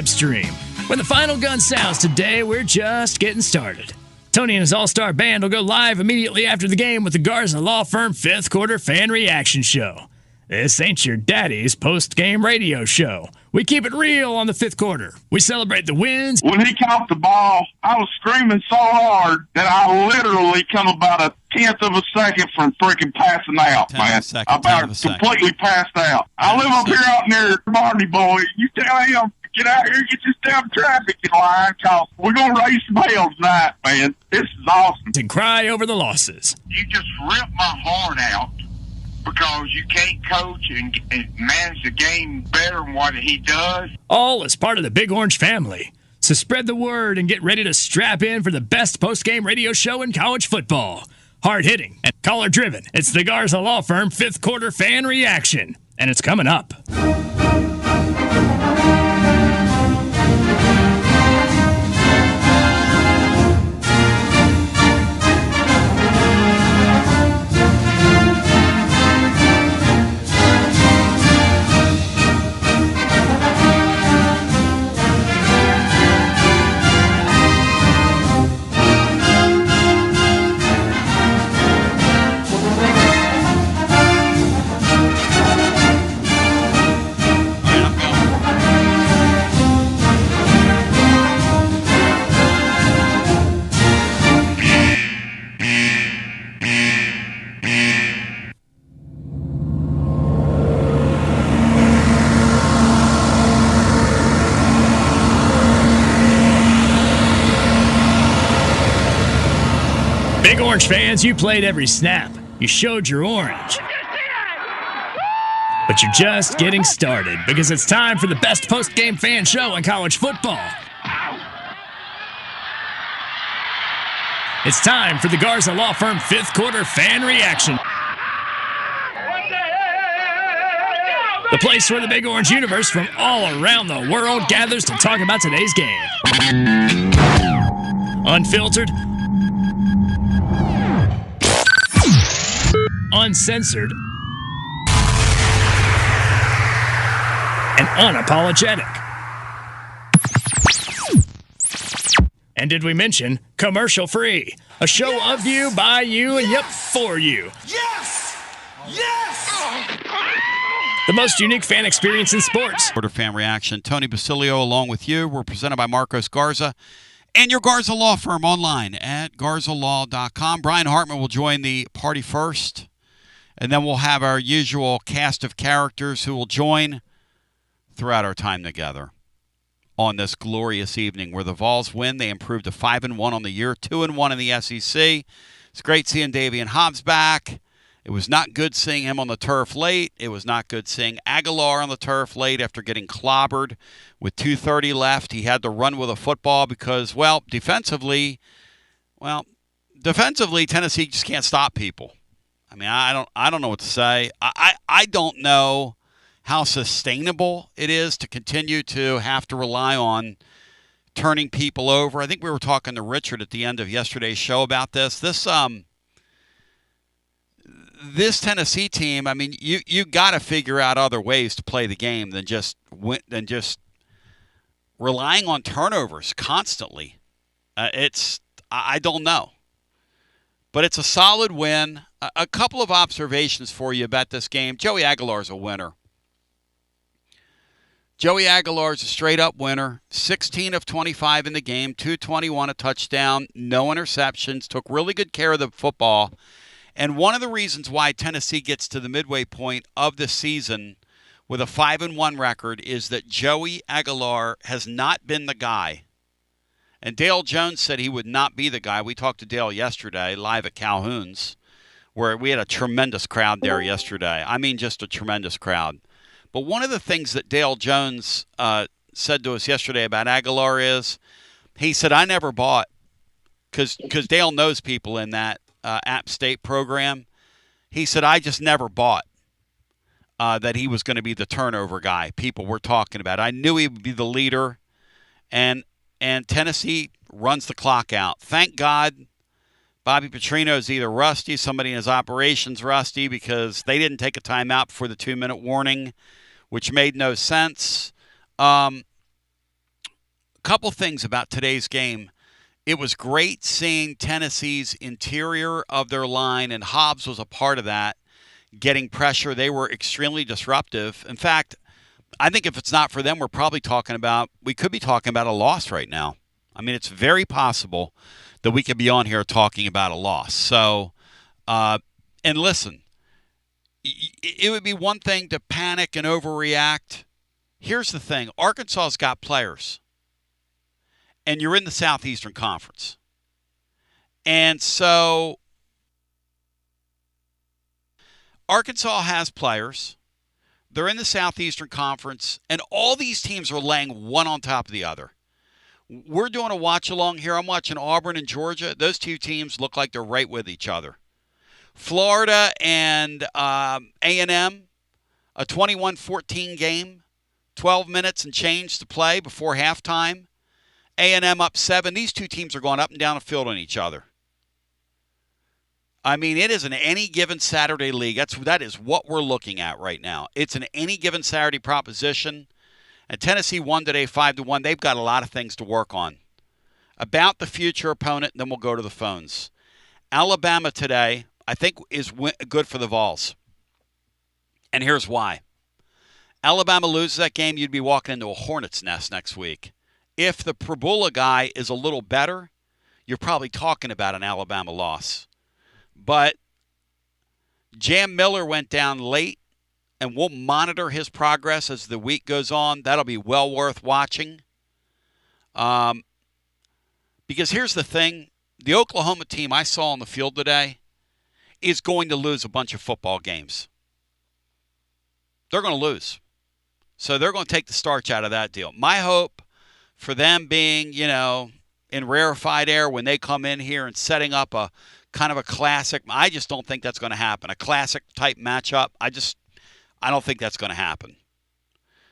Stream. When the final gun sounds today, we're just getting started. Tony and his all-star band will go live immediately after the game with the Garza Law Firm 5th Quarter Fan Reaction Show. This ain't your daddy's post-game radio show. We keep it real on the 5th quarter. We celebrate the wins. When he caught the ball, I was screaming so hard that I literally come about a tenth of a second from freaking passing out, man. About completely passed out. I live up here out near Barney Boy. You tell him, get out here, get this damn traffic in line, because we're going to raise some hell tonight, man. This is awesome. And cry over the losses. You just ripped my heart out because you can't coach and manage the game better than what he does. All as part of the Big Orange family. So spread the word and get ready to strap in for the best post-game radio show in college football. Hard-hitting and caller-driven. It's the Garza Law Firm 5th Quarter Fan Reaction. And it's coming up. Big Orange fans, you played every snap. You showed your orange. But you're just getting started because it's time for the best post-game fan show in college football. It's time for the Garza Law Firm 5th Quarter Fan Reaction. The place where the Big Orange universe from all around the world gathers to talk about today's game. Unfiltered, uncensored, and unapologetic. And did we mention commercial-free? A show of you, by you, and yep, for you. Yes! Yes! The most unique fan experience in sports. Quarter Fan Reaction. Tony Basilio along with you. We're presented by Marcos Garza and your Garza Law Firm online at garzalaw.com. Brian Hartman will join the party first. And then we'll have our usual cast of characters who will join throughout our time together on this glorious evening where the Vols win. They improved to 5-1 on the year, 2-1 in the SEC. It's great seeing Davian Hobbs back. It was not good seeing him on the turf late. It was not good seeing Aguilar on the turf late after getting clobbered with 2:30 left. He had to run with a football because, defensively, Tennessee just can't stop people. I mean, I don't know what to say. I don't know how sustainable it is to continue to have to rely on turning people over. I think we were talking to Richard at the end of yesterday's show about this. This Tennessee team, I mean, you got to figure out other ways to play the game than just relying on turnovers constantly. I don't know. But it's a solid win. A couple of observations for you about this game. Joey Aguilar's a winner. Joey Aguilar's a straight-up winner. 16 of 25 in the game, 221, a touchdown, no interceptions, took really good care of the football. And one of the reasons why Tennessee gets to the midway point of the season with a 5-1 record is that Joey Aguilar has not been the guy. And Dale Jones said he would not be the guy. We talked to Dale yesterday, live at Calhoun's, where we had a tremendous crowd there yesterday. I mean, just a tremendous crowd. But one of the things that Dale Jones said to us yesterday about Aguilar is, he said, I never bought, because Dale knows people in that App State program. He said, I just never bought that he was going to be the turnover guy people were talking about. I knew he would be the leader, and Tennessee runs the clock out. Thank God Bobby Petrino is either rusty, somebody in his operations rusty, because they didn't take a timeout before the 2-minute warning, which made no sense. couple things about today's game. It was great seeing Tennessee's interior of their line, and Hobbs was a part of that, getting pressure. They were extremely disruptive. In fact, I think if it's not for them, we could be talking about a loss right now. I mean, it's very possible that we could be on here talking about a loss. So, and listen, it would be one thing to panic and overreact. Here's the thing. Arkansas's got players. And you're in the Southeastern Conference. And so Arkansas has players. They're in the Southeastern Conference. And all these teams are laying one on top of the other. We're doing a watch-along here. I'm watching Auburn and Georgia. Those two teams look like they're right with each other. Florida and A&M, a 21-14 game, 12 minutes and change to play before halftime. A&M up 7. These two teams are going up and down the field on each other. I mean, it is an any given Saturday league. That is what we're looking at right now. It's an any given Saturday proposition. And Tennessee won today 5-1. They've got a lot of things to work on. About the future opponent, and then we'll go to the phones. Alabama today, I think, is good for the Vols. And here's why. Alabama loses that game, you'd be walking into a hornet's nest next week. If the Prabula guy is a little better, you're probably talking about an Alabama loss. But Jam Miller went down late, and we'll monitor his progress as the week goes on. That'll be well worth watching. Because here's the thing. The Oklahoma team I saw on the field today is going to lose a bunch of football games. They're going to lose. So they're going to take the starch out of that deal. My hope for them being, in rarefied air when they come in here and setting up a kind of a classic, I just don't think that's going to happen. A classic type matchup, I don't think that's going to happen.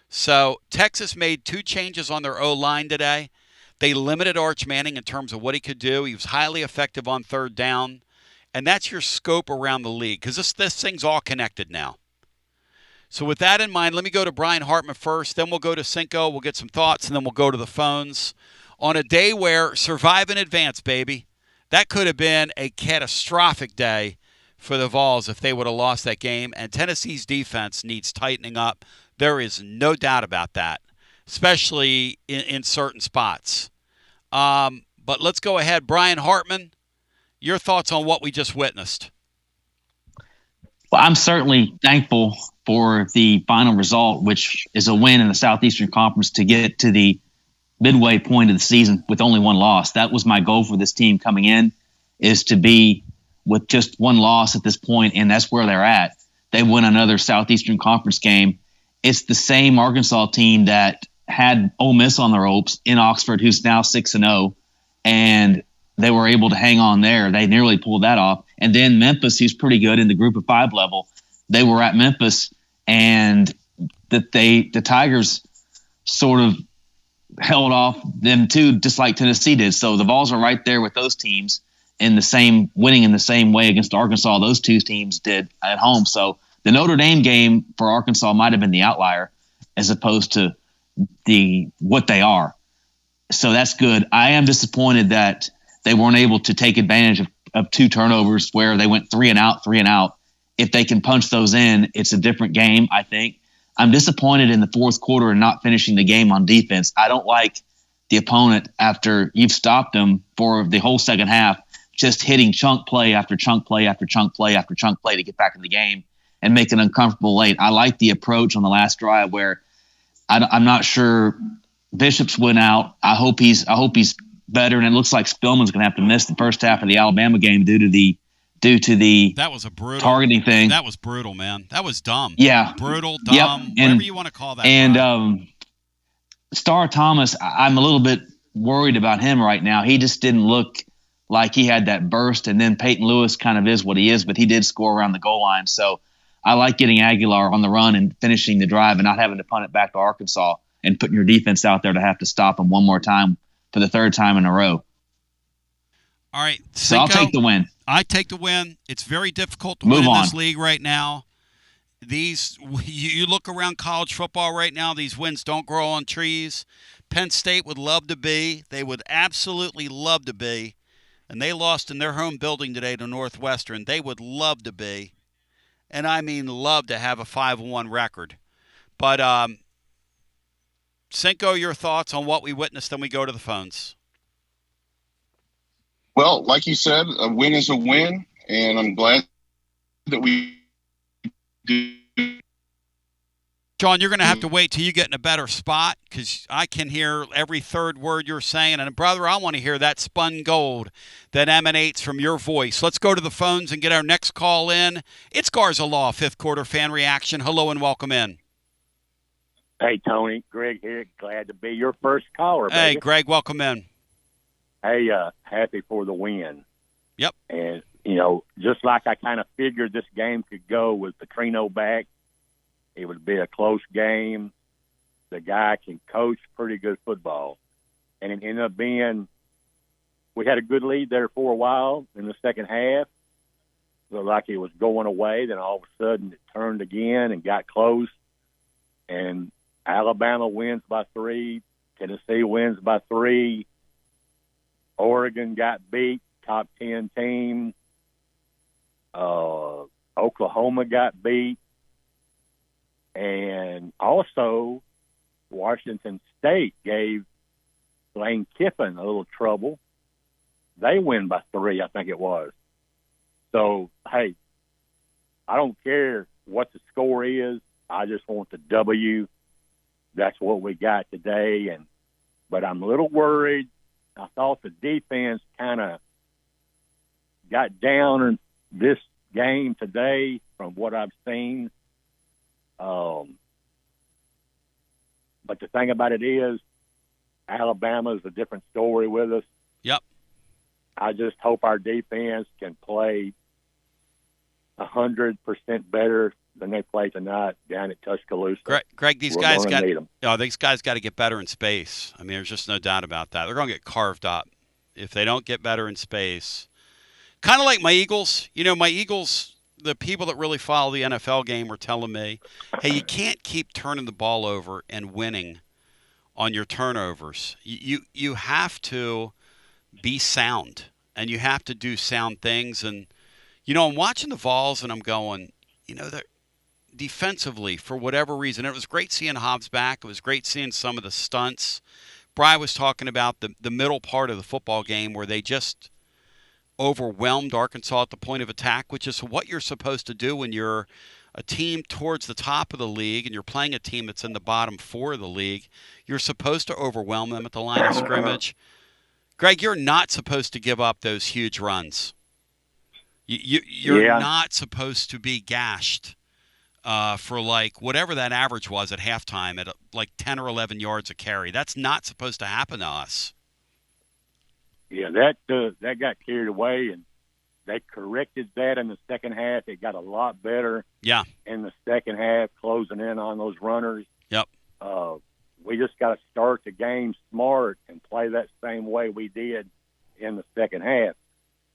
So Texas made 2 changes on their O-line today. They limited Arch Manning in terms of what he could do. He was highly effective on third down. And that's your scope around the league because this thing's all connected now. So with that in mind, let me go to Brian Hartman first. Then we'll go to Cinco. We'll get some thoughts, and then we'll go to the phones. On a day where survive in advance, baby, that could have been a catastrophic day for the Vols if they would have lost that game. And Tennessee's defense needs tightening up. There is no doubt about that, especially in certain spots. But let's go ahead. Brian Hartman, your thoughts on what we just witnessed. Well, I'm certainly thankful for the final result, which is a win in the Southeastern Conference to get to the midway point of the season with only one loss. That was my goal for this team coming in, is to be with just one loss at this point, and that's where they're at. They win another Southeastern Conference game. It's the same Arkansas team that had Ole Miss on the ropes in Oxford, who's now 6-0, and they were able to hang on there. They nearly pulled that off. And then Memphis, who's pretty good in the group of 5 level, they were at Memphis, and the Tigers sort of held off them too, just like Tennessee did. So the Vols are right there with those teams winning in the same way against Arkansas those two teams did at home. So the Notre Dame game for Arkansas might have been the outlier as opposed to what they are. So that's good. I am disappointed that they weren't able to take advantage of 2 turnovers where they went 3 and out. If they can punch those in, it's a different game, I think. I'm disappointed in the fourth quarter and not finishing the game on defense. I don't like the opponent after you've stopped them for the whole second half, just hitting chunk play after chunk play after chunk play after chunk play to get back in the game and make it uncomfortable late. I like the approach on the last drive where I'm not sure Bishop's went out. I hope he's better, and it looks like Spillman's going to have to miss the first half of the Alabama game due to the that was a brutal targeting thing. That was brutal, man. That was dumb. Yeah. Brutal, dumb, whatever you want to call that. And Star Thomas, I'm a little bit worried about him right now. He just didn't look like he had that burst, and then Peyton Lewis kind of is what he is, but he did score around the goal line. So I like getting Aguilar on the run and finishing the drive and not having to punt it back to Arkansas and putting your defense out there to have to stop him one more time for the 3rd time in a row. All right. So I'll take the win. I take the win. It's very difficult to win in this league right now. You look around college football right now, these wins don't grow on trees. Penn State would love to be. They would absolutely love to be. And they lost in their home building today to Northwestern. They would love to be. And I mean love to have a 5-1 record. But Cinco, your thoughts on what we witnessed, then we go to the phones. Well, like you said, a win is a win, and I'm glad that we do. John, you're going to have to wait till you get in a better spot because I can hear every third word you're saying. And, brother, I want to hear that spun gold that emanates from your voice. Let's go to the phones and get our next call in. It's Garza Law, fifth quarter fan reaction. Hello and welcome in. Hey, Tony. Greg here. Glad to be your first caller, baby. Hey, Greg, welcome in. Hey, happy for the win. Yep. And, you know, just like I kind of figured this game could go with Petrino back, it would be a close game. The guy can coach pretty good football. And it ended up being, we had a good lead there for a while in the second half. Looked like it was going away. Then all of a sudden it turned again and got close. And Alabama wins by 3. Tennessee wins by 3. Oregon got beat, top 10 team. Oklahoma got beat. And also, Washington State gave Lane Kiffin a little trouble. They win by 3, I think it was. So, hey, I don't care what the score is. I just want the W. That's what we got today. But I'm a little worried. I thought the defense kind of got down in this game today from what I've seen. But the thing about it is, Alabama's a different story with us. Yep. I just hope our defense can play 100% better than they play tonight down at Tuscaloosa. Greg, these guys got to get better in space. I mean, there's just no doubt about that. They're going to get carved up if they don't get better in space. Kind of like my Eagles. You know, my Eagles, the people that really follow the NFL game were telling me, hey, you can't keep turning the ball over and winning on your turnovers. You have to be sound, and you have to do sound things. And, you know, I'm watching the Vols, and I'm going, you know, they're defensively, for whatever reason, it was great seeing Hobbs back. It was great seeing some of the stunts. Bri was talking about the middle part of the football game where they just overwhelmed Arkansas at the point of attack, which is what you're supposed to do when you're a team towards the top of the league and you're playing a team that's in the bottom 4 of the league. You're supposed to overwhelm them at the line of scrimmage. Greg, you're not supposed to give up those huge runs. You're not supposed to be gashed for like whatever that average was at halftime at like 10 or 11 yards a carry. That's not supposed to happen to us. Yeah, that got carried away, and they corrected that in the second half. It got a lot better. Yeah. In the second half, closing in on those runners. Yep. We just got to start the game smart and play that same way we did in the second half.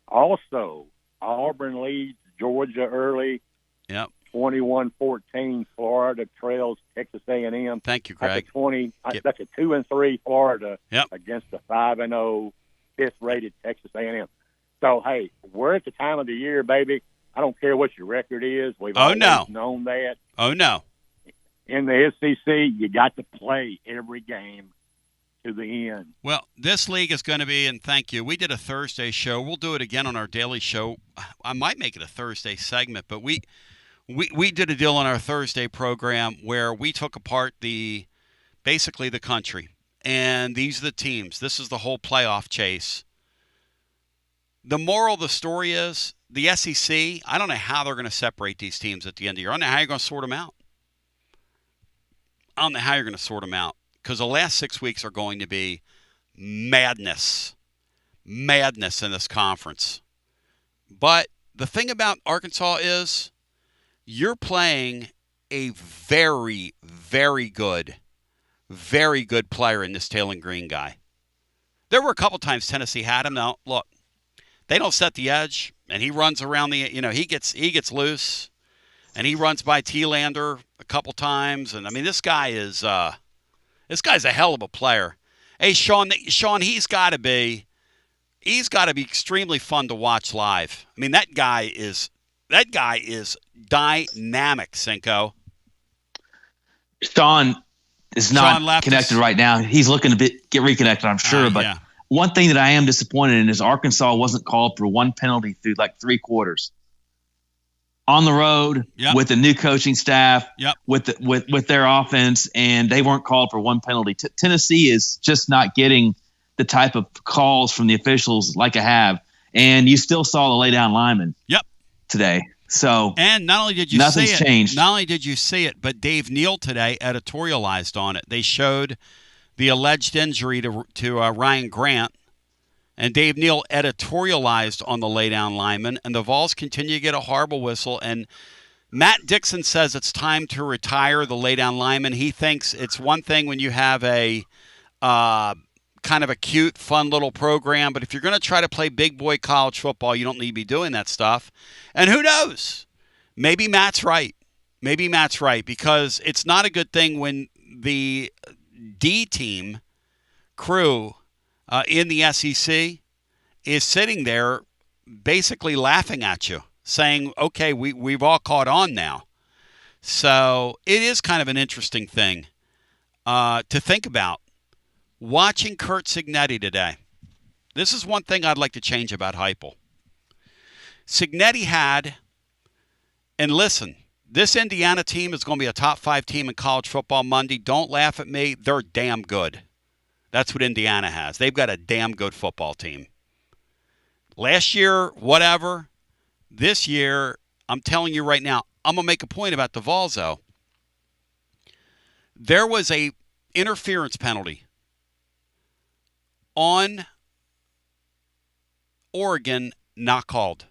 Also, Auburn leads Georgia early. Yep. 21-14. Florida trails Texas A&M. Thank you, Greg. That's a 2-3 Florida yep. against the 5-0 fifth-rated Texas A&M. So, hey, we're at the time of the year, baby. I don't care what your record is. We've always known that. Oh, no. In the SEC, you got to play every game to the end. Well, this league is going to be, and thank you, we did a Thursday show. We'll do it again on our daily show. I might make it a Thursday segment, but we did a deal on our Thursday program where we took apart basically the country. And these are the teams. This is the whole playoff chase. The moral of the story is the SEC, I don't know how they're going to separate these teams at the end of the year. I don't know how you're going to sort them out. Because the last 6 weeks are going to be madness in this conference. But the thing about Arkansas is you're playing a very, very good player in this Taylor Green guy. There were a couple times Tennessee had him. Now, look, they don't set the edge, and he runs around he gets loose, and he runs by T-Lander a couple times. And, I mean, this guy's a hell of a player. Hey, Sean, he's got to be extremely fun to watch live. I mean, that guy is dynamic, Cinco. Sean is not connected right now. He's looking to get reconnected, I'm sure. But yeah. One thing that I am disappointed in is Arkansas wasn't called for one penalty through like 3 quarters. On the road with the new coaching staff, with their offense, and they weren't called for one penalty. Tennessee is just not getting the type of calls from the officials like I have. And you still saw the lay down lineman today. So and not only did you nothing's see it, changed. Not only did you see it, but Dave Neal today editorialized on it. They showed the alleged injury to Ryan Grant, and Dave Neal editorialized on the laydown lineman, and the Vols continue to get a horrible whistle. And Matt Dixon says it's time to retire the laydown lineman. He thinks it's one thing when you have a kind of a cute, fun little program, but if you're going to try to play big boy college football, you don't need to be doing that stuff. And who knows? Maybe Matt's right. Because it's not a good thing when the D team crew in the SEC is sitting there basically laughing at you, saying, okay, we've all caught on now. So it is kind of an interesting thing to think about. Watching Curt Cignetti today, this is one thing I'd like to change about Heupel. Cignetti had, and listen, this Indiana team is going to be a top 5 team in college football Monday. Don't laugh at me. They're damn good. That's what Indiana has. They've got a damn good football team. Last year, whatever. This year, I'm telling you right now, I'm going to make a point about the Vols, though. There was a interference penalty on Oregon, not called.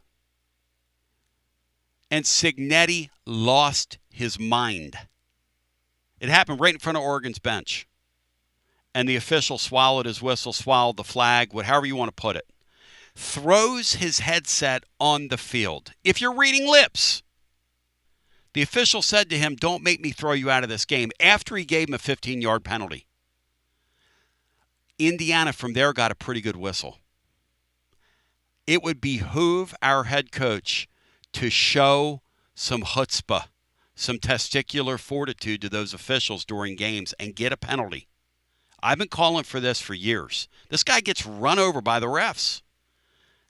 And Cignetti lost his mind. It happened right in front of Oregon's bench. And the official swallowed his whistle, swallowed the flag, however you want to put it. Throws his headset on the field. If you're reading lips, the official said to him, don't make me throw you out of this game, after he gave him a 15-yard penalty. Indiana from there got a pretty good whistle. It would behoove our head coach to show some chutzpah, some testicular fortitude to those officials during games and get a penalty. I've been calling for this for years. This guy gets run over by the refs.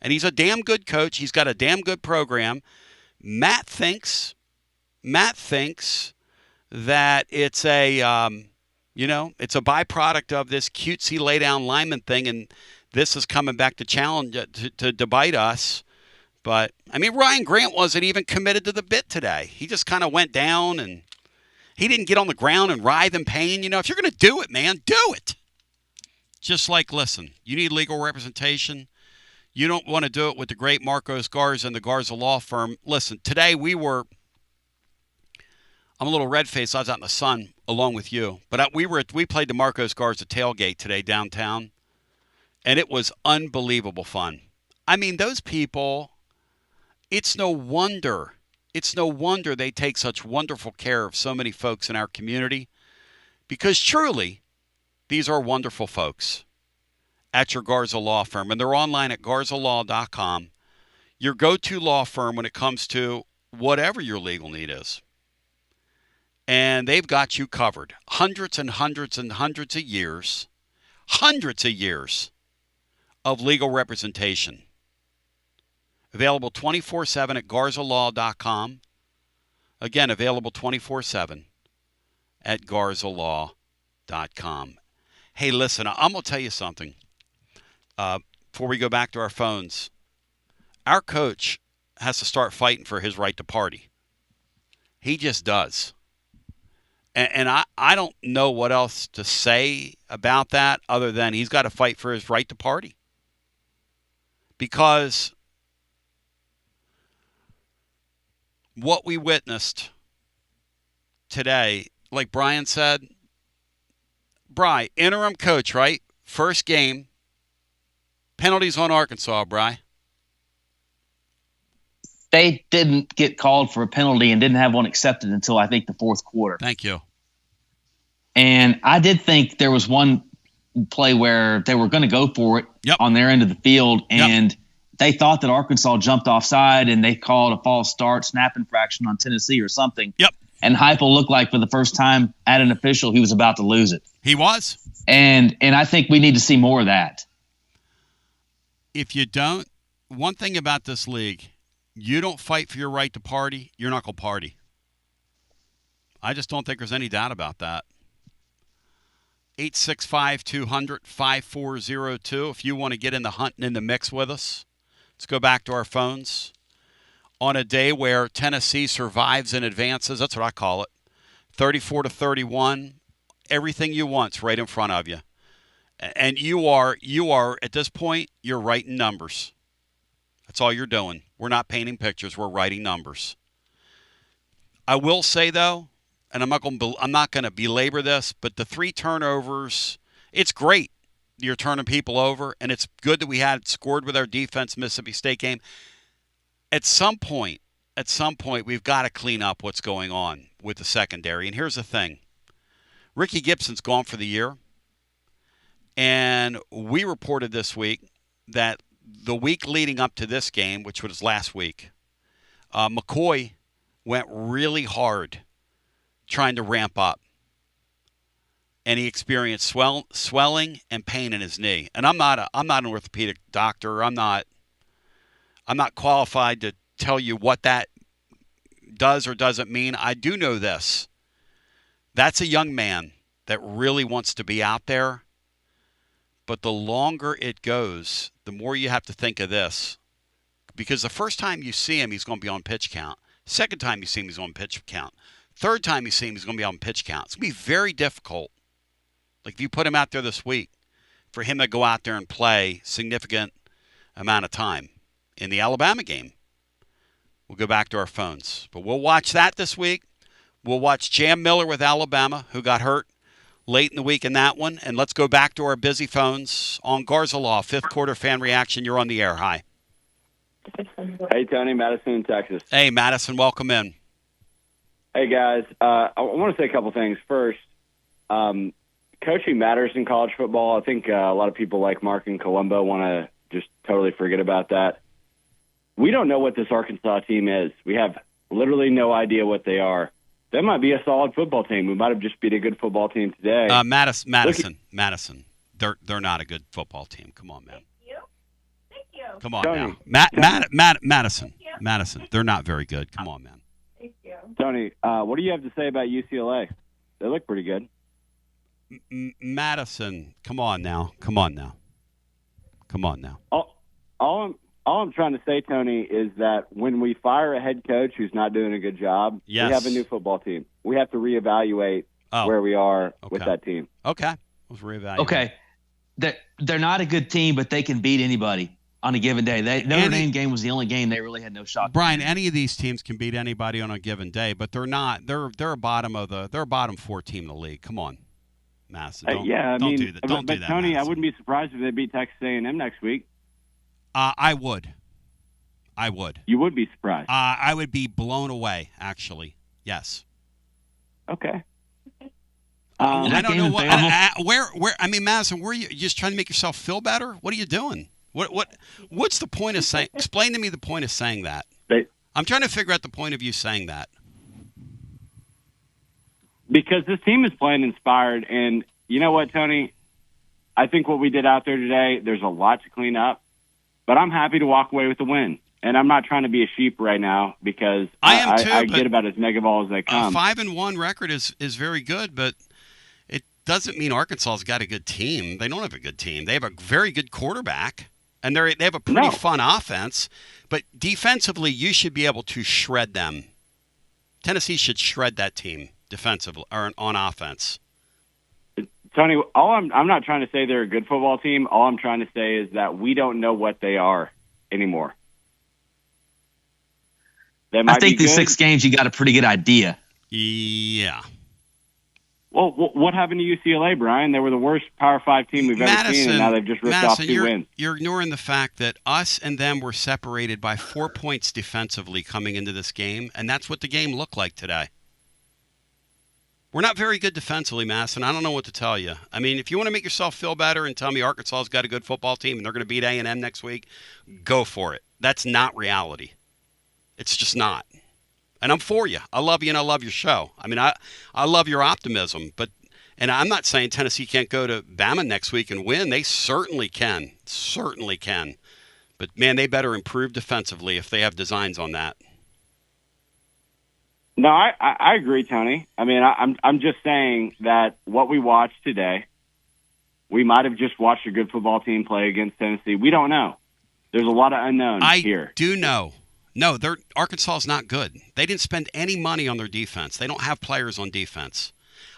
And he's a damn good coach. He's got a damn good program. Matt thinks that it's a it's a byproduct of this cutesy lay-down lineman thing, and this is coming back to challenge to bite us. But, I mean, Ryan Grant wasn't even committed to the bit today. He just kind of went down, and he didn't get on the ground and writhe in pain. If you're going to do it, man, do it. Just like, listen, you need legal representation. You don't want to do it with the great Marcos Garza and the Garza Law Firm. Listen, today I'm a little red-faced. I was out in the sun along with you. But we played the Marcos Garza tailgate today downtown, and it was unbelievable fun. I mean, those people, it's no wonder they take such wonderful care of so many folks in our community, because truly, these are wonderful folks at your Garza Law Firm. And they're online at garzalaw.com, your go-to law firm when it comes to whatever your legal need is. And they've got you covered. Hundreds and hundreds and hundreds of years of legal representation. Available 24/7 at garzalaw.com. Again, available 24/7 at garzalaw.com. Hey, listen, I'm going to tell you something. Before we go back to our phones, our coach has to start fighting for his right to party. He just does. And I don't know what else to say about that other than he's got to fight for his right to party. Because what we witnessed today, like Brian said, Bri, interim coach, right? First game. Penalties on Arkansas, Bri. They didn't get called for a penalty and didn't have one accepted until I think the fourth quarter. Thank you. And I did think there was one play where they were going to go for it on their end of the field, and they thought that Arkansas jumped offside, and they called a false start, snap infraction on Tennessee or something. And Heupel looked like for the first time at an official he was about to lose it. He was. And I think we need to see more of that. If you don't, one thing about this league, you don't fight for your right to party, you're not going to party. I just don't think there's any doubt about that. 865-200-5402 if you want to get in the hunt and in the mix with us. Let's go back to our phones. On a day where Tennessee survives and advances, that's what I call it, 34-31, everything you want's right in front of you. And you are at this point, you're writing numbers. That's all you're doing. We're not painting pictures, we're writing numbers. I will say, though, and I'm not going to belabor this, but the 3 turnovers, it's great you're turning people over, and it's good that we had scored with our defense Mississippi State game. At some point, we've got to clean up what's going on with the secondary. And here's the thing. Ricky Gibson's gone for the year, and we reported this week that the week leading up to this game, which was last week, McCoy went really hard trying to ramp up, and he experienced swelling and pain in his knee. And I'm not an orthopedic doctor. I'm not qualified to tell you what that does or doesn't mean. I do know this. That's a young man that really wants to be out there. But the longer it goes, the more you have to think of this. Because the first time you see him, he's going to be on pitch count. Second time you see him, he's on pitch count. Third time you see him, he's going to be on pitch count. It's going to be very difficult. Like if you put him out there this week, for him to go out there and play significant amount of time. In the Alabama game, we'll go back to our phones. But we'll watch that this week. We'll watch Jam Miller with Alabama, who got hurt late in the week in that one. And let's go back to our busy phones on Garza Law, 5th quarter fan reaction. You're on the air. Hi. Hey, Tony. Madison in Texas. Hey, Madison. Welcome in. Hey, guys. I want to say a couple things. First, coaching matters in college football. I think a lot of people like Mark and Colombo want to just totally forget about that. We don't know what this Arkansas team is. We have literally no idea what they are. They might be a solid football team. We might have just beat a good football team today. Madison. They're not a good football team. Come on, man. Thank you. Come on Tony. now. Madison. Madison. They're not very good. Come on, man. Thank you. Tony, what do you have to say about UCLA? They look pretty good. Madison. Come on now. All I'm trying to say, Tony, is that when we fire a head coach who's not doing a good job, we have a new football team. We have to reevaluate where we are with that team. Okay. Let's reevaluate. Okay. They're not a good team, but they can beat anybody on a given day. Notre Dame game was the only game they really had no shot. Brian, any of these teams can beat anybody on a given day, but they're not. They're a bottom 4 team in the league. Come on, Madison. Don't do that. Don't do that, Tony, Madison. I wouldn't be surprised if they beat Texas A&M next week. I would. You would be surprised. I would be blown away, actually. Yes. Okay. I don't know where. I mean, Madison, were you just trying to make yourself feel better? What are you doing? What's the point of saying? Explain to me the point of saying that. I'm trying to figure out the point of you saying that. Because this team is playing inspired, and you know what, Tony? I think what we did out there today, there's a lot to clean up. But I'm happy to walk away with the win. And I'm not trying to be a sheep right now because I get about as negative as they come. A 5-1 record is very good, but it doesn't mean Arkansas's got a good team. They don't have a good team. They have a very good quarterback, and they have a pretty fun offense. But defensively, you should be able to shred them. Tennessee should shred that team defensively or on offense. Tony, I'm not trying to say they're a good football team. All I'm trying to say is that we don't know what they are anymore. I think these 6 games, you got a pretty good idea. Yeah. Well, what happened to UCLA, Brian? They were the worst Power 5 team we've ever seen, and now they've just ripped off 2 wins. You're ignoring the fact that us and them were separated by 4 points defensively coming into this game, and that's what the game looked like today. We're not very good defensively, Madison. I don't know what to tell you. I mean, if you want to make yourself feel better and tell me Arkansas's got a good football team and they're going to beat A&M next week, go for it. That's not reality. It's just not. And I'm for you. I love you and I love your show. I mean, I love your optimism. And I'm not saying Tennessee can't go to Bama next week and win. They certainly can. Certainly can. But, man, they better improve defensively if they have designs on that. No, I agree, Tony. I mean, I'm just saying that what we watched today, we might have just watched a good football team play against Tennessee. We don't know. There's a lot of unknowns here. I do know. No, Arkansas is not good. They didn't spend any money on their defense. They don't have players on defense.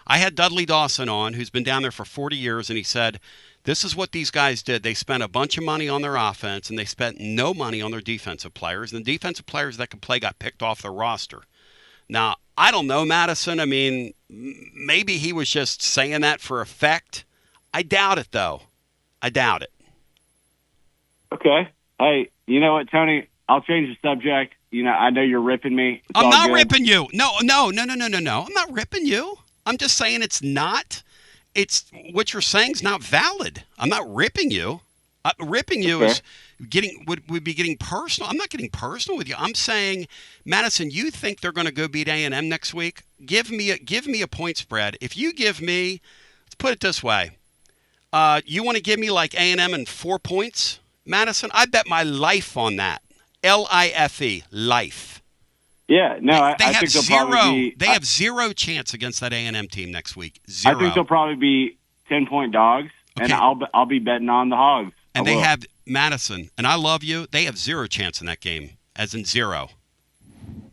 I had Dudley Dawson on, who's been down there for 40 years, and he said, this is what these guys did. They spent a bunch of money on their offense, and they spent no money on their defensive players. And the defensive players that could play got picked off their roster. Now, I don't know, Madison. I mean, maybe he was just saying that for effect. I doubt it, though. I doubt it. Okay. Hey, you know what, Tony? I'll change the subject. You know, I know you're ripping me. I'm not ripping you. No. I'm not ripping you. I'm just saying it's not. It's what you're saying is not valid. I'm not ripping you. Ripping you is would be getting personal. I'm not getting personal with you. I'm saying, Madison, you think they're going to go beat A&M next week? Give me a point spread. If you give me, let's put it this way, you want to give me like A&M and 4 points, Madison? I bet my life on that. L-I-F-E, life. Yeah, no, I think they'll probably be, they have zero chance against that A&M team next week. Zero. I think they'll probably be 10-point dogs, and I'll be betting on the Hogs. And they have Madison, and I love you. They have zero chance in that game, as in zero.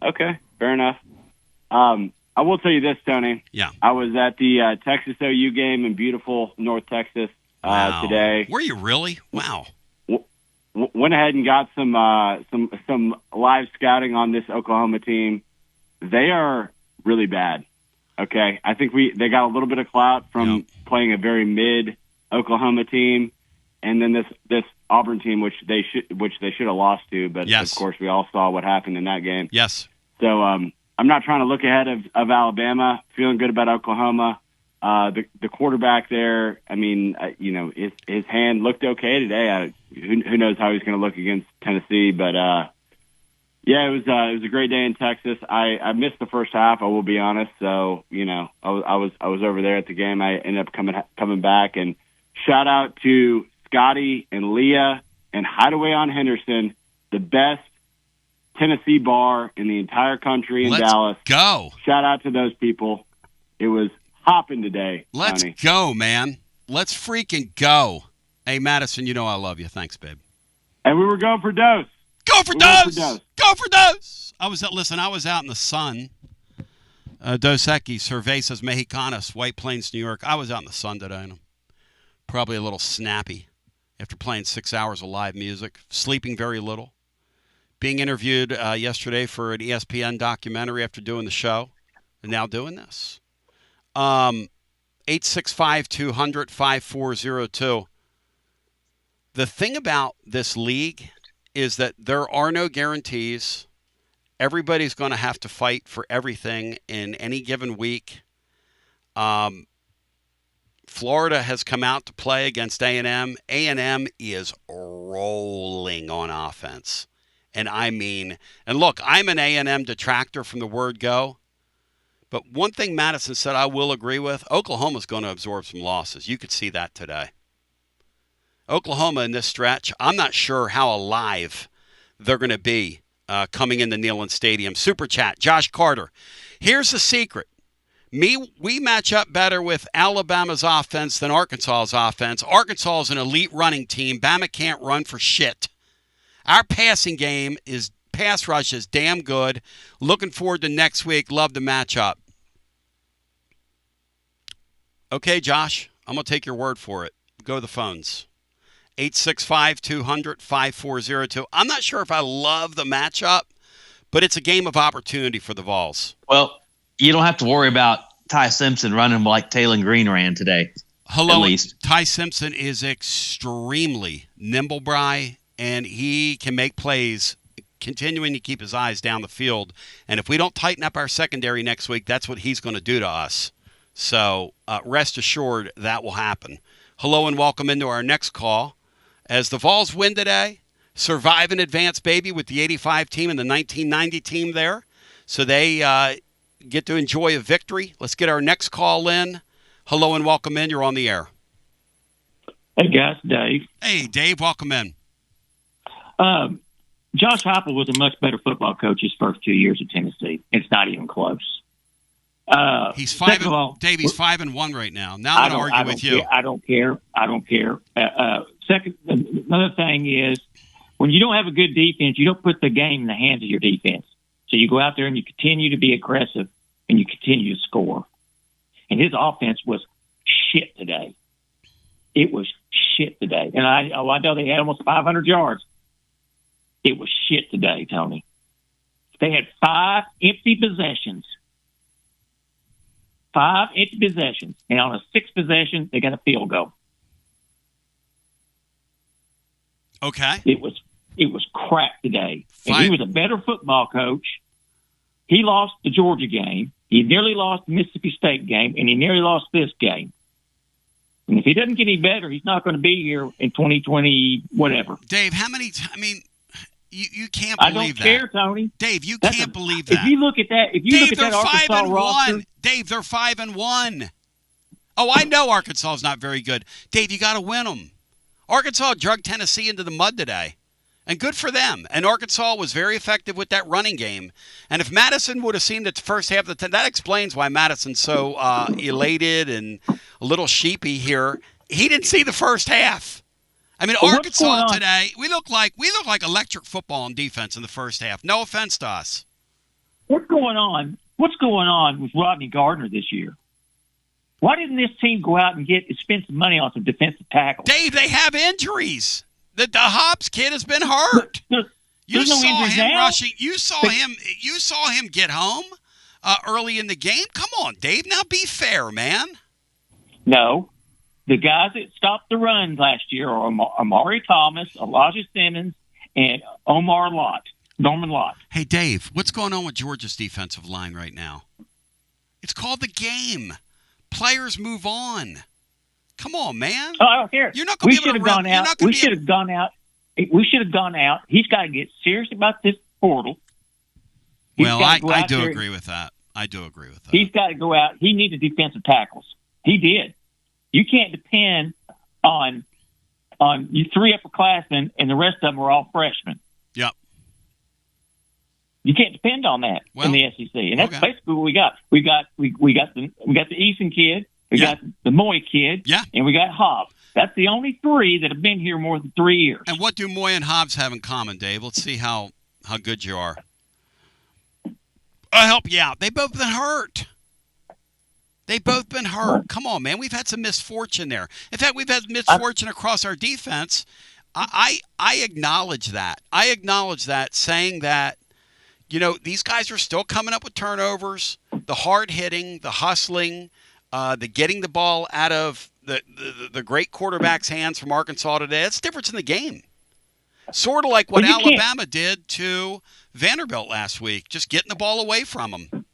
Okay, fair enough. I will tell you this, Tony. Yeah. I was at the Texas OU game in beautiful North Texas today. Were you really? Wow. Went ahead and got some live scouting on this Oklahoma team. They are really bad. Okay, I think they got a little bit of clout from playing a very mid Oklahoma team, and then this Auburn team, which they should have lost to. But of course, we all saw what happened in that game. Yes. So I'm not trying to look ahead of Alabama. Feeling good about Oklahoma. The quarterback there, I mean, his hand looked okay today. Who knows how he's going to look against Tennessee? But it was a great day in Texas. I missed the first half. I will be honest. So I was over there at the game. I ended up coming back, and shout out to Scotty and Leah and Hideaway on Henderson, the best Tennessee bar in the entire country in Dallas. Go! Shout out to those people. It was hopping today. Let's Tony. go, man. Let's freaking go. Hey, Madison, you know I love you. Thanks, babe. And we were going for Dose. Go for Dose! Go for Dose! I was out in the sun. Dos Equis, Cervezas Mexicanas, White Plains, New York. I was out in the sun today, and I'm probably a little snappy after playing 6 hours of live music, sleeping very little, being interviewed yesterday for an ESPN documentary after doing the show, and now doing this. 865-200-5402. The thing about this league is that there are no guarantees. Everybody's going to have to fight for everything in any given week. Florida has come out to play against A&M. A&M is rolling on offense. And look, I'm an A&M detractor from the word go. But one thing Madison said I will agree with, Oklahoma's going to absorb some losses. You could see that today. Oklahoma in this stretch, I'm not sure how alive they're going to be coming into Neyland Stadium. Super chat, Josh Carter. Here's the secret. We match up better with Alabama's offense than Arkansas's offense. Arkansas is an elite running team. Bama can't run for shit. Our pass rush is damn good. Looking forward to next week. Love the matchup. Okay, Josh, I'm going to take your word for it. Go to the phones. 865-200-5402. I'm not sure if I love the matchup, but it's a game of opportunity for the Vols. Well, you don't have to worry about Ty Simpson running like Taylor Green ran today. Hello, at least. Ty Simpson is extremely nimble, Bry, and he can make plays continuing to keep his eyes down the field. And if we don't tighten up our secondary next week, that's what he's going to do to us. So rest assured that will happen. Hello and welcome into our next call. As the Vols win today, survive in advance, baby, with the 85 team and the 1990 team there. So they get to enjoy a victory. Let's get our next call in. Hello and welcome in. You're on the air. Hey, guys. Dave. Hey, Dave. Welcome in. Josh Heupel was a much better football coach his first 2 years at Tennessee. It's not even close. He's 5-1 Dave, he's 5-1 right now. Now I'm going to argue with you. I don't care. Second, another thing is when you don't have a good defense, you don't put the game in the hands of your defense. So you go out there and you continue to be aggressive and you continue to score. And his offense was shit today. It was shit today. And I know they had almost 500 yards. It was shit today, Tony. They had 5 empty possessions. 5 empty possessions. And on a 6th possession, they got a field goal. Okay. It was crap today. And he was a better football coach. He lost the Georgia game. He nearly lost the Mississippi State game, and he nearly lost this game. And if he doesn't get any better, he's not going to be here in 2020, whatever. Dave, how many you can't believe that. I don't care, Tony. Dave, you can't believe that. If you look at that, Arkansas roster. Dave, they're 5-1. Oh, I know Arkansas is not very good. Dave, you got to win them. Arkansas dragged Tennessee into the mud today, and good for them. And Arkansas was very effective with that running game. And if Madison would have seen the first half of the that explains why Madison's so elated and a little sheepy here. He didn't see the first half. I mean, Arkansas today, we look like electric football on defense in the first half. No offense to us. What's going on? What's going on with Rodney Gardner this year? Why didn't this team go out and spend some money on some defensive tackles? Dave, they have injuries. The Hobbs kid has been hurt. You saw him rushing. You saw him get home early in the game. Come on, Dave. Now be fair, man. No. The guys that stopped the run last year are Amari Thomas, Elijah Simmons, and Norman Lott. Hey, Dave, what's going on with Georgia's defensive line right now? It's called the game. Players move on. Come on, man. Oh, I don't care. You're not going to be able to gone out. We should have gone out. We should have gone out. He's got to get serious about this portal. Well, I do agree with that. He's got to go out. He needed defensive tackles. He did. You can't depend on you 3 upperclassmen and the rest of them are all freshmen. Yep. You can't depend on that in the SEC, and that's basically what we got. We got the Eason kid, we got the Moy kid, and we got Hobbs. That's the only 3 that have been here more than 3 years. And what do Moy and Hobbs have in common, Dave? Let's see how good you are. I'll help you out. They've both been hurt. Come on, man. We've had some misfortune there. In fact, we've had misfortune across our defense. I acknowledge that. Saying that, these guys are still coming up with turnovers, the hard hitting, the hustling, the getting the ball out of the great quarterback's hands from Arkansas today. That's the difference in the game. Sort of like what Alabama did to Vanderbilt last week, just getting the ball away from them.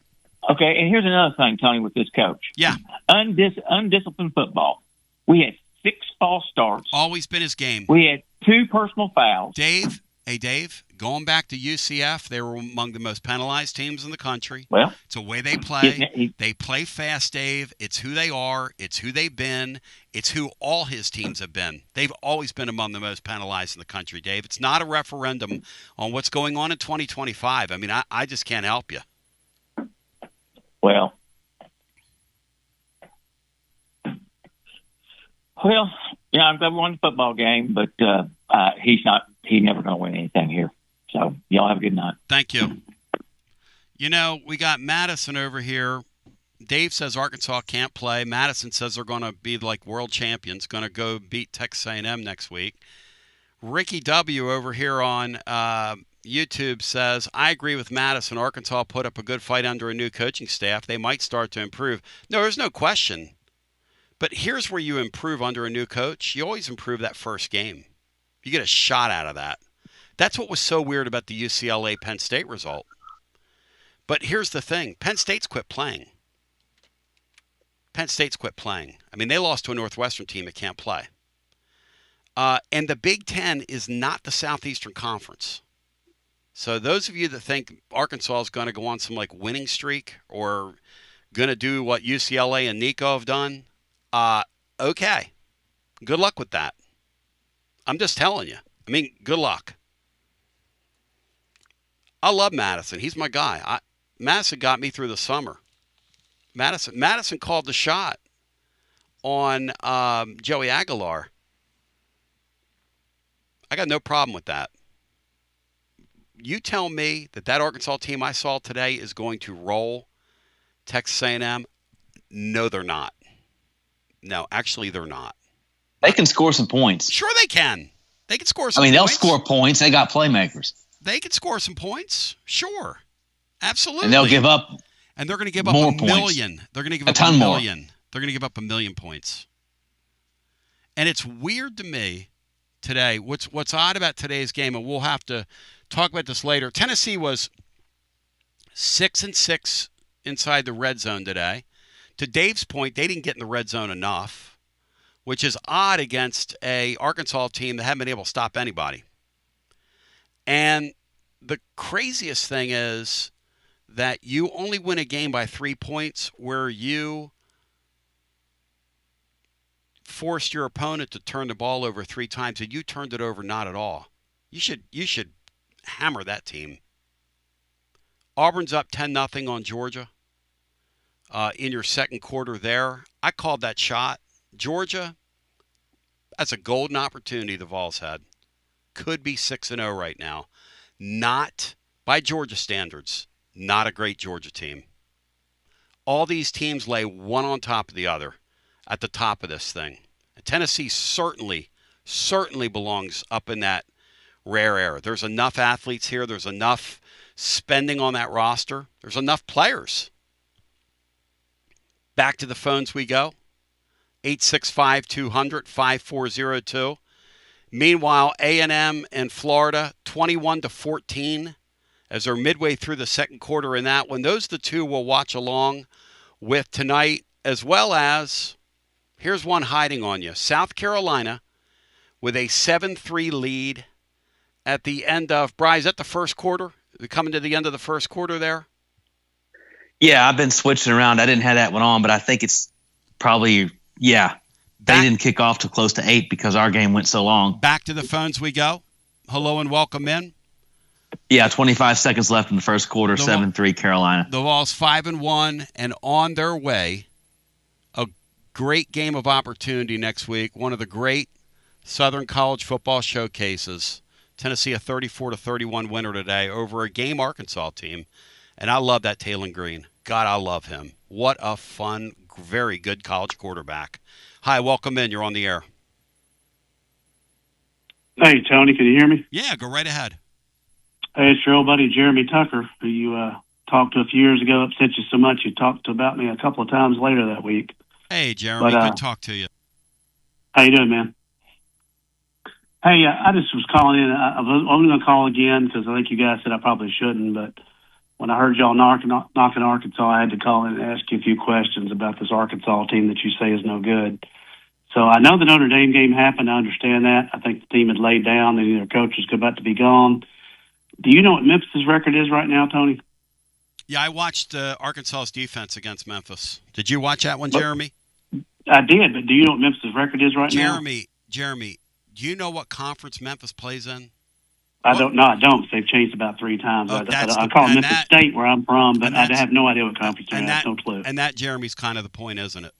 Okay, and here's another thing, Tony, with this coach. Yeah. Undisciplined football. We had 6 false starts. Always been his game. We had 2 personal fouls. Dave, going back to UCF, they were among the most penalized teams in the country. Well, it's the way they play. They play fast, Dave. It's who they are. It's who they've been. It's who all his teams have been. They've always been among the most penalized in the country, Dave. It's not a referendum on what's going on in 2025. I mean, I just can't help you. Well, yeah, I'm glad we won the football game, but he's never going to win anything here. So y'all have a good night. Thank you. We got Madison over here. Dave says Arkansas can't play. Madison says they're going to be like world champions, going to go beat Texas A&M next week. Ricky W. over here on YouTube says, I agree with Madison. Arkansas put up a good fight under a new coaching staff. They might start to improve. No, there's no question. But here's where you improve under a new coach. You always improve that first game. You get a shot out of that. That's what was so weird about the UCLA-Penn State result. But here's the thing. Penn State's quit playing. Penn State's quit playing. I mean, they lost to a Northwestern team that can't play. And the Big Ten is not the Southeastern Conference. So those of you that think Arkansas is going to go on some winning streak or going to do what UCLA and Nico have done, okay. Good luck with that. I'm just telling you. I mean, good luck. I love Madison. He's my guy. Madison got me through the summer. Madison called the shot on Joey Aguilar. I got no problem with that. You tell me that Arkansas team I saw today is going to roll Texas A&M. No, they're not. No, actually, they're not. They can score some points. Sure they can. They can score some points. They'll score points. They got playmakers. They can score some points. Sure. Absolutely. And they'll give up. And they're going to give up a million. They're going to give up a million. They're going to give up 1 million points. And it's weird to me today. What's odd about today's game, and we'll have to talk about this later. Tennessee was 6-6 inside the red zone today. To Dave's point, they didn't get in the red zone enough, which is odd against a Arkansas team that haven't been able to stop anybody. And the craziest thing is that you only win a game by 3 points where you forced your opponent to turn the ball over 3 times and you turned it over not at all. You should hammer that team. Auburn's up 10-0 on Georgia in your second quarter there. I called that shot. Georgia, that's a golden opportunity the Vols had. Could be 6-0 right now. Not by Georgia standards. Not a great Georgia team. All these teams lay one on top of the other at the top of this thing. Tennessee certainly belongs up in that rare air. There's enough athletes here. There's enough spending on that roster. There's enough players. Back to the phones we go. 865-200-5402. Meanwhile, A&M and Florida, 21-14, as they're midway through the second quarter in that one. Those are the two we'll watch along with tonight, as well as, here's one hiding on you. South Carolina with a 7-3 lead at the end of, Bri, is that the first quarter? Coming to the end of the first quarter there? Yeah, I've been switching around. I didn't have that one on, but I think it's probably, yeah. They didn't kick off till close to 8 because our game went so long. Back to the phones we go. Hello and welcome in. Yeah, 25 seconds left in the first quarter, 7-3 Carolina. The Vols 5-1 and on their way. A great game of opportunity next week. One of the great Southern College football showcases. Tennessee a 34-31 winner today over a game Arkansas team. And I love that Taylor Green. God, I love him. What a fun, very good college quarterback. Hi, welcome in. You're on the air. Hey, Tony, can you hear me? Yeah, go right ahead. Hey, it's your old buddy Jeremy Tucker, who you talked to a few years ago, upset you so much you talked about me a couple of times later that week. Hey, Jeremy, good to talk to you. How you doing, man? Hey, I just was calling in. I was only going to call again because I think you guys said I probably shouldn't, but when I heard y'all knocking Arkansas, I had to call in and ask you a few questions about this Arkansas team that you say is no good. So I know the Notre Dame game happened. I understand that. I think the team had laid down. Their coach was about to be gone. Do you know what Memphis' record is right now, Tony? Yeah, I watched Arkansas's defense against Memphis. Did you watch that one, Jeremy? I did, but do you know what Memphis' record is right now? Jeremy, do you know what conference Memphis plays in? I don't know. I don't. They've changed about 3 times. I call it Memphis State where I'm from, but I have no idea what conference they're in. I have no clue. And that, Jeremy's kind of the point, isn't it?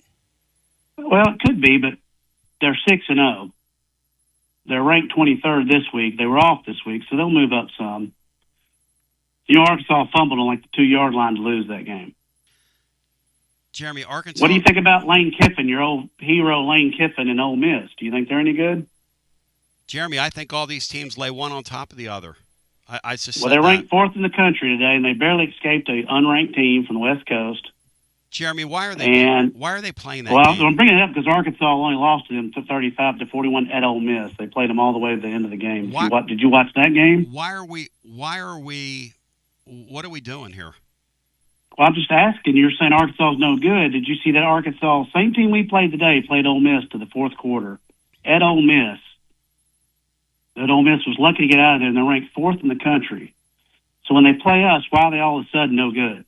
Well, it could be, but they're 6-0. They're ranked 23rd this week. They were off this week, so they'll move up some. Arkansas fumbled on the 2-yard line to lose that game. Jeremy, Arkansas. What do you think about Lane Kiffin, your old hero Lane Kiffin and Ole Miss? Do you think they're any good? Jeremy, I think all these teams lay one on top of the other. They're ranked 4th in the country today, and they barely escaped an unranked team from the West Coast. Jeremy, why are they playing that game? I'm bringing it up because Arkansas only lost to them 35-41 at Ole Miss. They played them all the way to the end of the game. Did you watch that game? What are we doing here? Well, I'm just asking. You're saying Arkansas is no good. Did you see that Arkansas, same team we played today, played Ole Miss to the fourth quarter at Ole Miss? That Ole Miss was lucky to get out of there, and they're ranked fourth in the country. So when they play us, why are they all of a sudden no good?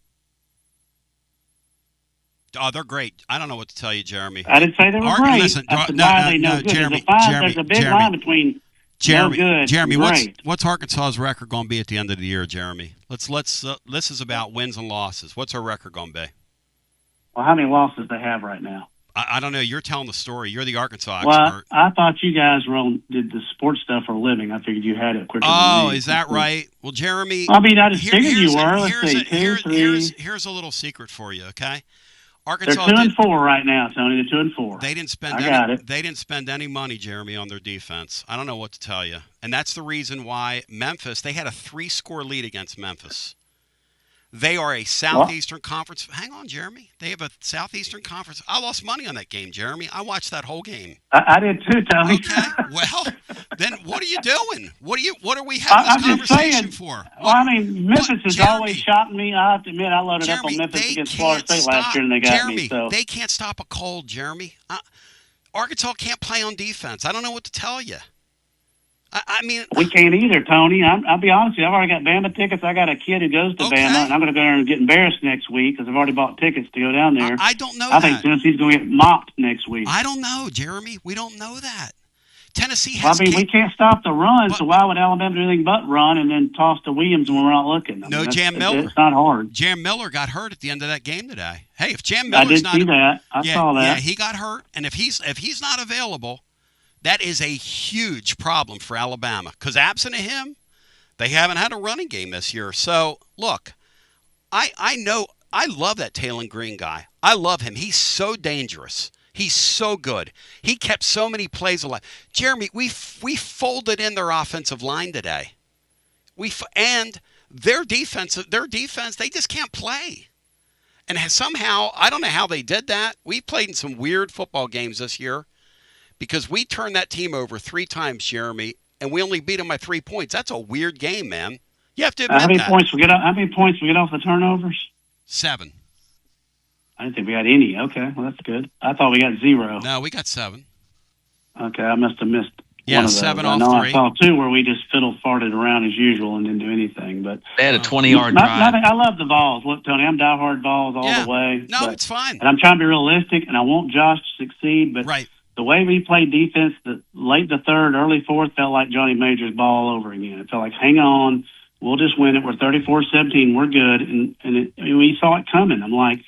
Oh, they're great. I don't know what to tell you, Jeremy. I didn't say they were great. Listen, no, Jeremy, there's a big line between no good Jeremy, and great. what's Arkansas's record going to be at the end of the year, Jeremy? Let's. This is about wins and losses. What's our record going to be? Well, how many losses they have right now? I don't know. You're telling the story. You're the Arkansas well, expert. I thought you guys did the sports stuff for a living. I figured you had it quicker than me. Is that right? Well, Jeremy. I mean, I just figured you were. Let's see, here's a little secret for you, okay? Arkansas. They're 2-4 right now, Tony. They're 2-4. They didn't spend. They didn't spend any money, Jeremy, on their defense. I don't know what to tell you, and that's the reason why Memphis. They had a 3-score lead against Memphis. They are a Southeastern Conference. Hang on, Jeremy. They have a Southeastern Conference. I lost money on that game, Jeremy. I watched that whole game. I did too, Tony. Okay. Well, then what are you doing? What are we having this conversation for? Well, I mean, Memphis has always shot me. I have to admit, I loaded up on Memphis against Florida State last year, and they got me. So they can't stop a cold, Jeremy. Arkansas can't play on defense. I don't know what to tell you. I mean, we can't either, Tony. I'll be honest with you. I've already got Bama tickets. I got a kid who goes to Bama, and I'm going to go there and get embarrassed next week because I've already bought tickets to go down there. I don't know. I think Tennessee's going to get mopped next week. I don't know, Jeremy. We don't know that. Tennessee has. Well, I mean, we can't stop the run, so why would Alabama do anything but run and then toss to Williams when we're not looking? I mean, Jam Miller. It's not hard. Jam Miller got hurt at the end of that game today. Hey, if Jam Miller's I did see that. I saw that. Yeah, he got hurt, and if he's not available. That is a huge problem for Alabama because absent of him, they haven't had a running game this year. So, look, I know I love that Taylor Green guy. I love him. He's so dangerous. He's so good. He kept so many plays alive. Jeremy, we folded in their offensive line today. And their defense, they just can't play. And somehow, I don't know how they did that. We played in some weird football games this year. Because we turned that team over 3 times, Jeremy, and we only beat them by 3 points. That's a weird game, man. You have to admit how many that. Points we get off the turnovers? 7. I didn't think we got any. Okay, well, that's good. I thought we got 0. No, we got 7. Okay, I must have missed one of those. 7 off 3. I saw 2 where we just fiddle-farted around as usual and didn't do anything. But they had a 20-yard drive. I love the Vols. Look, Tony, I'm diehard Vols all the way. No, it's fine. And I'm trying to be realistic, and I want Josh to succeed, but right. The way we played defense, late the third, early fourth, felt like Johnny Major's ball over again. It felt like, hang on, we'll just win it. We're 34-17. We're good. And we saw it coming. I'm like,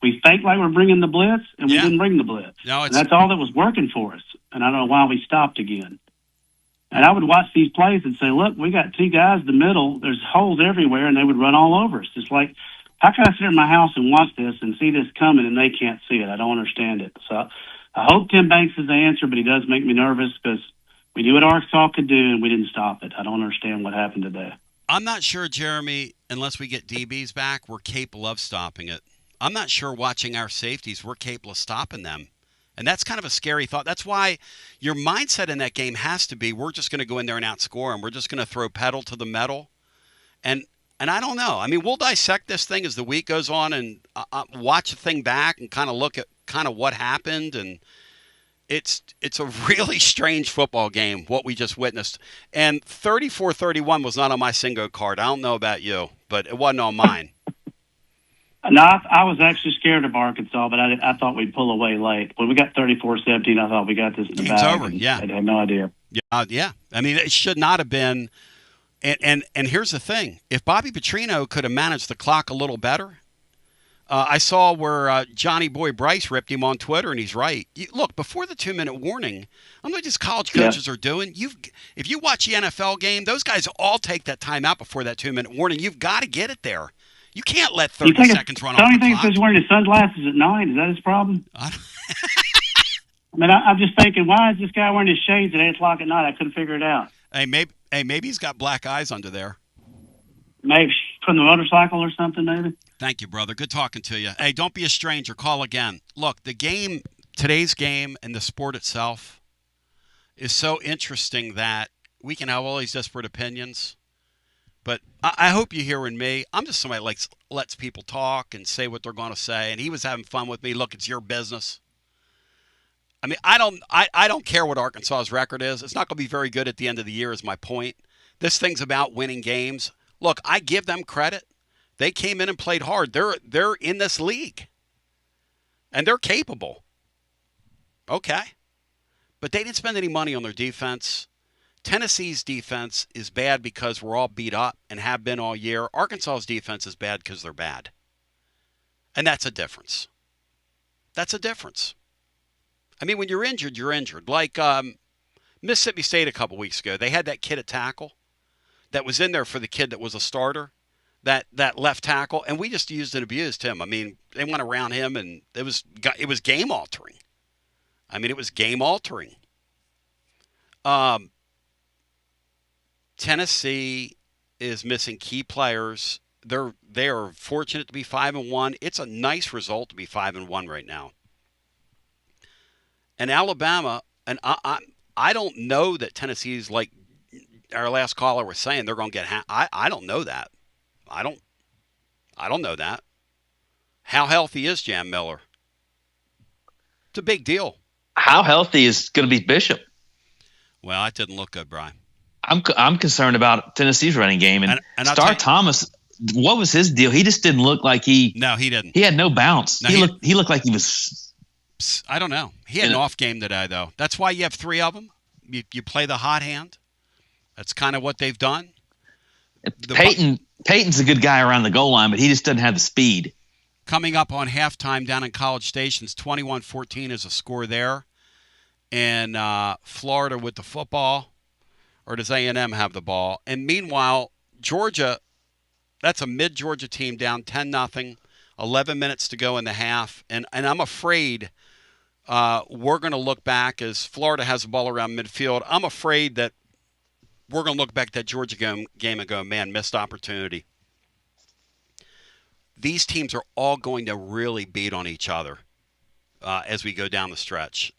we faked like we're bringing the blitz, and we didn't bring the blitz. No, and that's all that was working for us. And I don't know why we stopped again. And I would watch these plays and say, look, we got 2 guys in the middle. There's holes everywhere, and they would run all over us. It's like, how can I sit in my house and watch this and see this coming, and they can't see it? I don't understand it. So I hope Tim Banks is the answer, but he does make me nervous because we knew what Arkansas could do, and we didn't stop it. I don't understand what happened today. I'm not sure, Jeremy, unless we get DBs back, we're capable of stopping it. I'm not sure watching our safeties, we're capable of stopping them. And that's kind of a scary thought. That's why your mindset in that game has to be we're just going to go in there and outscore them. We're just going to throw pedal to the metal. And I don't know. I mean, we'll dissect this thing as the week goes on and watch the thing back and kind of look at kind of what happened. And it's a really strange football game, what we just witnessed. And 34-31 was not on my single card. I don't know about you, but it wasn't on mine. No, I was actually scared of Arkansas, but I thought we'd pull away late. When we got 34-17, I thought we got this in the Game's bag. over, yeah. I had no idea. Yeah. I mean, it should not have been. And here's the thing. If Bobby Petrino could have managed the clock a little better, I saw where Johnny Boy Bryce ripped him on Twitter, and he's right. Look, before the 2-minute warning, I don't know what these college coaches are doing. If you watch the NFL game, those guys all take that time out before that 2-minute warning. You've got to get it there. You can't let 30 seconds run off the clock. Don't you think he's wearing his sunglasses at night? Is that his problem? I mean, I'm just thinking, why is this guy wearing his shades at 8 o'clock at night? I couldn't figure it out. Hey, maybe he's got black eyes under there. Maybe from the motorcycle or something, maybe. Thank you, brother. Good talking to you. Hey, don't be a stranger. Call again. Look, today's game and the sport itself is so interesting that we can have all these disparate opinions. But I hope you're hearing me. I'm just somebody that lets people talk and say what they're going to say. And he was having fun with me. Look, it's your business. I mean, I don't care what Arkansas's record is. It's not going to be very good at the end of the year is my point. This thing's about winning games. Look, I give them credit. They came in and played hard. They're in this league. And they're capable. Okay. But they didn't spend any money on their defense. Tennessee's defense is bad because we're all beat up and have been all year. Arkansas's defense is bad because they're bad. And that's a difference. That's a difference. I mean, when you're injured, you're injured. Like Mississippi State a couple weeks ago, they had that kid at tackle that was in there for the kid that was a starter, that left tackle, and we just used and abused him. I mean, they went around him, and it was game-altering. I mean, it was game-altering. Tennessee is missing key players. They are fortunate to be 5-1. It's a nice result to be 5-1 right now. And Alabama, and I don't know that Tennessee's like our last caller was saying they're going to get. I don't know that. I don't know that. How healthy is Jam Miller? It's a big deal. How healthy is going to be Bishop? Well, that didn't look good, Brian. I'm concerned about Tennessee's running game and Star Thomas. What was his deal? He just didn't look like he. No, he didn't. He had no bounce. No, he looked like he was. I don't know. He had an off game today, though. That's why you have three of them. You play the hot hand. That's kind of what they've done. Peyton's a good guy around the goal line, but he just doesn't have the speed. Coming up on halftime down in College Station's 21-14 is a score there. And Florida with the football. Or does A&M have the ball? And meanwhile, Georgia, that's a mid-Georgia team down 10-0, 11 minutes to go in the half. And I'm afraid we're going to look back as Florida has the ball around midfield. I'm afraid that we're going to look back at that Georgia game and go, man, missed opportunity. These teams are all going to really beat on each other as we go down the stretch.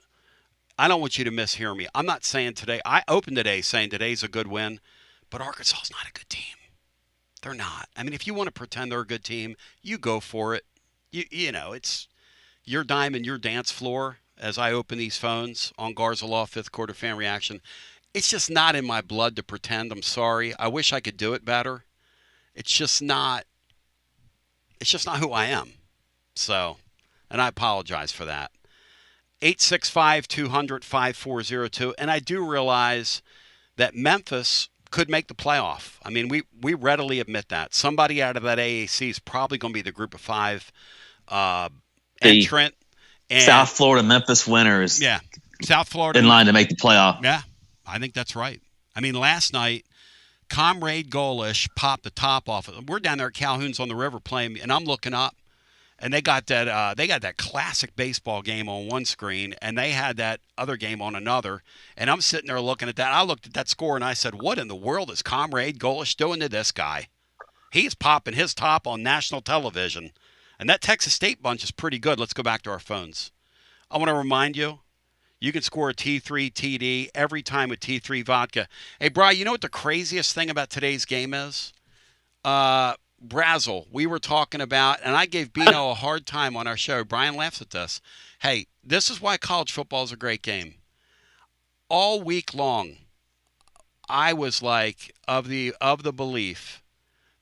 I don't want you to mishear me. I'm not saying today. I opened today saying today's a good win, but Arkansas is not a good team. They're not. I mean, if you want to pretend they're a good team, you go for it. You know, it's your dime and your dance floor as I open these phones on Garza Law, fifth quarter fan reaction. It's just not in my blood to pretend. I'm sorry. I wish I could do it better. It's just not who I am. So, and I apologize for that. 865-200-5402. And I do realize that Memphis could make the playoff. I mean, we readily admit that. Somebody out of that AAC is probably going to be the group of five entrant. And South Florida Memphis winners. Yeah. South Florida. In line to make the playoff. Yeah, I think that's right. I mean, last night, Comrade Golish popped the top off. We're down there at Calhoun's on the river playing, and I'm looking up. And they got that classic baseball game on one screen, and they had that other game on another. And I'm sitting there looking at that. I looked at that score, and I said, what in the world is Comrade Golish doing to this guy? He's popping his top on national television. And that Texas State bunch is pretty good. Let's go back to our phones. I want to remind you, you can score a T3 TD every time with T3 Vodka. Hey, Brian, you know what the craziest thing about today's game is? Brazel, we were talking about, and I gave Bino a hard time on our show. Brian laughs at this. Hey, this is why college football is a great game. All week long, I was like of the belief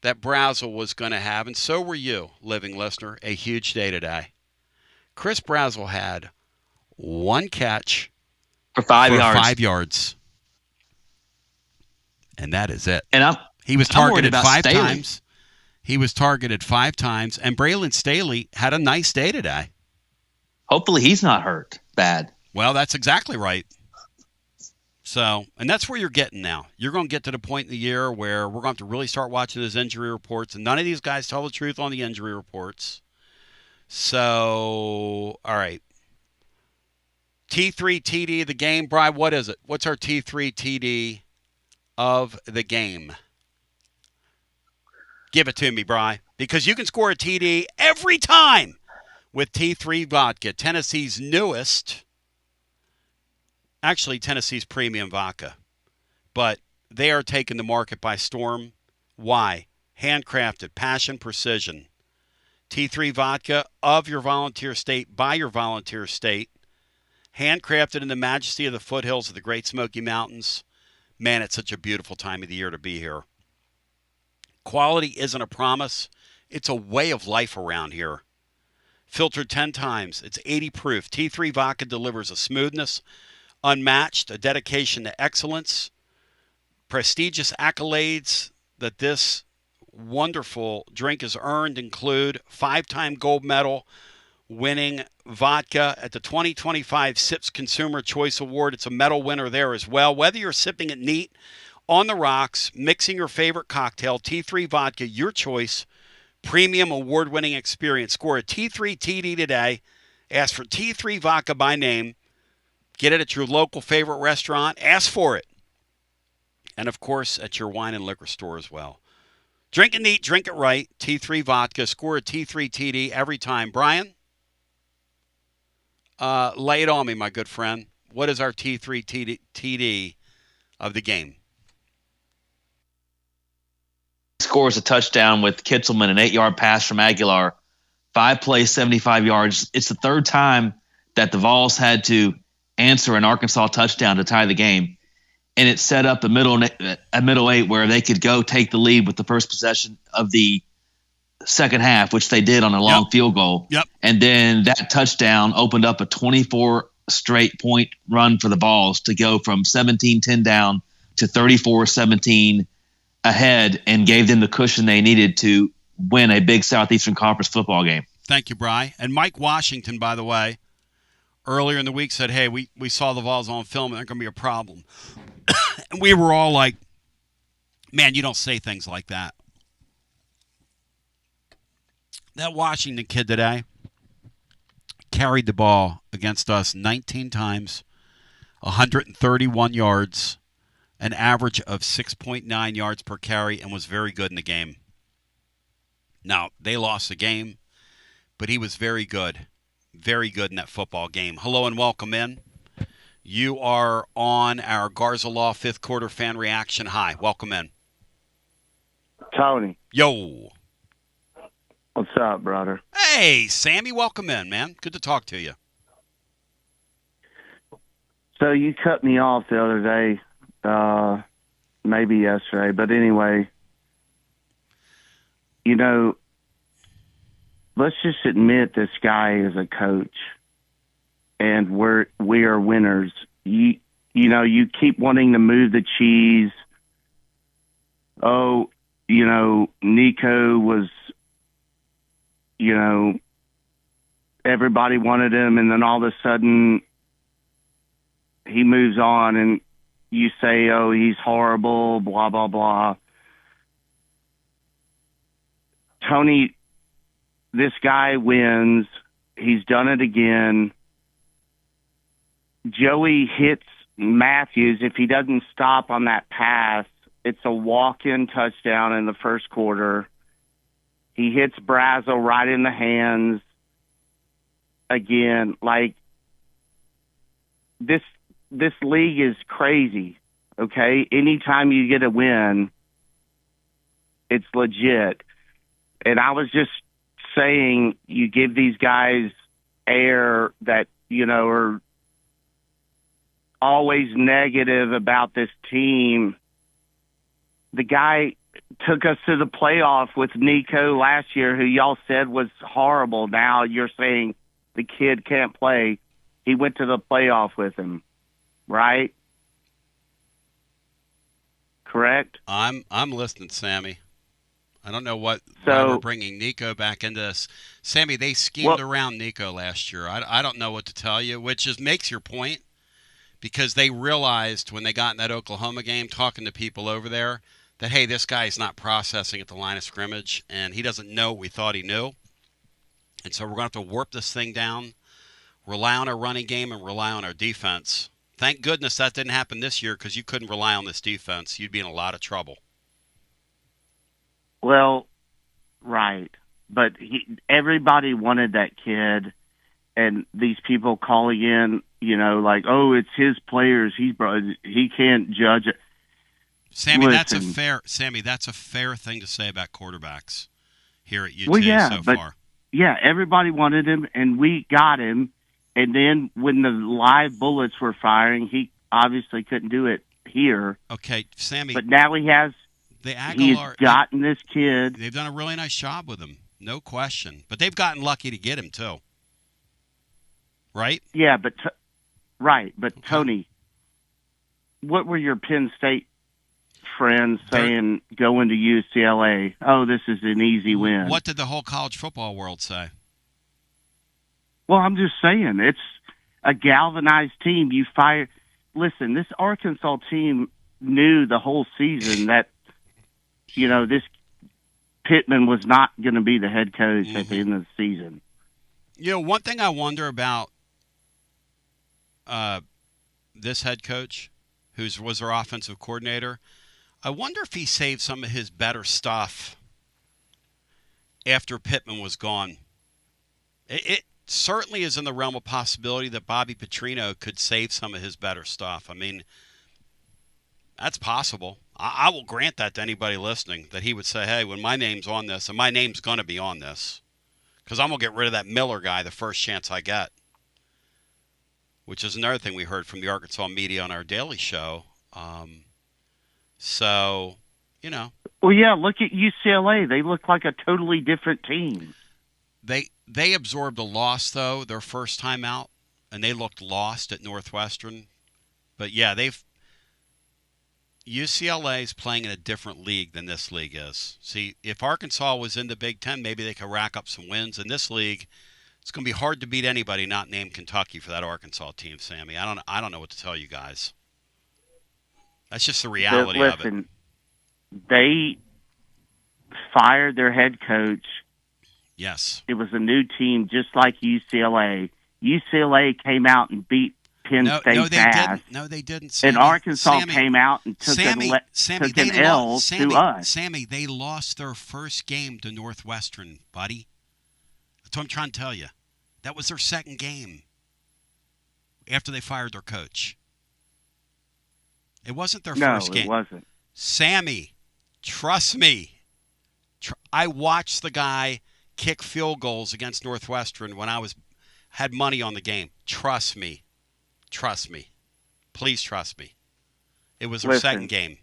that Brazel was going to have, and so were you, living listener, a huge day today. Chris Brazel had one catch for 5 yards. 5 yards. And that is it. And he was targeted five Staley. times. He was targeted 5 times, and Braylon Staley had a nice day today. Hopefully he's not hurt bad. Well, that's exactly right. So, and that's where you're getting now. You're going to get to the point in the year where we're going to have to really start watching those injury reports, and none of these guys tell the truth on the injury reports. So, all right. T3 TD of the game. Bri, what is it? What's our T3 TD of the game? Give it to me, Bri, because you can score a TD every time with T3 Vodka, Tennessee's newest, actually Tennessee's premium vodka. But they are taking the market by storm. Why? Handcrafted, passion, precision. T3 vodka of your volunteer state, by your volunteer state. Handcrafted in the majesty of the foothills of the Great Smoky Mountains. Man, it's such a beautiful time of the year to be here. Quality isn't a promise. It's a way of life around here. Filtered 10 times. It's 80 proof. T3 vodka delivers a smoothness unmatched, a dedication to excellence. Prestigious accolades that this wonderful drink has earned include 5-time gold medal winning vodka at the 2025 Sips Consumer Choice Award. It's a medal winner there as well. Whether you're sipping it neat, on the rocks, mixing your favorite cocktail, T3 vodka, your choice, premium award-winning experience. Score a T3 TD today. Ask for T3 vodka by name. Get it at your local favorite restaurant. Ask for it. And, of course, at your wine and liquor store as well. Drink it neat, drink it right. T3 vodka. Score a T3 TD every time. Brian, lay it on me, my good friend. What is our T3 TD of the game? Scores a touchdown with Kitzelman, an 8-yard pass from Aguilar. 5 plays, 75 yards. It's the third time that the Vols had to answer an Arkansas touchdown to tie the game. And it set up a middle eight where they could go take the lead with the first possession of the second half, which they did on a long field goal. Yep. And then that touchdown opened up a 24 straight point run for the Vols to go from 17-10 down to 34-17 ahead, and gave them the cushion they needed to win a big Southeastern Conference football game. Thank you, Bri. And Mike Washington, by the way, earlier in the week said, hey, we saw the Vols on film and they're going to be a problem. And we were all like, man, you don't say things like that. That Washington kid today carried the ball against us 19 times, 131 yards, an average of 6.9 yards per carry, and was very good in the game. Now, they lost the game, but he was very good in that football game. Hello and welcome in. You are on our Garza Law 5th quarter fan reaction. Hi, welcome in. Tony. Yo. What's up, brother? Hey, Sammy, welcome in, man. Good to talk to you. So you cut me off the other day, maybe yesterday, but anyway, you know, let's just admit this guy is a coach, and we are winners. You know, you keep wanting to move the cheese. Oh, you know, Nico was, you know, everybody wanted him, and then all of a sudden he moves on, and you say, oh, he's horrible, blah, blah, blah. Tony, this guy wins. He's done it again. Joey hits Matthews. If he doesn't stop on that pass, it's a walk-in touchdown in the first quarter. He hits Brazo right in the hands again. Like, this league is crazy, okay? Anytime you get a win, it's legit. And I was just saying, you give these guys air that, you know, are always negative about this team. The guy took us to the playoff with Nico last year, who y'all said was horrible. Now you're saying the kid can't play. He went to the playoff with him, right? Correct? I'm listening, Sammy. I don't know why we're bringing Nico back into this. Sammy, they schemed around Nico last year. I don't know what to tell you, which makes your point, because they realized when they got in that Oklahoma game, talking to people over there, that, hey, this guy's not processing at the line of scrimmage, and he doesn't know what we thought he knew. And so we're going to have to warp this thing down, rely on our running game, and rely on our defense. Thank goodness that didn't happen this year, because you couldn't rely on this defense. You'd be in a lot of trouble. Well, right. But everybody wanted that kid, and these people calling in, you know, like, oh, it's his players. He can't judge it. Sammy, that's a fair thing to say about quarterbacks here at UT far. Yeah, everybody wanted him, and we got him. And then when the live bullets were firing, he obviously couldn't do it here. Okay, Sammy. But now he's gotten this kid. They've done a really nice job with him, no question. But they've gotten lucky to get him too, right? Yeah, but Tony, what were your Penn State friends saying going to UCLA? Oh, this is an easy win. What did the whole college football world say? Well, I'm just saying, it's a galvanized team. Listen, this Arkansas team knew the whole season that, this Pittman was not going to be the head coach at the end of the season. One thing I wonder about this head coach, was their offensive coordinator, I wonder if he saved some of his better stuff after Pittman was gone. It certainly is in the realm of possibility that Bobby Petrino could save some of his better stuff. I mean, that's possible. I will grant that to anybody listening, that he would say, hey, when my name's on this, and my name's going to be on this, because I'm going to get rid of that Miller guy the first chance I get, which is another thing we heard from the Arkansas media on our daily show. Well, yeah, look at UCLA. They look like a totally different team. They absorbed a loss, though, their first time out, and they looked lost at Northwestern. But, yeah, UCLA's playing in a different league than this league is. See, if Arkansas was in the Big Ten, maybe they could rack up some wins. In this league, it's going to be hard to beat anybody not named Kentucky for that Arkansas team, Sammy. I don't know what to tell you guys. That's just the reality of it. They fired their head coach. Yes. It was a new team, just like UCLA. UCLA came out and beat Penn State's ass. No, they didn't. Sammy. And Arkansas came out and took an L to us. Sammy, they lost their first game to Northwestern, buddy. That's what I'm trying to tell you. That was their second game after they fired their coach. It wasn't their first game. No, it wasn't. Sammy, trust me. I watched the guy kick field goals against Northwestern when I had money on the game. Trust me. Trust me. Please trust me. It was their second game.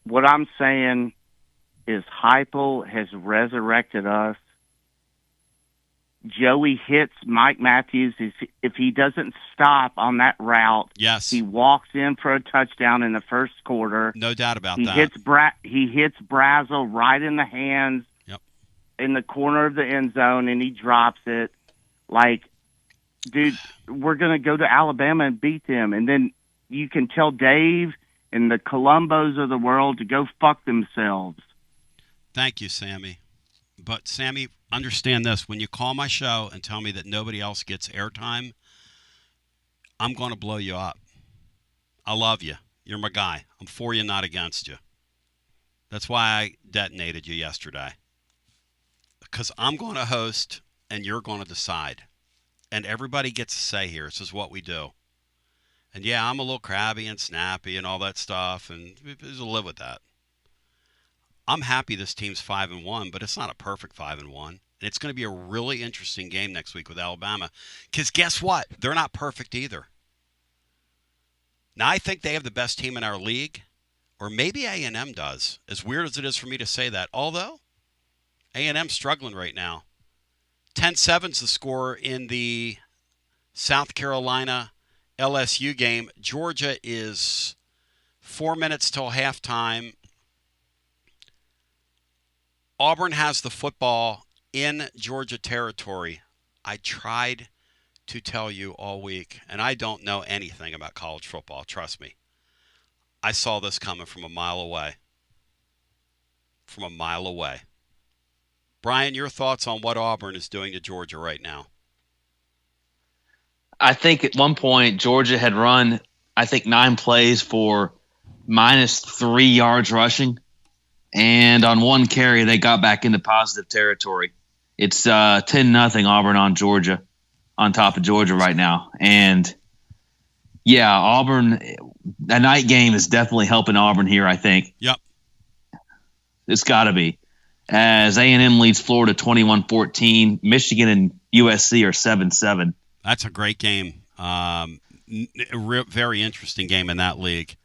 What I'm saying is Heupel has resurrected us. Joey hits Mike Matthews. If he doesn't stop on that route, yes, he walks in for a touchdown in the first quarter. No doubt about that. He hits Brazel right in the hands, in the corner of the end zone, and he drops it. Like, dude, we're going to go to Alabama and beat them. And then you can tell Dave and the Columbos of the world to go fuck themselves. Thank you, Sammy. But, Sammy, understand this. When you call my show and tell me that nobody else gets airtime, I'm going to blow you up. I love you. You're my guy. I'm for you, not against you. That's why I detonated you yesterday. Because I'm going to host and you're going to decide. And everybody gets a say here. This is what we do. And, yeah, I'm a little crabby and snappy and all that stuff, and we'll live with that. I'm happy this team's 5-1, but it's not a perfect 5-1. And it's going to be a really interesting game next week with Alabama. Because guess what? They're not perfect either. Now, I think they have the best team in our league, or maybe A&M does, as weird as it is for me to say that. Although, A&M's struggling right now. 10-7's the score in the South Carolina LSU game. Georgia is 4 minutes till halftime. Auburn has the football in Georgia territory. I tried to tell you all week, and I don't know anything about college football, trust me. I saw this coming from a mile away. From a mile away. Brian, your thoughts on what Auburn is doing to Georgia right now? I think at one point Georgia had run, 9 plays for -3 yards rushing. And on one carry, they got back into positive territory. It's 10-0 Auburn on Georgia, on top of Georgia right now. And, yeah, Auburn, a night game is definitely helping Auburn here, I think. Yep. It's got to be. As A&M leads Florida 21-14, Michigan and USC are 7-7. That's a great game. Very interesting game in that league.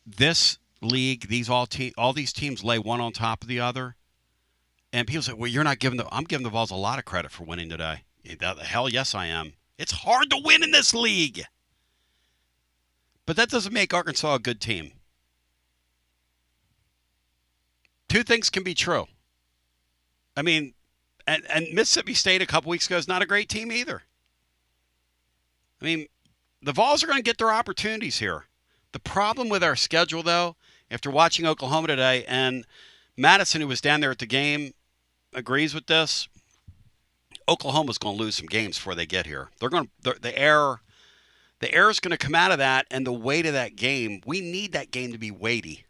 This league, all these teams lay one on top of the other. And people say, well, you're not giving I'm giving the Vols a lot of credit for winning today. Hell yes, I am. It's hard to win in this league. But that doesn't make Arkansas a good team. Two things can be true. I mean, and Mississippi State a couple weeks ago is not a great team either. I mean, the Vols are going to get their opportunities here. The problem with our schedule, though, after watching Oklahoma today, and Madison, who was down there at the game, agrees with this, Oklahoma's going to lose some games before they get here. The air is going to come out of that, and the weight of that game, we need that game to be weighty.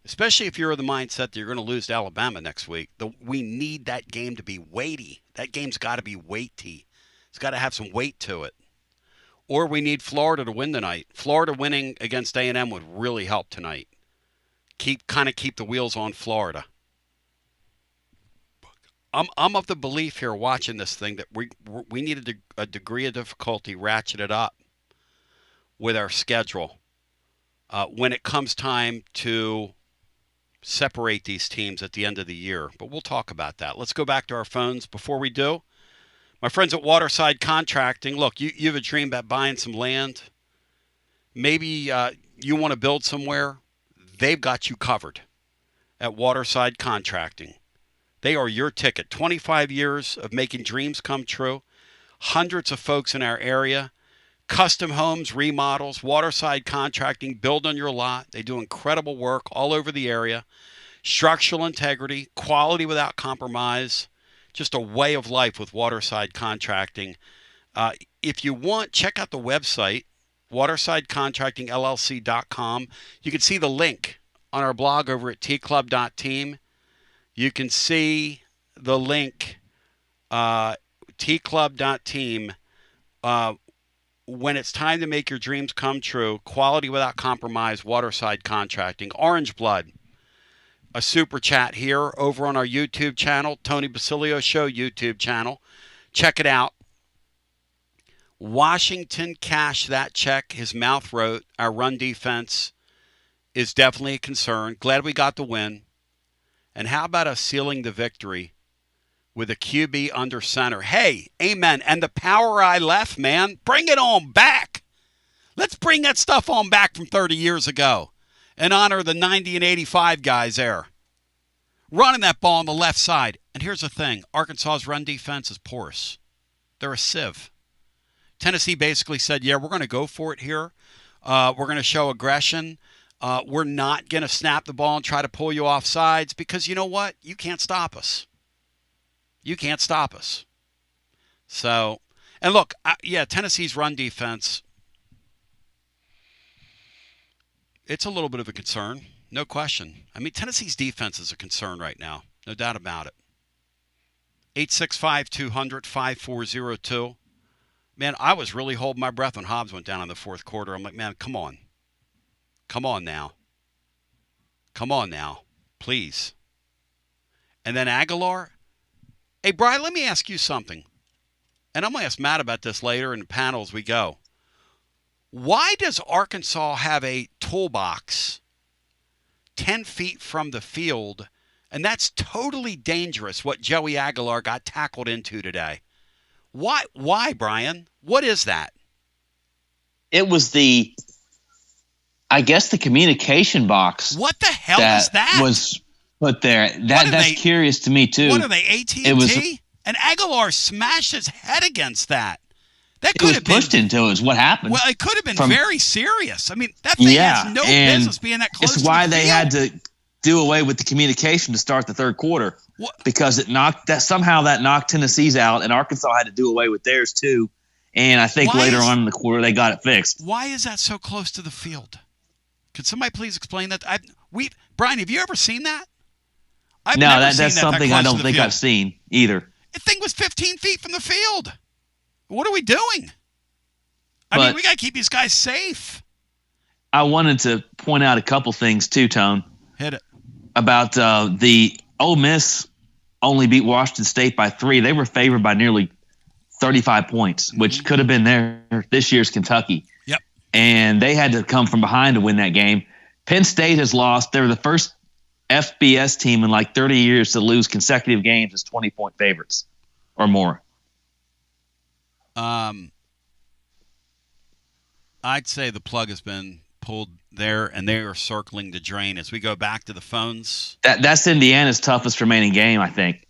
Especially if you're of the mindset that you're going to lose to Alabama next week. We need that game to be weighty. That game's got to be weighty. It's got to have some weight to it. Or we need Florida to win tonight. Florida winning against A&M would really help tonight. Keep the wheels on Florida. I'm of the belief here watching this thing that we need a degree of difficulty ratcheted up with our schedule when it comes time to separate these teams at the end of the year. But we'll talk about that. Let's go back to our phones. Before we do, my friends at Waterside Contracting, look, you have a dream about buying some land. Maybe you want to build somewhere. They've got you covered at Waterside Contracting. They are your ticket. 25 years of making dreams come true. Hundreds of folks in our area. Custom homes, remodels, Waterside Contracting, build on your lot. They do incredible work all over the area. Structural integrity, quality without compromise. Just a way of life with Waterside Contracting. If you want, check out the website, watersidecontractingllc.com. You can see the link on our blog over at tclub.team. You can see the link, tclub.team. When it's time to make your dreams come true, quality without compromise, Waterside Contracting. Orange Blood, a super chat here over on our YouTube channel, Tony Basilio Show YouTube channel. Check it out. Washington cashed that check. His mouth wrote, our run defense is definitely a concern. Glad we got the win. And how about us sealing the victory with a QB under center? Hey, amen. And the power I left, man, bring it on back. Let's bring that stuff on back from 30 years ago and honor the 90 and 85 guys there. Running that ball on the left side. And here's the thing. Arkansas's run defense is porous. They're a sieve. Tennessee basically said, yeah, we're going to go for it here. We're going to show aggression. We're not going to snap the ball and try to pull you off sides because you know what? You can't stop us. You can't stop us. So, and look, Tennessee's run defense, it's a little bit of a concern. No question. I mean, Tennessee's defense is a concern right now. No doubt about it. 865-200-5402. Man, I was really holding my breath when Hobbs went down in the fourth quarter. I'm like, man, come on. Come on now. Come on now. Please. And then Aguilar. Hey, Brian, let me ask you something. And I'm going to ask Matt about this later in the panel as we go. Why does Arkansas have a toolbox 10 feet from the field? And that's totally dangerous, what Joey Aguilar got tackled into today. Why, Brian? What is that? It was the communication box. What the hell is that? Was put there. That's curious to me too. What are they, AT&T? And Aguilar smashed his head against that. That could have been pushed into it. Is what happened. Well, it could have been very serious. I mean, that thing has no business being that close. It's why they had to do away with the communication to start the third quarter because it knocked Tennessee's out, and Arkansas had to do away with theirs too. And I think later on in the quarter they got it fixed. Why is that so close to the field? Could somebody please explain that? Brian, have you ever seen that? That's something I don't think I've seen either. The thing was 15 feet from the field. What are we doing? I mean, we got to keep these guys safe. I wanted to point out a couple things too, Tone. Hit it. About the Ole Miss only beat Washington State by 3. They were favored by nearly 35 points, which could have been this year's Kentucky. Yep. And they had to come from behind to win that game. Penn State has lost. They were the first FBS team in like 30 years to lose consecutive games as 20-point favorites or more. I'd say the plug has been pulled there, and they are circling the drain. As we go back to the phones, that's Indiana's toughest remaining game, I think.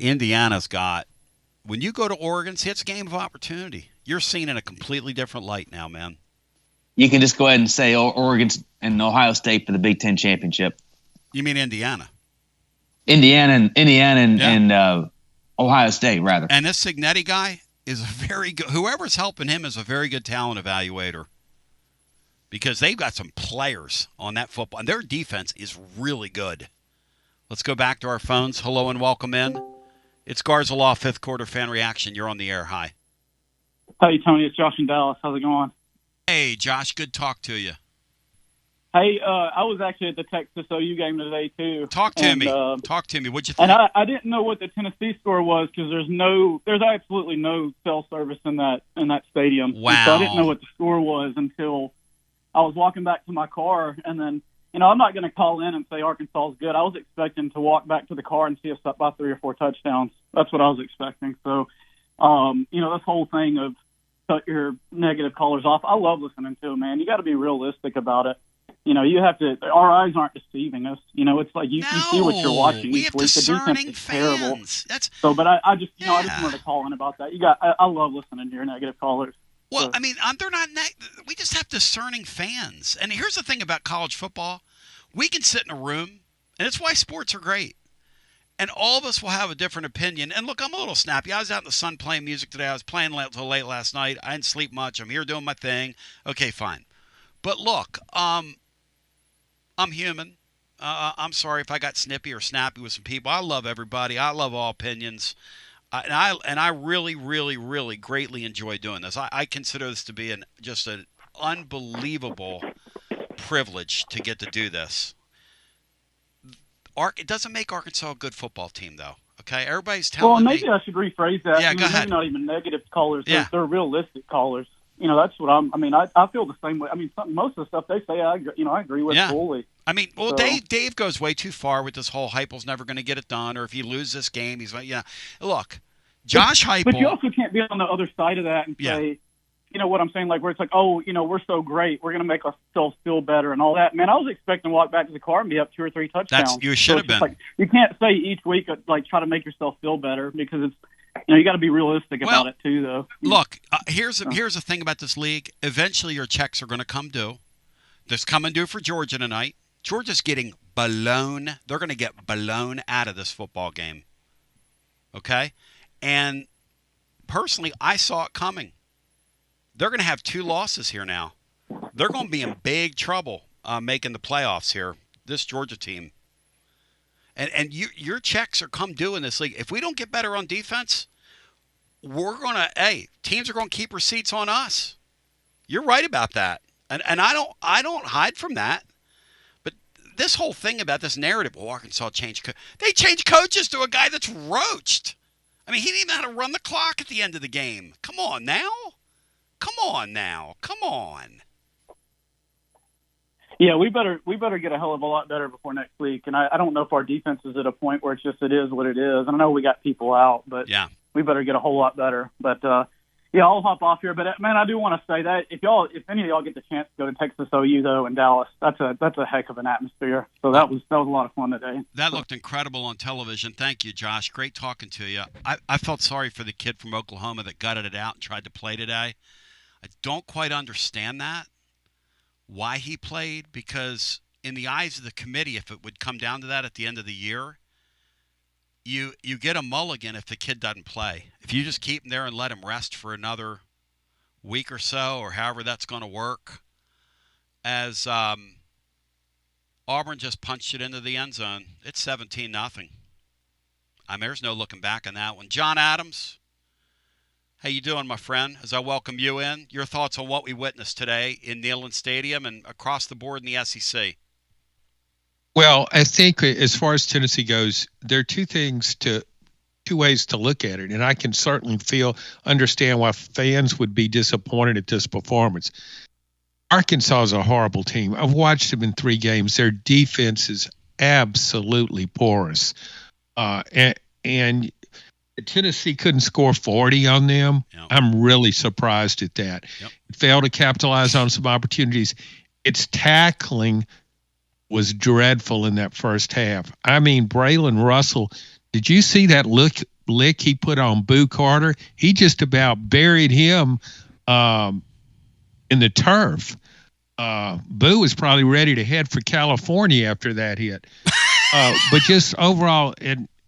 Indiana's got. When you go to Oregon, see, it's a game of opportunity. You're seen in a completely different light now, man. You can just go ahead and say Oregon and Ohio State for the Big Ten championship. You mean Indiana? Indiana and Ohio State, rather. And this Signetti guy is a very good. Whoever's helping him is a very good talent evaluator. Because they've got some players on that football. And their defense is really good. Let's go back to our phones. Hello and welcome in. It's Garza Law, fifth quarter fan reaction. You're on the air. Hi. Hey, Tony. It's Josh in Dallas. How's it going? Hey, Josh. Good talk to you. Hey, I was actually at the Texas OU game today, too. Talk to me. Talk to me. What'd you think? And I didn't know what the Tennessee score was because there's absolutely no cell service in that stadium. Wow. So I didn't know what the score was until I was walking back to my car, and then, I'm not going to call in and say Arkansas is good. I was expecting to walk back to the car and see us up by 3 or 4 touchdowns. That's what I was expecting. So, this whole thing of cut your negative callers off, I love listening to them, man. You got to be realistic about it. You have to. Our eyes aren't deceiving us. It's like you see what you're watching. We have discerning fans. But I just wanted to call in about that. I love listening to your negative callers. Well, I mean, they're not. We just have discerning fans. And here's the thing about college football: we can sit in a room, and it's why sports are great. And all of us will have a different opinion. And look, I'm a little snappy. I was out in the sun playing music today. I was playing until late last night. I didn't sleep much. I'm here doing my thing. Okay, fine. But look, I'm human. I'm sorry if I got snippy or snappy with some people. I love everybody. I love all opinions. And I really, really, really greatly enjoy doing this. I consider this to be just an unbelievable privilege to get to do this. It doesn't make Arkansas a good football team, though. Okay, everybody's telling me. Well, maybe I should rephrase that. Yeah, go ahead. Maybe not even negative callers. Yeah. They're realistic callers. That's what I feel the same way. Most of the stuff they say, I agree with fully. Dave goes way too far with this whole Heupel's never going to get it done, or if he loses this game, he's Look, Josh Heupel. But you also can't be on the other side of that and say, what I'm saying, like where it's like, we're so great, we're going to make ourselves feel better and all that. Man, I was expecting to walk back to the car and be up 2 or 3 touchdowns. You should have been. Like, you can't say each week like try to make yourself feel better because it's. You got to be realistic about it too, though. Look, here's the thing about this league. Eventually, your checks are going to come due. There's coming due for Georgia tonight. Georgia's getting blown. They're going to get blown out of this football game. Okay? And personally, I saw it coming. They're going to have 2 losses here now. They're going to be in big trouble making the playoffs here, this Georgia team. And your checks are come due in this league. If we don't get better on defense, teams are going to keep receipts on us. You're right about that. And I don't hide from that. But this whole thing about this narrative, Arkansas changed they changed coaches to a guy that's roached. I mean, he didn't even know how to run the clock at the end of the game. Come on now. Come on. Yeah, we better get a hell of a lot better before next week. And I don't know if our defense is at a point where it is what it is. And I know we got people out, but we better get a whole lot better. But I'll hop off here. But man, I do want to say that if any of y'all get the chance to go to Texas OU though in Dallas, that's a heck of an atmosphere. So that was a lot of fun today. That looked incredible on television. Thank you, Josh. Great talking to you. I felt sorry for the kid from Oklahoma that gutted it out and tried to play today. I don't quite understand that. Why he played, because in the eyes of the committee, if it would come down to that at the end of the year, you get a mulligan if the kid doesn't play. If you just keep him there and let him rest for another week or so, or however that's going to work, as Auburn just punched it into the end zone, it's 17-0. I mean, there's no looking back on that one. John Adams, How you doing, my friend? As I welcome you in, your thoughts on what we witnessed today in Neyland Stadium and across the board in the SEC? Well, I think as far as Tennessee goes, there are two ways to look at it, and I can certainly understand why fans would be disappointed at this performance. Arkansas is a horrible team. I've watched them in 3 games. Their defense is absolutely porous, and Tennessee couldn't score 40 on them. Yep. I'm really surprised at that. Yep. It failed to capitalize on some opportunities. Its tackling was dreadful in that first half. I mean, Braylon Russell, did you see that lick he put on Boo Carter? He just about buried him in the turf. Boo was probably ready to head for California after that hit. But just overall,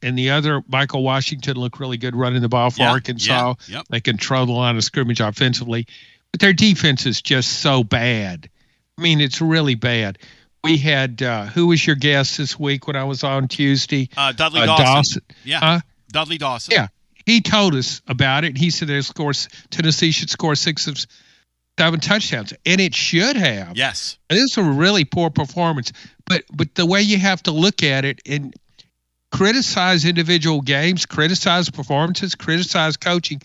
and the other, Michael Washington looked really good running the ball for Arkansas. Yeah, yep. They control the line of scrimmage offensively. But their defense is just so bad. I mean, it's really bad. We had, who was your guest this week when I was on Tuesday? Dudley Dawson. Yeah, Dudley Dawson. Yeah, he told us about it. He said Tennessee should score 6 of 7 touchdowns, and it should have. Yes. And this is a really poor performance. But the way you have to look at it and criticize individual games, criticize performances, criticize coaching,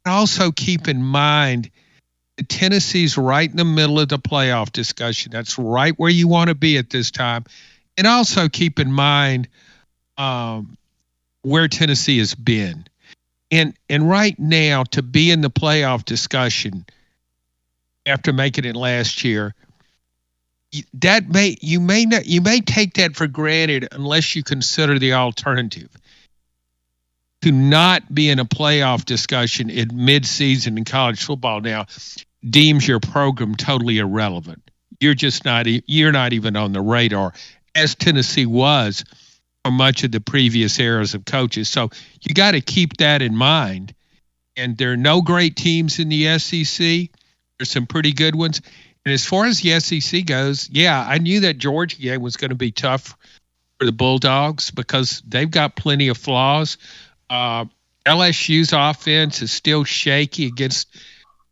and also keep in mind that Tennessee's right in the middle of the playoff discussion. That's right where you want to be at this time. And also keep in mind where Tennessee has been. And right now, to be in the playoff discussion after making it last year, you may take that for granted unless you consider the alternative. To not be in a playoff discussion in midseason in college football now deems your program totally irrelevant. You're not even on the radar, as Tennessee was for much of the previous eras of coaches. So you got to keep that in mind. And there are no great teams in the SEC. There's some pretty good ones. And as far as the SEC goes, I knew that Georgia game was going to be tough for the Bulldogs because they've got plenty of flaws. LSU's offense is still shaky against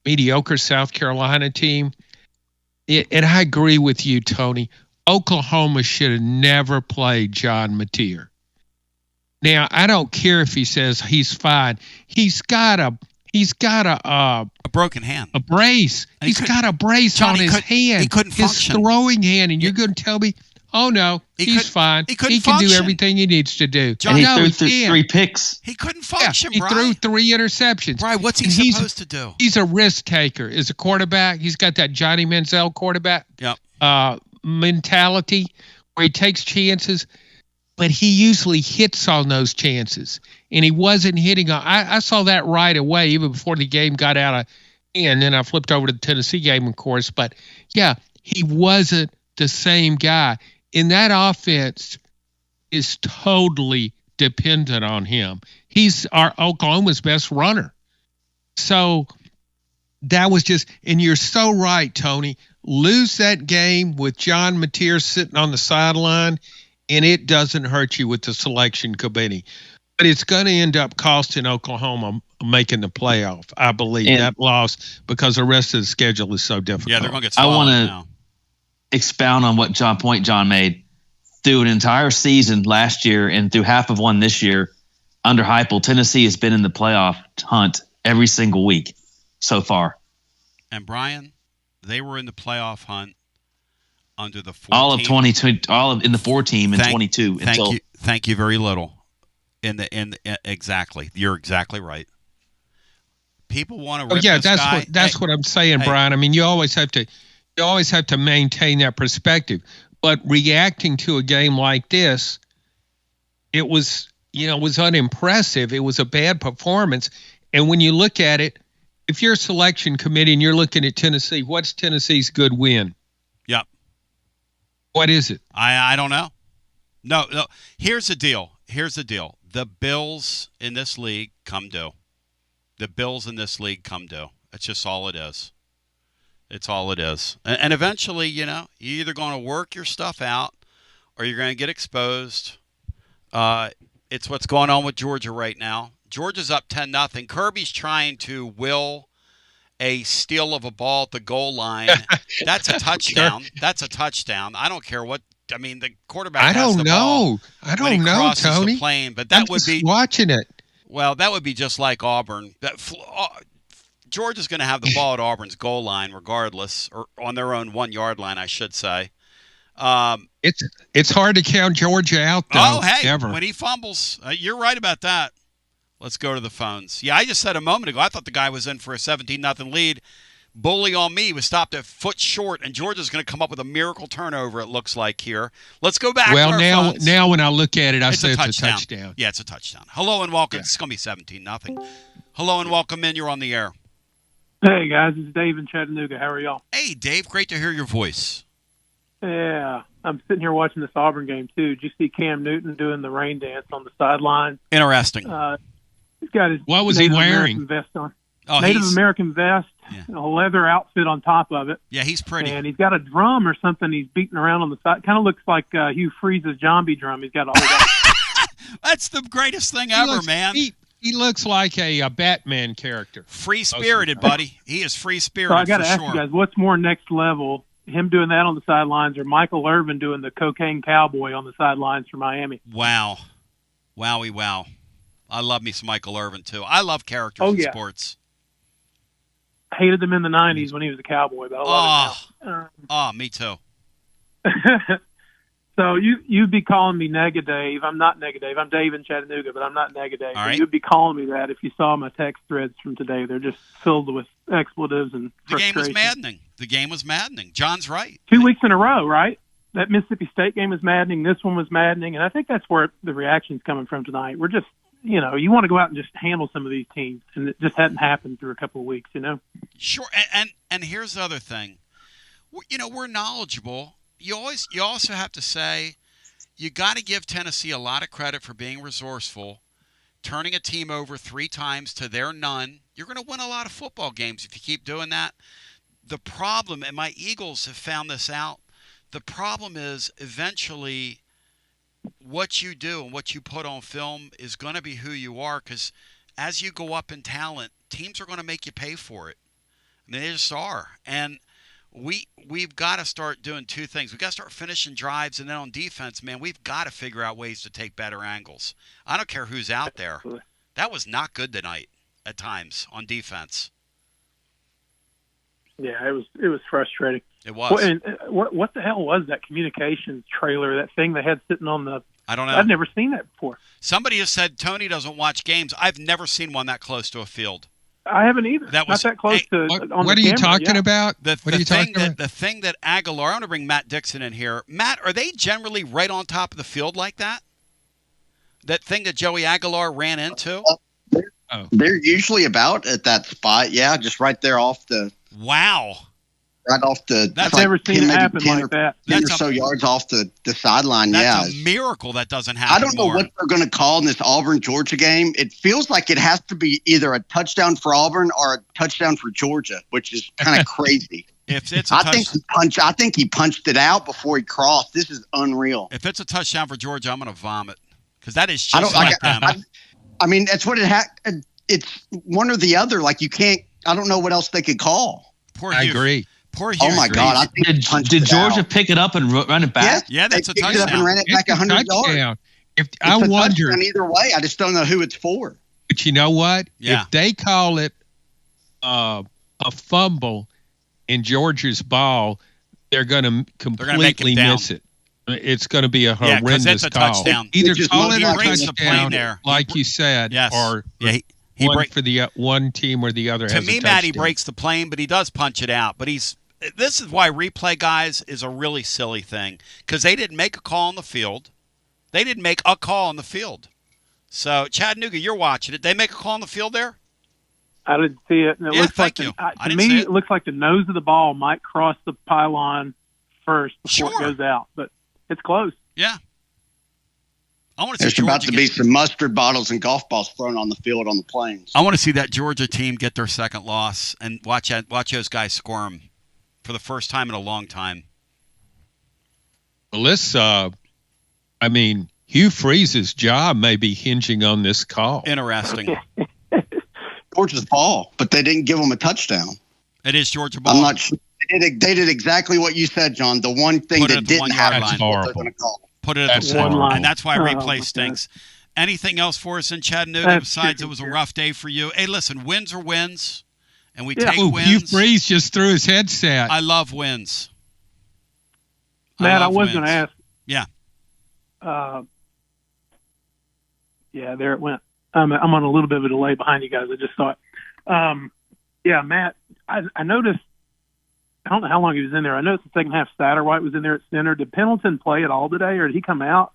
mediocre South Carolina team. And I agree with you, Tony. Oklahoma should have never played John Mateer. Now, I don't care if he says he's fine. He's got a broken hand. A brace. He's got a brace on his hand. He couldn't function. His throwing hand. And you're going to tell me, oh, no, he's fine. He couldn't can function. do everything he needs to do. And he threw 3 picks. He couldn't function, He threw 3 interceptions. Brian, what's he supposed to do? He's a risk taker. As a quarterback, he's got that Johnny Manziel quarterback mentality where he takes chances, but he usually hits on those chances. And he wasn't hitting on. I saw that right away, even before the game got out of hand. Then I flipped over to the Tennessee game, of course. But, he wasn't the same guy. And that offense is totally dependent on him. He's our Oklahoma's best runner. So that was just – and you're so right, Tony. Lose that game with John Mateer sitting on the sideline, and it doesn't hurt you with the selection committee. But it's going to end up costing Oklahoma making the playoff, I believe, that loss, because the rest of the schedule is so difficult. Yeah, they're going to get I swallowed want now. to expound on what John made. Through an entire season last year and through half of one this year, under Heupel, Tennessee has been in the playoff hunt every single week so far. And Brian, they were in the playoff hunt under the 4 all of 22, in the 4 team in 22. Thank you very little. Exactly, you're exactly right. People want to rip this guy. That's what I'm saying, Brian. I mean, you always have to maintain that perspective. But reacting to a game like this, it was unimpressive. It was a bad performance. And when you look at it, if you're a selection committee and you're looking at Tennessee, what's Tennessee's good win? Yep. What is it? I don't know. No. Here's the deal. The Bills in this league come due. That's just all it is. It's all it is. And eventually, you're either going to work your stuff out or you're going to get exposed. It's what's going on with Georgia right now. Georgia's up 10-0. Kirby's trying to will a steal of a ball at the goal line. That's a touchdown. That's a touchdown. I don't care what. I mean, the quarterback has the ball. I don't know, crosses Tony. the plane, but that would be watching it. Well, that would be just like Auburn. Georgia's going to have the ball at Auburn's goal line regardless, or on their own 1 yard line, I should say. It's hard to count Georgia out, though. Oh, hey, ever. When he fumbles, you're right about that. Let's go to the phones. Yeah, I just said a moment ago, I thought the guy was in for a 17-0 lead. Bully on me was stopped a foot short, and Georgia's going to come up with a miracle turnover, it looks like here. Let's go back to our phones. Now when I look at it, I say it's a touchdown. Yeah, it's a touchdown. Hello and welcome. It's going to be 17-0. Hello and welcome in. You're on the air. Hey, guys. It's Dave in Chattanooga. How are y'all? Hey, Dave. Great to hear your voice. Yeah. I'm sitting here watching this Auburn game, too. Did you see Cam Newton doing the rain dance on the sideline? Interesting. He's got his what was he wearing? American vest on. Oh, Native American vest, a leather outfit on top of it. Yeah, he's pretty. And he's got a drum or something he's beating around on the side. Kind of looks like Hugh Freeze's zombie drum. He's got all that. That's the greatest thing ever, man. He looks like a Batman character. Free-spirited, buddy. He is free-spirited, so I got to ask sure. you guys, what's more next level, him doing that on the sidelines or Michael Irvin doing the cocaine cowboy on the sidelines for Miami? Wow. Wowie wow. I love me some Michael Irvin, too. I love characters in sports. Hated him in the 90s when he was a cowboy, but I love him now. Me too. So you'd be calling me Nega-Dave. I'm not Nega-Dave. I'm Dave in Chattanooga, but I'm not Nega-Dave. All right. You'd be calling me that if you saw my text threads from today. They're just filled with expletives and frustration. The game was maddening. John's right. 2 weeks in a row, right? That Mississippi State game was maddening. This one was maddening. And I think that's where the reaction's coming from tonight. We're just, you want to go out and just handle some of these teams. And it just hadn't happened through a couple of weeks, Sure. And here's the other thing. We're knowledgeable. You also have to say you got to give Tennessee a lot of credit for being resourceful, turning a team over 3 times to their none. You're going to win a lot of football games if you keep doing that. The problem, and my Eagles have found this out, the problem is eventually what you do and what you put on film is going to be who you are, because as you go up in talent, teams are going to make you pay for it. I mean, they just are. And we've got to start doing 2 things. We've got to start finishing drives, and then on defense, man, we've got to figure out ways to take better angles. I don't care who's out there. That was not good tonight at times on defense. Yeah, it was frustrating. It was. Well, and what the hell was that communications trailer, that thing they had sitting on the – I don't know. I've never seen that before. Somebody has said Tony doesn't watch games. I've never seen one that close to a field. I haven't either. That was not that close to. What are you talking about? The thing that Aguilar. I want to bring Matt Dixon in here. Matt, are they generally right on top of the field like that? That thing that Joey Aguilar ran into. They're usually about at that spot. Yeah, just right there off the. Wow. Right off the. I've never seen it happen like that. 10 or so yards off the sideline. That's a miracle that doesn't happen. I don't know what they're going to call in this Auburn-Georgia game. It feels like it has to be either a touchdown for Auburn or a touchdown for Georgia, which is kind of crazy. I think he punched it out before he crossed. This is unreal. If it's a touchdown for Georgia, I'm going to vomit because that is just like them. I mean, that's what it's one or the other. Like you can't. I don't know what else they could call. I agree. Poor Hughes. Oh my God! I think did Georgia pick it up and run it back? Yeah, that's a touchdown. Picked it up and ran it back 100 yards. I wonder either way. I just don't know who it's for. But you know what? Yeah. If they call it a fumble in Georgia's ball, they're going to completely miss it. It's going to be a horrendous it's a call. Touchdown. Either call it a touchdown, there. like you said, or one for the one team or the other. To me, Matt, he breaks the plane, but he does punch it out. But this is why replay, guys, is a really silly thing because they didn't make a call on the field. They didn't make a call on the field. So, Chattanooga, you're watching it. They make a call on the field there? I didn't see it. And it looks thank like you. To me, it looks like the nose of the ball might cross the pylon first before it goes out, but it's close. Yeah. I want to see There's about to be some mustard bottles and golf balls thrown on the field on the plains. I want to see that Georgia team get their second loss and watch those guys squirm for the first time in a long time. Well, this, I mean, Hugh Freeze's job may be hinging on this call. Interesting. Georgia's ball, but they didn't give him a touchdown. It is Georgia ball. I'm not sure. They did exactly what you said, John. The one thing that didn't happen line. Put it at the horrible. one, and that's why replay stinks. Anything else for us in Chattanooga besides it was a rough day for you? Hey, listen, wins are wins, and we take wins. Hugh Freeze just threw his headset. I love wins. Matt, I was going to ask. Yeah. Yeah, there it went. I'm on a little bit of a delay behind you guys. I just thought. Yeah, Matt, I noticed. I don't know how long he was in there. I noticed the second half Satterwhite was in there at center. Did Pendleton play at all today, or did he come out?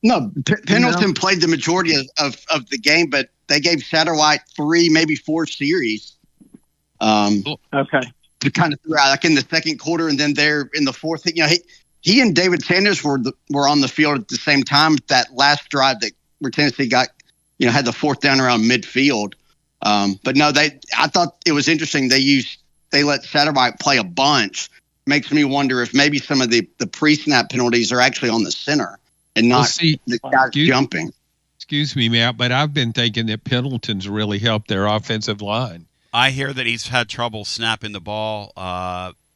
No, Pendleton played the majority of the game, but they gave Satterwhite 3, maybe 4 series. Okay. To kind of throughout, like in the second quarter, and then there in the fourth. You know, he and David Sanders were on the field at the same time. That last drive where Tennessee got, had the 4th down around midfield. But no, I thought it was interesting. They let Satterwhite play a bunch. Makes me wonder if maybe some of the pre-snap penalties are actually on the center and not the guys jumping. Excuse me, Matt, but I've been thinking that Pendleton's really helped their offensive line. I hear that he's had trouble snapping the ball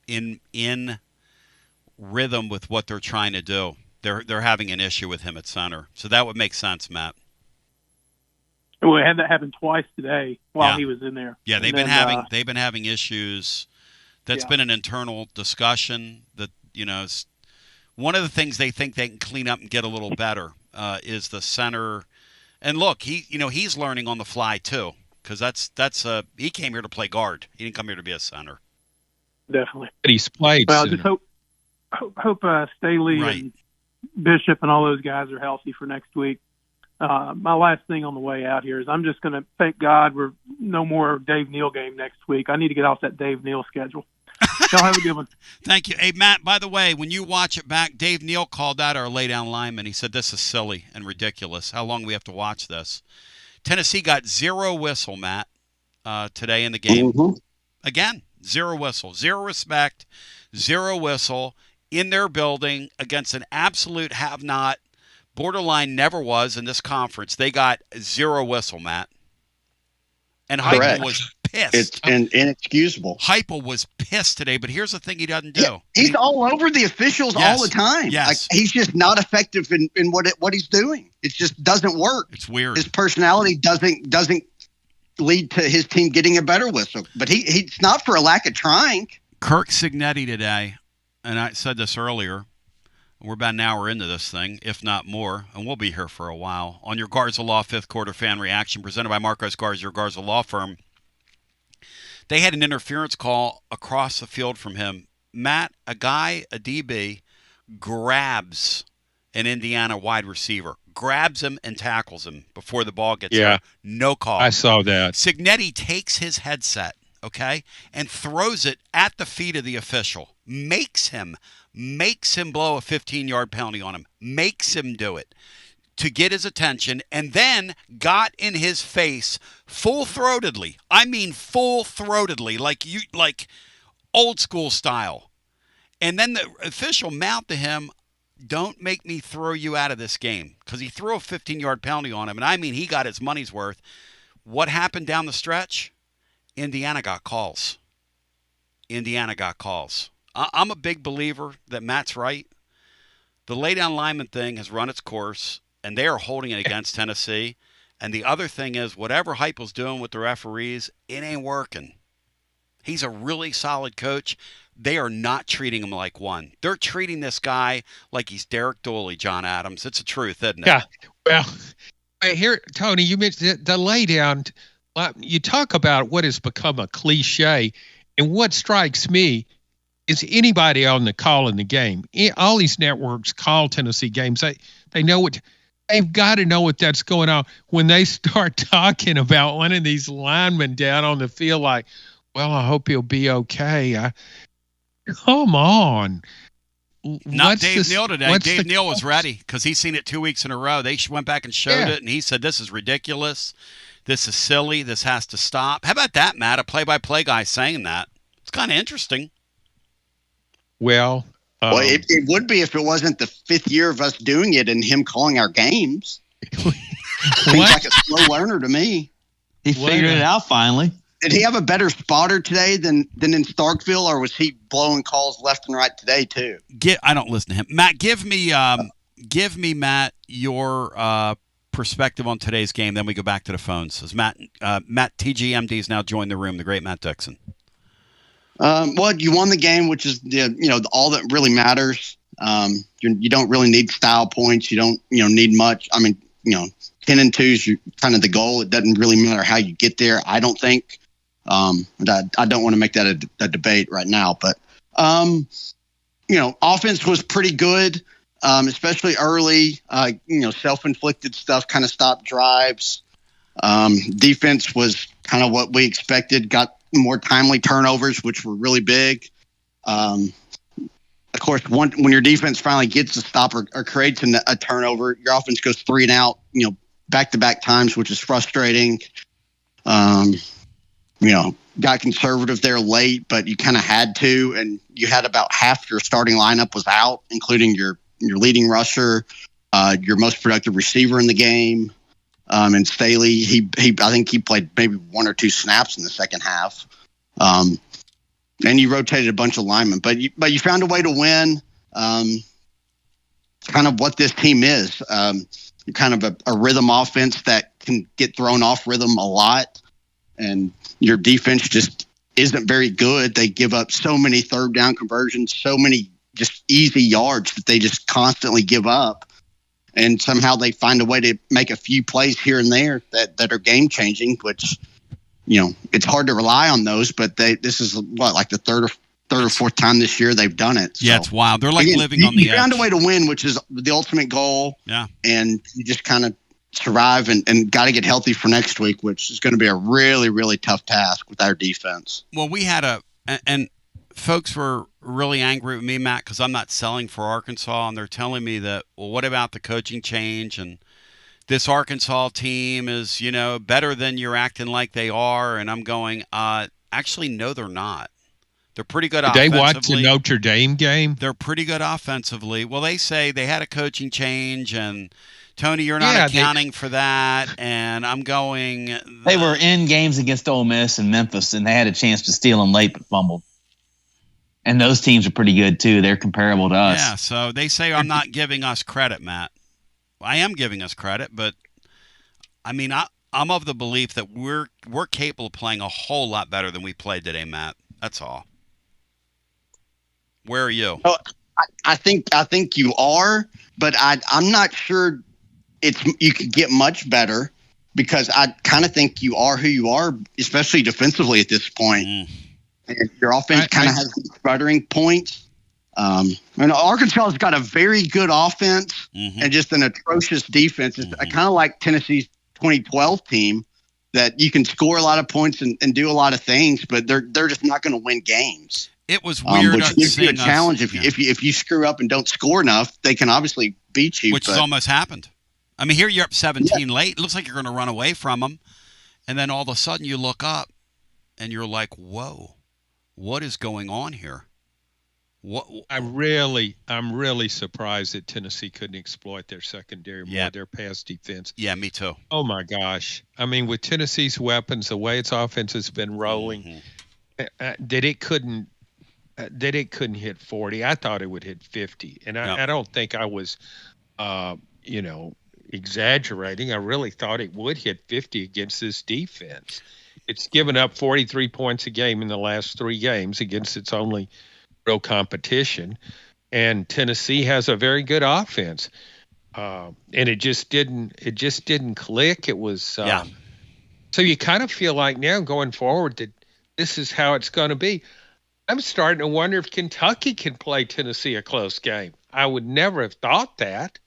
in rhythm with what they're trying to do. They're having an issue with him at center, so that would make sense, Matt. Well, it had that happen twice today while he was in there. Yeah, they've been having issues. That's been an internal discussion. That one of the things they think they can clean up and get a little better is the center. And look, he's learning on the fly too, because he came here to play guard. He didn't come here to be a center. Definitely. But he's played. Well, just hope Staley and Bishop and all those guys are healthy for next week. My last thing on the way out here is I'm just going to thank God we're no more Dave Neal game next week. I need to get off that Dave Neal schedule. Y'all have a good one. Thank you. Hey, Matt, by the way, when you watch it back, Dave Neal called out our lay-down lineman. He said, this is silly and ridiculous. How long do we have to watch this? Tennessee got 0 whistle, Matt, today in the game. Mm-hmm. Again, 0 whistle. 0 respect, 0 whistle in their building against an absolute have-not. Borderline never was in this conference. They got 0 whistle, Matt. And Heupel was pissed. It's inexcusable. Heupel was pissed today, but here's the thing he doesn't do. Yeah, he's all over the officials all the time. Yes. Like, he's just not effective in what he's doing. It just doesn't work. It's weird. His personality doesn't lead to his team getting a better whistle. But it's not for a lack of trying. Kirk Cignetti today, and I said this earlier, we're about an hour into this thing, if not more, and we'll be here for a while. On your Garza Law 5th Quarter Fan Reaction, presented by Marcos Garza, your Garza Law Firm. They had an interference call across the field from him. Matt, a DB, grabs an Indiana wide receiver, grabs him and tackles him before the ball gets there. No call. I saw that. Cignetti takes his headset, and throws it at the feet of the official, makes him blow a 15-yard penalty on him, makes him do it to get his attention, and then got in his face full-throatedly. I mean full-throatedly, like old school style. And then the official mouthed to him, don't make me throw you out of this game, because he threw a 15-yard penalty on him, and I mean he got his money's worth. What happened down the stretch? Indiana got calls. I'm a big believer that Matt's right. The lay-down lineman thing has run its course, and they are holding it against Tennessee. And the other thing is, whatever Heupel's doing with the referees, it ain't working. He's a really solid coach. They are not treating him like one. They're treating this guy like he's Derek Dooley, John Adams. It's the truth, isn't it? Yeah. Well, here, Tony, you mentioned the lay-down. You talk about what has become a cliche, and what strikes me is anybody on the call in the game. All these networks call Tennessee games. They know what they've got to know what that's going on. When they start talking about one of these linemen down on the field, like, well, I hope he'll be okay. Come on. Not Dave Neal today. Dave Neal was ready because he's seen it 2 weeks in a row. They went back and showed it, and he said, this is ridiculous. This is silly. This has to stop. How about that, Matt? A play-by-play guy saying that. It's kind of interesting. Well, Well, it would be if it wasn't the 5th year of us doing it and him calling our games. Seems like a slow learner to me. He figured it out finally. Did he have a better spotter today than in Starkville, or was he blowing calls left and right today too? I don't listen to him. Matt, give me Matt your perspective on today's game. Then we go back to the phones. As Matt TGMD has now joined the room. The great Matt Dixon. Well, you won the game, which is all that really matters. You don't really need style points. You don't need much. I mean, 10-2 is kind of the goal. It doesn't really matter how you get there, I don't think. I don't want to make that a debate right now, but offense was pretty good, especially early. Self-inflicted stuff kind of stopped drives. Defense was kind of what we expected. Got more timely turnovers, which were really big. Of course, when your defense finally gets a stop or creates a turnover, your offense goes 3 and out, back-to-back times, which is frustrating. Got conservative there late, but you kind of had to, and you had about half your starting lineup was out, including your leading rusher, your most productive receiver in the game, and Staley. I think he played maybe 1 or 2 snaps in the second half. And you rotated a bunch of linemen, but you found a way to win. Kind of what this team is. You're kind of a rhythm offense that can get thrown off rhythm a lot, and your defense just isn't very good. They give up so many third down conversions, so many just easy yards that they just constantly give up, and somehow they find a way to make a few plays here and there that are game changing, which it's hard to rely on those, but this is like the third or fourth time this year they've done it. Yeah, it's wild. They're like living on the edge. You found a way to win, which is the ultimate goal. Yeah. And you just kind of survive and got to get healthy for next week, which is going to be a really, really tough task with our defense. Well, we had and folks were really angry with me, Matt, because I'm not selling for Arkansas, and they're telling me that, well, what about the coaching change? And this Arkansas team is, better than you're acting like they are. And I'm going, actually, no, they're not. They're pretty good offensively. Did they watch the Notre Dame game? They're pretty good offensively. Well, they say they had a coaching change, and Tony, you're not accounting for that. And I'm going. They were in games against Ole Miss and Memphis, and they had a chance to steal them late but fumbled. And those teams are pretty good, too. They're comparable to us. Yeah, so they say I'm not giving us credit, Matt. I am giving us credit, but, I mean, I'm of the belief that we're capable of playing a whole lot better than we played today, Matt. That's all. Where are you? Oh, I think you are, but I'm not sure you can get much better, because I kind of think you are who you are, especially defensively at this point. And your offense kind of has sputtering points. Arkansas has got a very good offense and just an atrocious defense. It's kind of like Tennessee's 2012 team, that you can score a lot of points and do a lot of things, but they're just not going to win games. It was weird. Which gives you a challenge. If you screw up and don't score enough, they can obviously beat you. Which has almost happened. I mean, here you're up 17 late. It looks like you're going to run away from them. And then all of a sudden you look up and you're like, whoa, what is going on here? I'm really surprised that Tennessee couldn't exploit their secondary more, their pass defense. Yeah, me too. Oh, my gosh. I mean, with Tennessee's weapons, the way its offense has been rolling, that it couldn't hit 40. I thought it would hit 50. And I don't think I was, exaggerating. I really thought it would hit 50 against this defense. It's given up 43 points a game in the last 3 games against its only real competition. And Tennessee has a very good offense. And it just didn't click. It was so you kind of feel like now going forward that this is how it's going to be. I'm starting to wonder if Kentucky can play Tennessee a close game. I would never have thought that.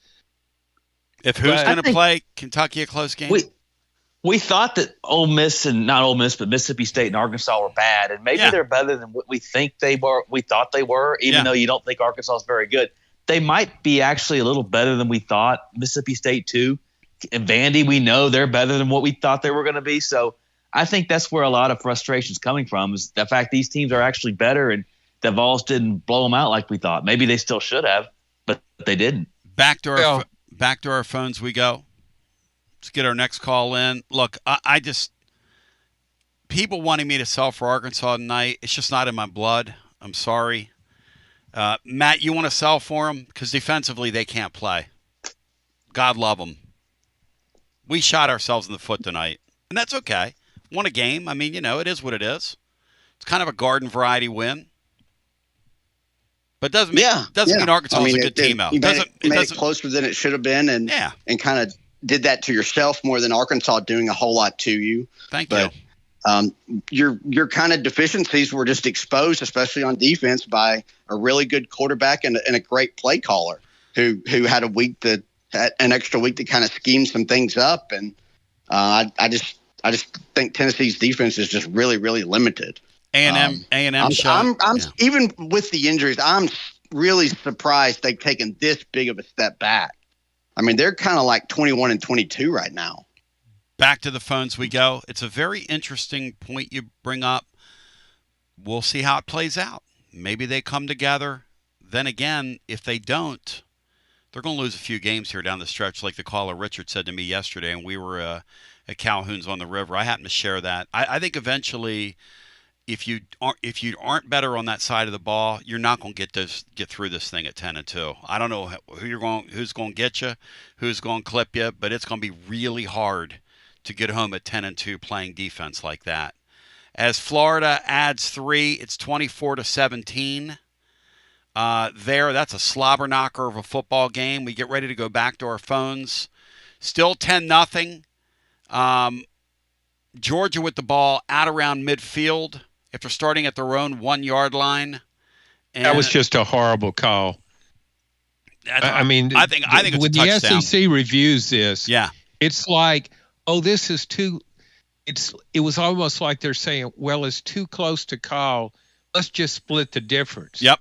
If who's going to play Kentucky a close game? We thought that Mississippi State and Arkansas were bad, and maybe they're better than what we think they were. We thought they were, even though you don't think Arkansas is very good. They might be actually a little better than we thought. Mississippi State too, and Vandy, we know they're better than what we thought they were going to be. So I think that's where a lot of frustration is coming from, is the fact these teams are actually better, and the Vols didn't blow them out like we thought. Maybe they still should have, but they didn't. Back to our phones we go. Let's get our next call in. Look, I just people wanting me to sell for Arkansas tonight. It's just not in my blood. I'm sorry. Matt, you want to sell for them? Because defensively, they can't play. God love them. We shot ourselves in the foot tonight, and that's okay. Won a game. I mean, it is what it is. It's kind of a garden variety win. But doesn't mean Arkansas is a good team out. You made it closer than it should have been, and kind of did that to yourself more than Arkansas doing a whole lot to you. Thank you. Your kind of deficiencies were just exposed, especially on defense, by a really good quarterback and a great play caller who had an extra week to kind of scheme some things up. And I just think Tennessee's defense is just really, really limited. A&M even with the injuries, I'm really surprised they've taken this big of a step back. I mean, they're kind of like 21-22 right now. Back to the phones we go. It's a very interesting point you bring up. We'll see how it plays out. Maybe they come together. Then again, if they don't, they're going to lose a few games here down the stretch, like the caller Richard said to me yesterday, and we were at Calhoun's on the River. I happen to share that. I think eventually, if you aren't better on that side of the ball, you're not going to get through this thing at 10-2. I don't know who's going to get you, who's going to clip you, but it's going to be really hard to get home at 10-2 playing defense like that. As Florida adds 3, it's 24-17. That's a slobber knocker of a football game. We get ready to go back to our phones. Still 10-0. Georgia with the ball out around midfield after starting at their own 1-yard line. And that was just a horrible call. I think it's when a touchdown. The SEC reviews this, it's like, this is too. It was almost like they're saying, well, it's too close to call. Let's just split the difference. Yep.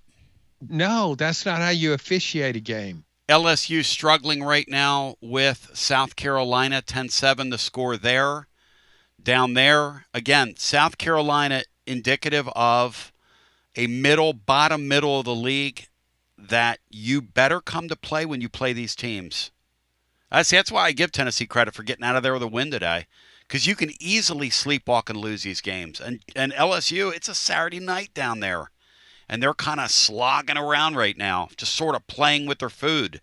No, that's not how you officiate a game. LSU struggling right now with South Carolina, 10-7 the score there. Down there, again, South Carolina indicative of a bottom middle of the league that you better come to play when you play these teams. That's why I give Tennessee credit for getting out of there with a win today, because you can easily sleepwalk and lose these games. And LSU, it's a Saturday night down there, and they're kind of slogging around right now, just sort of playing with their food.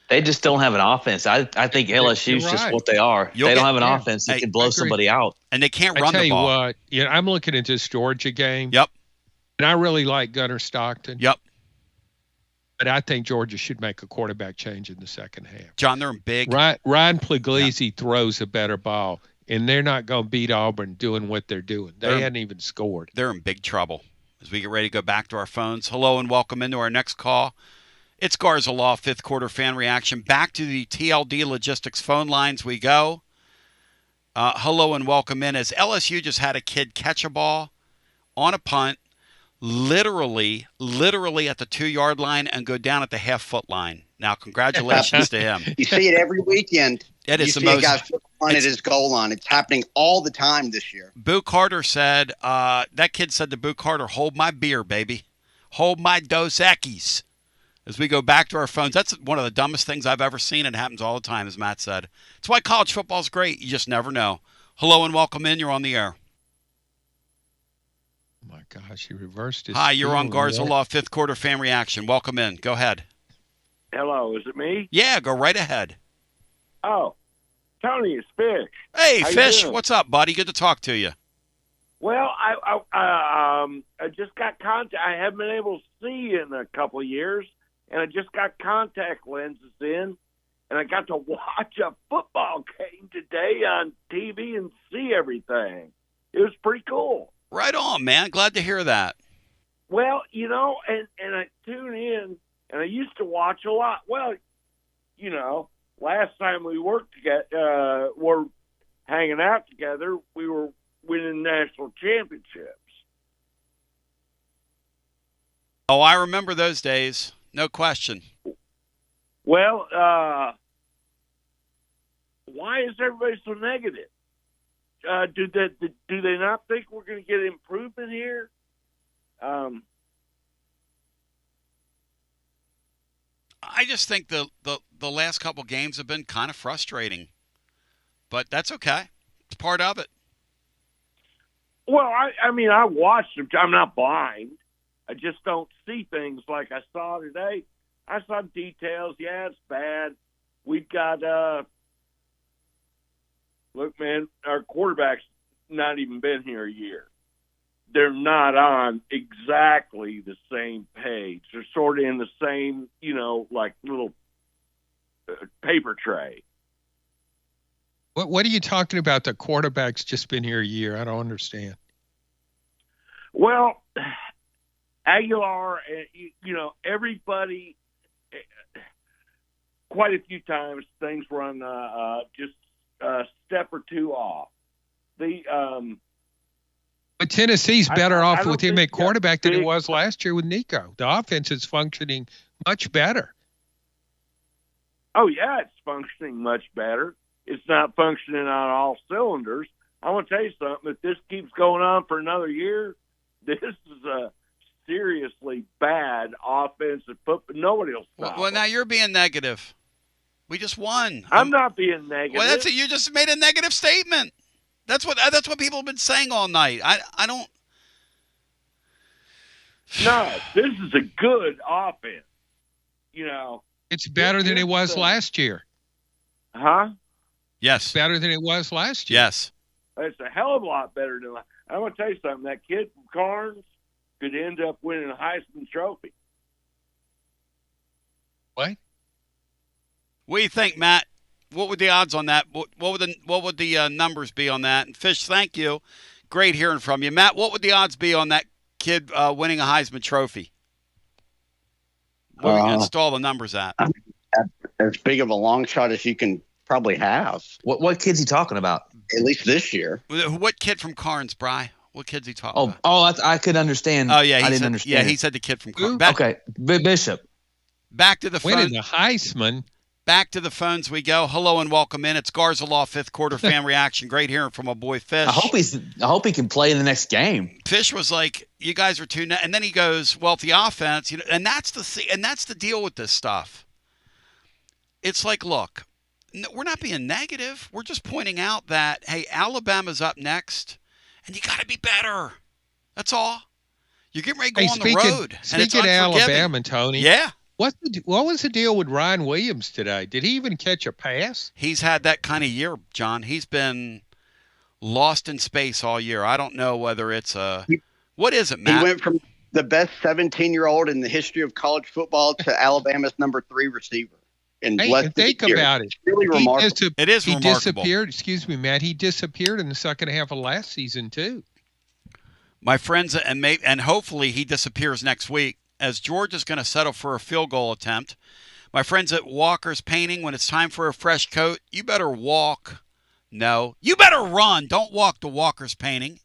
They just don't have an offense. I think LSU's just what they are. They don't have an offense that can blow somebody out. And they can't run the ball. I tell you what, I'm looking at this Georgia game. Yep. And I really like Gunnar Stockton. Yep. But I think Georgia should make a quarterback change in the second half. John, they're big. Ryan Puglisi throws a better ball, and they're not going to beat Auburn doing what they're doing. They hadn't even scored. They're in big trouble. As we get ready to go back to our phones, hello and welcome into our next call. It's Garza Law, fifth quarter fan reaction. Back to the TLD Logistics phone lines we go. Hello and welcome in. As LSU just had a kid catch a ball on a punt, literally at the 2-yard line and go down at the half-foot line. Now, congratulations to him. You see it every weekend. It is you see a guy punt at his goal line. It's happening all the time this year. Boo Carter said, that kid said to Boo Carter, hold my beer, baby. Hold my Dos Equis. As we go back to our phones, that's one of the dumbest things I've ever seen. It happens all the time, as Matt said. It's why college football is great. You just never know. Hello and welcome in. You're on the air. Oh my gosh, he reversed it. Hi, you're on Garza Law, fifth quarter fan reaction. Welcome in. Go ahead. Hello, is it me? Yeah, go right ahead. Oh, Tony, it's Fish. Hey, Fish, what's up, buddy? Good to talk to you. Well, I just got contact. I haven't been able to see in a couple of years, and I just got contact lenses in, and I got to watch a football game today on TV and see everything. It was pretty cool. Right on, man. Glad to hear that. Well, and I tune in, and I used to watch a lot. Well, last time we worked together, were hanging out together, we were winning national championships. Oh, I remember those days. No question. Well, why is everybody so negative? Do they not think we're going to get improvement here? I just think the last couple games have been kind of frustrating. But that's okay. It's part of it. Well, I mean, I watched them. I'm not blind. I just don't see things like I saw today. I saw details. Yeah, it's bad. We've got, look, man, our quarterback's not even been here a year. They're not on exactly the same page. They're sort of in the same, like little paper tray. What are you talking about? The quarterback's just been here a year. I don't understand. Well, Aguilar, everybody, quite a few times things run just a step or two off. But Tennessee's better off with him at quarterback than it was last year with Nico. The offense is functioning much better. Oh, yeah, it's functioning much better. It's not functioning on all cylinders. I want to tell you something. If this keeps going on for another year, this is a seriously bad offensive football. Nobody will stop. Well, now you're being negative. We just won. I'm not being negative. Well, that's it. You just made a negative statement. That's what people have been saying all night. I don't. No, this is a good offense. It's better than it was last year. Huh? Yes. Better than it was last year. Yes. It's a hell of a lot better than. I want to tell you something. That kid from Carnes could end up winning a Heisman Trophy. What? What do you think, Matt? What would the odds on that? What would the numbers be on that? And Fish, thank you. Great hearing from you, Matt. What would the odds be on that kid winning a Heisman Trophy? Where are we going to install the numbers at? As big of a long shot as you can probably have. What kid's he talking about? At least this year. What kid from Carnes, Bry? What kid's he talking about? I could understand. Oh, yeah. I didn't understand. Yeah, he said the kid from Carnes. Okay, Bishop. Back to the phone. Winning the Heisman. Back to the phones we go. Hello and welcome in. It's Garza Law, fifth quarter fan reaction. Great hearing from my boy Fish. I hope he can play in the next game. Fish was like, "You guys are too," and then he goes, "Well, if the offense, and that's the deal with this stuff. It's like, look, we're not being negative. We're just pointing out that hey, Alabama's up next, and you got to be better. That's all. You're getting ready to go on the road, and it's speaking of unforgiving. Alabama, Tony. Yeah. What was the deal with Ryan Williams today? Did he even catch a pass? He's had that kind of year, John. He's been lost in space all year. I don't know whether it's what is it, Matt? He went from the best 17-year-old in the history of college football to Alabama's number 3 receiver. Think about it. It's really remarkable. It is remarkable. He disappeared. Excuse me, Matt. He disappeared in the second half of last season too. My friends, and hopefully he disappears next week, as Georgia's going to settle for a field goal attempt. My friends at Walker's Painting, when it's time for a fresh coat, you better walk. No, you better run. Don't walk to Walker's Painting.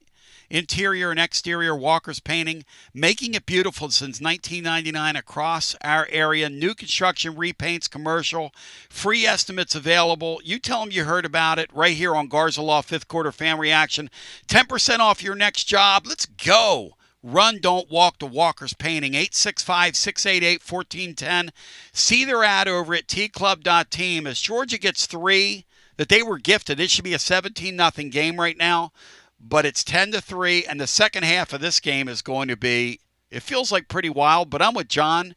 Interior and exterior Walker's Painting, making it beautiful since 1999 across our area. New construction, repaints, commercial, free estimates available. You tell them you heard about it right here on Garza Law, fifth quarter fan reaction. 10% off your next job. Let's go. Run, don't walk to Walker's Painting, 865-688-1410. See their ad over at tclub.team. As Georgia gets 3 that they were gifted, it should be a 17-0 game right now, but it's 10-3, and the second half of this game is going to be, it feels like pretty wild, but I'm with John.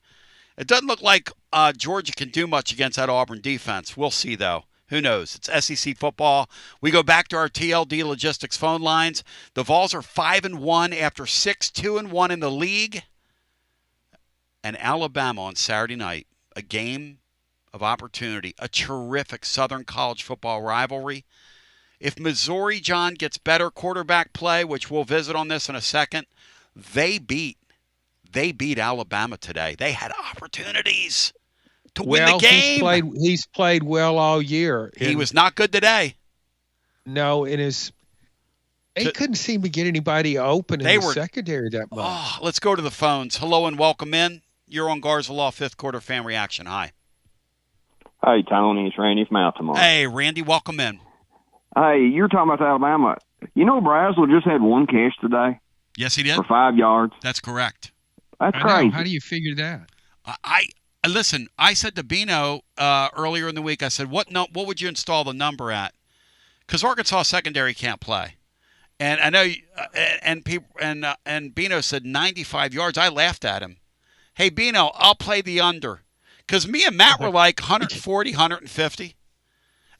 It doesn't look like Georgia can do much against that Auburn defense. We'll see, though. Who knows? It's SEC football. We go back to our TLD Logistics phone lines. The Vols are 5-1 after 6, 2-1 in the league. And Alabama on Saturday night, a game of opportunity, a terrific Southern college football rivalry. If Missouri, John, gets better quarterback play, which we'll visit on this in a second, they beat Alabama today. They had opportunities to win the game. He's played well all year. He was not good today. No, they couldn't seem to get anybody open in the secondary that much. Oh, let's go to the phones. Hello and welcome in. You're on Garza Law, fifth quarter fan reaction. Hi. Hey, Tony. It's Randy from Altamont. Hey, Randy. Welcome in. Hey, you're talking about Alabama. You know Brazel just had 1 catch today? Yes, he did. For 5 yards. That's correct. That's crazy. How do you figure that? Listen, I said to Bino earlier in the week, I said, what would you install the number at? Because Arkansas secondary can't play. And I know, and Bino said 95 yards. I laughed at him. Hey, Bino, I'll play the under. Because me and Matt were like 140, 150.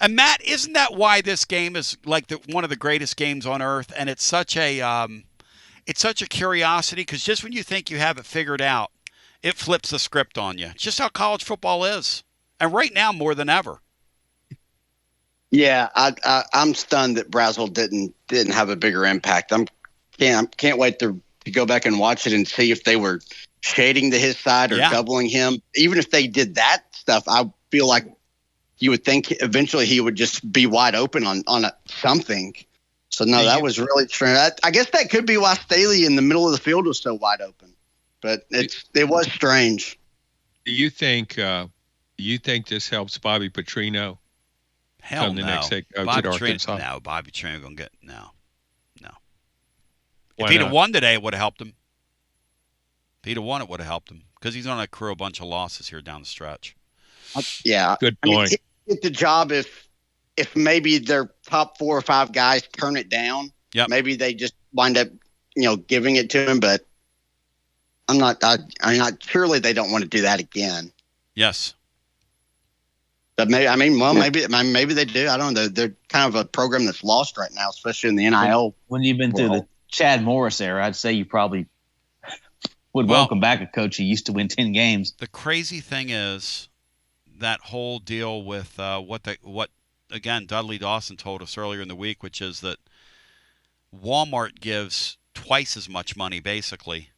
And Matt, isn't that why this game is like one of the greatest games on earth? And it's such a curiosity, because just when you think you have it figured out, it flips the script on you. It's just how college football is. And right now, more than ever. Yeah, I'm stunned that Brazel didn't have a bigger impact. Can't wait to go back and watch it and see if they were shading to his side or doubling him. Even if they did that stuff, I feel like you would think eventually he would just be wide open on something. So no, that was really strange. I guess that could be why Staley in the middle of the field was so wide open. But it was strange. Do you think this helps Bobby Petrino? Hell the no. Next head coach Bobby at Arkansas? No, Bobby Petrino gonna get no. Why If he'd not? have won today, it would have helped him. If he'd have won, it would have helped him, because he's going to accrue a bunch of losses here down the stretch. Yeah, good point. He'd get the job if maybe their top 4 or 5 guys turn it down. Yep. Maybe they just wind up, giving it to him. But I'm not. Surely they don't want to do that again. Yes. But maybe they do. I don't know. They're kind of a program that's lost right now, especially in the NIL. When you've been through the Chad Morris era, I'd say you probably would welcome back a coach who used to win 10 games. The crazy thing is that whole deal with what again Dudley Dawson told us earlier in the week, which is that Walmart gives twice as much money basically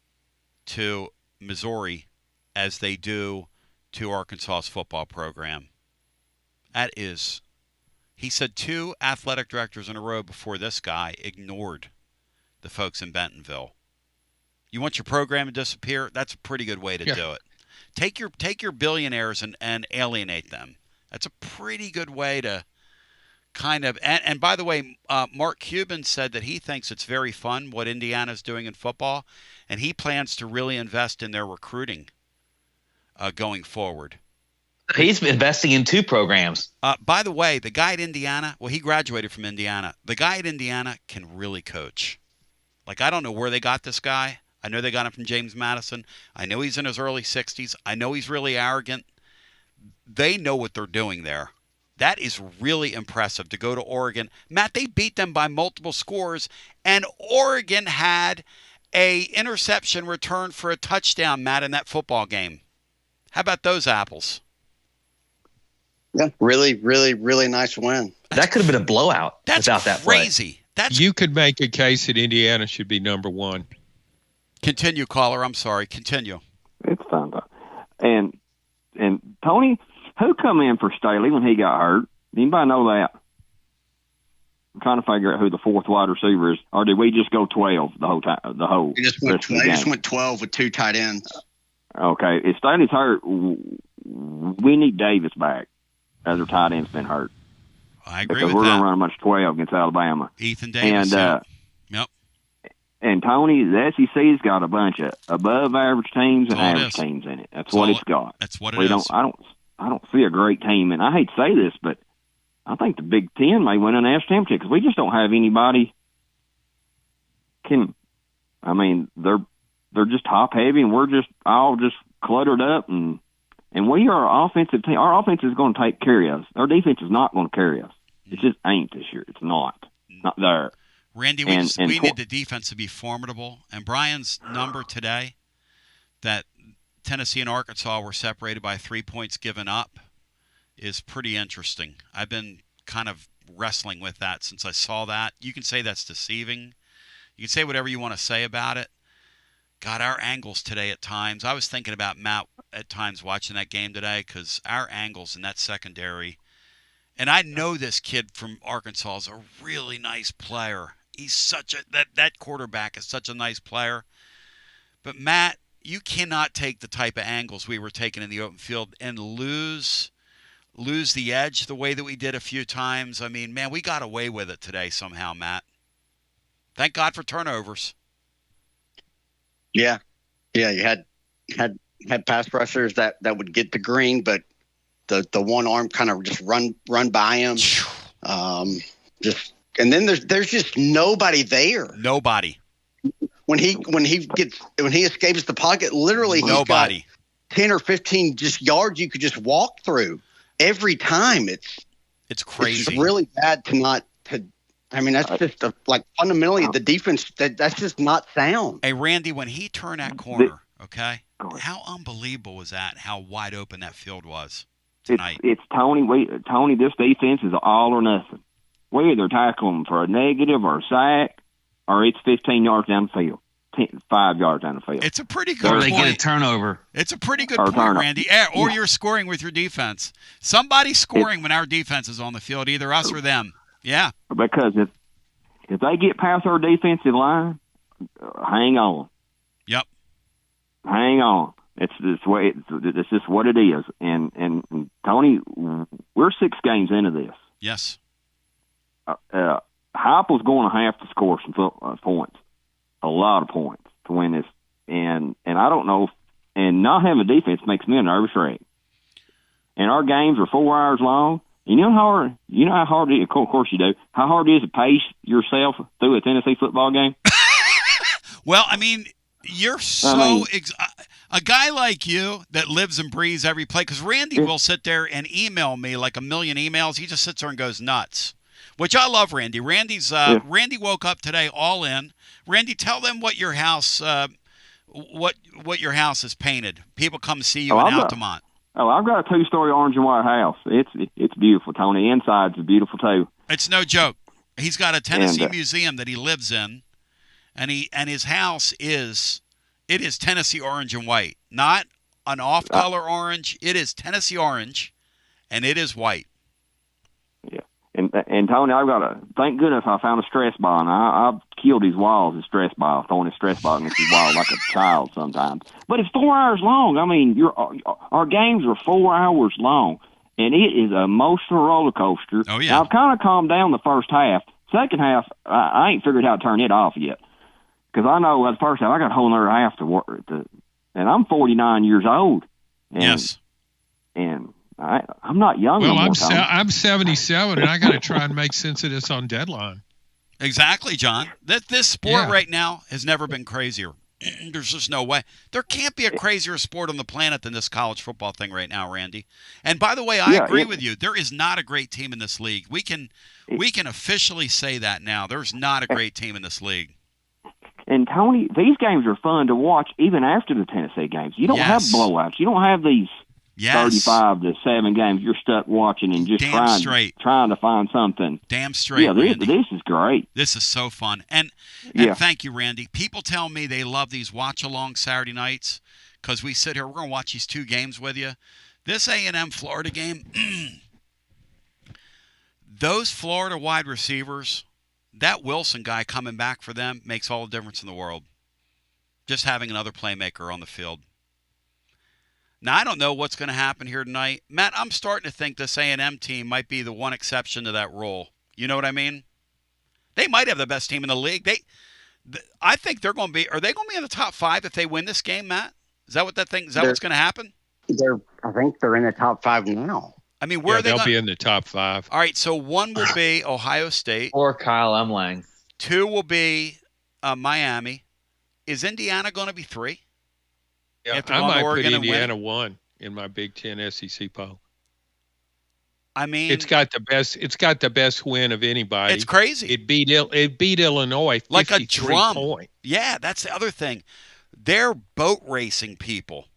to Missouri as they do to Arkansas's football program. That is, he said 2 athletic directors in a row before this guy ignored the folks in Bentonville. You want your program to disappear? That's a pretty good way to do it. Take your billionaires and alienate them. That's a pretty good way to kind of. And by the way, Mark Cuban said that he thinks it's very fun what Indiana's doing in football, and he plans to really invest in their recruiting going forward. He's investing in 2 programs. By the way, the guy at Indiana, he graduated from Indiana. The guy at Indiana can really coach. Like, I don't know where they got this guy. I know they got him from James Madison. I know he's in his early 60s. I know he's really arrogant. They know what they're doing there. That is really impressive to go to Oregon. Matt, they beat them by multiple scores, and Oregon had a interception return for a touchdown, Matt, in that football game. How about those apples? Yeah, really, really, really nice win. That could have been a blowout without that play. Crazy. You could make a case that Indiana should be number 1. Continue, caller. I'm sorry. Continue. It's fine. And Tony, who come in for Staley when he got hurt? Anybody know that? I'm trying to figure out who the 4th wide receiver is. Or did we just go 12 the whole time? We just went 12 with 2 tight ends. Okay. If Staley's hurt, we need Davis back, as our tight end's been hurt. I agree because with we're that. going to run a bunch of 12 against Alabama. Ethan Davis. And, yep. And Tony, the SEC's got a bunch of above-average teams and average teams in it. That's what it's got. That's what it is. I don't see a great team, and I hate to say this, but I think the Big Ten may win a national championship because we just don't have anybody. They're just top heavy, and we're just all just cluttered up, and we are an offensive team. Our offense is going to take care of us. Our defense is not going to carry us. It just ain't this year. It's not there. Randy, we need the defense to be formidable. And Brian's number today, that Tennessee and Arkansas were separated by 3 points given up, is pretty interesting. I've been kind of wrestling with that since I saw that. You can say that's deceiving. You can say whatever you want to say about it. God, our angles today at times. I was thinking about Matt at times watching that game today, because our angles in that secondary. And I know this kid from Arkansas is a really nice player. He's such that quarterback is such a nice player. But Matt, you cannot take the type of angles we were taking in the open field and lose the edge the way that we did a few times. I mean, man, we got away with it today somehow, Matt. Thank God for turnovers. Yeah. You had had pass rushers that would get the green, but the one arm kind of just run by him. And then there's just nobody there. Nobody. When he escapes the pocket, literally he's got 10 or 15 just yards you could just walk through every time. It's crazy. It's really bad that's just fundamentally the defense that's just not sound. Hey, Randy, when he turned that corner, okay, how unbelievable was that? How wide open that field was tonight. It's Tony. Tony, this defense is all or nothing. We either tackle them for a negative or a sack, or it's 15 yards down the field, 5 yards down the field. It's a pretty good point. Or they get a turnover. It's a pretty good point, Randy. Or you're scoring with your defense. Somebody's scoring when our defense is on the field, either us or them. Yeah. Because if they get past our defensive line, hang on. Yep. Hang on. It's just what it is. And Tony, we're 6 games into this. Yes. Heupel's going to have to score some points, a lot of points to win this. And I don't know, and not having a defense makes me a nervous wreck. And our games are 4 hours long. You know how hard it is, of course you do, how hard it is to pace yourself through a Tennessee football game? Well, I mean, you're so a guy like you that lives and breathes every play, because Randy will sit there and email me like a million emails. He just sits there and goes nuts, which I love Randy. Randy woke up today all in. Randy, tell them what your house what your house is painted. People come see you in Altamont. I've got a 2-story orange and white house. It's beautiful, Tony. Inside's beautiful too. It's no joke. He's got a Tennessee museum that he lives in, and his house is Tennessee orange and white, not an off-color orange. It is Tennessee orange, and it is white. Yeah, and Tony, thank goodness I found a stress ball, and I've killed his walls with stress ball, throwing a stress ball against his wall like a child sometimes. But it's 4 hours long. I mean, our games are 4 hours long, and it is an emotional roller coaster. Oh, yeah. Now, I've kind of calmed down the first half. Second half, I ain't figured out how to turn it off yet. Because I know the first half, I got a whole other half to work. And I'm 49 years old. Yes. And I'm not young well, no more. I'm 77, and I got to try and make sense of this on deadline. Exactly, John. This sport right now has never been crazier. There's just no way. There can't be a crazier sport on the planet than this college football thing right now, Randy. And by the way, I agree with you. There is not a great team in this league. We can officially say that now. There's not a great team in this league. And Tony, these games are fun to watch even after the Tennessee games. You don't have blowouts. You don't have these 35-7 games you're stuck watching and just trying to find something. Damn straight, Yeah, this is great. This is so fun. And thank you, Randy. People tell me they love these watch-along Saturday nights because we sit here. We're going to watch these 2 games with you. This A&M Florida game, those Florida wide receivers, that Wilson guy coming back for them makes all the difference in the world. Just having another playmaker on the field. Now, I don't know what's going to happen here tonight. Matt, I'm starting to think this A&M team might be the one exception to that rule. You know what I mean? They might have the best team in the league. I think they're going to be – are they going to be in the top 5 if they win this game, Matt? Is that what's going to happen? I think they're in the top 5 now. I mean, where are they? They'll be in the top 5. All right, so 1 will be Ohio State. Or Kyle Emlang. 2 will be Miami. Is Indiana going to be 3? Yeah, I might put Indiana 1 in my Big Ten SEC poll. I mean, it's got the best win of anybody. It's crazy. It beat Illinois 53 like a drum. Point. Yeah, that's the other thing. They're boat racing people.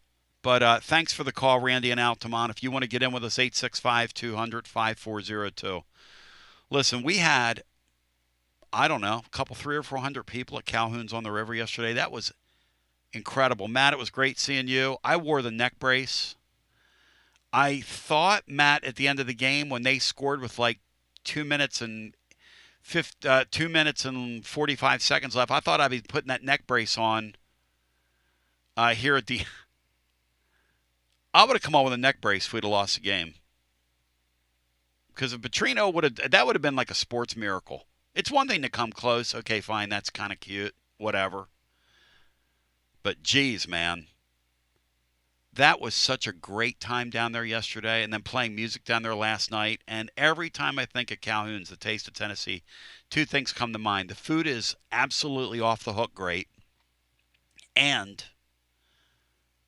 But thanks for the call, Randy and Altamont. If you want to get in with us, 865-200-5402. Listen, we had, I don't know, a couple 300 or 400 people at Calhoun's on the River yesterday. That was incredible. Matt, it was great seeing you. I wore the neck brace. I thought, Matt, at the end of the game when they scored with like 2 minutes and 45 seconds left, I thought I'd be putting that neck brace on here at the – I would have come on with a neck brace if we'd have lost the game. Because if Petrino that would have been like a sports miracle. It's one thing to come close. Okay, fine, that's kind of cute, whatever. But geez, man. that was such a great time down there yesterday, and then playing music down there last night. And every time I think of Calhoun's, the Taste of Tennessee, two things come to mind. The food is absolutely off the hook great, and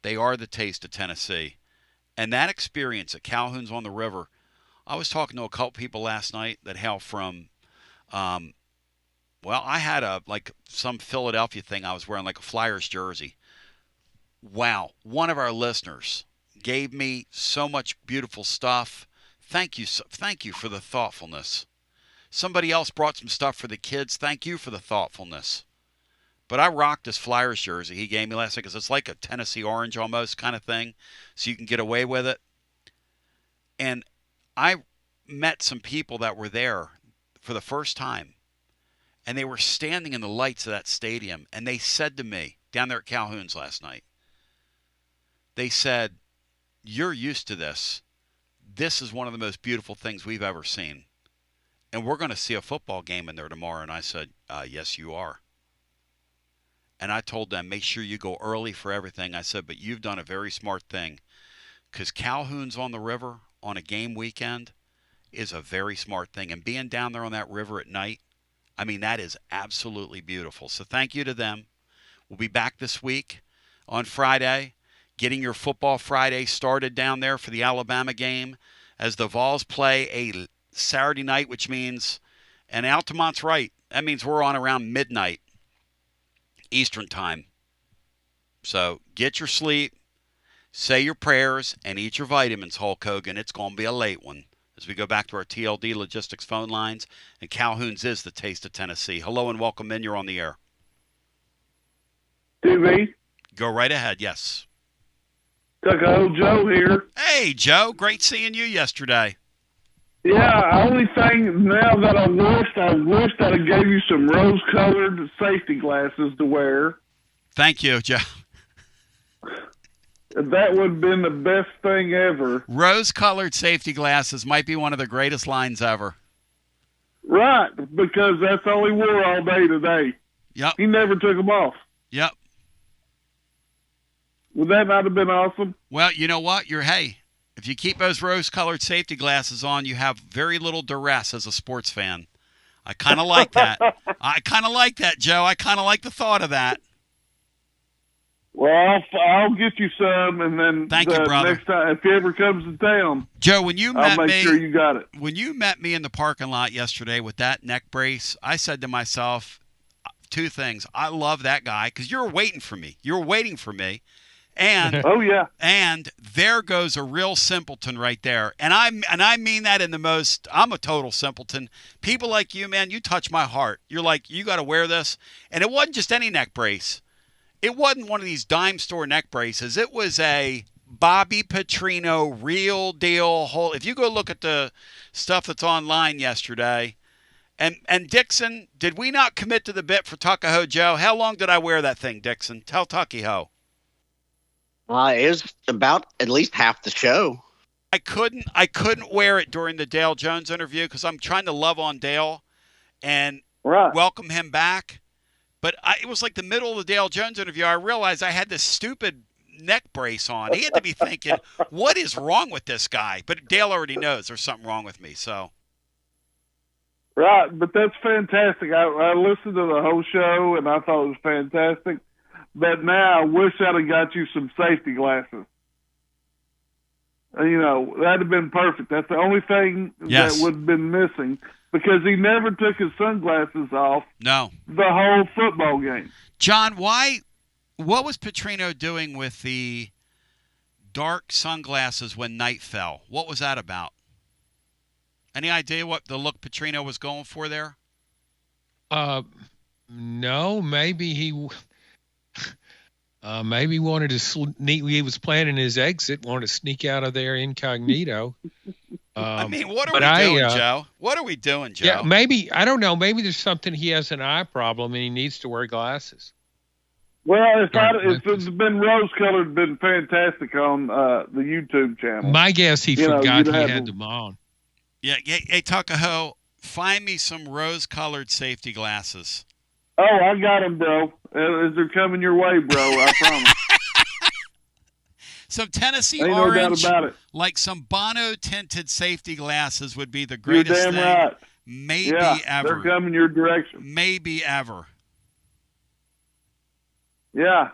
they are the Taste of Tennessee. And that experience at Calhoun's on the River, I was talking to a couple people last night that hail from, I had some Philadelphia thing. I was wearing like a Flyers jersey. Wow, one of our listeners gave me so much beautiful stuff. Thank you for the thoughtfulness. Somebody else brought some stuff for the kids. Thank you for the thoughtfulness. But I rocked this Flyers jersey he gave me last night because it's like a Tennessee orange almost kind of thing, so you can get away with it. And I met some people that were there for the first time, and they were standing in the lights of that stadium, and they said to me down there at Calhoun's last night, they said, "You're used to this. This is one of the most beautiful things we've ever seen. And we're going to see a football game in there tomorrow." And I said, yes, you are. And I told them, make sure you go early for everything. I said, but you've done a very smart thing, because Calhoun's on the river on a game weekend is a very smart thing. And being down there on that river at night, I mean, that is absolutely beautiful. So thank you to them. We'll be back this week on Friday, getting your Football Friday started down there for the Alabama game as the Vols play a Saturday night, which means, and Altamont's right, that means we're on around midnight Eastern time. So get your sleep, say your prayers, and eat your vitamins, Hulk Hogan. It's going to be a late one as we go back to our TLD Logistics phone lines, and Calhoun's is the Taste of Tennessee. Hello and welcome in. You're on the air. TV. Go right ahead, yes. Tucko Joe here. Hey, Joe. Great seeing you yesterday. Yeah, only thing now that I wished I'd have gave you some rose-colored safety glasses to wear. Thank you, Joe. That would have been the best thing ever. Rose-colored safety glasses might be one of the greatest lines ever. Right, because that's all he wore all day today. Yep. He never took them off. Yep. Would that not have been awesome? Well, you know what? If you keep those rose-colored safety glasses on, you have very little duress as a sports fan. I kind of like that. I kind of like that, Joe. I kind of like the thought of that. Well, I'll get you some, and then thank you, brother. Next time, if he ever comes to town, Joe, when you met I'll make sure you got it. When you met me in the parking lot yesterday with that neck brace, I said to myself two things. I love that guy because you're waiting for me. You're waiting for me. And oh yeah, and there goes a real simpleton right there, and I mean that in the most. I'm a total simpleton. People like you, man, you touch my heart. You're like, you got to wear this, and it wasn't just any neck brace. It wasn't one of these dime store neck braces. It was a Bobby Petrino real deal whole. If you go look at the stuff that's online yesterday, and Dixon, did we not commit to the bit for Tuckahoe Joe? How long did I wear that thing, Dixon? Tell Tuckahoe. It was about at least half the show. I couldn't wear it during the Dale Jones interview because I'm trying to love on Dale and welcome him back. But it was like the middle of the Dale Jones interview. I realized I had this stupid neck brace on. He had to be thinking, what is wrong with this guy? But Dale already knows there's something wrong with me. So. Right, but that's fantastic. I listened to the whole show, and I thought it was fantastic. But now I wish I'd have got you some safety glasses. You know, that'd have been perfect. That's the only thing that would have been missing because he never took his sunglasses off. No. The whole football game. John, what was Petrino doing with the dark sunglasses when night fell? What was that about? Any idea what the look Petrino was going for there? No, maybe he wanted to sneak. He was planning his exit, wanted to sneak out of there incognito. I mean, what are we doing, Joe? What are we doing, Joe? Yeah, maybe, I don't know. Maybe there's something, he has an eye problem and he needs to wear glasses. Well, if it's been rose-colored, it'd been fantastic on the YouTube channel. My guess, he forgot he had them on. Yeah, hey, Tuckahoe, find me some rose-colored safety glasses. Oh, I got them, bro. They're coming your way, bro. I promise. Some Tennessee Ain't orange, no doubt about it. like some Bono tinted safety glasses would be the You're greatest damn thing right. maybe Yeah, ever. they're coming your direction. Maybe ever. Yeah.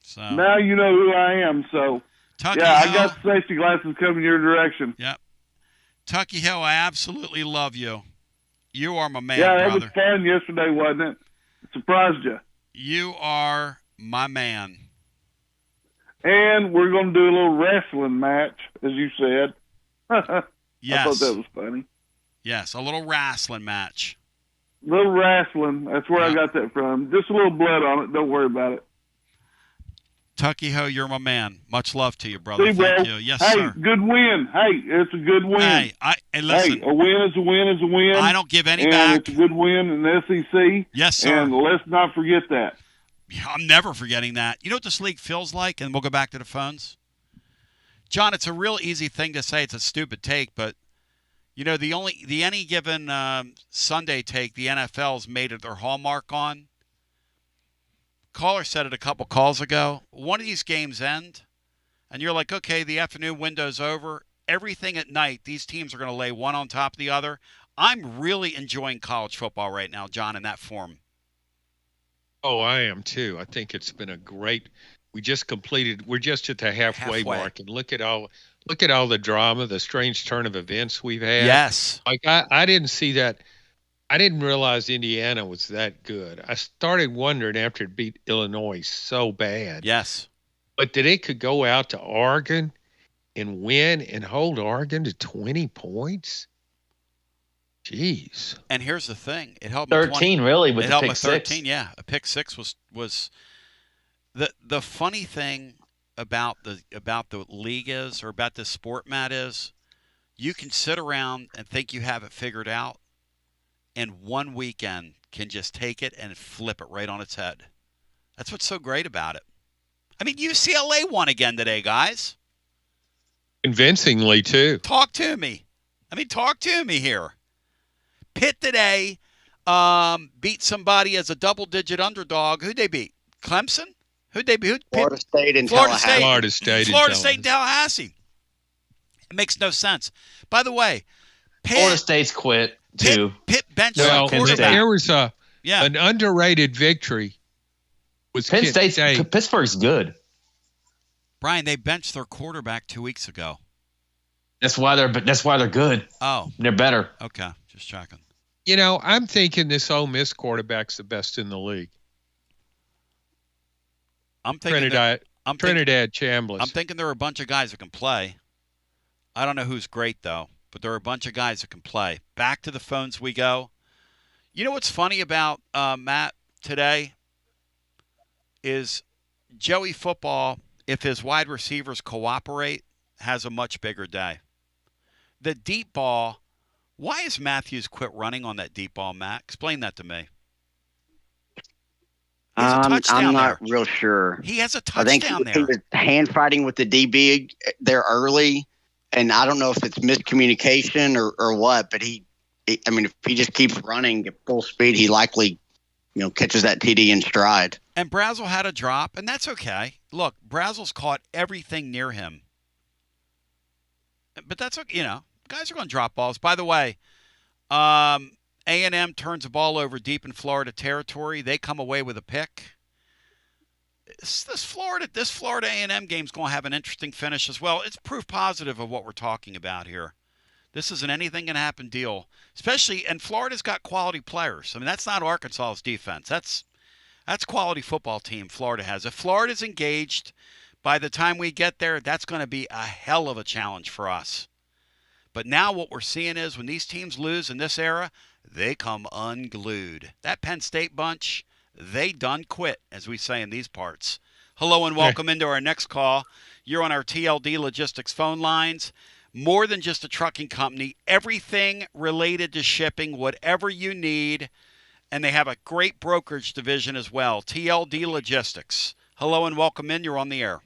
So Now you know who I am, so Tucky yeah, I Hill. got safety glasses coming your direction. Yep. Tucky Hill, I absolutely love you. You are my man, Yeah, that brother. was fun yesterday, wasn't it? Surprised you. You are my man. And we're going to do a little wrestling match, as you said. Yes. I thought that was funny. Yes, a little wrestling match. Little wrestling. That's where I got that from. Just a little blood on it. Don't worry about it. Tucky Ho, you're my man. Much love to you, brother. See, Thank bro. you. Yes, hey, sir. good win. Hey, it's a good win. Hey, listen. Hey, a win is a win is a win. I don't give any and back. It's a good win in the SEC. Yes, sir. And let's not forget that. I'm never forgetting that. You know what this league feels like? And we'll go back to the phones. John, it's a real easy thing to say. It's a stupid take, but you know the any given Sunday take the NFL's made it their hallmark on. Caller said it a couple calls ago. One of these games end, and you're like, okay, the afternoon window's over. Everything at night, these teams are going to lay one on top of the other. I'm really enjoying college football right now, John, in that form. Oh, I am too. I think it's been a great. We're just at the halfway mark, and look at all the drama, the strange turn of events we've had. Yes. Like I didn't see that. I didn't realize Indiana was that good. I started wondering after it beat Illinois so bad. Yes. But that it could go out to Oregon and win and hold Oregon to 20 points. Jeez. And here's the thing: it helped 13 really with the pick 13. six. Yeah, a pick six was the funny thing about the league is, or about this sport, Matt, is you can sit around and think you have it figured out, and one weekend can just take it and flip it right on its head. That's what's so great about it. I mean, UCLA won again today, guys. Convincingly too. Talk to me. Talk to me here. Pitt today beat somebody as a double-digit underdog. Who'd they beat? Clemson? Who'd they beat? Florida State and Tallahassee. Florida State and Tallahassee. It makes no sense. By the way, Florida State's quit too. Pitt benched Well, their quarterback. there was an underrated victory. Was Penn State. Pittsburgh's good. Brian, they benched their quarterback 2 weeks ago. That's why they're good. Oh, they're better. Okay, just checking. You know, I'm thinking this Ole Miss quarterback's the best in the league. I'm thinking Trinidad Chambliss. I'm thinking there are a bunch of guys that can play. I don't know who's great though, but there are a bunch of guys that can play. Back to the phones we go. You know what's funny about Matt today is Joey Football, if his wide receivers cooperate, has a much bigger day. The deep ball, why has Matthews quit running on that deep ball, Matt? Explain that to me. I'm not real sure. He has a touchdown there. He was hand fighting with the DB there early, and I don't know if it's miscommunication or what, but if he just keeps running at full speed, he likely, catches that TD in stride. And Brazel had a drop, and that's okay. Look, Brazel's caught everything near him. But that's okay, guys are going to drop balls. By the way, A&M turns the ball over deep in Florida territory. They come away with a pick. This Florida A&M game's going to have an interesting finish as well. It's proof positive of what we're talking about here. This is an anything can happen deal, especially, and Florida's got quality players. That's not Arkansas's defense. That's quality football team Florida has. If Florida's engaged, by the time we get there, that's going to be a hell of a challenge for us. But now what we're seeing is when these teams lose in this era, they come unglued. That Penn State bunch, they done quit, as we say in these parts. Hello and welcome into our next call. You're on our TLD Logistics phone lines. More than just a trucking company, everything related to shipping, whatever you need. And they have a great brokerage division as well, TLD Logistics. Hello and welcome in. You're on the air.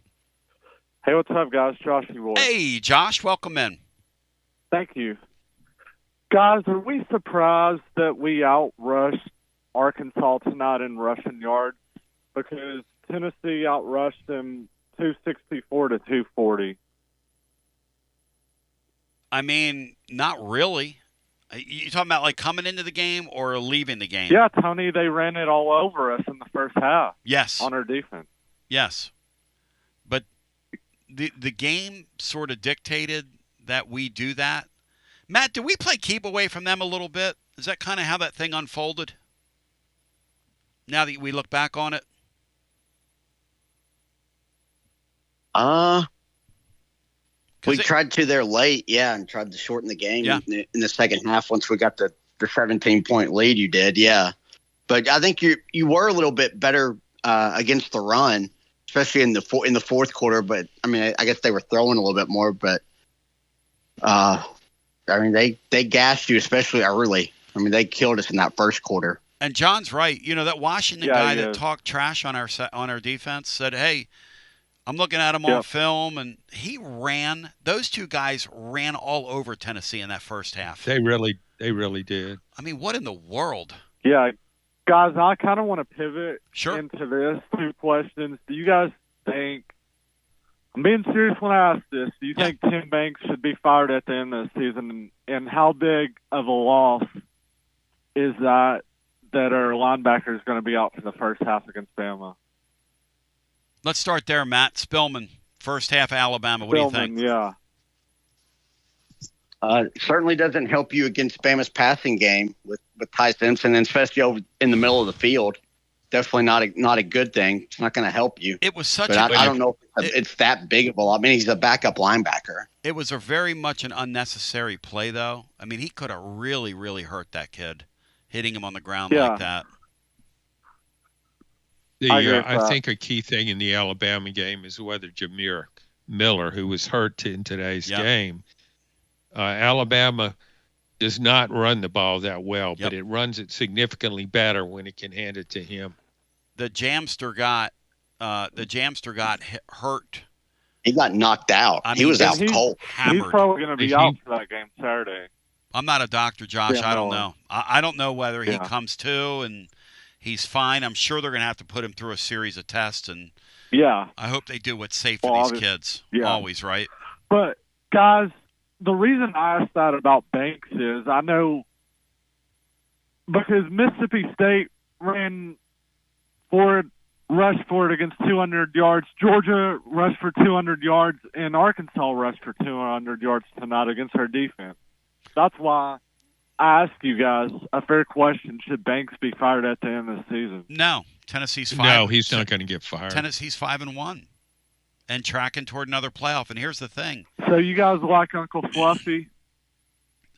Hey, what's up, guys? Josh, your voice. Hey, Josh, welcome in. Thank you. Guys, are we surprised that we outrushed Arkansas tonight in rushing yards? Because Tennessee outrushed them 264 to 240. I mean, not really. You talking about like coming into the game or leaving the game? Yeah, Tony, they ran it all over us in the first half. Yes. On our defense. Yes. But the game sort of dictated that we do that. Matt, did we play keep away from them a little bit? Is that kind of how that thing unfolded? Now that we look back on it? We tried to there late, and tried to shorten the game in the second half once we got the 17-point lead. You did, yeah. But I think you were a little bit better against the run, especially in the fourth quarter. But I mean, I guess they were throwing a little bit more. But I mean, they gassed you, especially early. I mean, they killed us in that first quarter. And John's right. You know, that Washington guy that talked trash on our defense said, "Hey, I'm looking at him on film," and those two guys ran all over Tennessee in that first half. They really did. I mean, what in the world? Yeah. Guys, I kind of want to pivot into this. Two questions. Do you guys think, I'm being serious when I ask this, do you think Tim Banks should be fired at the end of the season? And how big of a loss is that our linebacker is going to be out for the first half against Bama? Let's start there, Matt. Spillman, first half Alabama. What do you think? Yeah. Certainly doesn't help you against Bama's passing game with Ty Simpson, and especially over in the middle of the field. Definitely not a good thing. It's not going to help you. It was such. I don't know if it's that big of a lot. I mean, he's a backup linebacker. It was a very much an unnecessary play, though. I mean, he could have really, really hurt that kid, hitting him on the ground like that. I think a key thing in the Alabama game is whether Jameer Miller, who was hurt in today's game, Alabama does not run the ball that well, but it runs it significantly better when it can hand it to him. The Jamster got hurt. He got knocked out. He was out cold. He's probably going to be out for that game Saturday. I'm not a doctor, Josh. I don't know. I don't know whether he comes to and he's fine. I'm sure they're going to have to put him through a series of tests, and I hope they do what's safe for these kids. Always, right? But guys, the reason I asked that about Banks is I know because Mississippi State rushed for it against 200 yards. Georgia rushed for 200 yards, and Arkansas rushed for 200 yards tonight against our defense. That's why I ask you guys a fair question. Should Banks be fired at the end of the season? No. Tennessee's 5. No, he's not going to get fired. Tennessee's 5-1 and tracking toward another playoff. And here's the thing. So you guys like Uncle Fluffy?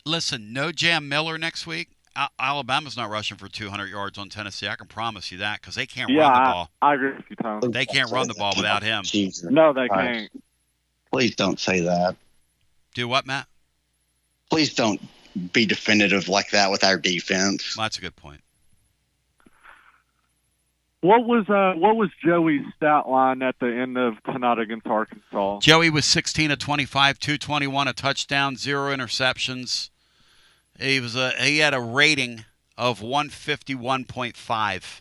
Listen, no Jam Miller next week. Alabama's not rushing for 200 yards on Tennessee. I can promise you that because they can't run the ball. I agree with you, Tom. They can't run the ball without him. Jesus. No, they can't. Please don't say that. Do what, Matt? Please don't be definitive like that with our defense. Well, that's a good point. What was Joey's stat line at the end of tonight against Arkansas? Joey was 16 of 25, 221, a touchdown, 0 interceptions. He had a rating of 151.5.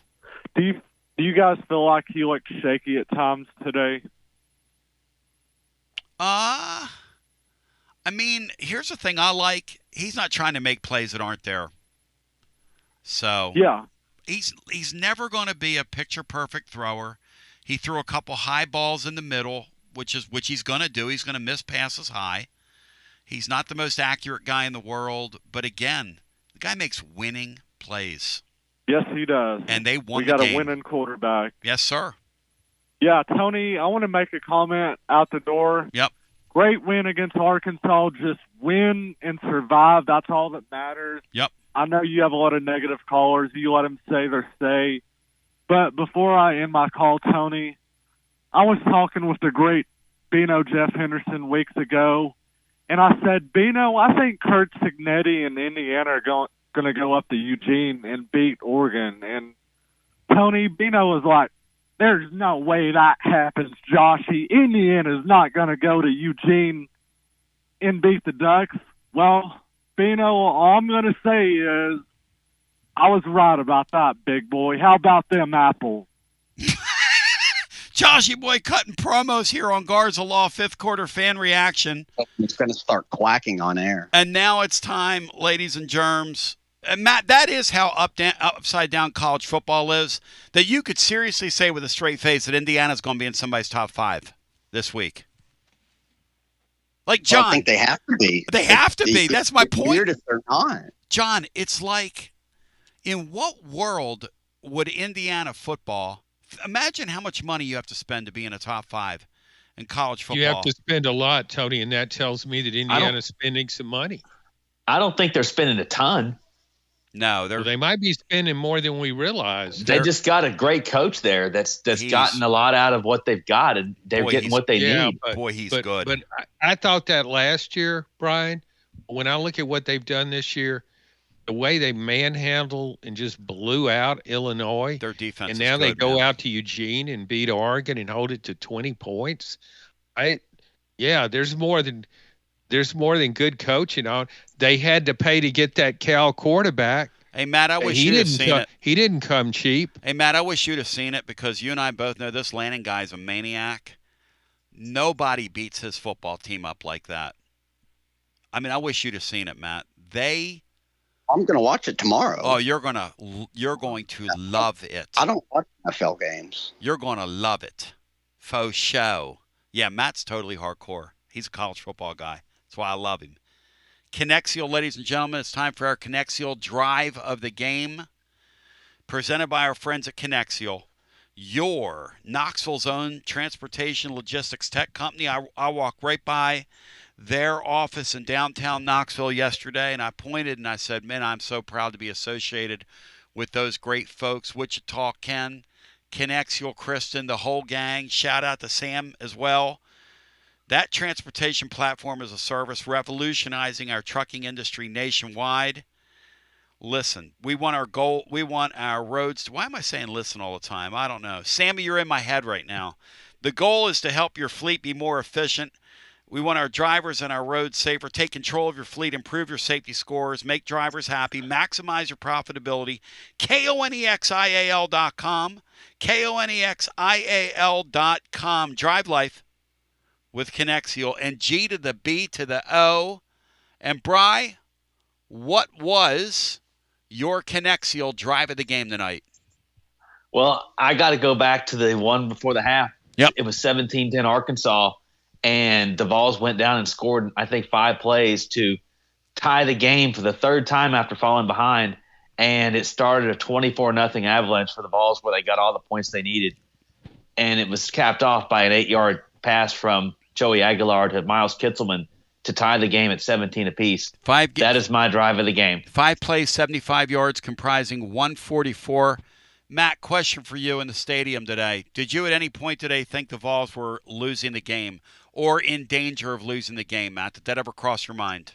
Do you guys feel like he looked shaky at times today? I mean, here's the thing I like. He's not trying to make plays that aren't there. So he's never going to be a picture-perfect thrower. He threw a couple high balls in the middle, which he's going to do. He's going to miss passes high. He's not the most accurate guy in the world, but again, the guy makes winning plays. Yes, he does. And they won the game. We got a winning quarterback. Yes, sir. Yeah, Tony, I want to make a comment out the door. Yep. Great win against Arkansas. Just win and survive. That's all that matters. Yep. I know you have a lot of negative callers. You let them say their say. But before I end my call, Tony, I was talking with the great Bino Jeff Henderson weeks ago, and I said, Bino, I think Kurt Signetti and Indiana are going to go up to Eugene and beat Oregon. And Tony, Bino was like, there's no way that happens, Joshy. Indiana's not going to go to Eugene and beat the Ducks. Well, Bino, all I'm going to say is I was right about that, big boy. How about them apples? Joshy Boy cutting promos here on Garza Law, fifth quarter fan reaction. It's going to start quacking on air. And now it's time, ladies and germs. And Matt, that is how upside down college football is, that you could seriously say with a straight face that Indiana's going to be in somebody's top 5 this week. Like, John. I think they have to be. They have to be. That's my point. Weird if they're not. John, it's like, in what world would Indiana football, imagine how much money you have to spend to be in a top 5 in college football. You have to spend a lot, Tony, and that tells me that Indiana's spending some money. I don't think they're spending a ton. No, they might be spending more than we realize. They just got a great coach there that's gotten a lot out of what they've got, and they're getting what they need. He's good. But I thought that last year, Brian, when I look at what they've done this year, the way they manhandled and just blew out Illinois, their defense, and now they good, go out to Eugene and beat Oregon and hold it to 20 points. There's more than good coaching on. They had to pay to get that Cal quarterback. Hey, Matt, I wish you'd have seen it. He didn't come cheap. Hey, Matt, I wish you'd have seen it, because you and I both know this Lanning guy's a maniac. Nobody beats his football team up like that. I mean, I wish you'd have seen it, Matt. I'm going to watch it tomorrow. Oh, you're going to love it. I don't watch NFL games. You're going to love it. Faux show. Yeah, Matt's totally hardcore. He's a college football guy. That's why I love him. Connexial, ladies and gentlemen, it's time for our Connexial Drive of the Game, presented by our friends at Connexial, your Knoxville's own transportation logistics tech company. I walked right by their office in downtown Knoxville yesterday, and I pointed and I said, man, I'm so proud to be associated with those great folks. Wichita Ken, Connexial Kristen, the whole gang. Shout out to Sam as well. That transportation platform is a service revolutionizing our trucking industry nationwide. Listen, we want our roads to, why am I saying listen all the time? I don't know. Sammy, you're in my head right now. The goal is to help your fleet be more efficient. We want our drivers and our roads safer. Take control of your fleet, improve your safety scores, make drivers happy, maximize your profitability. KONEXIAL.com. KONEXIAL.com. Drive life with Connexial, and G to the B to the O. And Bri, what was your Connexial drive of the game tonight? Well, I got to go back to the one before the half. Yep. It was 17-10 Arkansas, and the Vols went down and scored, I think, 5 plays to tie the game for the third time after falling behind, and it started a 24-0 avalanche for the Vols where they got all the points they needed. And it was capped off by an 8-yard pass from Joey Aguilar to Miles Kitzelman to tie the game at 17 apiece. That is my drive of the game. 5 plays, 75 yards, comprising 144. Matt, question for you in the stadium today. Did you at any point today think the Vols were losing the game or in danger of losing the game, Matt? Did that ever cross your mind?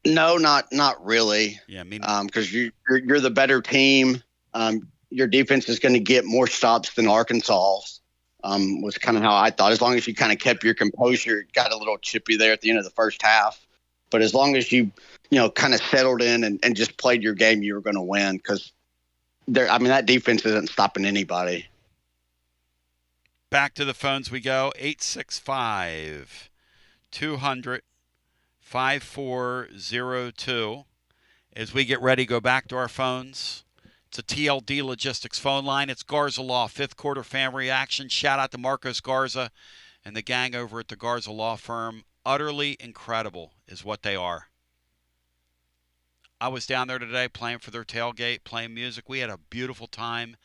No, not really. Yeah, me because you're the better team. Your defense is going to get more stops than Arkansas's. Was kind of how I thought. As long as you kind of kept your composure, it got a little chippy there at the end of the first half. But as long as you kind of settled in and just played your game, you were going to win, because that defense isn't stopping anybody. Back to the phones we go. 865-200-5402. As we get ready, go back to our phones. It's a TLD Logistics phone line. It's Garza Law, fifth quarter fan reaction. Shout out to Marcos Garza and the gang over at the Garza Law Firm. Utterly incredible is what they are. I was down there today playing for their tailgate, playing music. We had a beautiful time.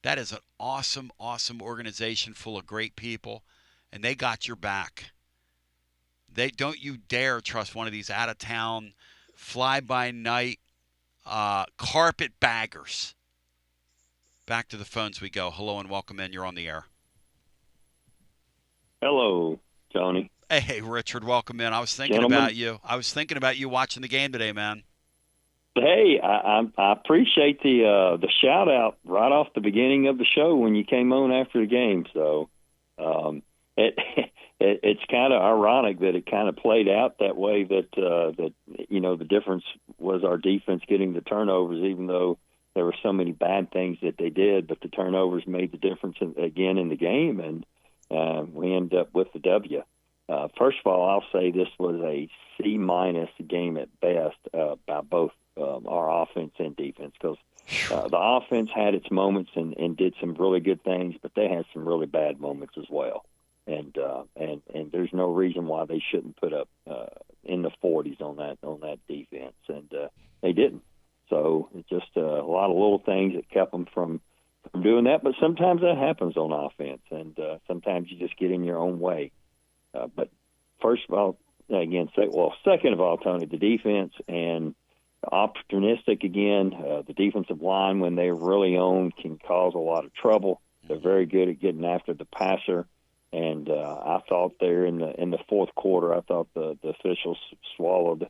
That is an awesome, awesome organization full of great people, and they got your back. Don't you dare trust one of these out-of-town, fly-by-night carpetbaggers. Back to the phones we go. Hello and welcome in. You're on the air. Hello, Tony. Hey, Richard. Welcome in. I was thinking about you. I was thinking about you watching the game today, man. Hey, I appreciate the shout out right off the beginning of the show when you came on after the game. So it's kind of ironic that it kind of played out that way. That the difference was our defense getting the turnovers, even though there were so many bad things that they did, but the turnovers made the difference again in the game, and we end up with the W. First of all, I'll say this was a C- game at best by both our offense and defense, because the offense had its moments and did some really good things, but they had some really bad moments as well. And there's no reason why they shouldn't put up in the 40s on that defense, and they didn't. So it's just a lot of little things that kept them from doing that. But sometimes that happens on offense, and sometimes you just get in your own way. But first of all, second of all, Tony, the defense and opportunistic again. The defensive line, when they're really on, can cause a lot of trouble. They're very good at getting after the passer. And I thought there in the fourth quarter, I thought the officials swallowed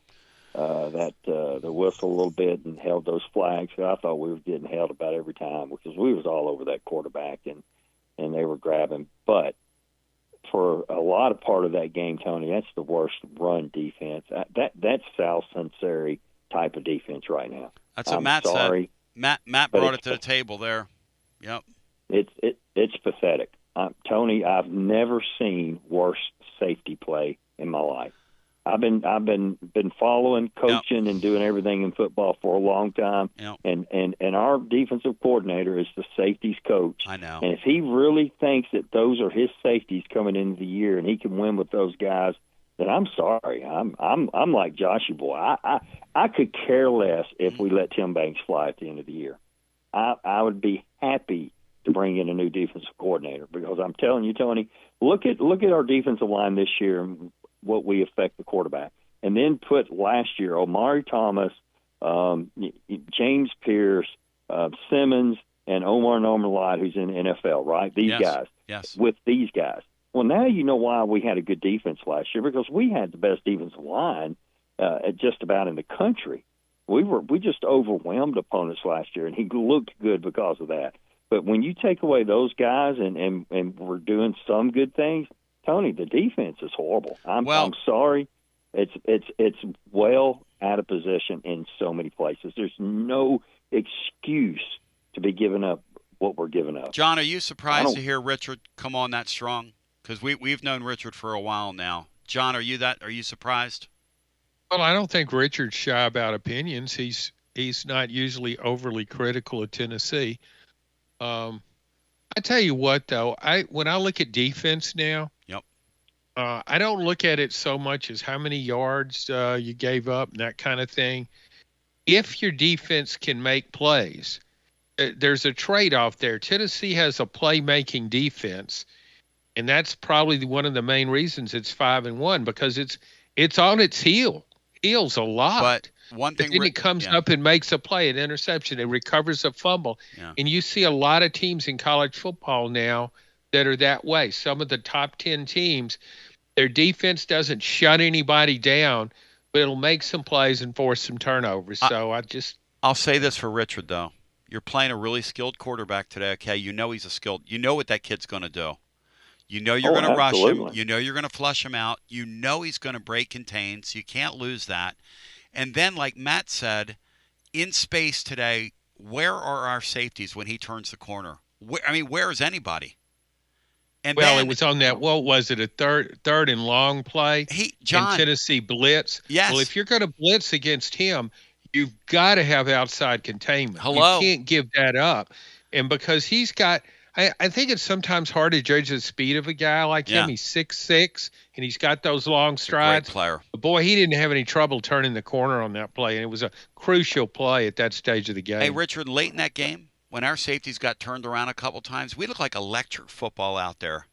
the whistle a little bit and held those flags. So I thought we were getting held about every time, because we was all over that quarterback and they were grabbing. But for a lot of part of that game, Tony, that's the worst run defense. That's South Sunseri type of defense right now. That's what Matt said. Matt brought it to the table there. Yep. It's pathetic. Tony, I've never seen worse safety play in my life. I've been following, coaching, and doing everything in football for a long time. Yep. And our defensive coordinator is the safeties coach. I know. And if he really thinks that those are his safeties coming into the year and he can win with those guys, then I'm sorry. I'm like Joshua Boy. I could care less if we let Tim Banks fly at the end of the year. I would be happy to bring in a new defensive coordinator, because I'm telling you, Tony, look at our defensive line this year and what we affect the quarterback, and then put last year Omari Thomas, James Pierce, Simmons, and Omar Norman-Lott, who's in the NFL, right? These guys. Yes. With these guys. Well, now you know why we had a good defense last year, because we had the best defensive line just about in the country. We just overwhelmed opponents last year, and he looked good because of that. But when you take away those guys and we're doing some good things, Tony, the defense is horrible. I'm sorry. It's well out of position in so many places. There's no excuse to be giving up what we're giving up. John, are you surprised to hear Richard come on that strong? Because we've known Richard for a while now. John, are you surprised? Well, I don't think Richard's shy about opinions. He's not usually overly critical of Tennessee. I tell you what, though, when I look at defense now, I don't look at it so much as how many yards you gave up and that kind of thing. If your defense can make plays, there's a trade-off there. Tennessee has a playmaking defense, and that's probably one of the main reasons it's 5-1, because it's on its heels a lot. But one thing, then it comes up and makes a play, an interception, it recovers a fumble. And you see a lot of teams in college football now that are that way. Some of the top 10 teams, their defense doesn't shut anybody down, but it'll make some plays and force some turnovers. I'll say this for Richard, though. You're playing a really skilled quarterback today, okay? You know he's you know what that kid's going to do. You know you're going to rush him. You know you're going to flush him out. You know he's going to break contain, so you can't lose that. And then, like Matt said, in space today, where are our safeties when he turns the corner? Where is anybody? And it was on that. What was it? A third and long play. John, in Tennessee blitz. Yes. Well, if you're going to blitz against him, you've got to have outside containment. Hello. You can't give that up. And because he's got, I think it's sometimes hard to judge the speed of a guy like him. He's 6'6", and he's got those long strides. Great player. But boy, he didn't have any trouble turning the corner on that play, and it was a crucial play at that stage of the game. Hey, Richard, late in that game, when our safeties got turned around a couple times, we looked like electric football out there.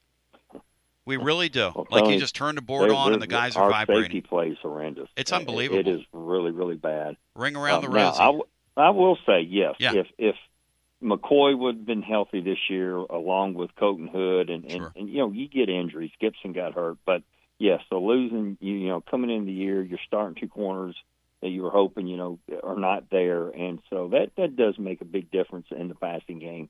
We really do. Well, like you just turn the board on and the guys are vibrating. Our safety play is horrendous. It's unbelievable. It is really, really bad. Ring around the rosy. I will say, yes, if McCoy would have been healthy this year, along with Colton Hood, and you get injuries. Gibson got hurt, but yes, so losing, coming into the year, you're starting two corners that you were hoping, are not there, and so that does make a big difference in the passing game.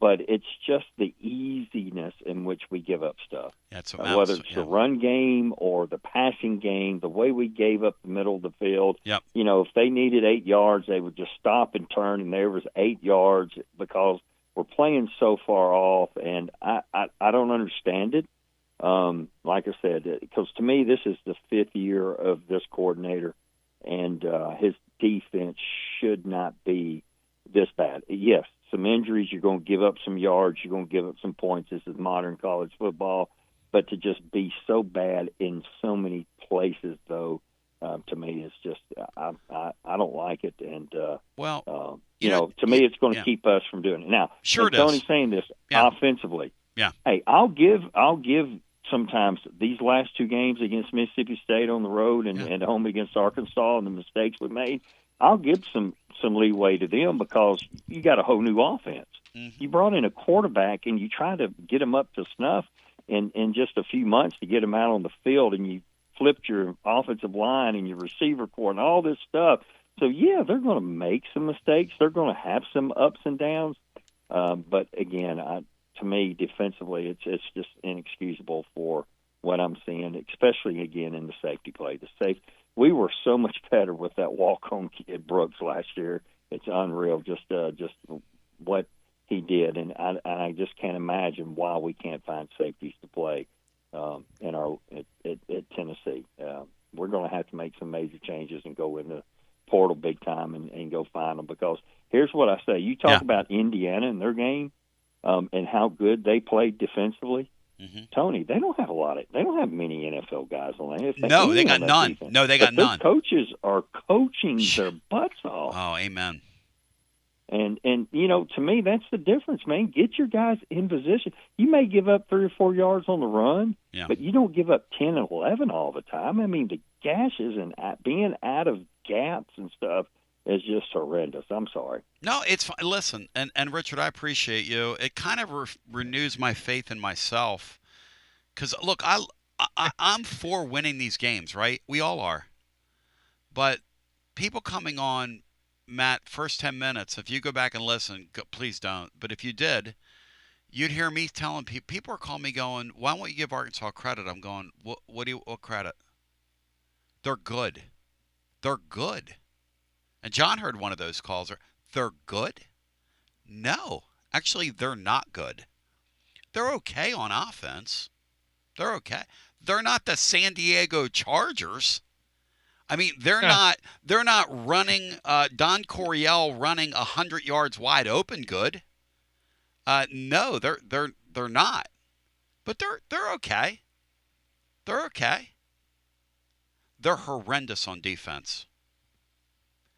but it's just the easiness in which we give up stuff. That's whether it's the run game or the passing game, the way we gave up the middle of the field. Yep. If they needed 8 yards, they would just stop and turn, and there was 8 yards because we're playing so far off, and I don't understand it. Like I said, because to me, this is the 5th year of this coordinator, and his defense should not be this bad. Yes, some injuries, you're going to give up some yards, you're going to give up some points. This is modern college football. But to just be so bad in so many places, though, to me, it's just I don't like it. And, to me, it's going to keep us from doing it. Now, sure Tony's saying this offensively. Yeah. Hey, I'll give sometimes these last 2 games against Mississippi State on the road and home against Arkansas and the mistakes we made, I'll give some leeway to them because you got a whole new offense. Mm-hmm. You brought in a quarterback and you try to get him up to snuff in just a few months to get him out on the field, and you flipped your offensive line and your receiver core and all this stuff. So, yeah, they're going to make some mistakes. They're going to have some ups and downs. But, again, to me, defensively, it's just inexcusable for what I'm seeing, especially, again, in the safety play. We were so much better with that walk-on kid Brooks last year. It's unreal just what he did, and I just can't imagine why we can't find safeties to play at Tennessee. We're going to have to make some major changes and go in the portal big time and go find them, because here's what I say. You talk about Indiana and their game and how good they played defensively. Mm-hmm. Tony, they don't have many NFL guys on that. No, they got none. Defense. No, they got none. Coaches are coaching their butts off. Oh, amen. And to me, that's the difference, man. Get your guys in position. You may give up 3 or 4 yards on the run, but you don't give up 10 and 11 all the time. I mean, the gashes and being out of gaps and stuff is just horrendous. I'm sorry. No, it's fine. Listen, and Richard, I appreciate you. It kind of renews my faith in myself, because look, I'm for winning these games, right? We all are. But people coming on, Matt, first 10 minutes, if you go back and listen, please don't. But if you did, you'd hear me telling people are calling me going, why won't you give Arkansas credit? I'm going, what credit? They're good. They're good. And John heard one of those calls. They're good? No. Actually, they're not good. They're okay on offense. They're okay. They're not the San Diego Chargers. I mean, they're not running Don Coryell running 100 yards wide open good. No, they're not. But they're okay. They're okay. They're horrendous on defense.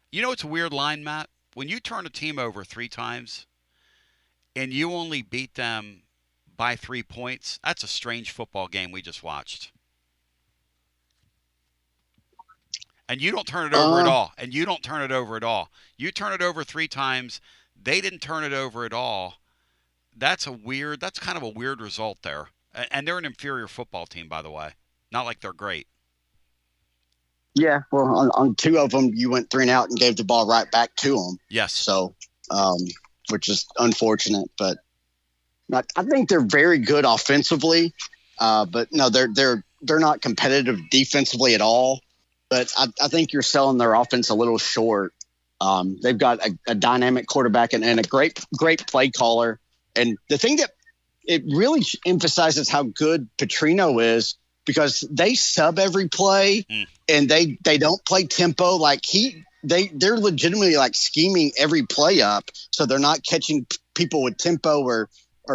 You know, it's a weird line, Matt. When you turn a team over 3 times and you only beat them by 3 points, that's a strange football game we just watched. And you don't turn it over at all. And you don't turn it over at all. You turn it over 3 times. They didn't turn it over at all. That's kind of a weird result there. And they're an inferior football team, by the way. Not like they're great. Yeah, well, on 2 of them, you went 3 and out and gave the ball right back to them. Yes. So, which is unfortunate, but I think they're very good offensively. But no, they're not competitive defensively at all. But I think you're selling their offense a little short. They've got a dynamic quarterback and a great play caller. And the thing that it really emphasizes how good Petrino is, because they sub every play and they don't play tempo. Like they're legitimately like scheming every play up. So they're not catching people with tempo or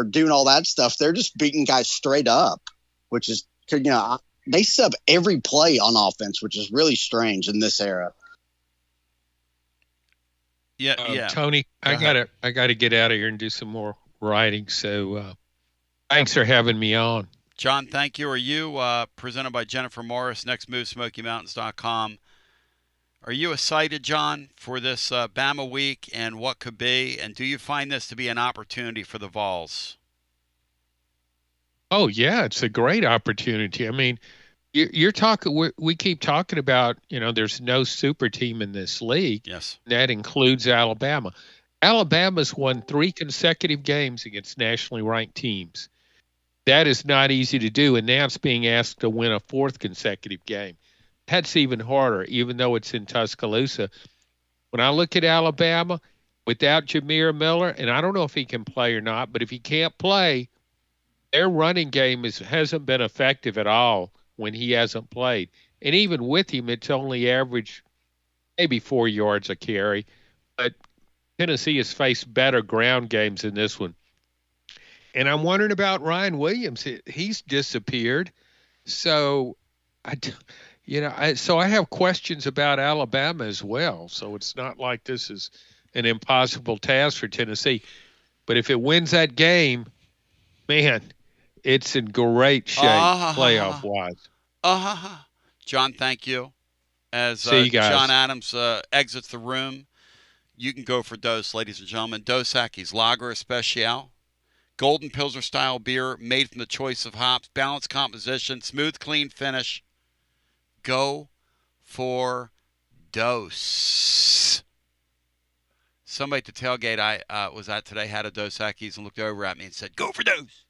doing all that stuff. They're just beating guys straight up, which is, they sub every play on offense, which is really strange in this era. Yeah. Tony, I gotta get out of here and do some more writing. So thanks for having me on. John, thank you. Are you presented by Jennifer Morris, Next Move, SmokyMountains.com? Are you excited, John, for this Bama week and what could be? And do you find this to be an opportunity for the Vols? Oh, yeah, it's a great opportunity. I mean, you're talking. We keep talking about, there's no super team in this league. Yes. That includes Alabama. Alabama's won 3 consecutive games against nationally ranked teams. That is not easy to do, and now it's being asked to win a 4th consecutive game. That's even harder, even though it's in Tuscaloosa. When I look at Alabama, without Jameer Miller, and I don't know if he can play or not, but if he can't play, their running game hasn't been effective at all when he hasn't played. And even with him, it's only averaged maybe 4 yards a carry. But Tennessee has faced better ground games in this one. And I'm wondering about Ryan Williams. He's disappeared. So, I have questions about Alabama as well. So it's not like this is an impossible task for Tennessee. But if it wins that game, man, it's in great shape playoff-wise. John, thank you. As See you guys. John Adams exits the room, you can go for Dose, ladies and gentlemen. Dos Equis Lager Especial. Golden Pilsner style beer made from the choice of hops, balanced composition, smooth, clean finish. Go for Dose. Somebody at the tailgate I was at today had a Dos Equis and looked over at me and said, "Go for Dose."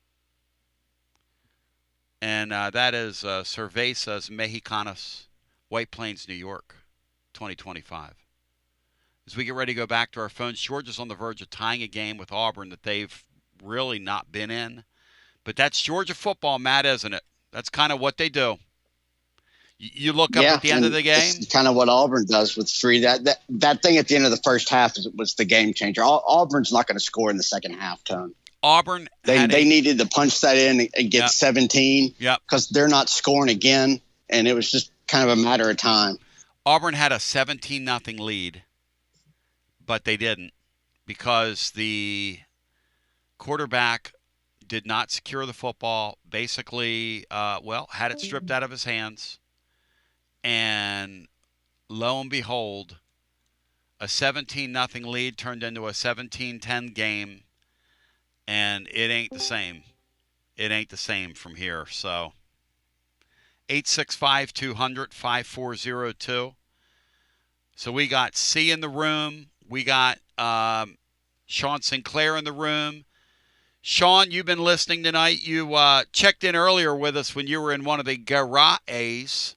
And that is Cervezas Mexicanas, White Plains, New York, 2025. As we get ready to go back to our phones, Georgia's on the verge of tying a game with Auburn that they've really not been in. But that's Georgia football, Matt, isn't it? That's kind of what they do. You look up at the end of the game. It's kind of what Auburn does with three. That thing at the end of the first half was the game changer. Auburn's not going to score in the second half, Tone. Auburn, they needed to punch that in and get 17 because they're not scoring again, and it was just kind of a matter of time. Auburn had a 17-0 lead, but they didn't because the quarterback did not secure the football, basically, had it stripped out of his hands. And lo and behold, a 17-0 lead turned into a 17-10 game, and it ain't the same. It ain't the same from here. So 865-200-5402. So we got C in the room. We got Sean Sinclair in the room. Sean, you've been listening tonight. You checked in earlier with us when you were in one of the garages.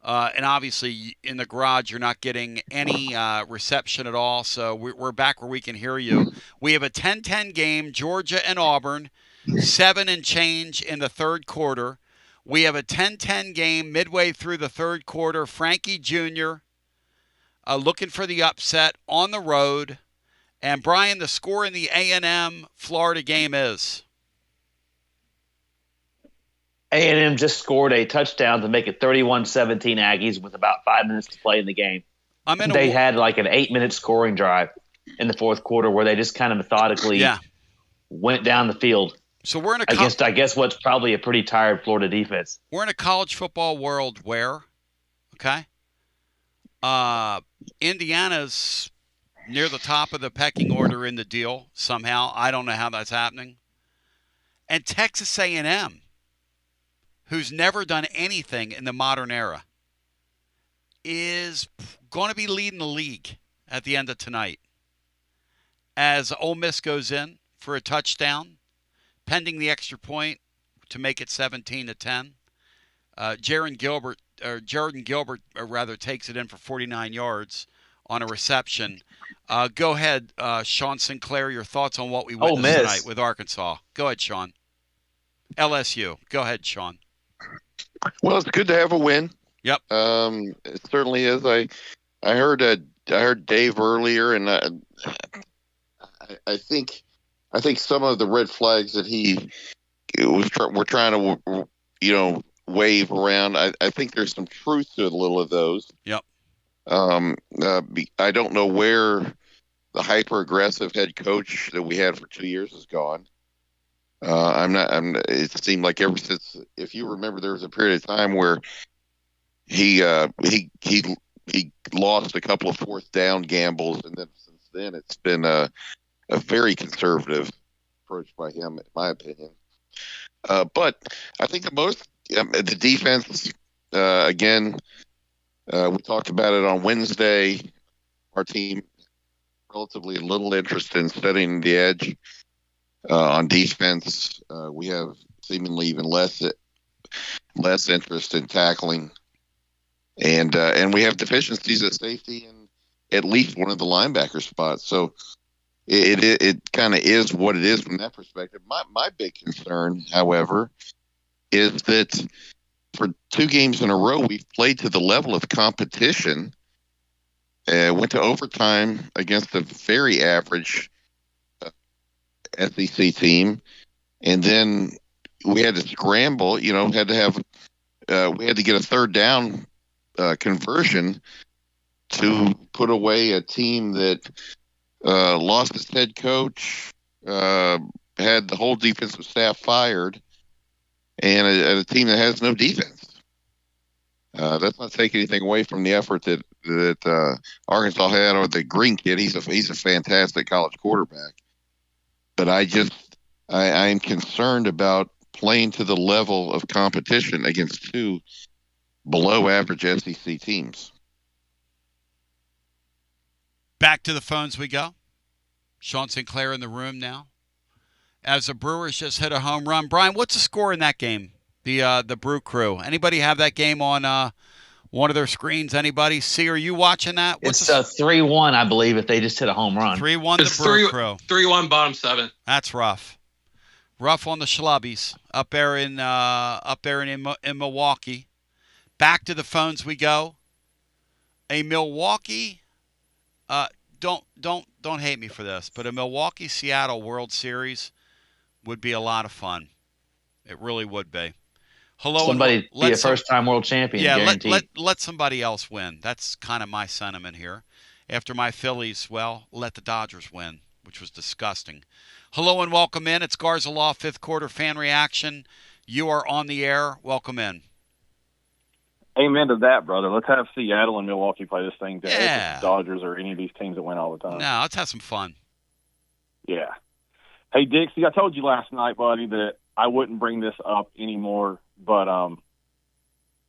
And obviously, in the garage, you're not getting any reception at all. So we're back where we can hear you. We have a 10-10 game, Georgia and Auburn, 7 and change in the third quarter. We have a 10-10 game midway through the third quarter. Frankie Jr. Looking for the upset on the road. And, Brian, the score in the A&M Florida game is? A&M just scored a touchdown to make it 31-17 Aggies with about 5 minutes to play in the game. They had like an 8-minute scoring drive in the fourth quarter where they just kind of methodically went down the field. So we're in against, I guess, what's probably a pretty tired Florida defense. We're in a college football world where, Indiana's near the top of the pecking order in the deal somehow. I don't know how that's happening. And Texas A&M, who's never done anything in the modern era, is going to be leading the league at the end of tonight. As Ole Miss goes in for a touchdown, pending the extra point to make it 17-10. Jordan Gilbert takes it in for 49 yards on a reception. Go ahead, Sean Sinclair, your thoughts on what we witnessed tonight with Arkansas. Go ahead, Sean. LSU. Go ahead, Sean. Well, it's good to have a win. Yep. It certainly is. I heard Dave earlier, and I think some of the red flags that we're trying to wave around. I think there's some truth to a little of those. Yep. I don't know where the hyper aggressive head coach that we had for 2 years is gone. It seemed like ever since, if you remember, there was a period of time where he lost a couple of fourth down gambles, and then since then it's been a very conservative approach by him, in my opinion. But I think the defense, again, we talked about it on Wednesday. Our team relatively little interest in setting the edge on defense. We have seemingly even less interest in tackling, and we have deficiencies at safety and at least one of the linebacker spots. So it kind of is what it is from that perspective. My big concern, however, is that for 2 games in a row, we've played to the level of competition. Went to overtime against a very average SEC team, and then we had to scramble. We had to get a third down conversion to put away a team that lost its head coach, had the whole defensive staff fired, and a team that has no defense. That's not taking anything away from the effort that Arkansas had, or the Green kid. He's a fantastic college quarterback. But I am concerned about playing to the level of competition against 2 below average SEC teams. Back to the phones we go. Sean Sinclair in the room now. As the Brewers just hit a home run. Brian, what's the score in that game? The Brew Crew. Anybody have that game on one of their screens? Anybody? See, are you watching that? It's 3-1, I believe, if they just hit a home run. 3-1 the Brew Crew. 3-1 bottom 7. That's rough. Rough on the schlubbies up there in Milwaukee. Back to the phones we go. A Milwaukee don't hate me for this, but a Milwaukee-Seattle World Series would be a lot of fun. It really would be. Hello, somebody be a first-time world champion. Yeah, let somebody else win. That's kind of my sentiment here. After my Phillies, let the Dodgers win, which was disgusting. Hello and welcome in. It's Garza Law, 5th quarter fan reaction. You are on the air. Welcome in. Amen to that, brother. Let's have Seattle and Milwaukee play this thing. Yeah. Dodgers or any of these teams that win all the time. No, let's have some fun. Yeah. Hey, Dixie, I told you last night, buddy, that I wouldn't bring this up anymore, but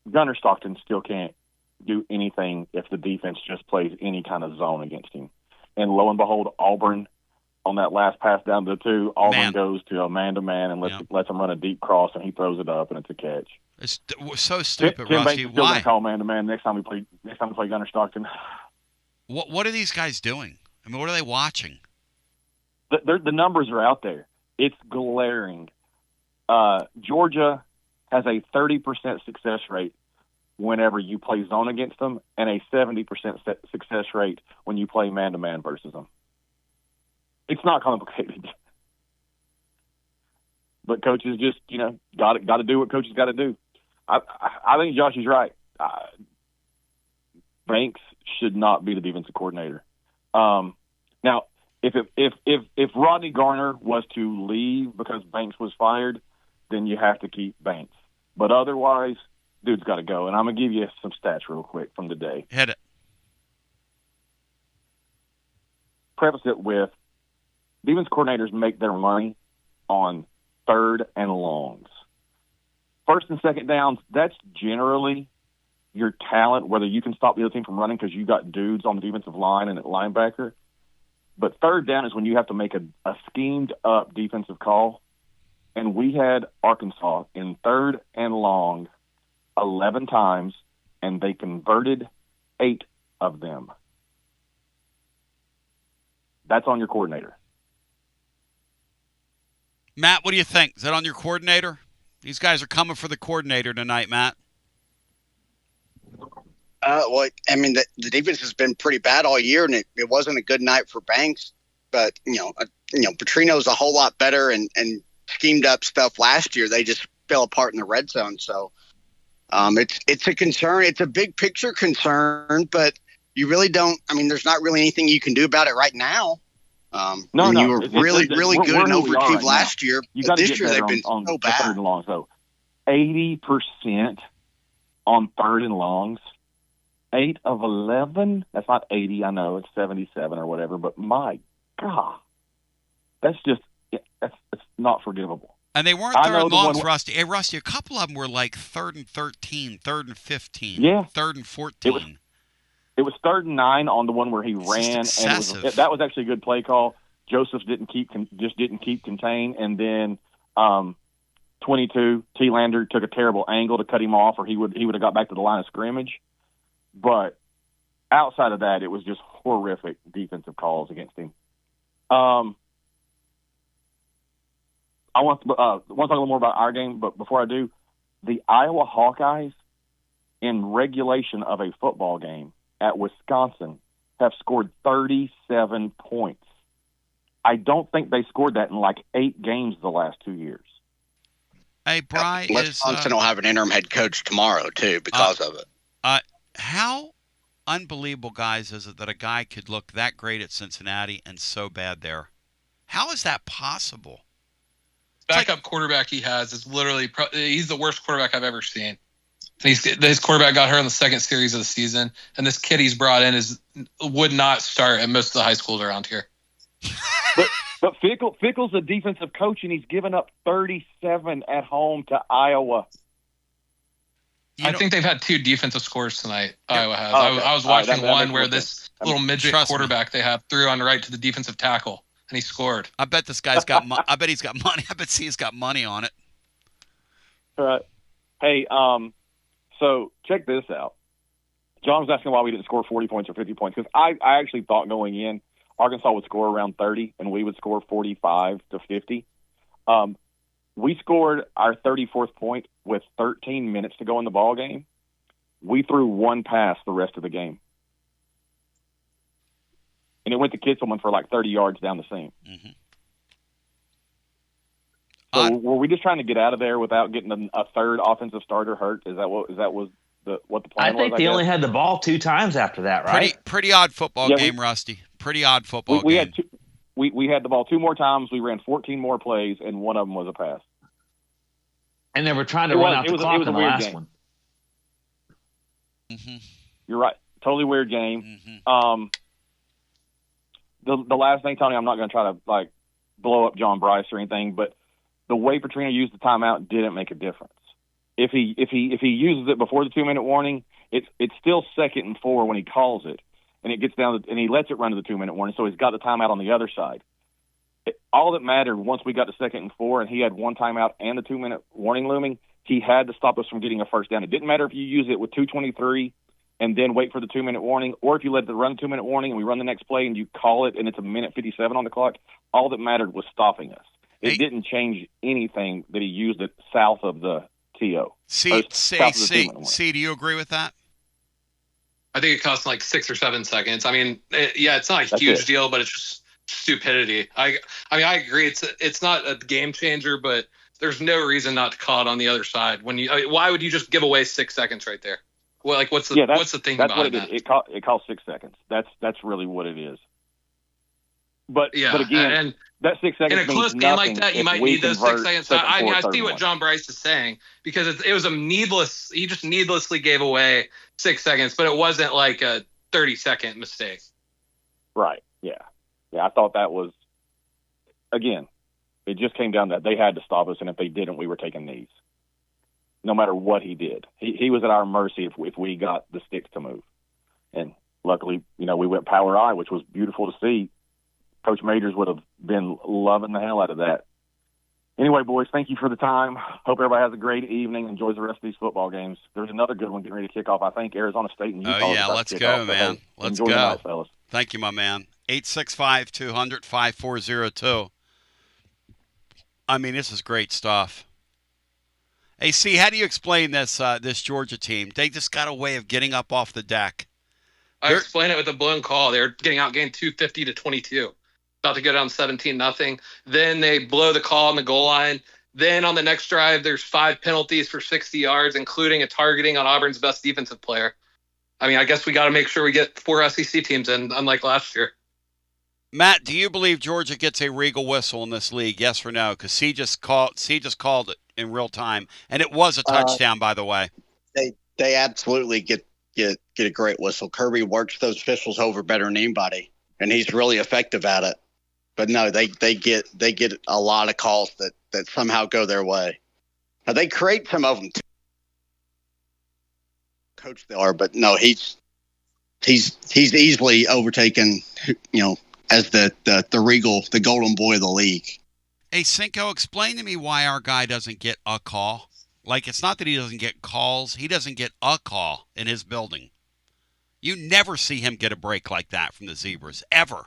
Gunnar Stockton still can't do anything if the defense just plays any kind of zone against him. And lo and behold, Auburn, on that last pass down to the 2, Auburn goes to a man-to-man and lets him run a deep cross, and he throws it up, and it's a catch. It's so stupid, Tim Rusty. Banks still gonna call man-to-man next time we play Gunnar Stockton. What are these guys doing? I mean, what are they watching? The numbers are out there. It's glaring. Georgia has a 30% success rate whenever you play zone against them, and a 70% success rate when you play man-to-man versus them. It's not complicated. But coaches just, got to do what coaches got to do. I think Josh is right. Banks should not be the defensive coordinator. Now, if Rodney Garner was to leave because Banks was fired, then you have to keep Banks. But otherwise, dude's got to go. And I'm going to give you some stats real quick from today. Hit it. Preface it with defense coordinators make their money on 3rd and longs. 1st and 2nd downs, that's generally your talent, whether you can stop the other team from running because you got dudes on the defensive line and at linebacker. But 3rd down is when you have to make a schemed-up defensive call. And we had Arkansas in 3rd and long 11 times, and they converted 8 of them. That's on your coordinator. Matt, what do you think? Is that on your coordinator? These guys are coming for the coordinator tonight, Matt. Well, I mean, the defense has been pretty bad all year, and it wasn't a good night for Banks. But Petrino's a whole lot better and schemed up stuff last year. They just fell apart in the red zone. So it's a concern. It's a big picture concern, but you really don't. I mean, there's not really anything you can do about it right now. No, you were really good and overachieved last year. But this year they've been so bad. 3rd and longs, though. 80% on 3rd and longs. 8 of 11. That's not 80. I know it's 77 or whatever. But my God, that's not forgivable. And they weren't 3rd and longs, Rusty. Hey, Rusty, a couple of them were like 3rd and 13, 3rd and 15, 3rd and 14. It was 3rd and 9 on the one where he ran, and that was actually a good play call. Joseph didn't keep contained, and then 22 T. Lander took a terrible angle to cut him off, or he would have got back to the line of scrimmage. But outside of that, it was just horrific defensive calls against him. I want to talk a little more about our game, but before I do, the Iowa Hawkeyes in regulation of a football game at Wisconsin have scored 37 points. I don't think they scored that in like 8 games the last 2 years. Hey, Bry, Wisconsin will have an interim head coach tomorrow too because of it. How unbelievable, guys, is it that a guy could look that great at Cincinnati and so bad there? How is that possible? Backup quarterback he has is literally he's the worst quarterback I've ever seen. His quarterback got hurt in the second series of the season, and this kid he's brought in would not start at most of the high schools around here. But Fickle's a defensive coach, and he's given up 37 at home to Iowa. I think they've had 2 defensive scores tonight. Iowa has. I was watching one where this little midget quarterback they have threw on right to the defensive tackle, and he scored. I bet this guy's got. I bet he's got money. I bet he's got money on it. All right. Hey, so check this out. John was asking why we didn't score 40 points or 50 points, because I actually thought going in Arkansas would score around 30 and we would score 45 to 50. We scored our 34th point with 13 minutes to go in the ball game. We threw 1 pass the rest of the game. And it went to Kitzelman for like 30 yards down the seam. Mm-hmm. So were we just trying to get out of there without getting a third offensive starter hurt? Is that what the plan was? I think they only had the ball 2 times after that, right? Pretty odd football game, Rusty. Pretty odd football we game. We had the ball 2 more times. We ran 14 more plays, and one of them was a pass. And they were trying to run out the clock in the last one. Mm-hmm. You're right. Totally weird game. Mm-hmm. The last thing, Tony, I'm not going to try to like blow up John Bryce or anything, but the way Petrino used the timeout didn't make a difference. If he uses it before the 2-minute warning, it's still 2nd and 4 when he calls it, and it gets down and he lets it run to the 2-minute warning, so he's got the timeout on the other side. All that mattered once we got to 2nd and 4 and he had 1 timeout and the 2-minute warning looming, he had to stop us from getting a first down. It didn't matter if you use it with 2:23 and then wait for the 2-minute warning, or if you let it run the 2-minute warning and we run the next play and you call it and it's 1:57 on the clock. All that mattered was stopping us. It didn't change anything that he used it south of the TO. C, do you agree with that? I think it costs like 6 or 7 seconds. I mean, it's not a huge deal, but it's just stupidity. I mean, I agree. It's not a game changer, but there's no reason not to call it on the other side. Why would you just give away 6 seconds right there? Well, like what's the thing behind that? It costs 6 seconds. That's really what it is. But again, and that 6 seconds in a close game like that, you might need those 6 seconds. I see what John Bryce is saying, because it was a needless. He just needlessly gave away 6 seconds, but it wasn't like a 30-second mistake. Right. Yeah. I thought that was, again, it just came down to that they had to stop us, and if they didn't, we were taking knees. No matter what he did, he was at our mercy if we got the sticks to move. And luckily, we went power I, which was beautiful to see. Coach Majors would have been loving the hell out of that. Anyway, boys, thank you for the time. Hope everybody has a great evening. Enjoys the rest of these football games. There's another good one getting ready to kick off. I think Arizona State and Utah. Oh, yeah, let's go, man. Let's go. Enjoy the night, fellas. Thank you, my man. 865-200-5402. I mean, this is great stuff. Hey, C, how do you explain this Georgia team? They just got a way of getting up off the deck. I explain it with a blown call. They're getting outgained 250-22. About to go down 17-0. Then they blow the call on the goal line. Then on the next drive, there's 5 penalties for 60 yards, including a targeting on Auburn's best defensive player. I mean, I guess we got to make sure we get 4 SEC teams in, unlike last year. Matt, do you believe Georgia gets a regal whistle in this league? Yes or no? Because C just called it in real time, and it was a touchdown, by the way. They absolutely get a great whistle. Kirby works those officials over better than anybody, and he's really effective at it. But no, they get a lot of calls that somehow go their way. Now they create some of them too. Coach they are, but no, he's he's easily overtaken, as the Regal, the golden boy of the league. Hey, Cinco, explain to me why our guy doesn't get a call. Like, it's not that he doesn't get calls. He doesn't get a call in his building. You never see him get a break like that from the Zebras, ever.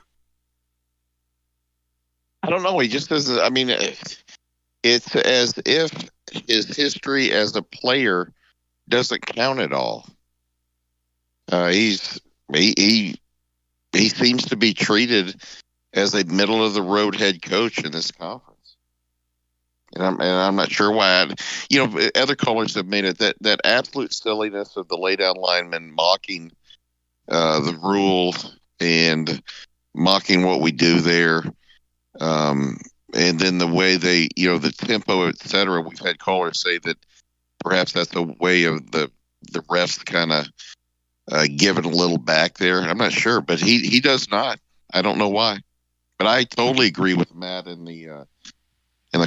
I don't know. He just doesn't. I mean, it's as if his history as a player doesn't count at all. He seems to be treated as a middle of the road head coach in this conference. And I'm not sure why. Other callers have made it that absolute silliness of the lay down lineman mocking the rule and mocking what we do there. And then the way they, the tempo, et cetera. We've had callers say that perhaps that's a way of the refs kind of giving a little back there. I'm not sure, but he does not. I don't know why. But I totally agree with Matt and the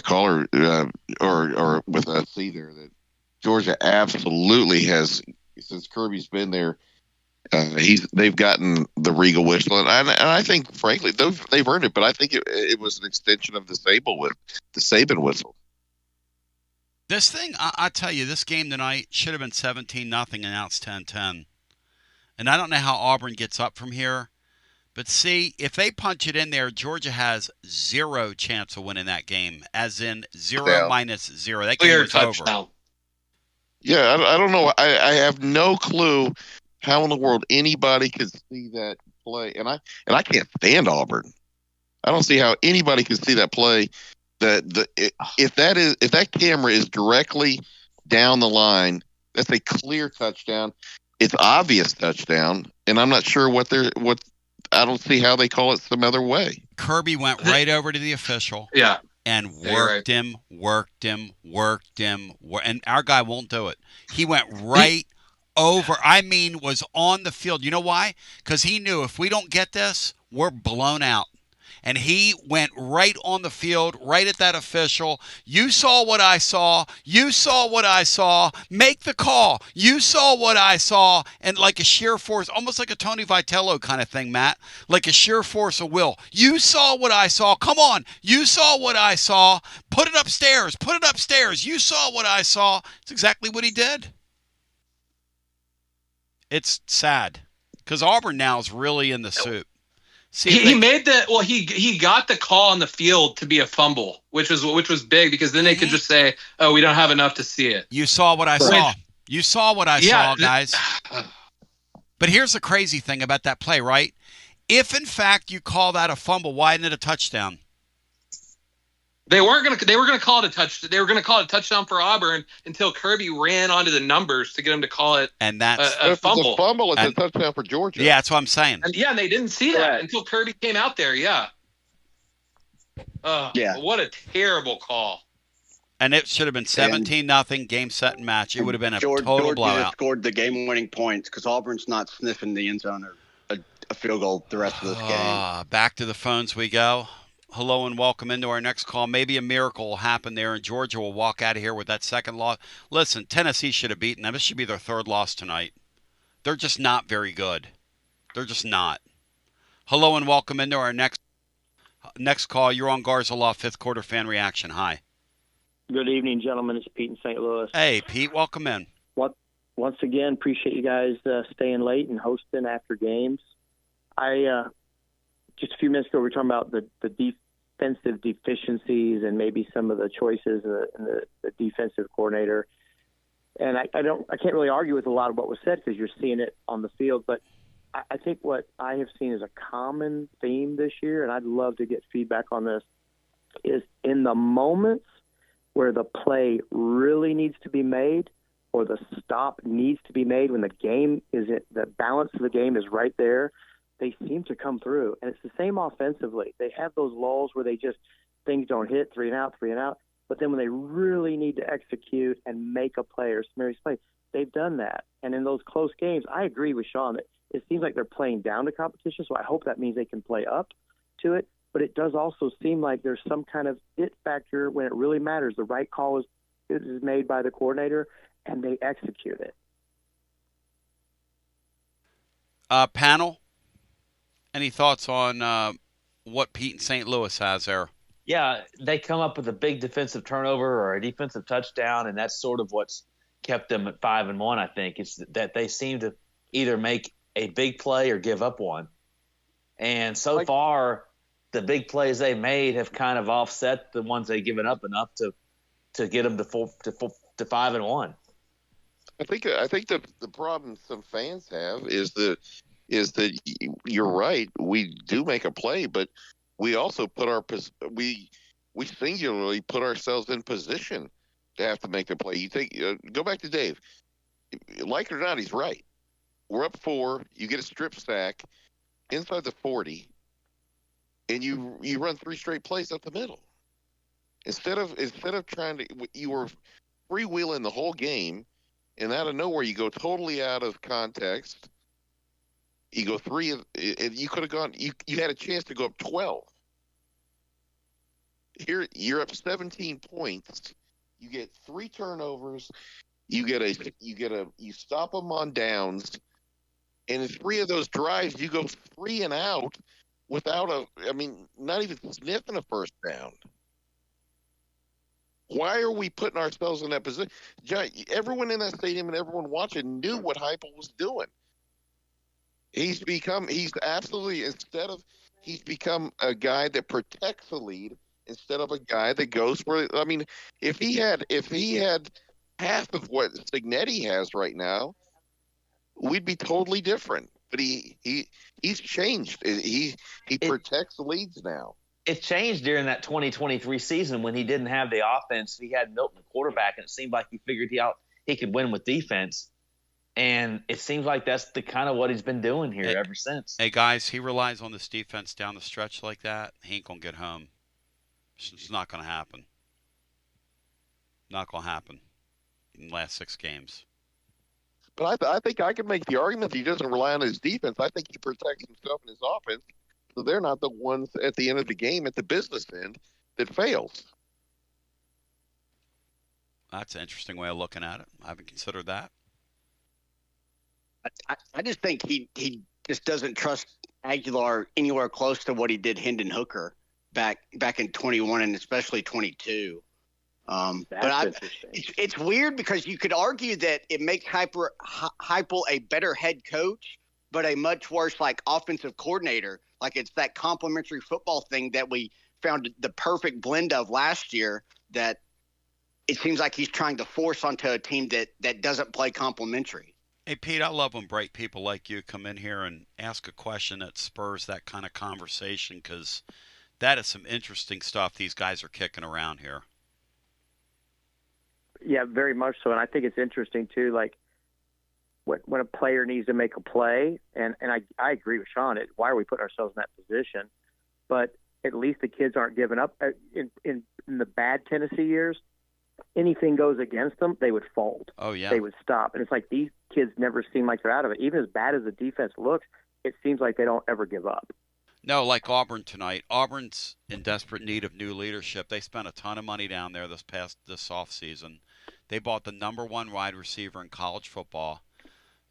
caller or with C there that Georgia absolutely has, since Kirby's been there. They've gotten the Regal whistle, and I think, frankly, they've earned it. But I think it was an extension of the Saban whistle. This thing, I tell you, this game tonight should have been 17-0, and now it's 10-10. And I don't know how Auburn gets up from here. But see, if they punch it in there, Georgia has zero chance of winning that game, as in 0 minus 0. That game is over. Yeah, I don't know. I have no clue how in the world anybody could see that play, and I can't stand Auburn. I don't see how anybody could see that play. If that camera is directly down the line, that's a clear touchdown. It's obvious touchdown, and I'm not sure what. I don't see how they call it some other way. Kirby went right over to the official. Yeah. And worked him, and our guy won't do it. He went right over. I mean, was on the field. You know why? Because he knew if we don't get this, we're blown out. And he went right on the field, right at that official. You saw what I saw. You saw what I saw. Make the call. You saw what I saw. And like a sheer force, almost like a Tony Vitello kind of thing, Matt. Like a sheer force of will. You saw what I saw. Come on. You saw what I saw. Put it upstairs. Put it upstairs. You saw what I saw. It's exactly what he did. It's sad. Because Auburn now is really in the soup. He got the call on the field to be a fumble, which was big because then they could just say, "Oh, we don't have enough to see it." You saw what I saw. You saw what I saw, guys. But here's the crazy thing about that play, right? If in fact you call that a fumble, why isn't it a touchdown? They were gonna call it a touch. They were gonna call it a touchdown for Auburn until Kirby ran onto the numbers to get him to call it. And that's a fumble. It's a fumble. It's a touchdown for Georgia. Yeah, that's what I'm saying. And they didn't see that until Kirby came out there. Yeah. What a terrible call. And it should have been 17-0, game, set, and match. It would have been a total blowout. Georgia scored the game-winning points because Auburn's not sniffing the end zone or a field goal the rest of this game. Back to the phones we go. Hello and welcome into our next call. Maybe a miracle will happen there, and Georgia will walk out of here with that second loss. Listen, Tennessee should have beaten them. This should be their third loss tonight. They're just not very good. They're just not. Hello and welcome into our next call. You're on Garza Law, fifth quarter fan reaction. Hi. Good evening, gentlemen. It's Pete in St. Louis. Hey, Pete. Welcome in. Once again, appreciate you guys staying late and hosting after games. Just a few minutes ago, we were talking about the defensive deficiencies and maybe some of the choices in the defensive coordinator. And I can't really argue with a lot of what was said because you're seeing it on the field. But I think what I have seen is a common theme this year, and I'd love to get feedback on this, is in the moments where the play really needs to be made or the stop needs to be made when the balance of the game is right there, they seem to come through. And it's the same offensively. They have those lulls where things don't hit, 3 and out. But then when they really need to execute and make a play or Mary's play, they've done that. And in those close games, I agree with Sean that it seems like they're playing down to competition. So I hope that means they can play up to it. But it does also seem like there's some kind of it factor when it really matters. The right call is made by the coordinator and they execute it. Panel, any thoughts on what Pete and St. Louis has there? Yeah, they come up with a big defensive turnover or a defensive touchdown, and that's sort of what's kept them at 5-1. I think it's that they seem to either make a big play or give up one. And so far, the big plays they made have kind of offset the ones they've given up enough to get them to 5-1. I think the problem some fans have is that you're right. We do make a play, but we also we singularly put ourselves in position to have to make the play. You think go back to Dave. Like it or not, he's right. We're up 4. You get a strip sack inside the 40, and you run 3 straight plays up the middle. Instead of trying to, you were freewheeling the whole game, and out of nowhere you go totally out of context. You go 3, and you could have gone. You had a chance to go up 12. Here you're up 17 points. You get 3 turnovers. You stop them on downs, and in 3 of those drives you go 3 and out without not even sniffing a first down. Why are we putting ourselves in that position? Everyone in that stadium and everyone watching knew what Heupel was doing. He's become a guy that protects the lead instead of a guy that goes for. I mean, if he had half of what Signetti has right now, we'd be totally different. But he's changed. He protects the leads now. It changed during that 2023 season when he didn't have the offense. He had Milton, the quarterback, and it seemed like he figured he could win with defense. And it seems like that's the kind of what he's been doing here ever since. Hey, guys, he relies on this defense down the stretch like that. He ain't going to get home. It's not going to happen. Not going to happen in the last 6 games. But I think I can make the argument that he doesn't rely on his defense. I think he protects himself and his offense, so they're not the ones at the end of the game, at the business end, that fails. That's an interesting way of looking at it. I haven't considered that. I just think he just doesn't trust Aguilar anywhere close to what he did Hendon Hooker back in 21 and especially 22. But it's weird because you could argue that it makes Heupel a better head coach, but a much worse offensive coordinator. Like it's that complementary football thing that we found the perfect blend of last year that it seems like he's trying to force onto a team that doesn't play complementary. Hey, Pete, I love when bright people like you come in here and ask a question that spurs that kind of conversation because that is some interesting stuff these guys are kicking around here. Yeah, very much so. And I think it's interesting, too, when a player needs to make a play, and I agree with Sean, why are we putting ourselves in that position? But at least the kids aren't giving up. In the bad Tennessee years, anything goes against them, they would fold. Oh, yeah. They would stop. And it's like these kids never seem like they're out of it. Even as bad as the defense looks, it seems like they don't ever give up. No, like Auburn tonight. Auburn's in desperate need of new leadership. They spent a ton of money down there this offseason. They bought the #1 wide receiver in college football.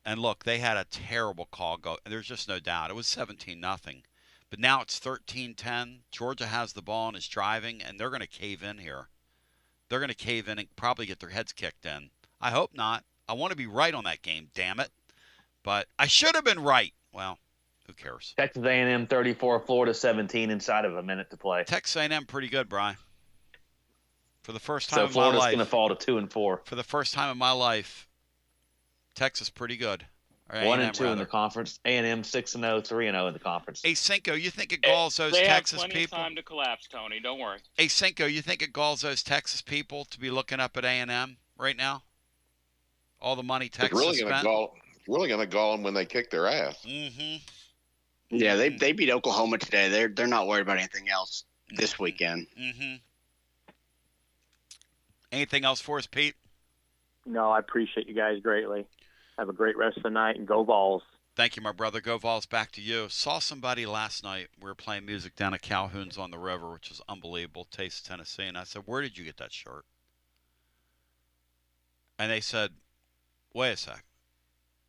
And look, they had a terrible call go. There's just no doubt. It was 17-0. But now it's 13-10. Georgia has the ball and is driving, and they're going to cave in here. They're going to cave in and probably get their heads kicked in. I hope not. I want to be right on that game, damn it. But I should have been right. Well, who cares? Texas A&M 34, Florida 17 inside of a minute to play. Texas A&M pretty good, Brian. For the first time so in my Florida's life. going to fall to 2-4. For the first time in my life, Texas pretty good. 1-2 in the conference. A&M 6-0, 3-0 in the conference. Hey, Cinco, you think it galls those they Texas have plenty people? Of time to collapse, Tony. Don't worry. Hey, Cinco, you think it galls those Texas people to be looking up at A&M right now? All the money Texas it's spent. Really going to gall them when they kick their ass. Mm-hmm. Yeah, they beat Oklahoma today. They're not worried about anything else this weekend. Mm-hmm. Anything else for us, Pete? No, I appreciate you guys greatly. Have a great rest of the night, and go Vols. Thank you, my brother. Go Vols. Back to you. Saw somebody last night. We were playing music down at Calhoun's on the River, which is unbelievable. Taste Tennessee. And I said, where did you get that shirt? And they said, wait a sec.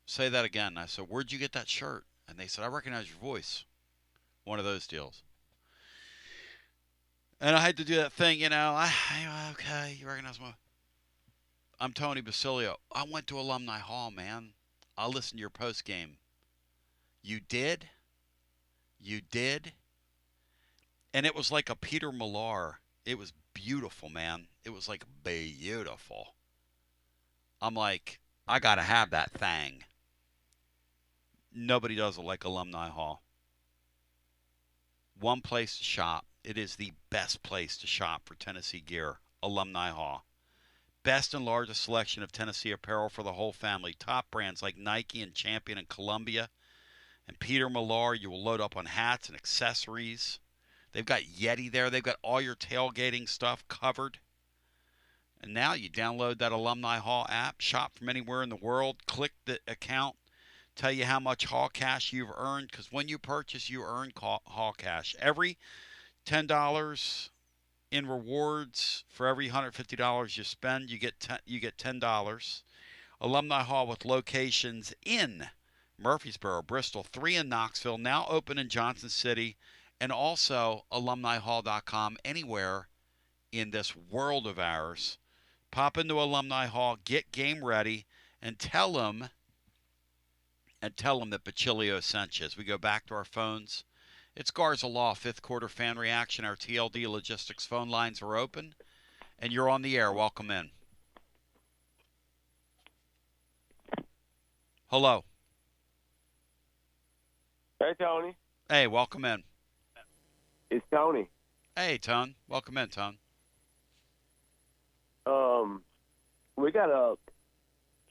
Say that again. And I said, where'd you get that shirt? And they said, I recognize your voice. One of those deals. And I had to do that thing, okay, you recognize my... I'm Tony Basilio. I went to Alumni Hall, man. I listened to your post game. You did? You did? And it was like a Peter Millar. It was beautiful, man. It was like beautiful. I'm like, I got to have that thing. Nobody does it like Alumni Hall. One place to shop. It is the best place to shop for Tennessee gear. Alumni Hall. Best and largest selection of Tennessee apparel for the whole family. Top brands like Nike and Champion and Columbia. And Peter Millar, you will load up on hats and accessories. They've got Yeti there. They've got all your tailgating stuff covered. And now you download that Alumni Hall app, shop from anywhere in the world, click the account, tell you how much Hall cash you've earned, because when you purchase, you earn Hall cash. Every $10 in rewards for every $150 you spend, you get $10. Alumni Hall with locations in Murfreesboro, Bristol, 3 in Knoxville, now open in Johnson City, and also alumnihall.com, anywhere in this world of ours. Pop into Alumni Hall, get game ready, and tell them that Bacilio sent you. As we go back to our phones, it's Garza Law, 5th quarter fan reaction. Our TLD Logistics phone lines are open, and you're on the air. Welcome in. Hello. Hey, Tony. Hey, welcome in. It's Tony. Hey, Tone. Welcome in, Tone. We got up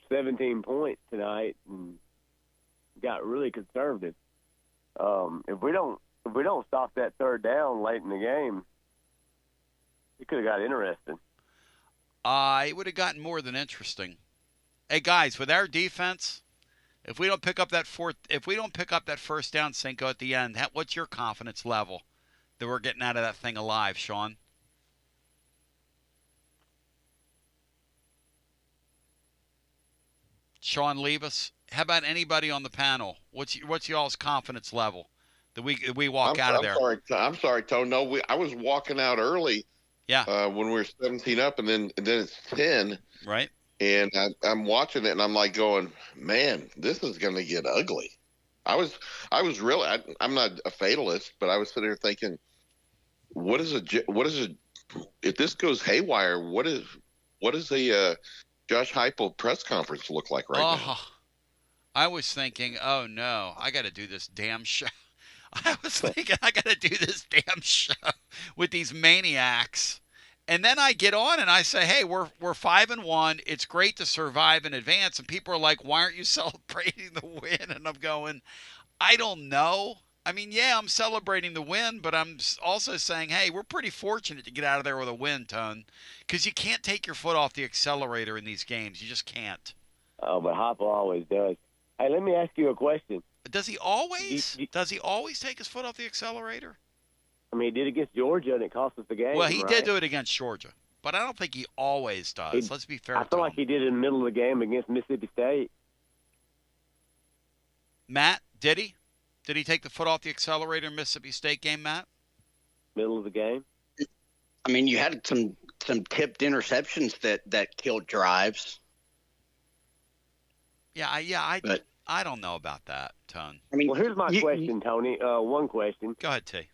17 points tonight and got really conservative. If we don't stop that third down late in the game, it could have got interesting. It would have gotten more than interesting. Hey guys, with our defense, if we don't pick up that first down, Cinco, at the end, what's your confidence level that we're getting out of that thing alive, Sean? Sean Levis, how about anybody on the panel? What's y'all's confidence level that we walk out of there? I'm sorry, Tone. No, I was walking out early. Yeah. When we were 17 up, and then it's 10. Right. And I'm watching it, and I'm like going, man, this is going to get ugly. I was really. I'm not a fatalist, but I was sitting there thinking, what is if this goes haywire? What is a Josh Heupel press conference look like right now? I was thinking, oh no, I got to do this damn show. I was thinking, I got to do this damn show with these maniacs. And then I get on and I say, hey, we're 5-1. It's great to survive in advance. And people are like, why aren't you celebrating the win? And I'm going, I don't know. I mean, yeah, I'm celebrating the win, but I'm also saying, hey, we're pretty fortunate to get out of there with a win, Tone, because you can't take your foot off the accelerator in these games. You just can't. Oh, but Heupel always does. Hey, let me ask you a question. Does he always? Does he always take his foot off the accelerator? I mean, he did against Georgia, and it cost us the game. Well, he right? did do it against Georgia, but I don't think he always does. Let's be fair. I feel like he did it in the middle of the game against Mississippi State. Matt, did he? Did he take the foot off the accelerator in Mississippi State game, Matt? Middle of the game. I mean, you had some tipped interceptions that killed drives. Yeah, I don't know about that, Tone. I mean, well, here's my question, Tony. One question. Go ahead, T.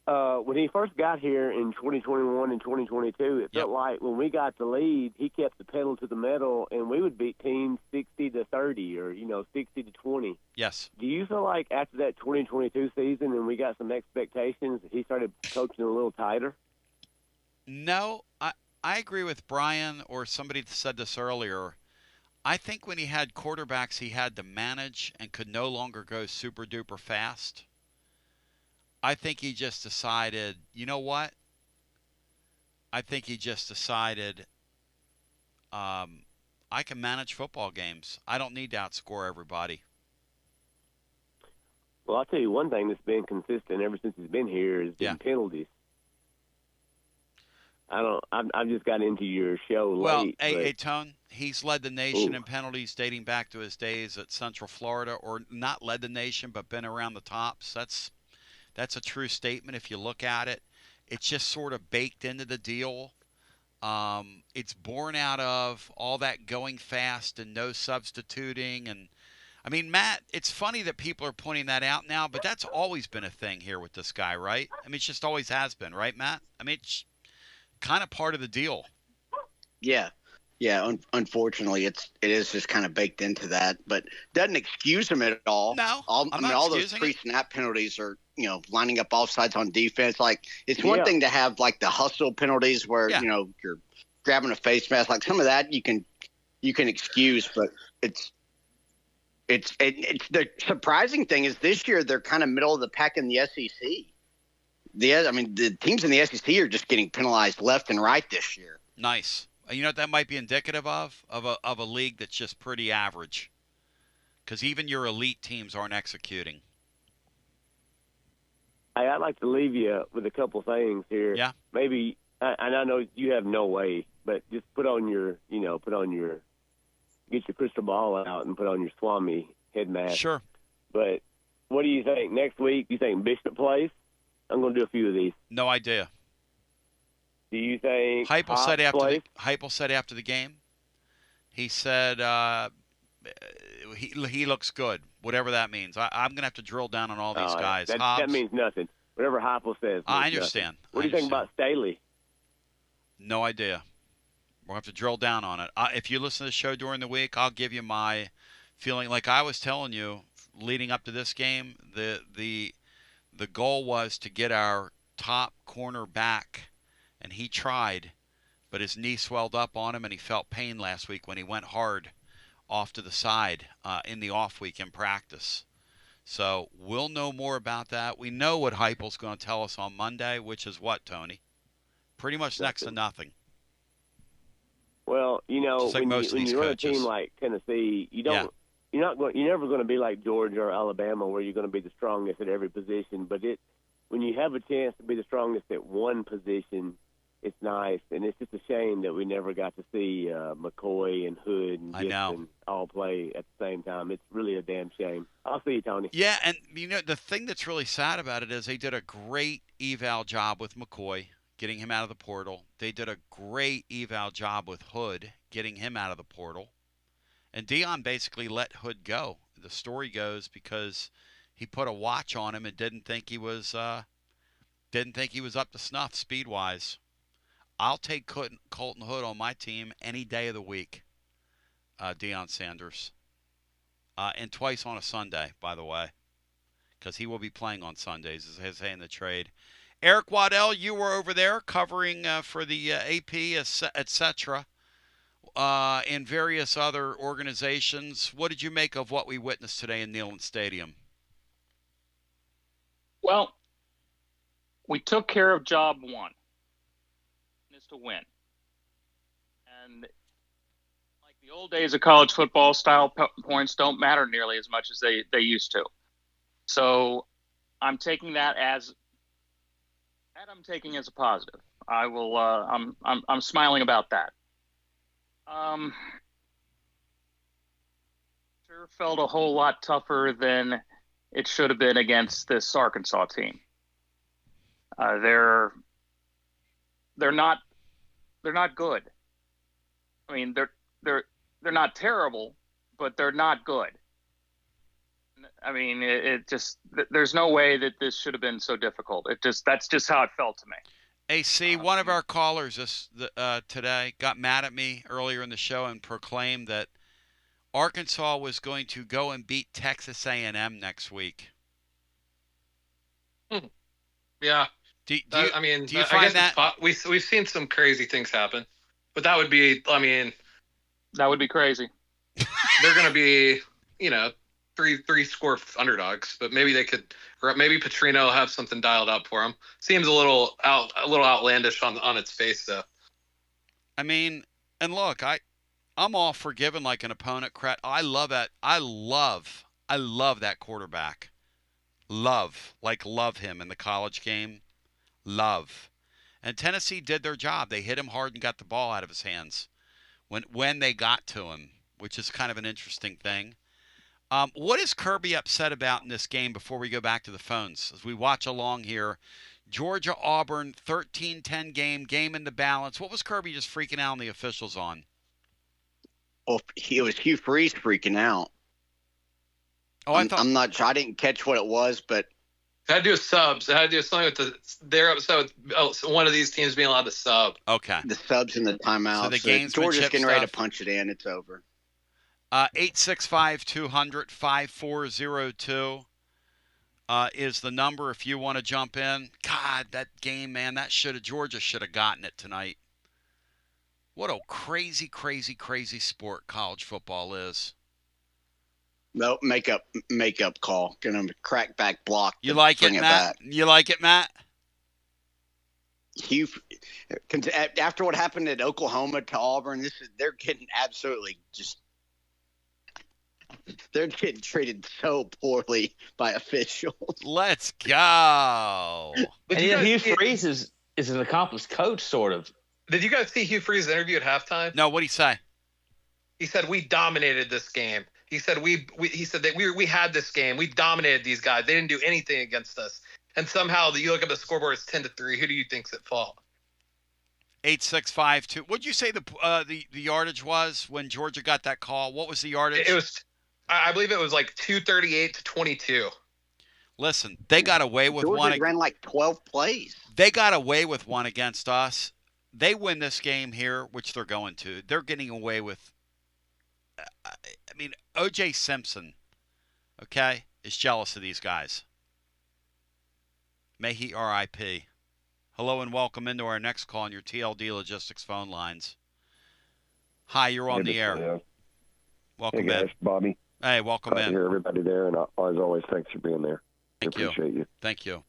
When he first got here in 2021 and 2022, it felt like when we got the lead, he kept the pedal to the metal, and we would beat teams 60-30 or 60-20. Yes. Do you feel like after that 2022 season, and we got some expectations, he started coaching a little tighter? No, I agree with Brian, or somebody said this earlier. I think when he had quarterbacks he had to manage and could no longer go super duper fast, I think he just decided, you know what? I think he just decided I can manage football games. I don't need to outscore everybody. Well, I'll tell you one thing that's been consistent ever since he's been here is been penalties. I've just got into your show late. Well, but, Tone, he's led the nation in penalties dating back to his days at Central Florida, or not led the nation, but been around the tops. That's a true statement if you look at it. It's just sort of baked into the deal. It's born out of all that going fast and no substituting. And I mean, Matt, it's funny that people are pointing that out now, but that's always been a thing here with this guy, right? I mean, it just always has been, right, Matt? I mean, it's kind of part of the deal. Yeah. Unfortunately, it is just kind of baked into that, but doesn't excuse him at all. No, all those pre-snap penalties are, lining up offsides on defense. Like, it's one thing to have like the hustle penalties where you're grabbing a face mask. Like, some of that you can excuse, but it's the surprising thing is this year they're kind of middle of the pack in the SEC. The teams in the SEC are just getting penalized left and right this year. Nice. You know what that might be indicative of a league that's just pretty average, because even your elite teams aren't executing. Hey, I'd like to leave you with a couple things here. Yeah. Maybe, and I know you have no way, but just get your crystal ball out and put on your Swami head mask. Sure. But what do you think next week? You think Bishop plays? I'm going to do a few of these. No idea. Do you think Heupel said after the game? He said he looks good, whatever that means. I'm going to have to drill down on all these guys. That means nothing. Whatever Heupel says. I understand. Nothing. What do you think about Staley? No idea. We'll have to drill down on it. If you listen to the show during the week, I'll give you my feeling. Like I was telling you, leading up to this game, the goal was to get our top corner back. And he tried, but his knee swelled up on him, and he felt pain last week when he went hard off to the side in the off week in practice. So we'll know more about that. We know what Heupel's going to tell us on Monday, which is what, Tony? Pretty much next to nothing. Well, when you run a team like Tennessee, you're never going to be like Georgia or Alabama, where you're going to be the strongest at every position. But when you have a chance to be the strongest at one position, it's nice, and it's just a shame that we never got to see McCoy and Hood and Gibson all play at the same time. It's really a damn shame. I'll see you, Tony. Yeah, and the thing that's really sad about it is they did a great eval job with McCoy, getting him out of the portal. They did a great eval job with Hood, getting him out of the portal. And Dion basically let Hood go. The story goes because he put a watch on him and didn't think he was up to snuff speed-wise. I'll take Colton Hood on my team any day of the week, Deion Sanders. And twice on a Sunday, by the way, because he will be playing on Sundays, as I say in the trade. Eric Waddell, you were over there covering for the AP, etc., and various other organizations. What did you make of what we witnessed today in Neyland Stadium? Well, we took care of job one. To win. And like the old days of college football, style points don't matter nearly as much as they used to. So I'm taking that as a positive. I will I'm smiling about that. Sure felt a whole lot tougher than it should have been against this Arkansas team. They're not good. I mean, they're not terrible, but they're not good. I mean, it just there's no way that this should have been so difficult. That's just how it felt to me. AC, one of our callers today got mad at me earlier in the show and proclaimed that Arkansas was going to go and beat Texas A&M next week. Yeah. Do you find that we've seen some crazy things happen, but that would be crazy. They're going to be, three score underdogs, but maybe they could, or maybe Petrino will have something dialed up for them. Seems a little outlandish on its face, though. I mean, and look, I'm all for giving like an opponent credit. I love that. I love that quarterback. Love him in the college game. Love. And Tennessee did their job. They hit him hard and got the ball out of his hands when they got to him, which is kind of an interesting thing. What is Kirby upset about in this game before we go back to the phones? As we watch along here, Georgia-Auburn, 13-10 game in the balance. What was Kirby just freaking out on the officials on? Well, it was Hugh Freeze freaking out. Oh, I'm not sure. I didn't catch what it was, but It had to do with subs. It had to do with something with they're upset with one of these teams being allowed to sub. Okay. the subs and the timeouts. So the gamesmanship Georgia's getting ready to stuff. punch it in. It's over. 865-200-5402 is the number if you want to jump in. God, that game, man, Georgia should have gotten it tonight. What a crazy, crazy, crazy sport college football is. No, makeup call. Gonna crack back block. You like it, Matt? You like it, Matt? Hugh, after what happened at Oklahoma to Auburn, they're getting absolutely just. They're getting treated so poorly by officials. Let's go. And Hugh Freeze is an accomplished coach, sort of. Did you guys see Hugh Freeze's interview at halftime? No, what'd he say? He said we dominated this game. He said we had this game. We dominated these guys. They didn't do anything against us. And somehow you look at the scoreboard, it's 10-3. Who do you think's at fault? 865-2. What'd you say the yardage was when Georgia got that call? What was the yardage? It was, I believe it was like 238 to 22. Listen, they got away with Georgia one. Ran like 12 plays. They got away with one against us. They win this game here, which they're going to. They're getting away with. I mean, O.J. Simpson, okay, is jealous of these guys. May he R.I.P. Hello and welcome into our next call on your TLD Logistics phone lines. Hi, you're on the air. Welcome hey guys, in. Bobby. Hey, welcome Glad in. to hear everybody there, and as always, thanks for being there. Thank you. Appreciate you. Thank you.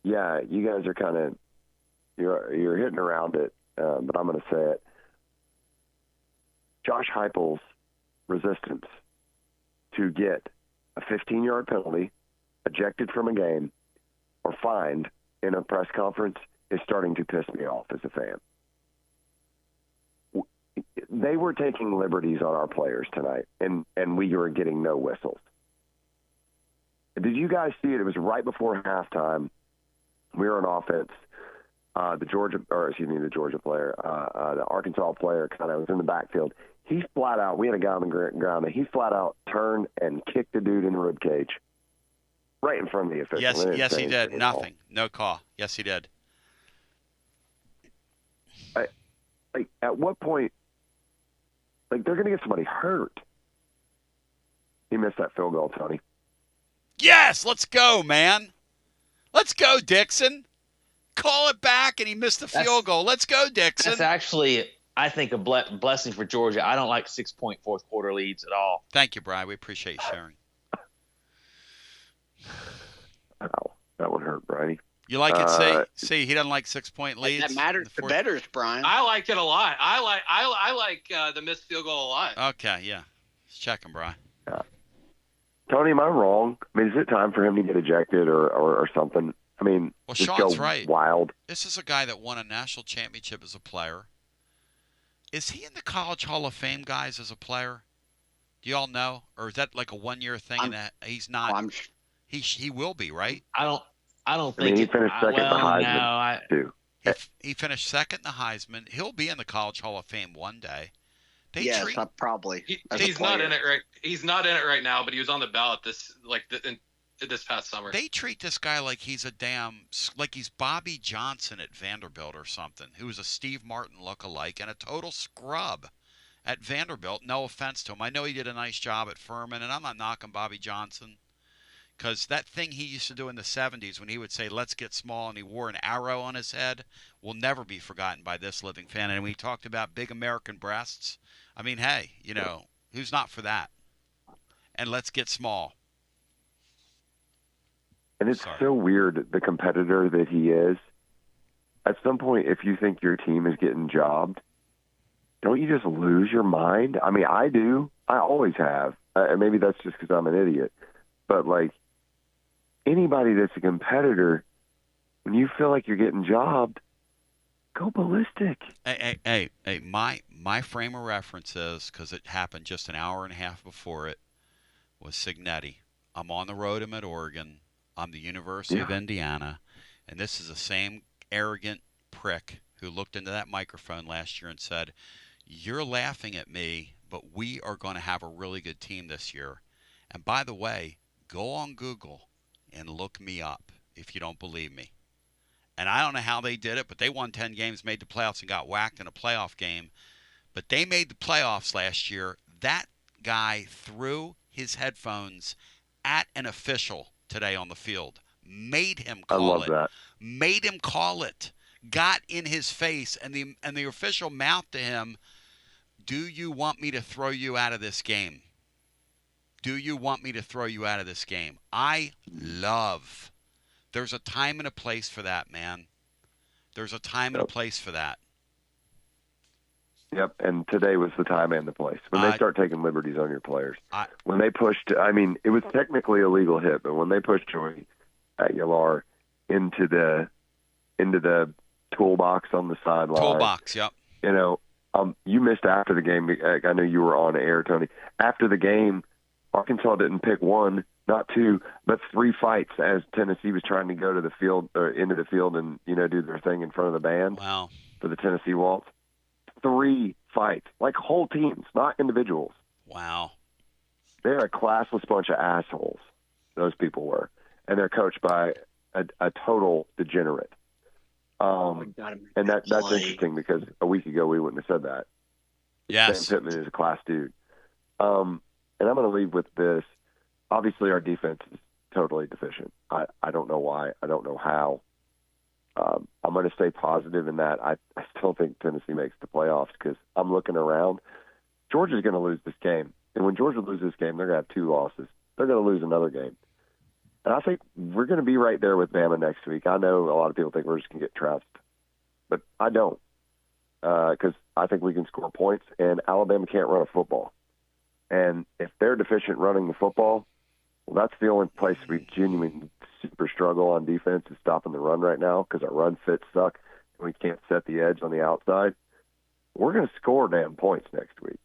Yeah, you guys are kind of you're hitting around it, but I'm going to say it. Josh Heupel's resistance to get a 15-yard penalty, ejected from a game, or fined in a press conference is starting to piss me off as a fan. They were taking liberties on our players tonight, and we were getting no whistles. Did you guys see it? It was right before halftime. We were on offense. The Georgia player, the Arkansas player kind of was in the backfield. He flat out, we had a guy on the ground, and he flat out turned and kicked the dude in the rib cage right in front of the official. Yes, he did. Nothing. No call. Yes, he did. At what point, they're going to get somebody hurt. He missed that field goal, Tony. Yes, let's go, man. Let's go, Dixon. Call it back, and he missed the field goal. Let's go, Dixon. That's actually, I think, a blessing for Georgia. I don't like 6-point fourth quarter leads at all. Thank you, Brian. We appreciate you sharing. Ow, that one hurt, Brian. You like it? See, he doesn't like 6-point leads. That matters to bettors, Brian. I like it a lot. I like the missed field goal a lot. Okay, yeah. Let's check him, Brian. Tony, am I wrong? I mean, is it time for him to get ejected or something? I mean, well, just Sean's go right. Wild. This is a guy that won a national championship as a player. Is he in the College Hall of Fame, guys, as a player? Do you all know? Or is that like a one-year thing? He's not. He will be, right? I don't think. I mean, he finished second in the Heisman, too. He finished second in the Heisman. He'll be in the College Hall of Fame one day. Probably. He's not in it right. He's not in it right now, but he was on the ballot this past summer. They treat this guy like he's like he's Bobby Johnson at Vanderbilt or something, who was a Steve Martin lookalike and a total scrub at Vanderbilt. No offense to him. I know he did a nice job at Furman, and I'm not knocking Bobby Johnson, because that thing he used to do in the 70s when he would say, let's get small, and he wore an arrow on his head, will never be forgotten by this living fan. And when he talked about big American breasts, I mean, hey, who's not for that? And let's get small. And it's so weird, the competitor that he is. At some point, if you think your team is getting jobbed, don't you just lose your mind? I mean, I do. I always have. Maybe that's just because I'm an idiot. But, anybody that's a competitor, when you feel like you're getting jobbed, go ballistic. Hey, my frame of reference is, because it happened just an hour and a half before it, was Signetti. I'm on the road. I'm at Oregon. I'm the University of Indiana. And this is the same arrogant prick who looked into that microphone last year and said, "You're laughing at me, but we are going to have a really good team this year. And by the way, go on Google and look me up if you don't believe me." And I don't know how they did it, but they won 10 games, made the playoffs, and got whacked in a playoff game. But they made the playoffs last year. That guy threw his headphones at an official today on the field. Made him call it. I love that. Made him call it. Got in his face, and the official mouthed to him, "Do you want me to throw you out of this game? Do you want me to throw you out of this game?" There's a time and a place for that, man. There's a time and a place for that. Yep, and today was the time and the place. When they start taking liberties on your players. When they pushed, I mean, it was technically a legal hit, but when they pushed Joey Aguilar into the toolbox on the sideline. Toolbox, yep. You know, you missed after the game. I know you were on air, Tony. After the game, Arkansas didn't pick one, not two, but 3 fights as Tennessee was trying to go to the field or into the field and, you know, do their thing in front of the band. Wow. For the Tennessee Waltz. 3 fights, like whole teams, not individuals. Wow. They're a classless bunch of assholes, those people were. And they're coached by a total degenerate. And that's interesting because a week ago we wouldn't have said that. Yes. Sam Pittman is a class dude. And I'm going to leave with this. Obviously, our defense is totally deficient. I don't know why. I don't know how. I'm going to stay positive in that. I still think Tennessee makes the playoffs because I'm looking around. Georgia's going to lose this game. And when Georgia loses this game, they're going to have 2 losses. They're going to lose another game. And I think we're going to be right there with Bama next week. I know a lot of people think we're just going to get trounced, but I don't because I think we can score points, and Alabama can't run a football. And if they're deficient running the football, well, that's the only place we genuinely super struggle on defense is stopping the run right now because our run fits suck and we can't set the edge on the outside. We're going to score damn points next week.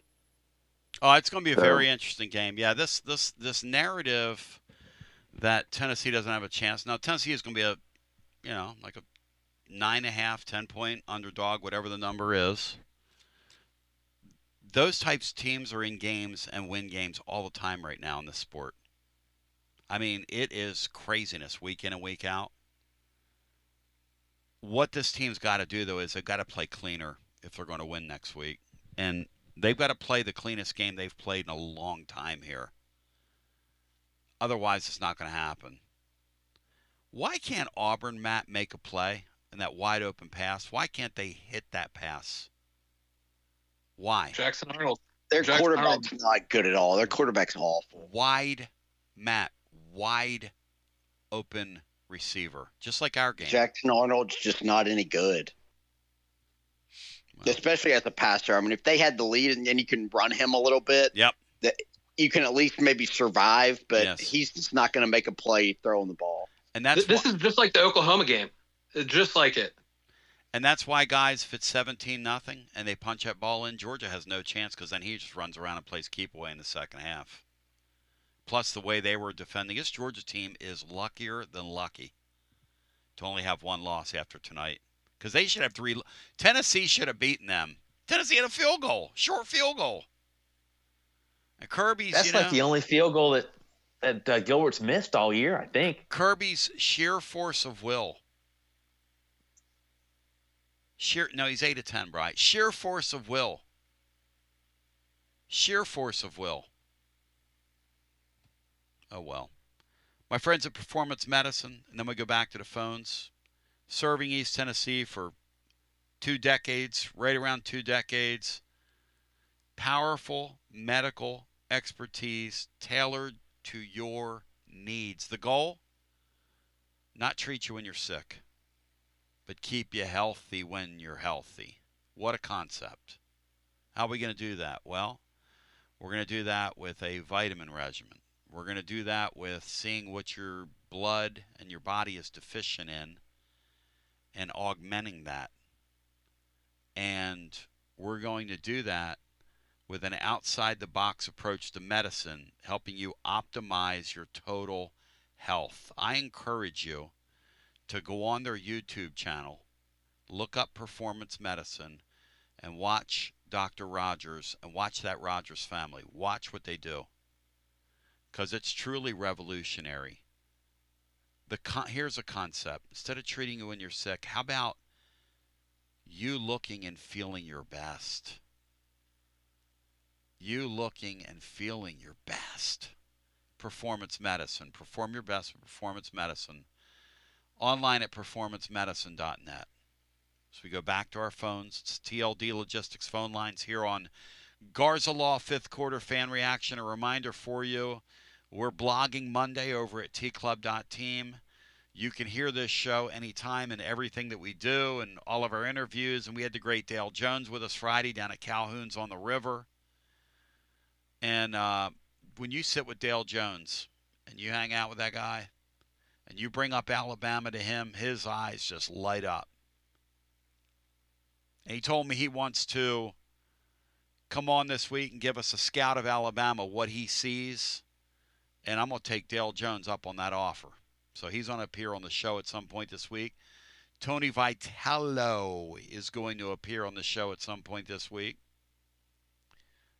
Oh, it's going to be a very interesting game. Yeah, this narrative that Tennessee doesn't have a chance. Now, Tennessee is going to be like a 9.5, 10-point underdog, whatever the number is. Those types of teams are in games and win games all the time right now in this sport. I mean, it is craziness week in and week out. What this team's got to do, though, is they've got to play cleaner if they're going to win next week. And they've got to play the cleanest game they've played in a long time here. Otherwise, it's not going to happen. Why can't Auburn, Matt, make a play in that wide open pass? Why can't they hit that pass? Why? Jackson Arnold. Their quarterback's not good at all. Their quarterback's awful. Wide open receiver, just like our game. Jackson Arnold's just not any good. Well, especially as a passer. I mean, if they had the lead and then you can run him a little bit, you can at least maybe survive, but he's just not going to make a play throwing the ball. And that's this is just like the Oklahoma game. Just like it. And that's why, guys, if it's 17-0 and they punch that ball in, Georgia has no chance because then he just runs around and plays keep away in the second half. Plus, the way they were defending, this Georgia team is luckier than lucky to only have 1 loss after tonight. Because they should have 3. Tennessee should have beaten them. Tennessee had a field goal, short field goal. And Kirby's, that's like the only field goal that Gilbert's missed all year, I think. Kirby's sheer force of will. He's 8 of 10, Bright. Sheer force of will. Sheer force of will. Oh, well. My friends at Performance Medicine, and then we go back to the phones. Serving East Tennessee for 2 decades, right around 2 decades. Powerful medical expertise tailored to your needs. The goal? Not treat you when you're sick, but keep you healthy when you're healthy. What a concept. How are we going to do that? Well, we're going to do that with a vitamin regimen. We're going to do that with seeing what your blood and your body is deficient in and augmenting that. And we're going to do that with an outside-the-box approach to medicine, helping you optimize your total health. I encourage you to go on their YouTube channel, look up Performance Medicine, and watch Dr. Rogers and watch that Rogers family. Watch what they do, because it's truly revolutionary. Here's a concept. Instead of treating you when you're sick, how about you looking and feeling your best? You looking and feeling your best. Performance Medicine. Perform your best with Performance Medicine. Online at performancemedicine.net. So we go back to our phones. It's TLD Logistics phone lines here on Garza Law 5th Quarter Fan Reaction. A reminder for you, we're blogging Monday over at tclub.team. You can hear this show anytime and everything that we do and all of our interviews. And we had the great Dale Jones with us Friday down at Calhoun's on the river. And when you sit with Dale Jones and you hang out with that guy and you bring up Alabama to him, his eyes just light up. And he told me he wants to come on this week and give us a scout of Alabama, what he sees. And I'm going to take Dale Jones up on that offer. So he's going to appear on the show at some point this week. Tony Vitello is going to appear on the show at some point this week.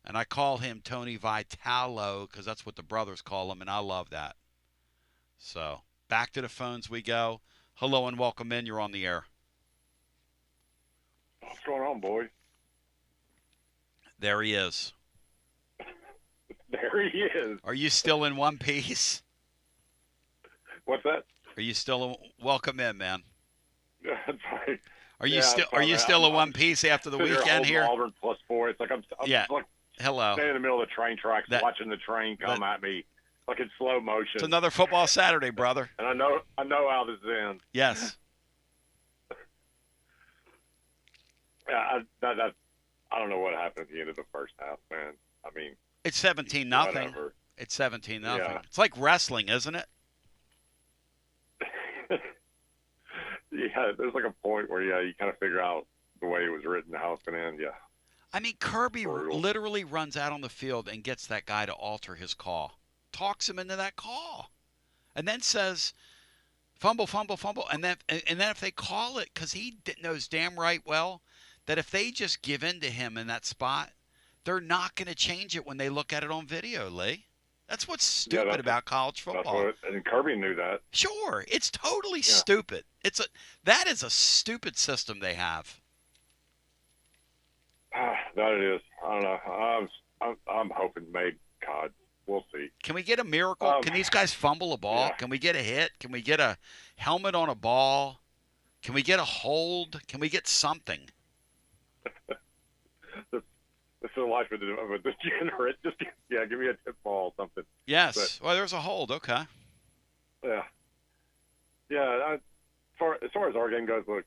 And I call him Tony Vitello because that's what the brothers call him, and I love that. So back to the phones we go. Hello and welcome in. You're on the air. What's going on, boys? There he is. There he is. Are you still in one piece? What's that? Are you still welcome in, man? That's right. Are you still in one piece after the weekend here? Auburn +4. It's like I'm like hello. Standing in the middle of the train tracks, watching the train come at me, like in slow motion. It's another football Saturday, brother. And I know how this ends. Yes. Yeah, I don't know what happened at the end of the first half, man. I mean, it's 17-0. It's 17-0. Yeah. It's like wrestling, isn't it? Yeah, there's like a point where you kind of figure out the way it was written, how it's going to end. Yeah. I mean, Kirby literally runs out on the field and gets that guy to alter his call, talks him into that call, and then says, fumble, fumble, fumble. And then if they call it, because he knows damn right well that if they just give in to him in that spot, they're not going to change it when they look at it on video, Lee. That's what's stupid about college football. And Kirby knew that. Sure, it's totally stupid. That is a stupid system they have. That it is. I don't know. I'm hoping maybe. God, we'll see. Can we get a miracle? Can these guys fumble a ball? Yeah. Can we get a hit? Can we get a helmet on a ball? Can we get a hold? Can we get something? This is the life of a degenerate. Just give me a tip ball, something. Yes. Well, there's a hold. Okay. Yeah. Yeah. As far as our game goes, look,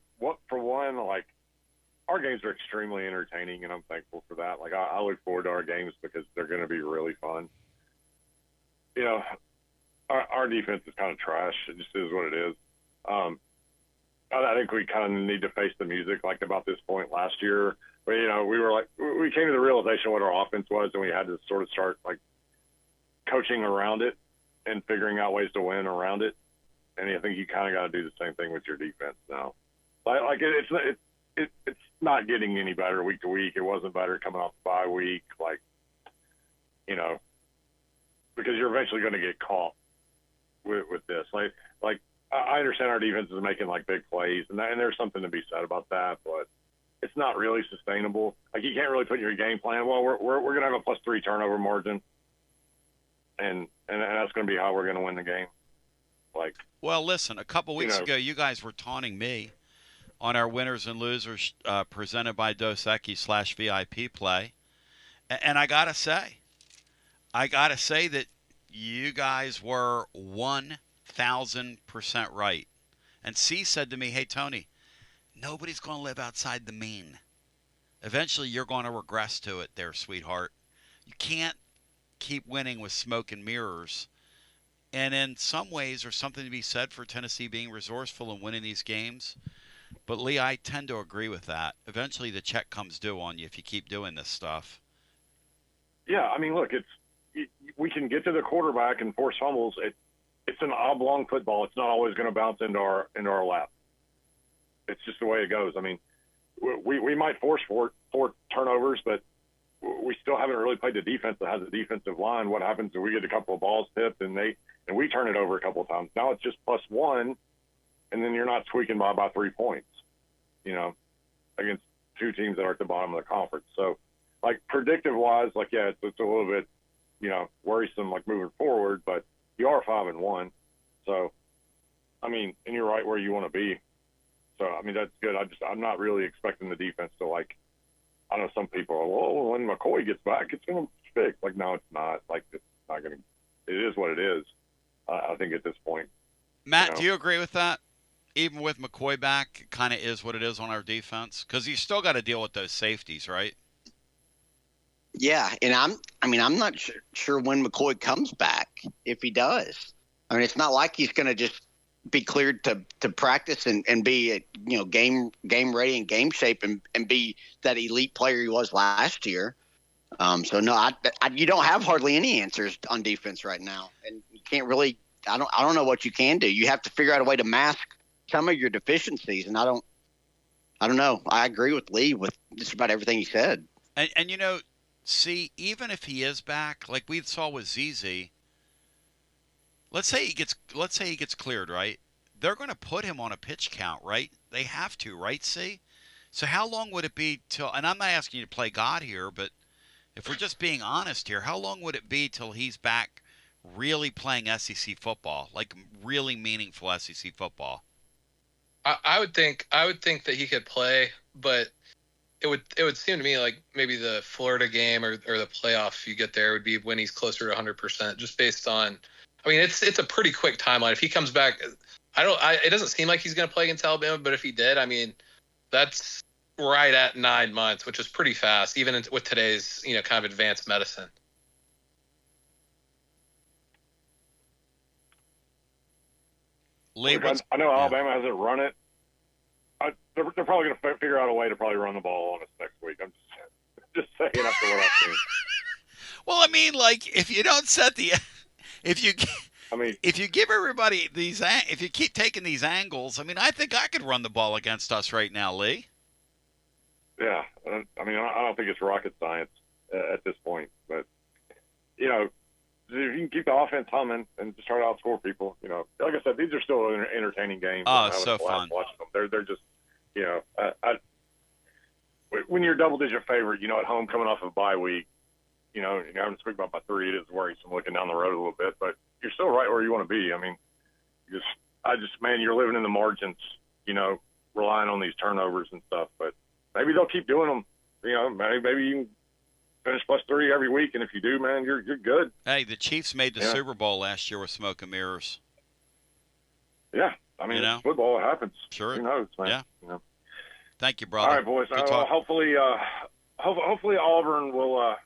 our games are extremely entertaining, and I'm thankful for that. Like, I look forward to our games because they're going to be really fun. You know, our defense is kind of trash. It just is what it is. I think we kind of need to face the music, like about this point last year. But, you know, we came to the realization of what our offense was, and we had to sort of start, like, coaching around it and figuring out ways to win around it. And I think you kind of got to do the same thing with your defense now. Like it's not getting any better week to week. It wasn't better coming off the bye week, like, you know, because you're eventually going to get caught with this. Like I understand our defense is making like big plays, and there's something to be said about that, but it's not really sustainable. Like, you can't really put in your game plan, well, we're going to have a +3 turnover margin, and that's going to be how we're going to win the game. Like, well, listen, a couple weeks ago, you guys were taunting me on our winners and losers presented by Dos Equis /VIP play, and I gotta say that you guys were 1,000% right. And C said to me, "Hey Tony, nobody's going to live outside the mean. Eventually, you're going to regress to it, there, sweetheart. You can't keep winning with smoke and mirrors." And in some ways, there's something to be said for Tennessee being resourceful and winning these games. But, Lee, I tend to agree with that. Eventually the check comes due on you if you keep doing this stuff. Yeah, I mean, look, we can get to the quarterback and force fumbles. It's an oblong football. It's not always going to bounce into our lap. It's just the way it goes. I mean, we might force four turnovers, but we still haven't really played the defense that has a defensive line. What happens if we get a couple of balls tipped and we turn it over a couple of times? Now it's just +1, and then you're not squeaking by about 3 points, against two teams that are at the bottom of the conference. So, like, predictive-wise, it's a little bit, worrisome, like, moving forward, but you are 5-1. So, I mean, and you're right where you want to be. So, I mean, that's good. I'm not really expecting the defense to, like, I know some people are, well, when McCoy gets back, it's going to fix. Like, no, it's not. Like, it's not going to – it is what it is, I think, at this point. Matt, do you agree with that? Even with McCoy back, it kind of is what it is on our defense? Because you still got to deal with those safeties, right? Yeah, and I'm not sure when McCoy comes back, if he does. I mean, it's not like he's going to just be cleared to practice and be game ready and game shape and be that elite player he was last year. So no, you don't have hardly any answers on defense right now, and you can't really. I don't know what you can do. You have to figure out a way to mask some of your deficiencies, and I don't know. I agree with Lee with just about everything he said. And see, even if he is back, like we saw with ZZ, let's say he gets cleared, right? They're going to put him on a pitch count, right? They have to, right? See, so how long would it be till? And I'm not asking you to play God here, but if we're just being honest here, how long would it be till he's back, really playing SEC football, like really meaningful SEC football? I would think that he could play, but it would seem to me like maybe the Florida game or the playoff, if you get there, would be when he's closer to 100%, just based on. I mean, it's a pretty quick timeline. If he comes back, it doesn't seem like he's going to play against Alabama, but if he did, I mean, that's right at 9 months, which is pretty fast, even with today's kind of advanced medicine. Lee, I know Alabama hasn't run it. They're probably going to figure out a way to probably run the ball on us next week. I'm just saying after what I've seen. Well, I mean, like, if you don't set the – if you give everybody these – if you keep taking these angles, I mean, I think I could run the ball against us right now, Lee. Yeah. I mean, I don't think it's rocket science at this point. But, if you can keep the offense humming and just try to outscore people, like I said, these are still entertaining games. Oh, it's so fun. Watching them. They're just, when you're a double-digit favorite, at home coming off of a bye week, you're having to speak about by 3, it is worrisome looking down the road a little bit, but you're still right where you want to be. I mean, man, you're living in the margins, relying on these turnovers and stuff, but maybe they'll keep doing them. Maybe you can finish +3 every week, and if you do, man, you're good. Hey, the Chiefs made the Super Bowl last year with smoke and mirrors. Yeah, I mean, it's football. It happens. Sure. Who knows, man? Yeah. Thank you, brother. All right, boys. Hopefully Auburn will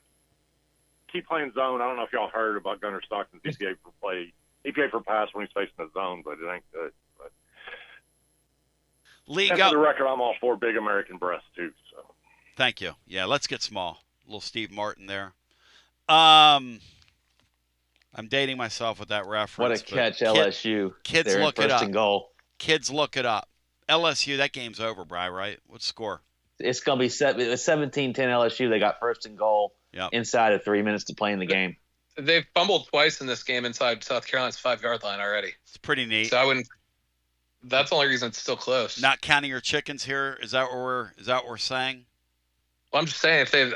keep playing zone. I don't know if y'all heard about Gunnar Stockton's EPA for pass when he's facing the zone, but it ain't good. But Lee, for the record, I'm all for big American breasts too. So. Thank you. Yeah, let's get small. Little Steve Martin there. I'm dating myself with that reference. What a catch, LSU. Kids look it up. And goal. Kids look it up. LSU, that game's over, Bri, right? What score? It's going to be 17-10 LSU. They got first and goal inside of 3 minutes to play in the game. They've fumbled twice in this game inside South Carolina's 5-yard line already. It's pretty neat. So I wouldn't. That's the only reason it's still close. Not counting your chickens here. Is that what we're saying? Well, I'm just saying if they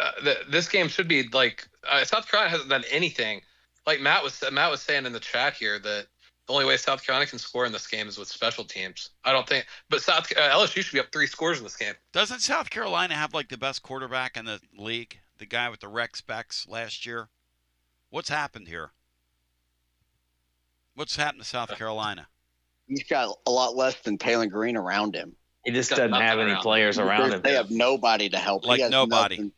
this game should be like South Carolina hasn't done anything. Like Matt was saying in the chat here that the only way South Carolina can score in this game is with special teams. I don't think, but LSU should be up 3 scores in this game. Doesn't South Carolina have like the best quarterback in the league? The guy with the rec specs last year. What's happened here? What's happened to South Carolina? He's got a lot less than Taylor Green around him. He just doesn't have any players around him. They have nobody to help. Like nobody.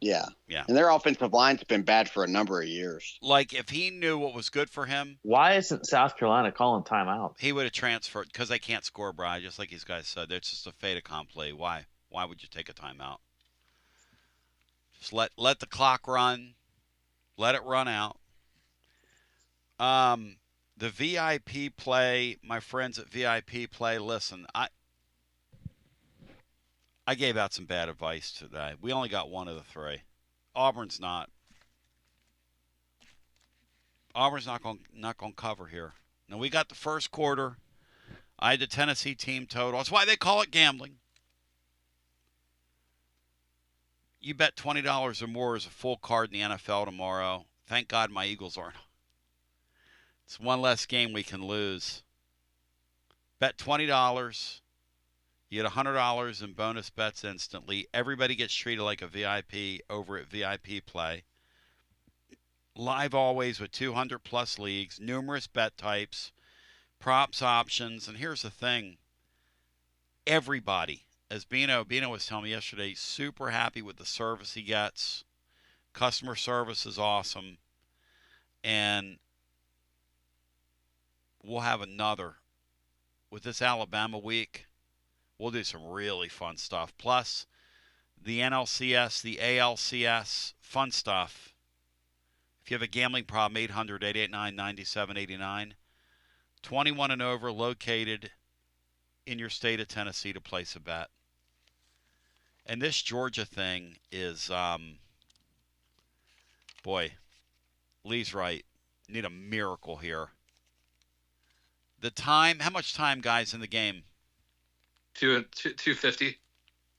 Yeah. Yeah. And their offensive line's been bad for a number of years. Like, if he knew what was good for him, Why isn't South Carolina calling timeout? he would have transferred because they can't score, Bry, just like these guys said. It's just a fait accompli. Why? Why would you take a timeout? Just let the clock run. Let it run out. The VIP play, my friends at VIP play, listen, I gave out some bad advice today. We only got one of the three. Auburn's not going to cover here. Now, we got the first quarter. I had the Tennessee team total. That's why they call it gambling. You bet $20 or more as a full card in the NFL tomorrow. Thank God my Eagles aren't. It's one less game we can lose. Bet $20. You get $100 in bonus bets instantly. Everybody gets treated like a VIP over at VIP Play. Live always with 200-plus leagues, numerous bet types, props options. And here's the thing. Everybody, as Bino was telling me yesterday, super happy with the service he gets. Customer service is awesome. And we'll have another. With this Alabama week, we'll do some really fun stuff. Plus, the NLCS, the ALCS, fun stuff. If you have a gambling problem, 800-889-9789. 21 and over, located in your state of Tennessee to place a bet. And this Georgia thing is, boy, Lee's right. Need a miracle here. The time, how much time, guys, in the game? 250.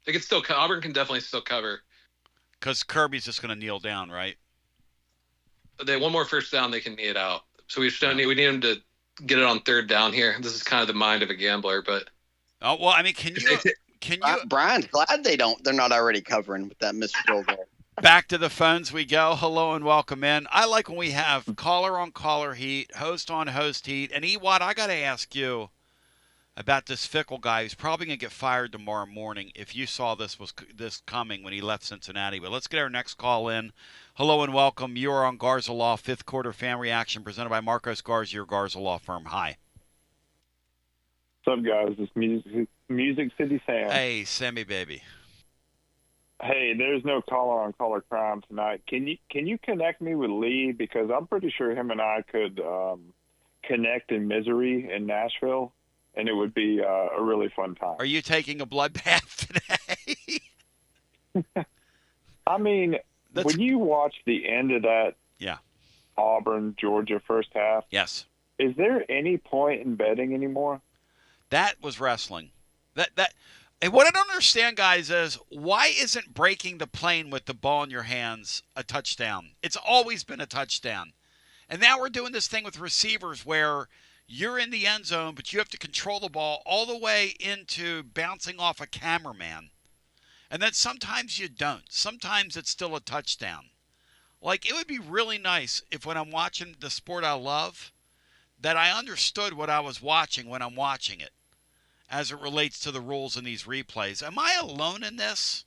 They can still Auburn can definitely still cover. Because Kirby's just going to kneel down, right? They one more first down, they can knee it out. So we need him to get it on third down here. This is kind of the mind of a gambler, but oh well, I mean, can you? Brian's glad they're not already covering with that missed field goal. Back to the phones we go. Hello and welcome in. I like when we have caller on caller heat, host on host heat. And Ewad, I got to ask you about this Fickle guy who's probably going to get fired tomorrow morning if you saw this coming when he left Cincinnati. But let's get our next call in. Hello and welcome. You are on Garza Law, fifth quarter fan reaction presented by Marcos Garza, your Garza Law firm. Hi. What's up, guys? It's Music City Sam. Hey, Sammy baby. Hey, there's no caller on caller crime tonight. Can you connect me with Lee, because I'm pretty sure him and I could connect in misery in Nashville, and it would be a really fun time. Are you taking a bloodbath today? I mean, when you watch the end of that Auburn-Georgia first half, yes, is there any point in betting anymore? That was wrestling. And what I don't understand, guys, is why isn't breaking the plane with the ball in your hands a touchdown? It's always been a touchdown. And now we're doing this thing with receivers where you're in the end zone, but you have to control the ball all the way into bouncing off a cameraman. And then sometimes you don't. Sometimes it's still a touchdown. Like, it would be really nice if when I'm watching the sport I love, that I understood what I was watching when I'm watching it, as it relates to the rules in these replays. Am I alone in this?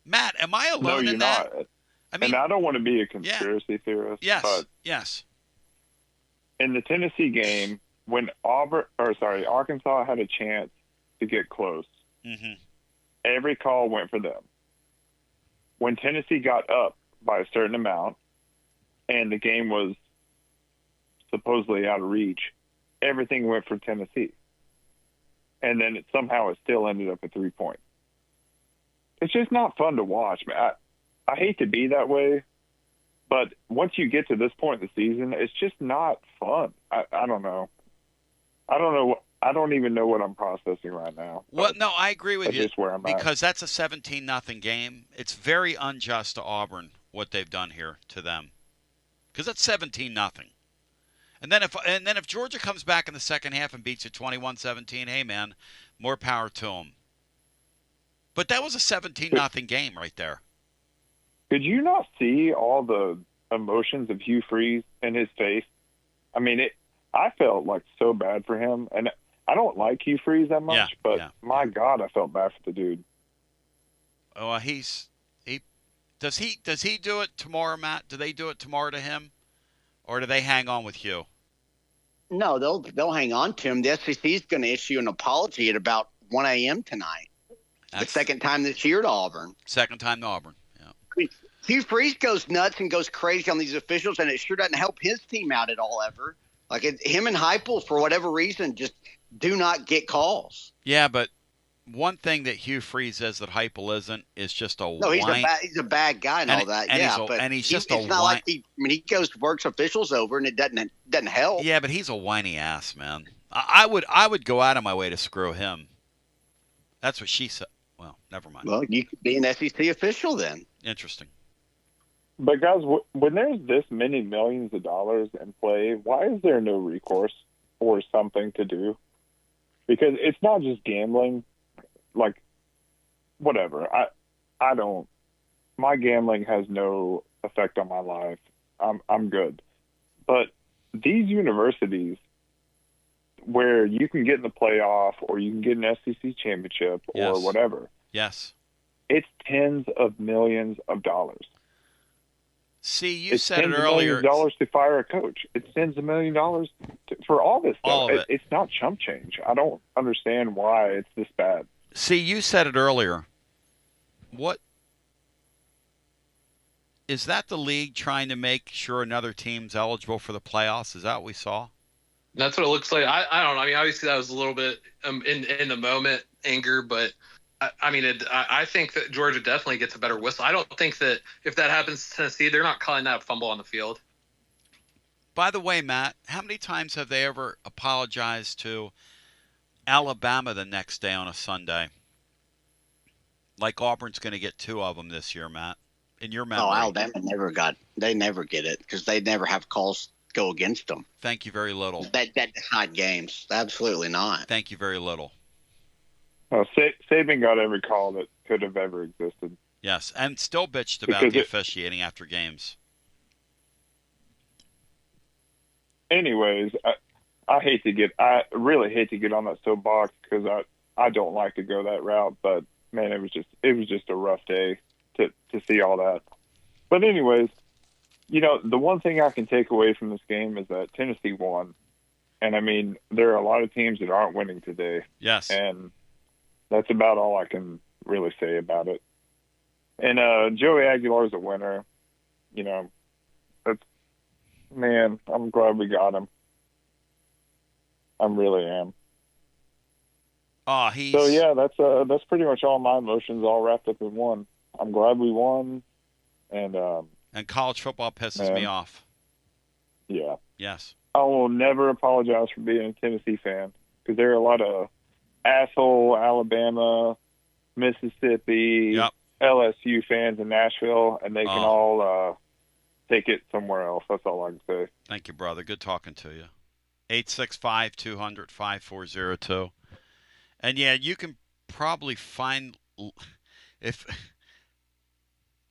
Matt, am I alone in that? No, you're not. I mean, and I don't want to be a conspiracy theorist. Yes, but yes. In the Tennessee game, when Arkansas had a chance to get close, every call went for them. When Tennessee got up by a certain amount and the game was supposedly out of reach, everything went for Tennessee. And then it still ended up at 3 points. It's just not fun to watch. I hate to be that way, but once you get to this point in the season, it's just not fun. I don't know. I don't even know what I'm processing right now. Well, no, I agree with you. Just where I'm because that's a 17-0 game. It's very unjust to Auburn what they've done here to them. Because that's 17-0. And then if Georgia comes back in the second half and beats you 21-17, hey man, more power to them. But that was a 17-0 game right there. Could you not see all the emotions of Hugh Freeze in his face? I mean, I felt like so bad for him, and I don't like Hugh Freeze that much, but my God, I felt bad for the dude. Oh, Does he do it tomorrow, Matt? Do they do it tomorrow to him, or do they hang on with Hugh? No, they'll hang on to him. The SEC is going to issue an apology at about 1 a.m. tonight. The second time this year to Auburn. Second time to Auburn. Yeah. Hugh Freeze goes nuts and goes crazy on these officials, and it sure doesn't help his team out at all ever. Like him and Heupel, for whatever reason, just do not get calls. Yeah, but one thing that Hugh Freeze is that Heupel isn't is just a no. He's a bad guy and all that. And he's just it's not like he goes works officials over and it doesn't help. Yeah, but he's a whiny ass, man. I would go out of my way to screw him. That's what she said. Well, never mind. Well, you could be an SEC official then. Interesting. But guys, when there's this many millions of dollars in play, why is there no recourse or something to do? Because it's not just gambling. Like, whatever. I don't. My gambling has no effect on my life. I'm good. But these universities, where you can get in the playoff or you can get an SEC championship or whatever. Yes. It's tens of millions of dollars. See, you said it earlier. It's $10 million to fire a coach. It's tens of $millions for all this stuff. All of it. It's not chump change. I don't understand why it's this bad. See, you said it earlier. What is that? The league trying to make sure another team's eligible for the playoffs? Is that what we saw? That's what it looks like. I don't know. I mean, obviously that was a little bit in the moment anger, but I think that Georgia definitely gets a better whistle. I don't think that if that happens to Tennessee, they're not calling that a fumble on the field. By the way, Matt, how many times have they ever apologized to Alabama the next day on a Sunday? Like Auburn's going to get 2 of them this year, Matt. In your memory. Oh, Alabama they never get it because they never have calls go against them. Thank you very little. That decide games. Absolutely not. Thank you very little. Well, Saban got every call that could have ever existed. Yes, and still bitched about the officiating after games. Anyways, I really hate to get on that soapbox because I don't like to go that route, but man, it was just a rough day to see all that. But anyways, the one thing I can take away from this game is that Tennessee won. And I mean, there are a lot of teams that aren't winning today. Yes. And that's about all I can really say about it. And Joey Aguilar's a winner. I'm glad we got him. I really am. Oh, So yeah, that's pretty much all my emotions all wrapped up in one. I'm glad we won, and college football pisses me off. Yeah. Yes. I will never apologize for being a Tennessee fan because there are a lot of asshole Alabama, Mississippi, LSU fans in Nashville, and they can all take it somewhere else. That's all I can say. Thank you, brother. Good talking to you. 865-200-5402. And yeah, you can probably find if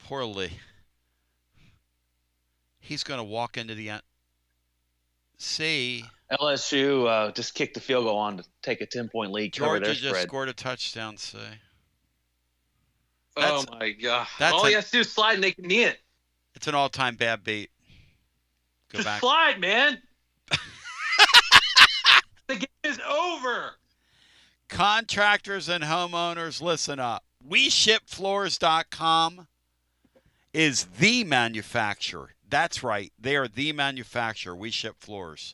poor Lee. He's going to walk into the end. See, LSU just kicked the field goal on to take a 10-point lead. Georgia just scored a touchdown. See. Oh my God! All he has to do is slide and they can knee it. It's an all-time bad beat. Go back. Slide, man. The game is over. Contractors and homeowners, listen up. WeShipFloors.com is the manufacturer. That's right. They are the manufacturer. We ship floors.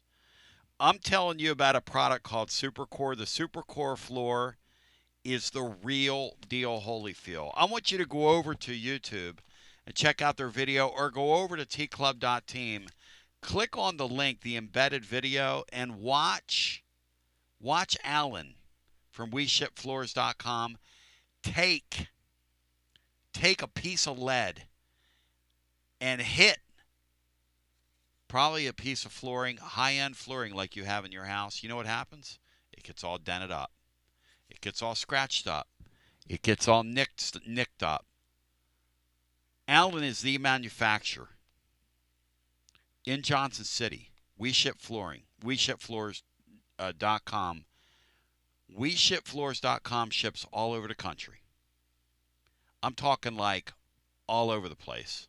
I'm telling you about a product called Supercore. The Supercore floor is the real deal, Holyfield. I want you to go over to YouTube and check out their video, or go over to tclub.team. Click on the link, the embedded video, and watch Alan from WeShipFloors.com take a piece of lead and hit probably a piece of flooring, high-end flooring like you have in your house. You know what happens? It gets all dented up. It gets all scratched up. It gets all nicked up. Allen is the manufacturer in Johnson City. We ship flooring. WeShipFloors.com. WeShipFloors.com ships all over the country. I'm talking like all over the place.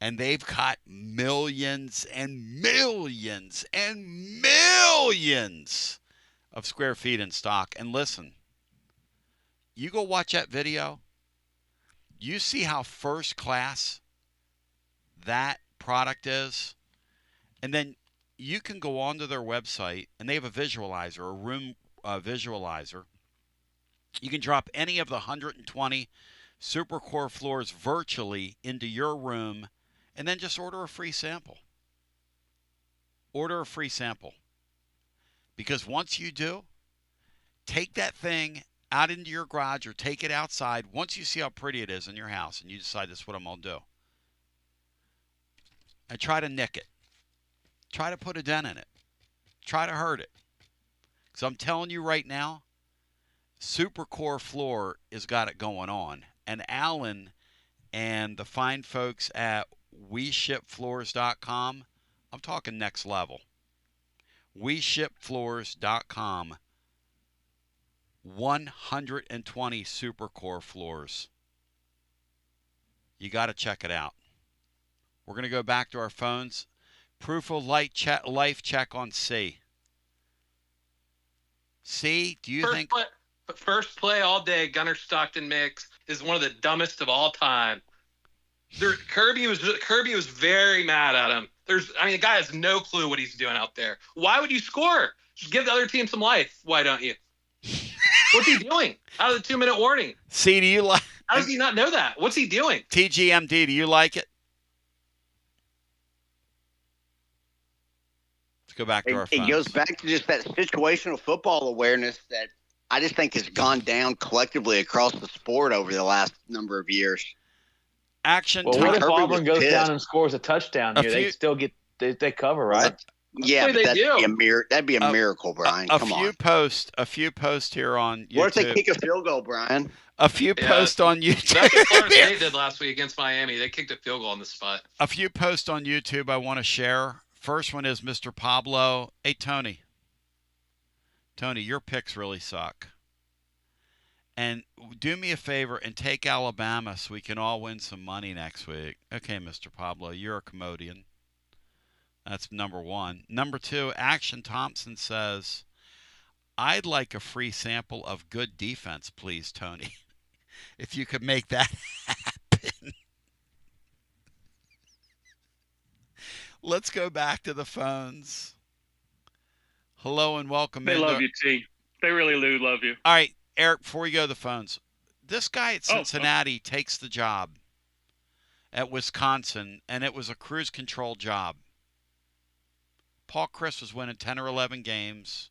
And they've got millions and millions and millions of square feet in stock. And listen, you go watch that video, you see how first class that product is, and then you can go onto their website, and they have a visualizer, a room visualizer. You can drop any of the 120 Supercore floors virtually into your room, and then just order a free sample. Order a free sample. Because once you do, take that thing out into your garage or take it outside. Once you see how pretty it is in your house and you decide this is what I'm going to do, and try to nick it. Try to put a dent in it. Try to hurt it. Because I'm telling you right now, Supercore Floor has got it going on. And Alan and the fine folks at WeShipFloors.com, I'm talking next level. WeShipFloors.com, 120 Supercore floors. You got to check it out. We're going to go back to our phones. Proof of life check on C. C, do you think... First play all day, Gunnar Stockton mix is one of the dumbest of all time. Kirby was very mad at him. The guy has no clue what he's doing out there. Why would you score? Just give the other team some life. Why don't you? What's he doing? Out of the 2-minute warning. C, do you like... How does he not know that? What's he doing? TGMD, do you like it? Let's go back to our phones. It goes back to just that situational football awareness that I just think has gone down collectively across the sport over the last number of years. Action. Well, what if Auburn goes down and scores a touchdown here? They still get they cover, right? Yeah, but that'd be a miracle, Brian. Come on. A few posts here on YouTube. What if they kick a field goal, Brian? A few posts on YouTube. That's what Florida State did last week against Miami. They kicked a field goal on the spot. A few posts on YouTube I want to share. First one is Mr. Pablo. Hey, Tony. Tony, your picks really suck. And do me a favor and take Alabama so we can all win some money next week. Okay, Mr. Pablo, you're a commodian. That's number one. Number two, Action Thompson says, I'd like a free sample of good defense, please, Tony. If you could make that happen. Let's go back to the phones. Hello and welcome. They love you, T. They really do love you. All right, Eric, before we go to the phones, this guy at Cincinnati takes the job at Wisconsin, and it was a cruise control job. Paul Chris was winning 10 or 11 games,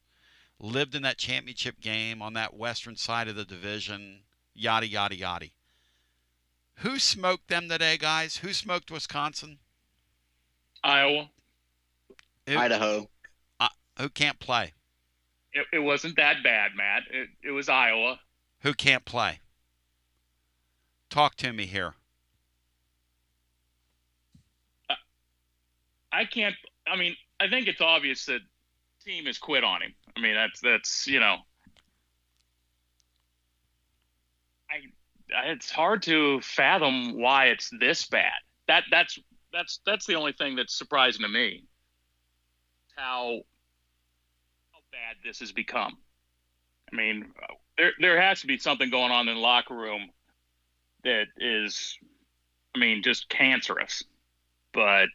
lived in that championship game on that western side of the division, yada, yada, yada. Who smoked them today, guys? Who smoked Wisconsin? Iowa. Idaho. Who can't play? It wasn't that bad, Matt. It was Iowa. Who can't play? Talk to me here. I can't. I mean, I think it's obvious that the team has quit on him. I mean, that's you know. It's hard to fathom why it's this bad. That's the only thing that's surprising to me. How bad this has become. I mean, there has to be something going on in the locker room that is, I mean, just cancerous. But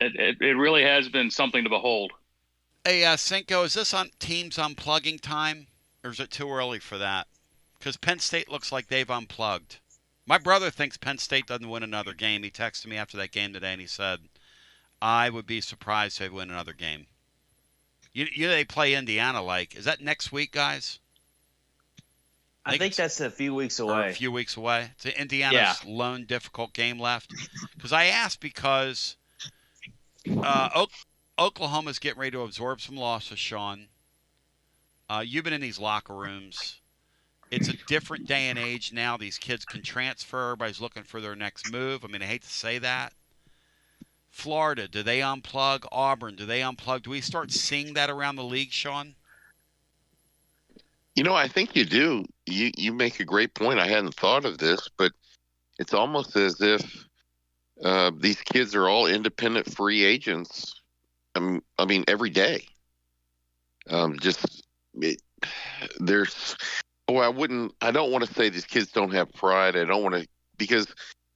it really has been something to behold. Hey, Cinco, is this on teams unplugging time, or is it too early for that? Because Penn State looks like they've unplugged. My brother thinks Penn State doesn't win another game. He texted me after that game today, and he said, I would be surprised if they win another game. They play Indiana like. Is that next week, guys? I think that's a few weeks away. A few weeks away. It's Indiana's lone difficult game left. Because I asked because Oklahoma's getting ready to absorb some losses, Sean. You've been in these locker rooms. It's a different day and age now. These kids can transfer. Everybody's looking for their next move. I mean, I hate to say that. Florida, do they unplug? Auburn, do they unplug? Do we start seeing that around the league, Sean? I think you do. You make a great point. I hadn't thought of this, but it's almost as if these kids are all independent free agents. I mean, every day. There's. Boy, I don't want to say these kids don't have pride. I don't want to, because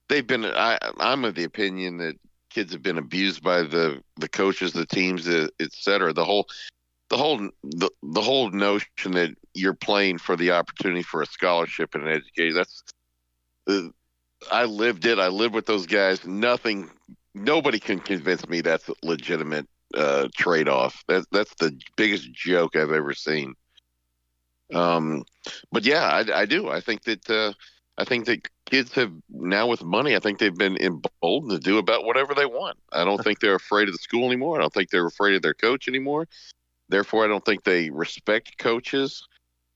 they've been. I'm of the opinion that kids have been abused by the coaches, the teams, et cetera. The whole notion that you're playing for the opportunity for a scholarship and an education. I lived it. I lived with those guys. Nobody can convince me that's a legitimate trade-off. That's the biggest joke I've ever seen. But yeah, I do. I think that kids have now, with money, I think they've been emboldened to do about whatever they want. I don't think they're afraid of the school anymore. I don't think they're afraid of their coach anymore. Therefore, I don't think they respect coaches.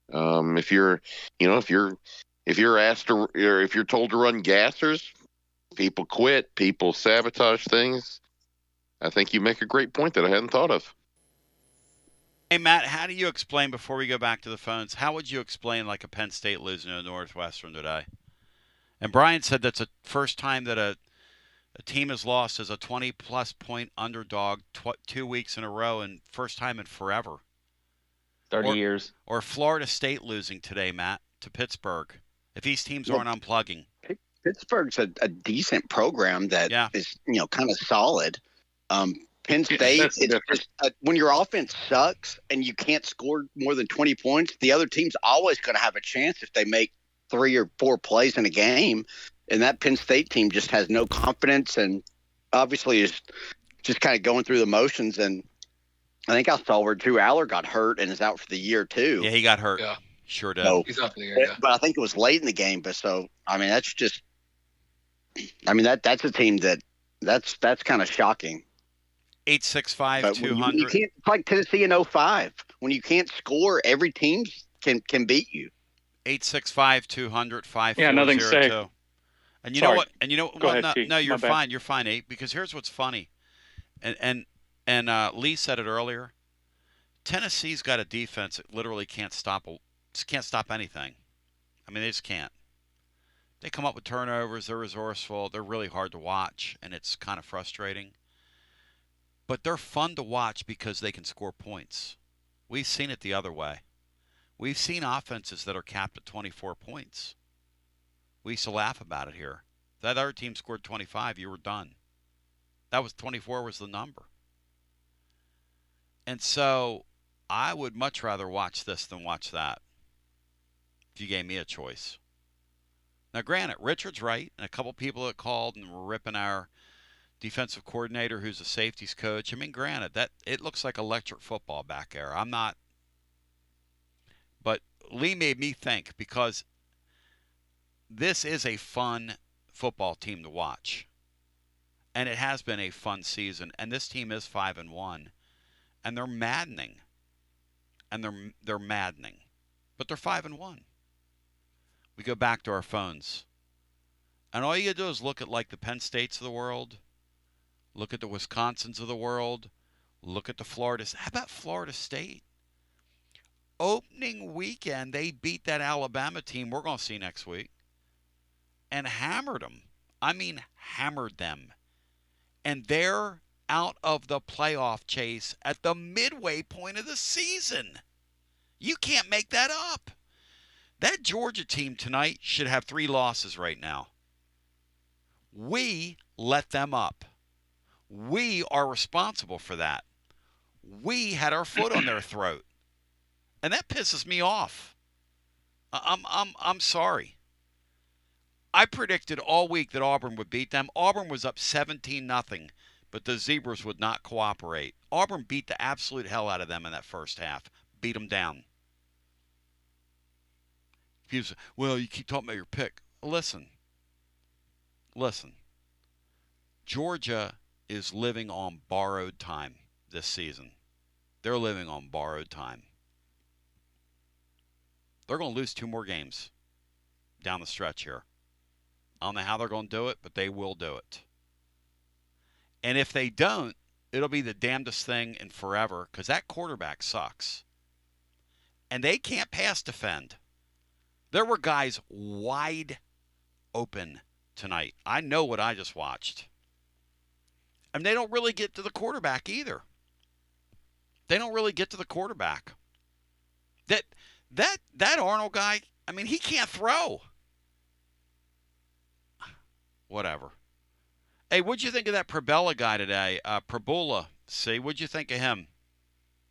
If you're asked to, or if you're told to run gassers, people quit, people sabotage things. I think you make a great point that I hadn't thought of. Hey, Matt, how do you explain, before we go back to the phones, how would you explain like a Penn State losing to Northwestern today? And Brian said that's the first time that a team has lost as a 20-plus point underdog 2 weeks in a row, and first time in forever. 30 years. Or Florida State losing today, Matt, to Pittsburgh. If these teams aren't unplugging. Pittsburgh's a decent program that is, kind of solid. Penn State, it's just, when your offense sucks and you can't score more than 20 points, the other team's always going to have a chance if they make 3 or 4 plays in a game. And that Penn State team just has no confidence, and obviously is just kind of going through the motions. And I think I saw where Drew Aller got hurt and is out for the year too. Yeah, he got hurt. Yeah, sure did. He's out for the year. Yeah. But I think it was late in the game. But so, I mean, that's just, that's a team that's kind of shocking. 865-200. It's like Tennessee in 05. When you can't score, every team can beat you. 865-200-5402. Yeah, nothing to say. And you know what? And Go ahead, no, you're My bad. fine. You're fine, Abe. Because here's what's funny, and Lee said it earlier. Tennessee's got a defense that literally can't stop anything. I mean, they just can't. They come up with turnovers. They're resourceful. They're really hard to watch, and it's kind of frustrating. But they're fun to watch because they can score points. We've seen it the other way. We've seen offenses that are capped at 24 points. We used to laugh about it here. If that other team scored 25, you were done. That was 24 was the number. And so I would much rather watch this than watch that, if you gave me a choice. Now, granted, Richard's right, and a couple people that called and were ripping our defensive coordinator who's a safeties coach. I mean, granted, that it looks like electric football back there. I'm not. But Lee made me think, because this is a fun football team to watch. And it has been a fun season. And this team is 5-1. And they're maddening. And they're maddening. But they're 5-1. We go back to our phones. And all you gotta do is look at like the Penn States of the world. Look at the Wisconsins of the world. Look at the Floridas. How about Florida State? Opening weekend, they beat that Alabama team we're going to see next week and hammered them. I mean, hammered them. And they're out of the playoff chase at the midway point of the season. You can't make that up. That Georgia team tonight should have 3 losses right now. We let them up. We are responsible for that. We had our foot on their throat. And that pisses me off. I'm sorry. I predicted all week that Auburn would beat them. Auburn was up 17-0, but the Zebras would not cooperate. Auburn beat the absolute hell out of them in that first half. Beat them down. He was, well, you keep talking about your pick. Listen. Georgia is living on borrowed time this season. They're living on borrowed time. They're going to lose 2 more games down the stretch here. I don't know how they're going to do it, but they will do it. And if they don't, it'll be the damnedest thing in forever, because that quarterback sucks. and they can't pass defend. There were guys wide open tonight. I know what I just watched. And they don't really get to the quarterback either. They don't really get to the quarterback. That Arnold guy, I mean, he can't throw. Whatever. Hey, what'd you think of that Probella guy today? Probula. See, what'd you think of him?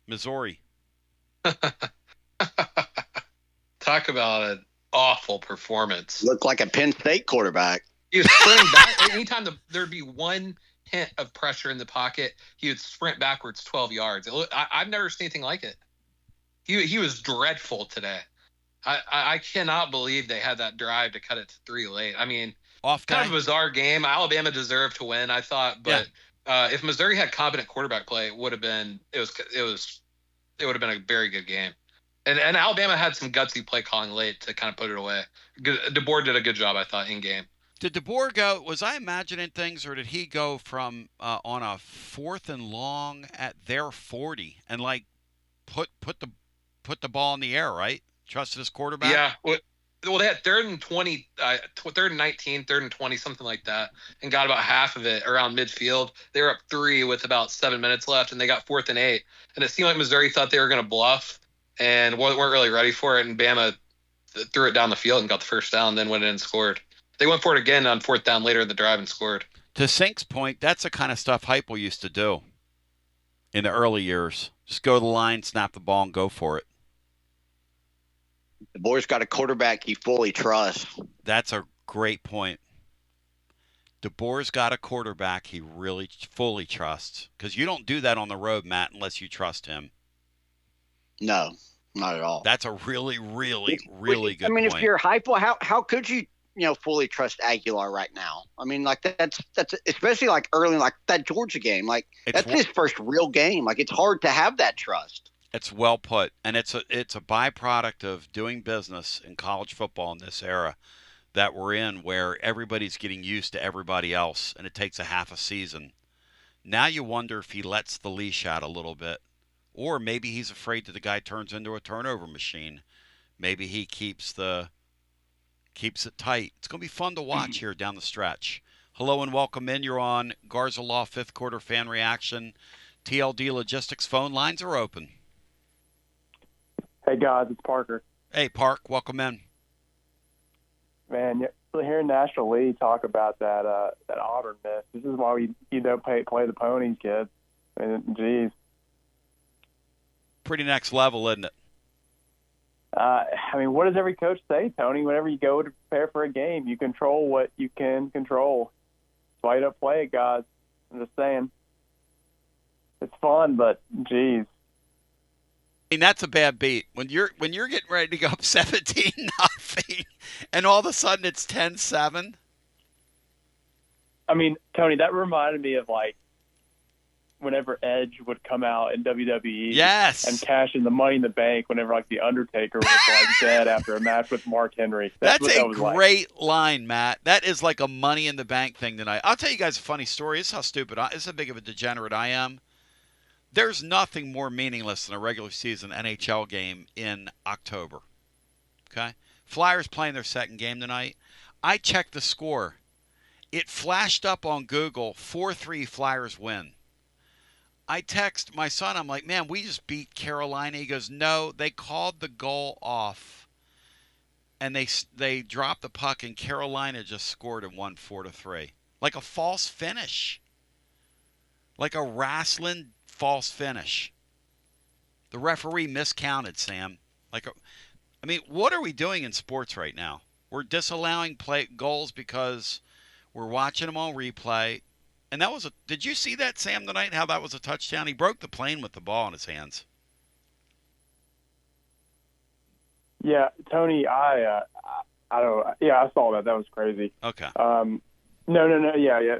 Missouri. Talk about an awful performance. Looked like a Penn State quarterback. He was sprinting back. Anytime there'd be one hint of pressure in the pocket, he would sprint backwards 12 yards. I've never seen anything like it. He was dreadful today. I cannot believe they had that drive to cut it to 3 late. I mean, kind of a bizarre game. Alabama deserved to win, I thought, but if Missouri had competent quarterback play, it would have been a very good game. And Alabama had some gutsy play calling late to kind of put it away. DeBoer did a good job, I thought, in game. Did DeBoer go? Was I imagining things, or did he go from on a 4th and long at their 40 and like put the ball in the air, right? Trusted his quarterback. Yeah. Well, they had 3rd and 20, 3rd and 19, 3rd and 20, something like that, and got about half of it around midfield. They were up 3 with about 7 minutes left, and they got 4th and 8. And it seemed like Missouri thought they were going to bluff and weren't really ready for it. And Bama threw it down the field and got the first down, then went in and scored. They went for it again on 4th down later in the drive and scored. To Sink's point, that's the kind of stuff Heupel used to do in the early years. Just go to the line, snap the ball, and go for it. The boy's got a quarterback he fully trusts. That's a great point. DeBoer's got a quarterback he really fully trusts. Because you don't do that on the road, Matt, unless you trust him. No, not at all. That's a really, really, really good point. I mean, if you're Heupel, how could you fully trust Aguilar right now? I mean, like that's especially like early, like that Georgia game. Like that's his first real game. Like it's hard to have that trust. It's well put, and it's a byproduct of doing business in college football in this era that we're in, where everybody's getting used to everybody else, and it takes a half a season. Now you wonder if he lets the leash out a little bit, or maybe he's afraid that the guy turns into a turnover machine. Maybe he keeps it tight. It's going to be fun to watch here down the stretch. Hello and welcome in. You're on Garza Law 5th Quarter Fan Reaction. TLD Logistics phone lines are open. Hey, guys, it's Parker. Hey, Park, welcome in. Man, hearing National League talk about that Auburn miss, this is why you don't play the ponies, kids. I mean, geez. Pretty next level, isn't it? I mean, what does every coach say, Tony? Whenever you go to prepare for a game, you control what you can control. That's why you don't play it, guys. I'm just saying. It's fun, but geez. I mean, that's a bad beat. When you're getting ready to go up 17-0, and all of a sudden it's 10-7. I mean, Tony, that reminded me of like whenever Edge would come out in WWE, yes, and cash in the Money in the Bank whenever like the Undertaker was like dead after a match with Mark Henry. That's a great line, Matt. That is like a Money in the Bank thing tonight. I'll tell you guys a funny story. This is how stupid this is how big of a degenerate I am. There's nothing more meaningless than a regular season NHL game in October. Okay? Flyers playing their second game tonight. I checked the score. It flashed up on Google, 4-3 Flyers win. I text my son, I'm like, man, we just beat Carolina. He goes, no, they called the goal off. And they dropped the puck, and Carolina just scored and won 4-3. Like a false finish. Like a wrestling false finish. The referee miscounted, Sam. I mean, what are we doing in sports right now? We're disallowing goals because we're watching them on replay. And that was did you see that, Sam, tonight, how that was a touchdown? He broke the plane with the ball in his hands. Yeah, Tony, I don't. Yeah, I saw that. That was crazy. Okay. No. Yeah.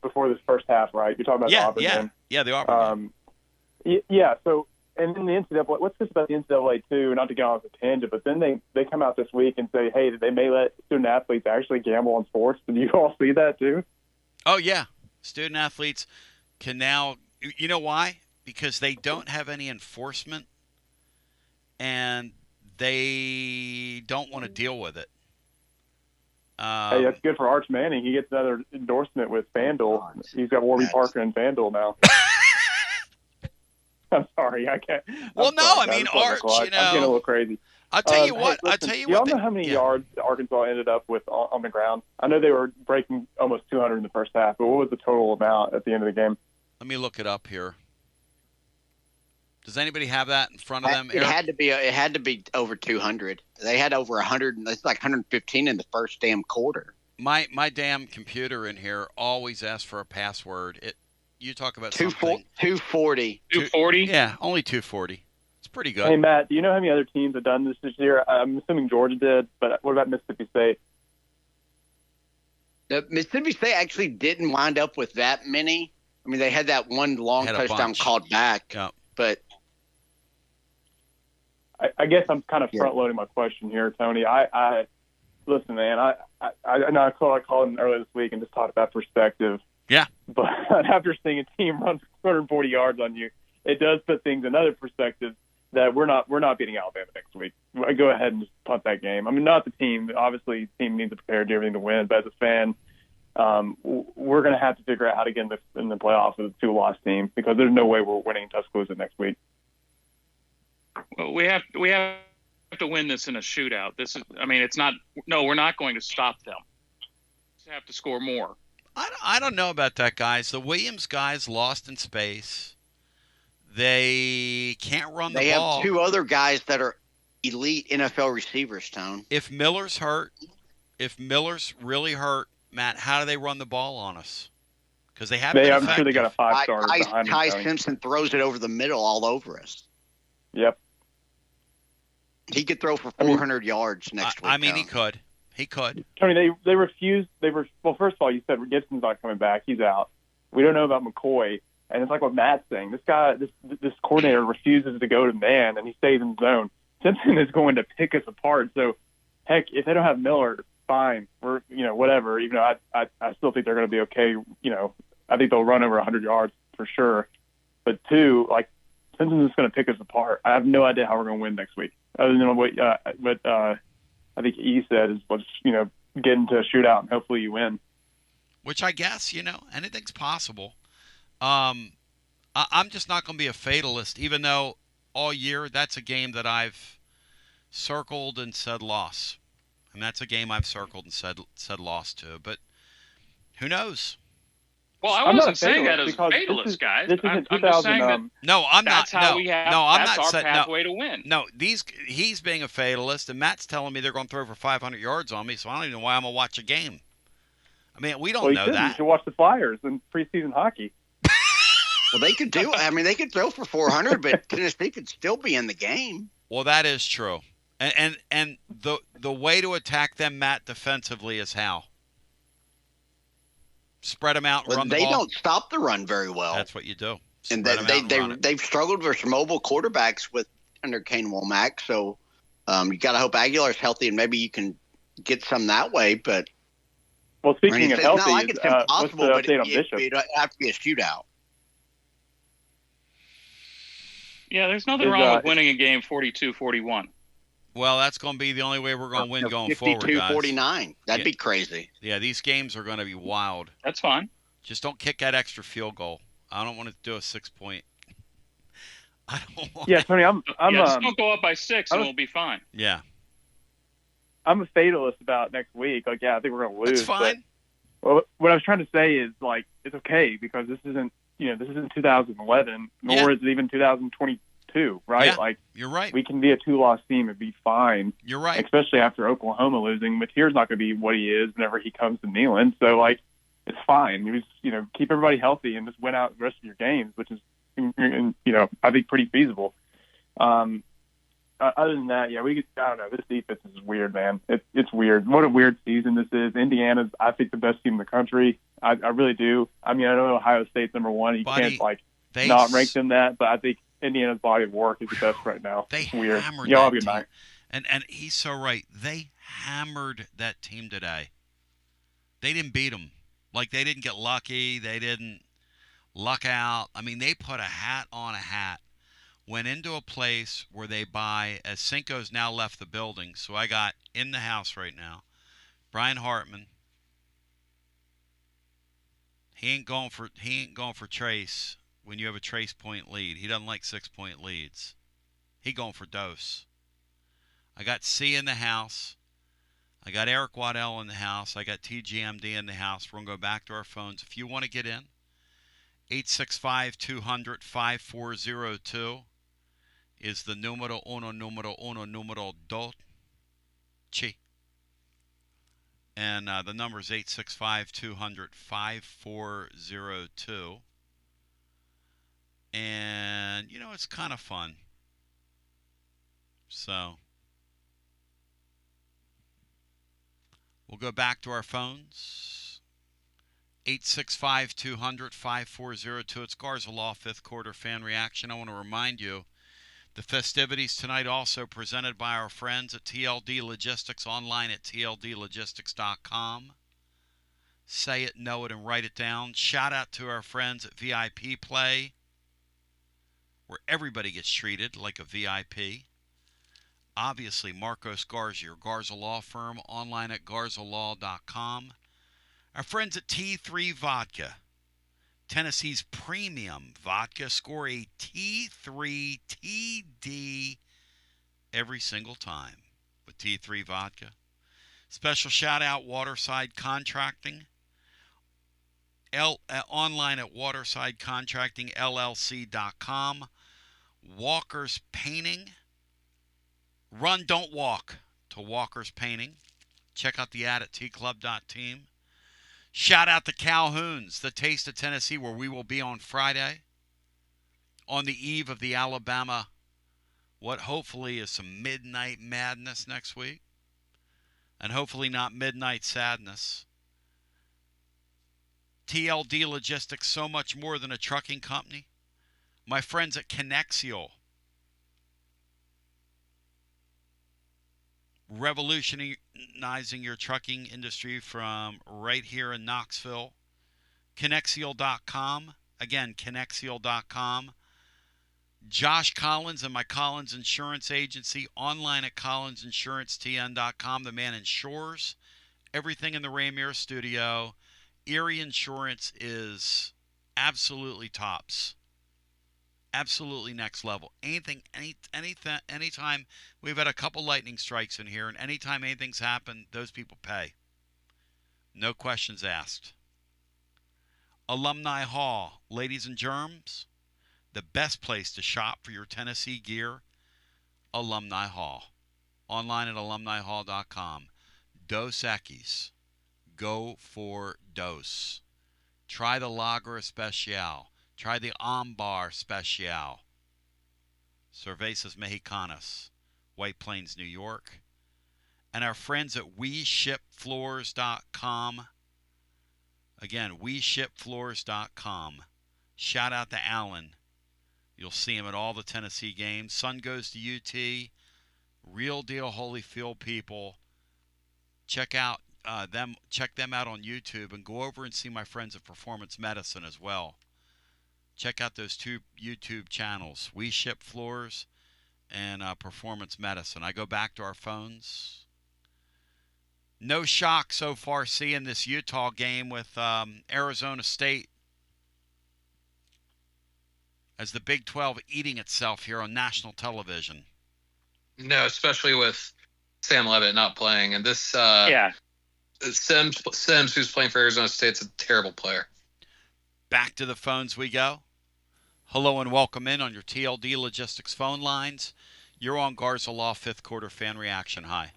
Before this first half, right? You're talking about the Auburn game. Yeah, the Auburn game. Yeah. So, and then the NCAA. What's this about the NCAA too? Not to get off the tangent, but then they come out this week and say, hey, they may let student athletes actually gamble on sports. Did you all see that too? Oh yeah, student athletes can now. You know why? Because they don't have any enforcement. and they don't want to deal with it. Hey, that's good for Arch Manning. He gets another endorsement with FanDuel. He's got Warby Parker and FanDuel now. I'm sorry, I can't. Well, no, I mean, Arch, I'm getting a little crazy. I'll tell you what. Hey, listen, do y'all know how many yards Arkansas ended up with on the ground? I know they were breaking almost 200 in the first half, but what was the total amount at the end of the game? Let me look it up here. Does anybody have that in front of them? It had to be over 200. They had over 100. It's like 115 in the first damn quarter. My damn computer in here always asks for a password. You talk about something. 240. 240? Yeah, only 240. It's pretty good. Hey, Matt, do you know how many other teams have done this year? I'm assuming Georgia did, but what about Mississippi State? The Mississippi State actually didn't wind up with that many. I mean, they had that one long touchdown called back, but I guess I'm kind of front-loading my question here, Tony. I listen, man. I know I called him earlier this week and just talked about perspective. Yeah. But after seeing a team run 240 yards on you, it does put things in another perspective that we're not beating Alabama next week. I go ahead and just punt that game. I mean, not the team. Obviously, the team needs to prepare to do everything to win. But as a fan, we're going to have to figure out how to get in the playoffs with a 2-loss team because there's no way we're winning Tuscaloosa next week. Well, we have to win this in a shootout. It's not. No, we're not going to stop them. We have to score more. I don't know about that, guys. The Williams guys lost in space. They can't run the ball. They have two other guys that are elite NFL receivers, Tone. If Miller's really hurt, Matt, how do they run the ball on us? Because they haven't been effective. I'm sure they got a 5-star behind Ty him. Simpson throws it over the middle all over us. Yep. He could throw for 400 yards next week. I mean, he could. He could. Tony, they refused. Well, first of all, you said Gibson's not coming back. He's out. We don't know about McCoy. And it's like what Matt's saying. This guy, this coordinator refuses to go to man, and he stays in zone. Simpson is going to pick us apart. So, heck, if they don't have Miller, fine. We're, whatever. Even though I still think they're going to be okay. I think they'll run over 100 yards for sure. But two, Simpson's just going to pick us apart. I have no idea how we're going to win next week. Other than what I think E said is get into a shootout and hopefully you win. Which I guess, anything's possible. I'm just not going to be a fatalist, even though all year that's a game that I've circled and said loss. And that's a game I've circled and said loss to. But who knows? Well, I wasn't saying that as a fatalist, guys. I'm just saying that. No, I'm not. That's how we have. No, I'm that's not our pathway to win. No, he's being a fatalist, and Matt's telling me they're going to throw for 500 yards on me. So I don't even know why I'm going to watch a game. I mean, we don't know that. You should watch the Flyers in preseason hockey. Well, they could do. I mean, they could throw for 400, but Tennessee could still be in the game. Well, that is true. And the way to attack them, Matt, defensively is how? Spread them out and run the ball. They don't stop the run very well. That's what you do. And they've struggled with mobile quarterbacks under Kane Womack. So you got to hope Aguilar's healthy and maybe you can get some that way. But speaking of healthy, it's not like it's impossible, but it'd have to be a shootout. Yeah, there's nothing wrong with winning a game 42-41. Well, that's going to be the only way we're going to win going forward, guys. 52-49. That'd be crazy. Yeah, these games are going to be wild. That's fine. Just don't kick that extra field goal. I don't want to do a 6-point. I don't want Tony, just don't go up by 6 and we'll be fine. Yeah. I'm a fatalist about next week. I think we're going to lose. That's fine. But, what I was trying to say is, it's okay because this isn't 2011, nor is it even 2022, right? Yeah, you're right. We can be a 2-loss team and be fine. You're right. Especially after Oklahoma losing. Mateer's not going to be what he is whenever he comes to Neyland. So, it's fine. You just, keep everybody healthy and just win out the rest of your games, which is, I think pretty feasible. Other than that, I don't know. This defense is weird, man. It's weird. What a weird season this is. Indiana's, I think, the best team in the country. I really do. I mean, I know Ohio State's number one. You can't not rank them that, but I think Indiana's body of work is the best right now. They weird. hammered Y'all have that a good night. And he's so right. They hammered that team today. They didn't beat them. They didn't get lucky. They didn't luck out. I mean, they put a hat on a hat went into a place where they buy, as Cinco's now left the building, so I got in the house right now, Brian Hartman. He ain't going for Trace when you have a Trace point lead. He doesn't like 6-point leads. He going for dose. I got C in the house. I got Eric Waddell in the house. I got TGMD in the house. We're going to go back to our phones. If you want to get in, 865-200-5402 is the numero dos. Chi. And the number is 865-200-5402. And, it's kind of fun. So, we'll go back to our phones. 865-200-5402. It's Garza Law, 5th quarter fan reaction. I want to remind you, the festivities tonight also presented by our friends at TLD Logistics, online at tldlogistics.com. Say it, know it, and write it down. Shout out to our friends at VIP Play, where everybody gets treated like a VIP. Obviously, Marcos Garza, your Garza Law firm, online at garzalaw.com. Our friends at T3 Vodka, Tennessee's premium vodka. Score a T3 TD every single time with T3 Vodka. Special shout out Waterside Contracting. Online at watersidecontractingllc.com. Walker's Painting. Run, don't walk to Walker's Painting. Check out the ad at tclub.team. Shout out to Calhoun's, the Taste of Tennessee, where we will be on Friday on the eve of the Alabama, what hopefully is some midnight madness next week, and hopefully not midnight sadness. TLD Logistics, so much more than a trucking company. My friends at Connexial, revolutionizing your trucking industry from right here in Knoxville. Connexial.com. Again, Connexial.com. Josh Collins and my Collins Insurance Agency, online at collinsinsuranceTN.com. The man insures everything in the Ramier studio. Erie Insurance is absolutely tops. Absolutely next level. Anytime we've had a couple lightning strikes in here, and anytime anything's happened, those people pay. No questions asked. Alumni Hall, ladies and germs, the best place to shop for your Tennessee gear, Alumni Hall. Online at alumnihall.com. Dos Equis. Go for Dos. Try the Lager Especial. Try the Ambar Special. Cervezas Mexicanas, White Plains, New York. And our friends at WeShipFloors.com. Again, WeShipFloors.com. Shout out to Alan. You'll see him at all the Tennessee games. Son goes to UT. Real deal Holyfield people. Check them out on YouTube, and go over and see my friends at Performance Medicine as well. Check out those two YouTube channels, We Ship Floors and Performance Medicine. I go back to our phones. No shock so far seeing this Utah game with Arizona State as the Big 12 eating itself here on national television. No, especially with Sam Levitt not playing. And this Sims, who's playing for Arizona State, is a terrible player. Back to the phones we go. Hello and welcome in on your TLD Logistics phone lines. You're on Garza Law, 5th quarter fan reaction. Hi.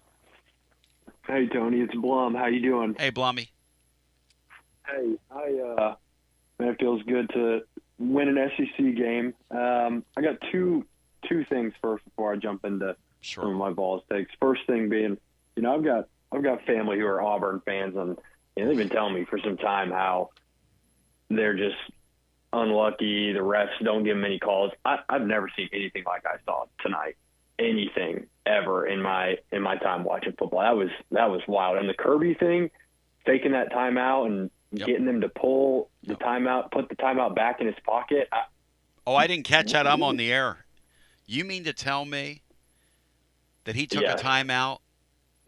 Hey, Tony. It's Blum. How you doing? Hey, Blummy. Hey, man, it feels good to win an SEC game. I got two things first before I jump into some of my balls takes. First thing being, I've got family who are Auburn fans, and they've been telling me for some time how they're just unlucky. The refs don't give them any calls. I've never seen anything like I saw tonight. Anything ever in my time watching football. That was wild. And the Kirby thing, taking that timeout and getting them to pull the timeout, put the timeout back in his pocket. I didn't catch that. I'm on the air. You mean to tell me that he took a timeout?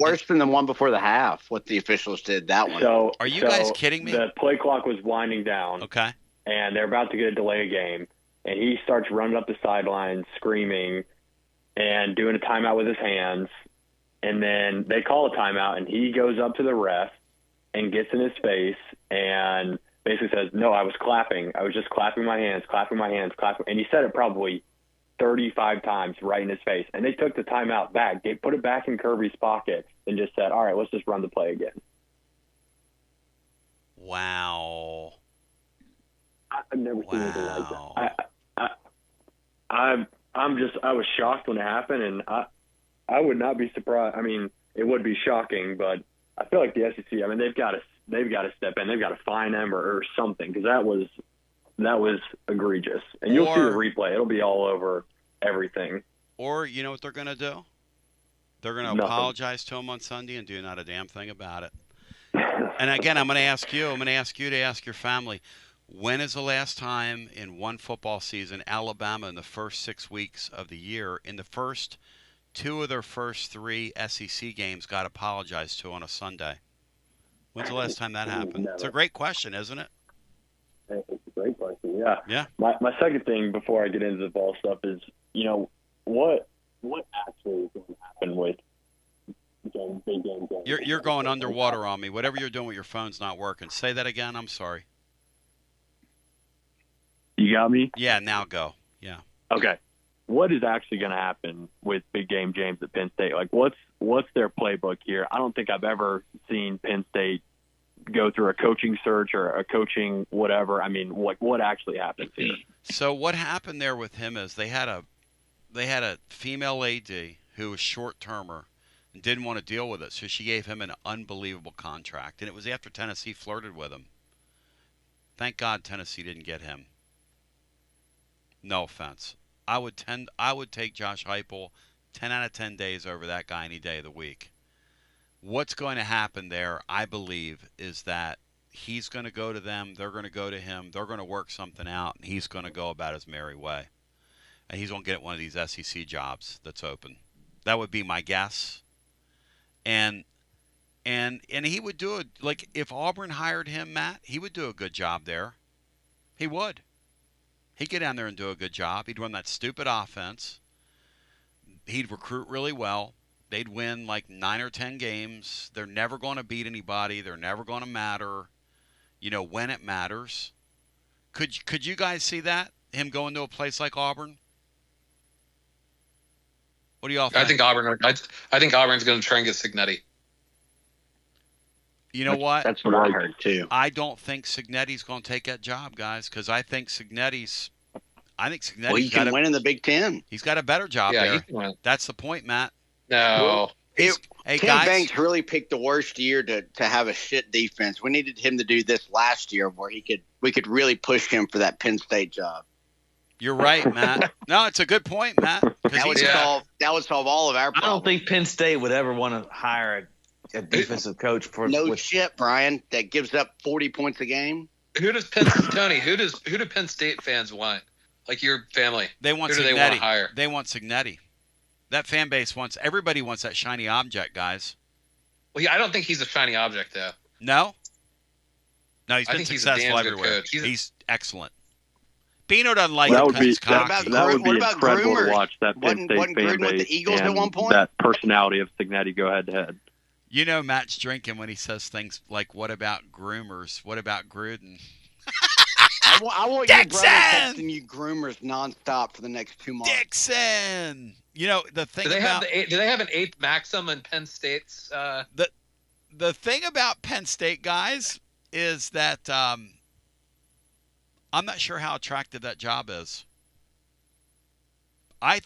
Worse than the one before the half, what the officials did, that one. So, Are you guys kidding me? The play clock was winding down. Okay. And they're about to get a delay of game. And he starts running up the sideline, screaming and doing a timeout with his hands. And then they call a timeout, and he goes up to the ref and gets in his face and basically says, "No, I was clapping. I was just clapping my hands, clapping my hands, clapping." And he said it probably 35 times right in his face. And they took the timeout back. They put it back in Kirby's pocket and just said, "All right, let's just run the play again." Wow. I've never seen anything like that. I was shocked when it happened, and I would not be surprised. I mean, it would be shocking, but I feel like the SEC, I mean, they've got to step in. They've got to fine them or something, because that was egregious. And you'll see the replay. It'll be all over everything. Or you know what they're going to do? They're going to apologize to him on Sunday and do not a damn thing about it. And again, I'm going to ask you to ask your family, when is the last time in one football season Alabama in the first 6 weeks of the year, in the first 2 of their first 3 SEC games, got apologized to on a Sunday? When's the last time that happened? It's a great question, isn't it? It's a great question, yeah. Yeah. My second thing before I get into the ball stuff is, what actually is going to happen with big games? You're going underwater on me. Whatever you're doing with your phone's not working. Say that again. I'm sorry. You got me? Yeah, now go. Yeah. Okay. What is actually going to happen with big game James at Penn State? Like, what's their playbook here? I don't think I've ever seen Penn State go through a coaching search or a coaching whatever. I mean, what actually happens here? So what happened there with him is they had a female AD who was short-termer and didn't want to deal with it, so she gave him an unbelievable contract. And it was after Tennessee flirted with him. Thank God Tennessee didn't get him. No offense. I would take Josh Heupel 10 out of 10 days over that guy any day of the week. What's going to happen there, I believe, is that he's going to go to them, they're going to go to him, they're going to work something out, and he's going to go about his merry way. And he's going to get one of these SEC jobs that's open. That would be my guess. And he would do it, like, if Auburn hired him, Matt, he would do a good job there. He would. He'd get down there and do a good job. He'd run that stupid offense. He'd recruit really well. They'd win like 9 or 10 games. They're never going to beat anybody. They're never going to matter, when it matters. Could you guys see that? Him going to a place like Auburn? What do y'all think? I think Auburn's going to try and get Cignetti. You know what? That's what I heard too. I don't think Cignetti's going to take that job, guys, because I think Cignetti's. Well, he can win in the Big Ten. He's got a better job there. He can win. That's the point, Matt. No. Hey, Ken guys. Banks really picked the worst year to have a shit defense. We needed him to do this last year, where we could really push him for that Penn State job. You're right, Matt. No, it's a good point, Matt. That would solve all of our problems. I don't think Penn State would ever want to hire a defensive coach for shit, Brian. That gives up 40 points a game. Who do Penn State fans want? Like your family. They want Who Cignetti. do they want to hire? They want Cignetti. That fan base everybody wants that shiny object, guys. Well, I don't think he's a shiny object, though. No, he's been successful he's a damn good everywhere. coach. He's excellent. Bino doesn't like that it would because be he's cocky. that would be incredible to watch that Penn State wasn't fan Gruden with base the Eagles at one point? that personality of Cignetti go head to head. Matt's drinking when he says things like, "What about groomers? What about Gruden?" I want your brother texting you groomers nonstop for the next 2 months. Dixon. The thing do they have an 8th Maxim in Penn State's? The thing about Penn State, guys, is that I'm not sure how attractive that job is.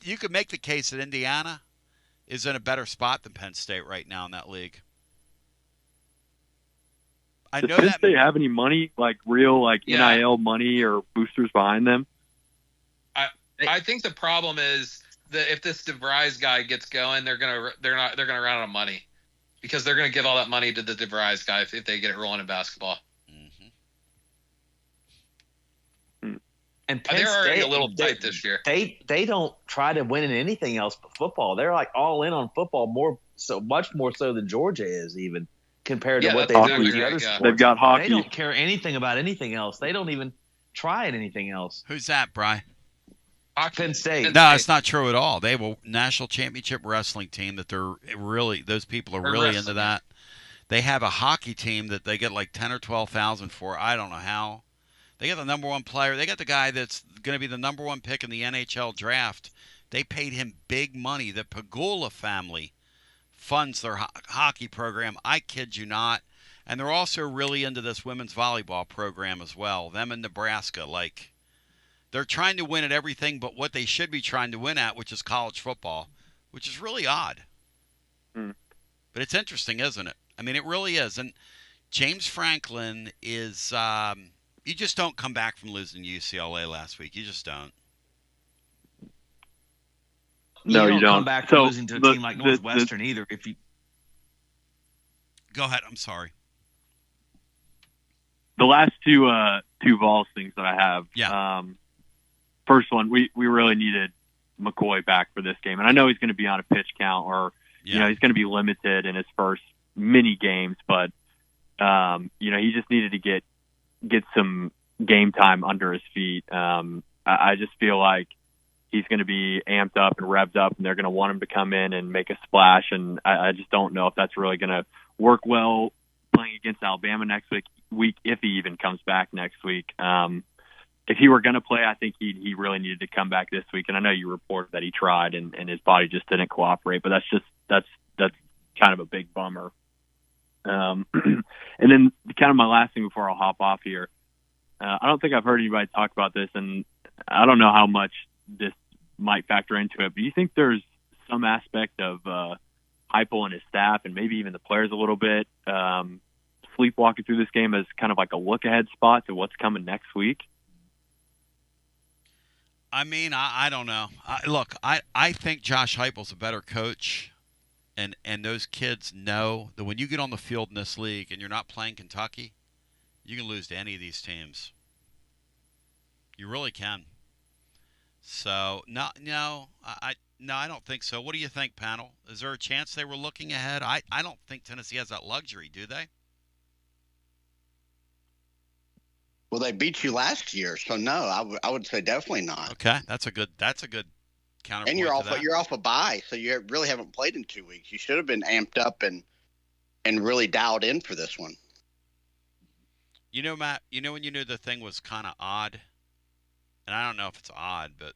You could make the case that Indiana is in a better spot than Penn State right now in that league. Does Penn State have any money, like real NIL money or boosters behind them? I think the problem is that if this DeVries guy gets going, they're gonna run out of money, because they're gonna give all that money to the DeVries guy if they get it rolling in basketball. Mm-hmm. And Penn They're already State, a little tight this year. They don't try to win in anything else but football. They're like all in on football much more so than Georgia is even compared to what they do with the other sports. They've got hockey. They don't care anything about anything else. They don't even try at anything else. Who's that, Bri? Penn State. No, it's not true at all. They have a national championship wrestling team that those people are really into that. They have a hockey team that they get like 10 or 12,000 for. I don't know how. They got the number one player. They got the guy that's going to be the number one pick in the NHL draft. They paid him big money. The Pagula family funds their hockey program. I kid you not. And they're also really into this women's volleyball program as well. Them in Nebraska, they're trying to win at everything but what they should be trying to win at, which is college football, which is really odd. But it's interesting, isn't it? I mean, it really is. And James Franklin is you just don't come back from losing to UCLA last week. You just don't. No, you don't. Come back from losing to a team like Northwestern either. If you go ahead, I'm sorry. The last two Vols things that I have. Yeah. First one, we really needed McCoy back for this game, and I know he's going to be on a pitch count, or he's going to be limited in his first mini games, but he just needed to get some game time under his feet. I just feel like he's going to be amped up and revved up, and they're going to want him to come in and make a splash, and I just don't know if that's really going to work well playing against Alabama next week, if he even comes back next week. If he were going to play, I think he really needed to come back this week. And I know you reported that he tried and his body just didn't cooperate, but that's kind of a big bummer. And then kind of my last thing before I'll hop off here. I don't think I've heard anybody talk about this, and I don't know how much this might factor into it, but do you think there's some aspect of Heupel and his staff, and maybe even the players a little bit, sleepwalking through this game as kind of like a look-ahead spot to what's coming next week? I mean, I don't know. Look, I think Josh Heupel's a better coach, and those kids know that when you get on the field in this league and you're not playing Kentucky, you can lose to any of these teams. You really can. So, no, I don't think so. What do you think, panel? Is there a chance they were looking ahead? I don't think Tennessee has that luxury, do they? Well, they beat you last year, so no, I would say definitely not. Okay, that's a good counterpoint. And you're off a bye, so you really haven't played in 2 weeks. You should have been amped up and really dialed in for this one. You know, Matt, when you knew the thing was kind of odd, and I don't know if it's odd, but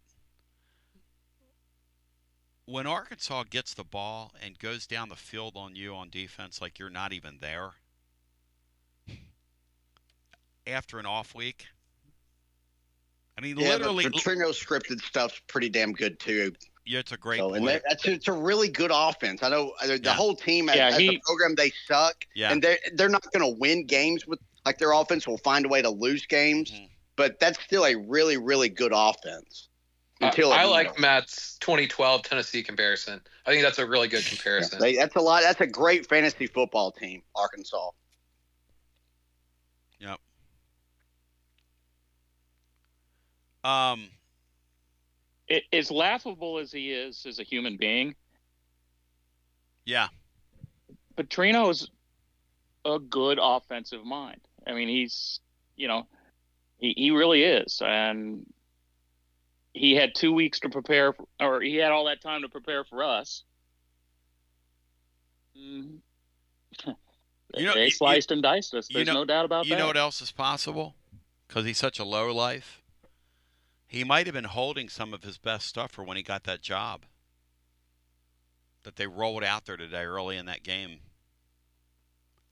when Arkansas gets the ball and goes down the field on you on defense like you're not even there after an off week. I mean, literally. The Trino scripted stuff's pretty damn good, too. Yeah, it's a great and play. it's a really good offense. I know the whole team as a program, they suck. Yeah. And they're not going to win games with – like their offense will find a way to lose games. Mm-hmm. But that's still a really, really good offense. I like Matt's 2012 Tennessee comparison. I think that's a really good comparison. Yeah, that's a great fantasy football team, Arkansas. Yep. As laughable as he is as a human being. Yeah. Petrino's a good offensive mind. I mean, he's, he really is. And he had 2 weeks to prepare, or he had all that time to prepare for us. They sliced and diced us. There's no doubt about that. You know what else is possible? Because he's such a low life. He might have been holding some of his best stuff for when he got that job that they rolled out there today early in that game.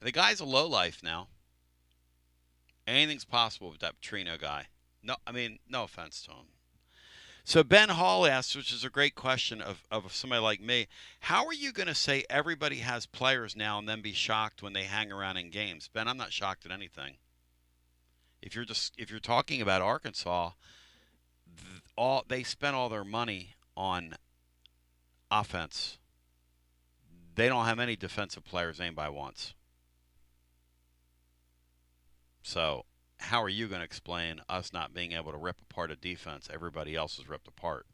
The guy's a low life now. Anything's possible with that Trino guy. No offense to him. So Ben Hall asks, which is a great question of somebody like me, how are you going to say everybody has players now and then be shocked when they hang around in games? Ben, I'm not shocked at anything. If you're talking about Arkansas, they spent all their money on offense. They don't have any defensive players anybody wants. So how are you going to explain us not being able to rip apart a defense everybody else has ripped apart?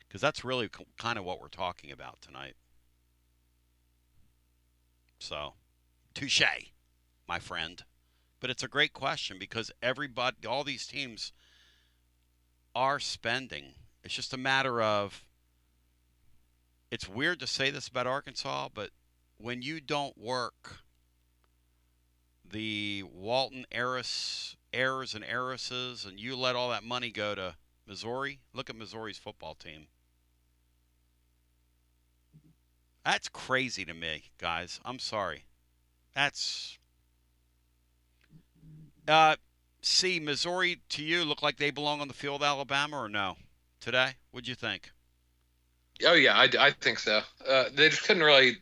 Because that's really kind of what we're talking about tonight. So, touche, my friend. But it's a great question because everybody, all these teams are spending. It's just a matter of, it's weird to say this about Arkansas, but when you don't work the Walton heirs and heiresses and you let all that money go to Missouri, look at Missouri's football team. That's crazy to me, guys. I'm sorry. That's see, Missouri to you look like they belong on the field, Alabama, or no? Today, what'd you think? Oh yeah, I think so. They just couldn't really.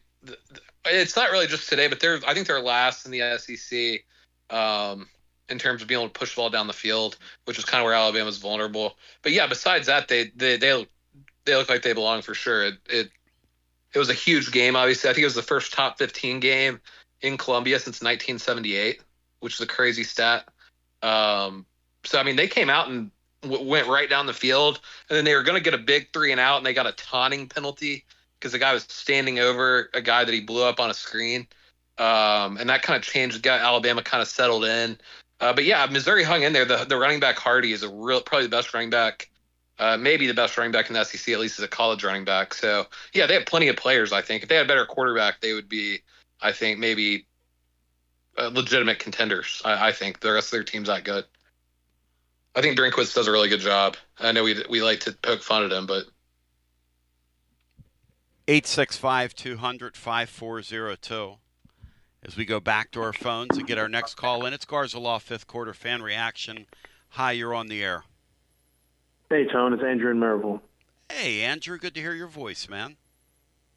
It's not really just today, but I think they're last in the SEC in terms of being able to push the ball down the field, which is kind of where Alabama's vulnerable. But yeah, besides that, they look like they belong for sure. It was a huge game. Obviously, I think it was the first top 15 game in Columbia since 1978, which is a crazy stat. So I mean, they came out and went right down the field, and then they were going to get a big 3-and-out, and they got a taunting penalty because the guy was standing over a guy that he blew up on a screen. And that kind of changed. Alabama kind of settled in. But yeah, Missouri hung in there. The running back Hardy is probably the best running back, maybe the best running back in the SEC, at least as a college running back. So yeah, they have plenty of players. I think if they had a better quarterback, they would be, I think, maybe legitimate contenders. I think the rest of their team's that good. I think Drinkwitz does a really good job. I know we like to poke fun at him, but 865-200-5402. As we go back to our phones and get our next call in, it's Garza Law, fifth quarter fan reaction. Hi, you're on the air. Hey, Tone, it's Andrew in Maryville. Hey, Andrew, good to hear your voice, man.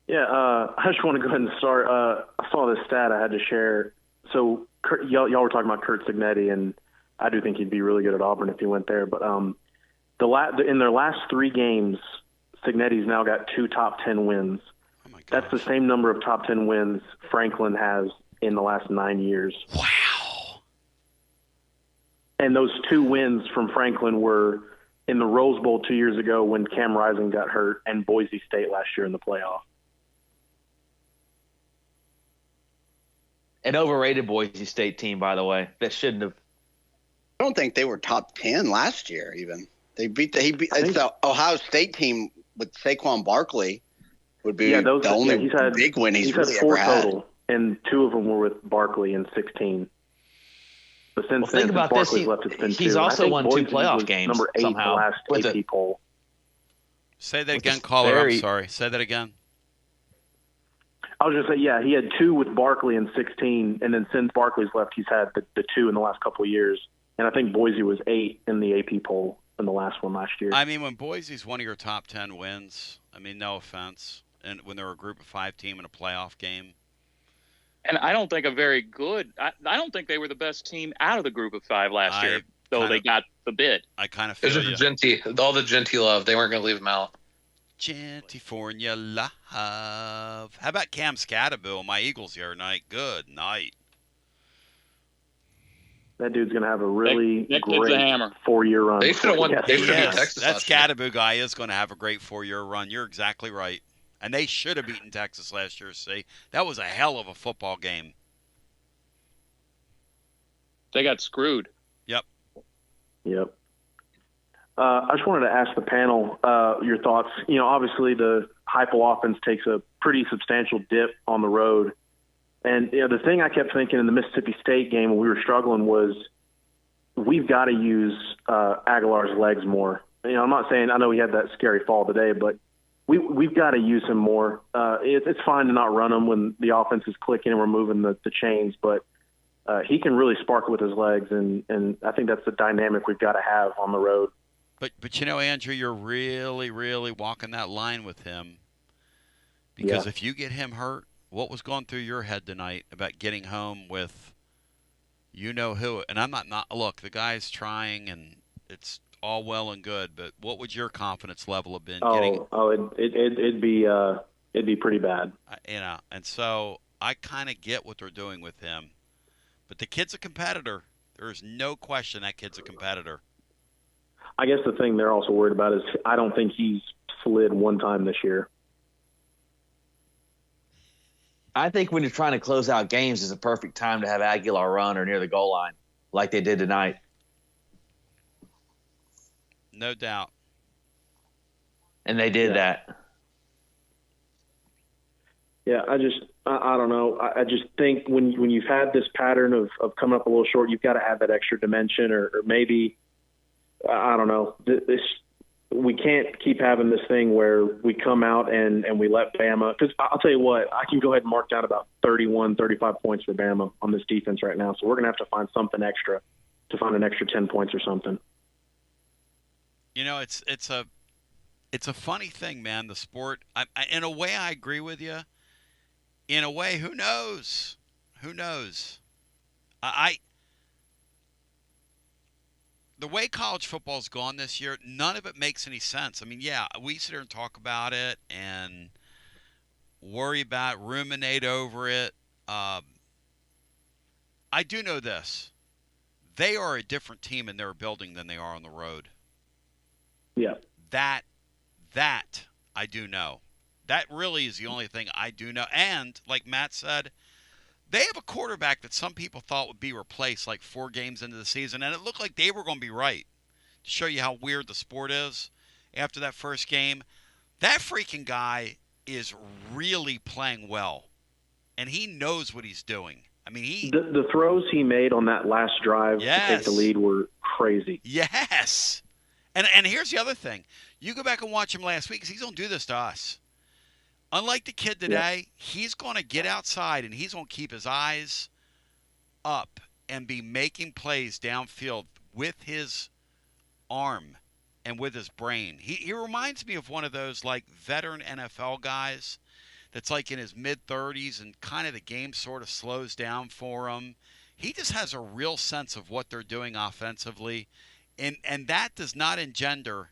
Yeah, I just want to go ahead and start. I saw this stat I had to share. So y'all were talking about Curt Cignetti, and I do think he'd be really good at Auburn if he went there. But in their last 3 games, Cignetti's now got 2 top 10 wins. Oh my gosh. That's the same number of top 10 wins Franklin has in the last 9 years. Wow. And those 2 wins from Franklin were in the Rose Bowl 2 years ago when Cam Rising got hurt, and Boise State last year in the playoff. An overrated Boise State team, by the way, that shouldn't have. I don't think they were top 10 last year. Even it's the Ohio State team with Saquon Barkley would be the only big win he's really ever had. Total, and 2 of them were with Barkley in 16. But since think about this. Left, it's been he's 2. also won Boise 2 playoff games number 8 somehow. in the last AP poll. Say that again, caller. I'm sorry. Say that again. I was going to say, yeah, he had 2 with Barkley in 16, and then since Barkley's left, he's had the 2 in the last couple of years. And I think Boise was 8 in the AP poll in the last one last year. I mean, when Boise's one of your top 10 wins, I mean, no offense, and when they're a group of 5 team in a playoff game. And I don't think a very good – I don't think they were the best team out of the group of 5 last year, though they got the bid. I kind of feel it was just all the Genty love. They weren't going to leave him out. Gentifornia love. How about Cam Scatterbill, my Eagles the other night? Good night. That dude's going to have a really great 4-year run. They should have won. They should have beat Texas. That Scatterbill guy is going to have a great 4-year run. You're exactly right. And they should have beaten Texas last year. See, that was a hell of a football game. They got screwed. Yep. I just wanted to ask the panel your thoughts. You know, obviously the Heupel offense takes a pretty substantial dip on the road. And you know, the thing I kept thinking in the Mississippi State game when we were struggling was we've got to use Aguilar's legs more. You know, I'm not saying I know he had that scary fall today, but we've got to use him more. It's fine to not run him when the offense is clicking and we're moving the chains, but he can really spark with his legs, and I think that's the dynamic we've got to have on the road. But you know, Andrew, you're really, really walking that line with him because if you get him hurt, what was going through your head tonight about getting home with you know who? And I'm not look, the guy's trying and it's all well and good, but what would your confidence level have been it'd be pretty bad. You know, and so I kind of get what they're doing with him. But the kid's a competitor, There is no question that kid's a competitor. I guess the thing they're also worried about is I don't think he's slid one time this year. I think when you're trying to close out games is a perfect time to have Aguilar run or near the goal line like they did tonight. No doubt. And they did that. Yeah, I don't know. I just think when you've had this pattern of coming up a little short, you've got to add that extra dimension, or maybe, I don't know. We can't keep having this thing where we come out and we let Bama, because I'll tell you what, I can go ahead and mark down about 31, 35 points for Bama on this defense right now. So we're going to have to find something extra to find an extra 10 points or something. You know, it's a funny thing, man. The sport. In a way, I agree with you. In a way, who knows? Who knows? The way college football's gone this year, none of it makes any sense. I mean, yeah, we sit here and talk about it and worry about it, ruminate over it. I do know this. They are a different team in their building than they are on the road. Yeah. That I do know. That really is the only thing I do know. And, like Matt said, they have a quarterback that some people thought would be replaced like 4 games into the season, and it looked like they were going to be right. To show you how weird the sport is after that first game, that freaking guy is really playing well, and he knows what he's doing. I mean, the throws he made on that last drive to take the lead were crazy. Yes. And here's the other thing. You go back and watch him last week, because he's going to do this to us. Unlike the kid today, he's going to get outside and he's going to keep his eyes up and be making plays downfield with his arm and with his brain. He reminds me of one of those like veteran NFL guys that's like in his mid-30s and kind of the game sort of slows down for him. He just has a real sense of what they're doing offensively, and that does not engender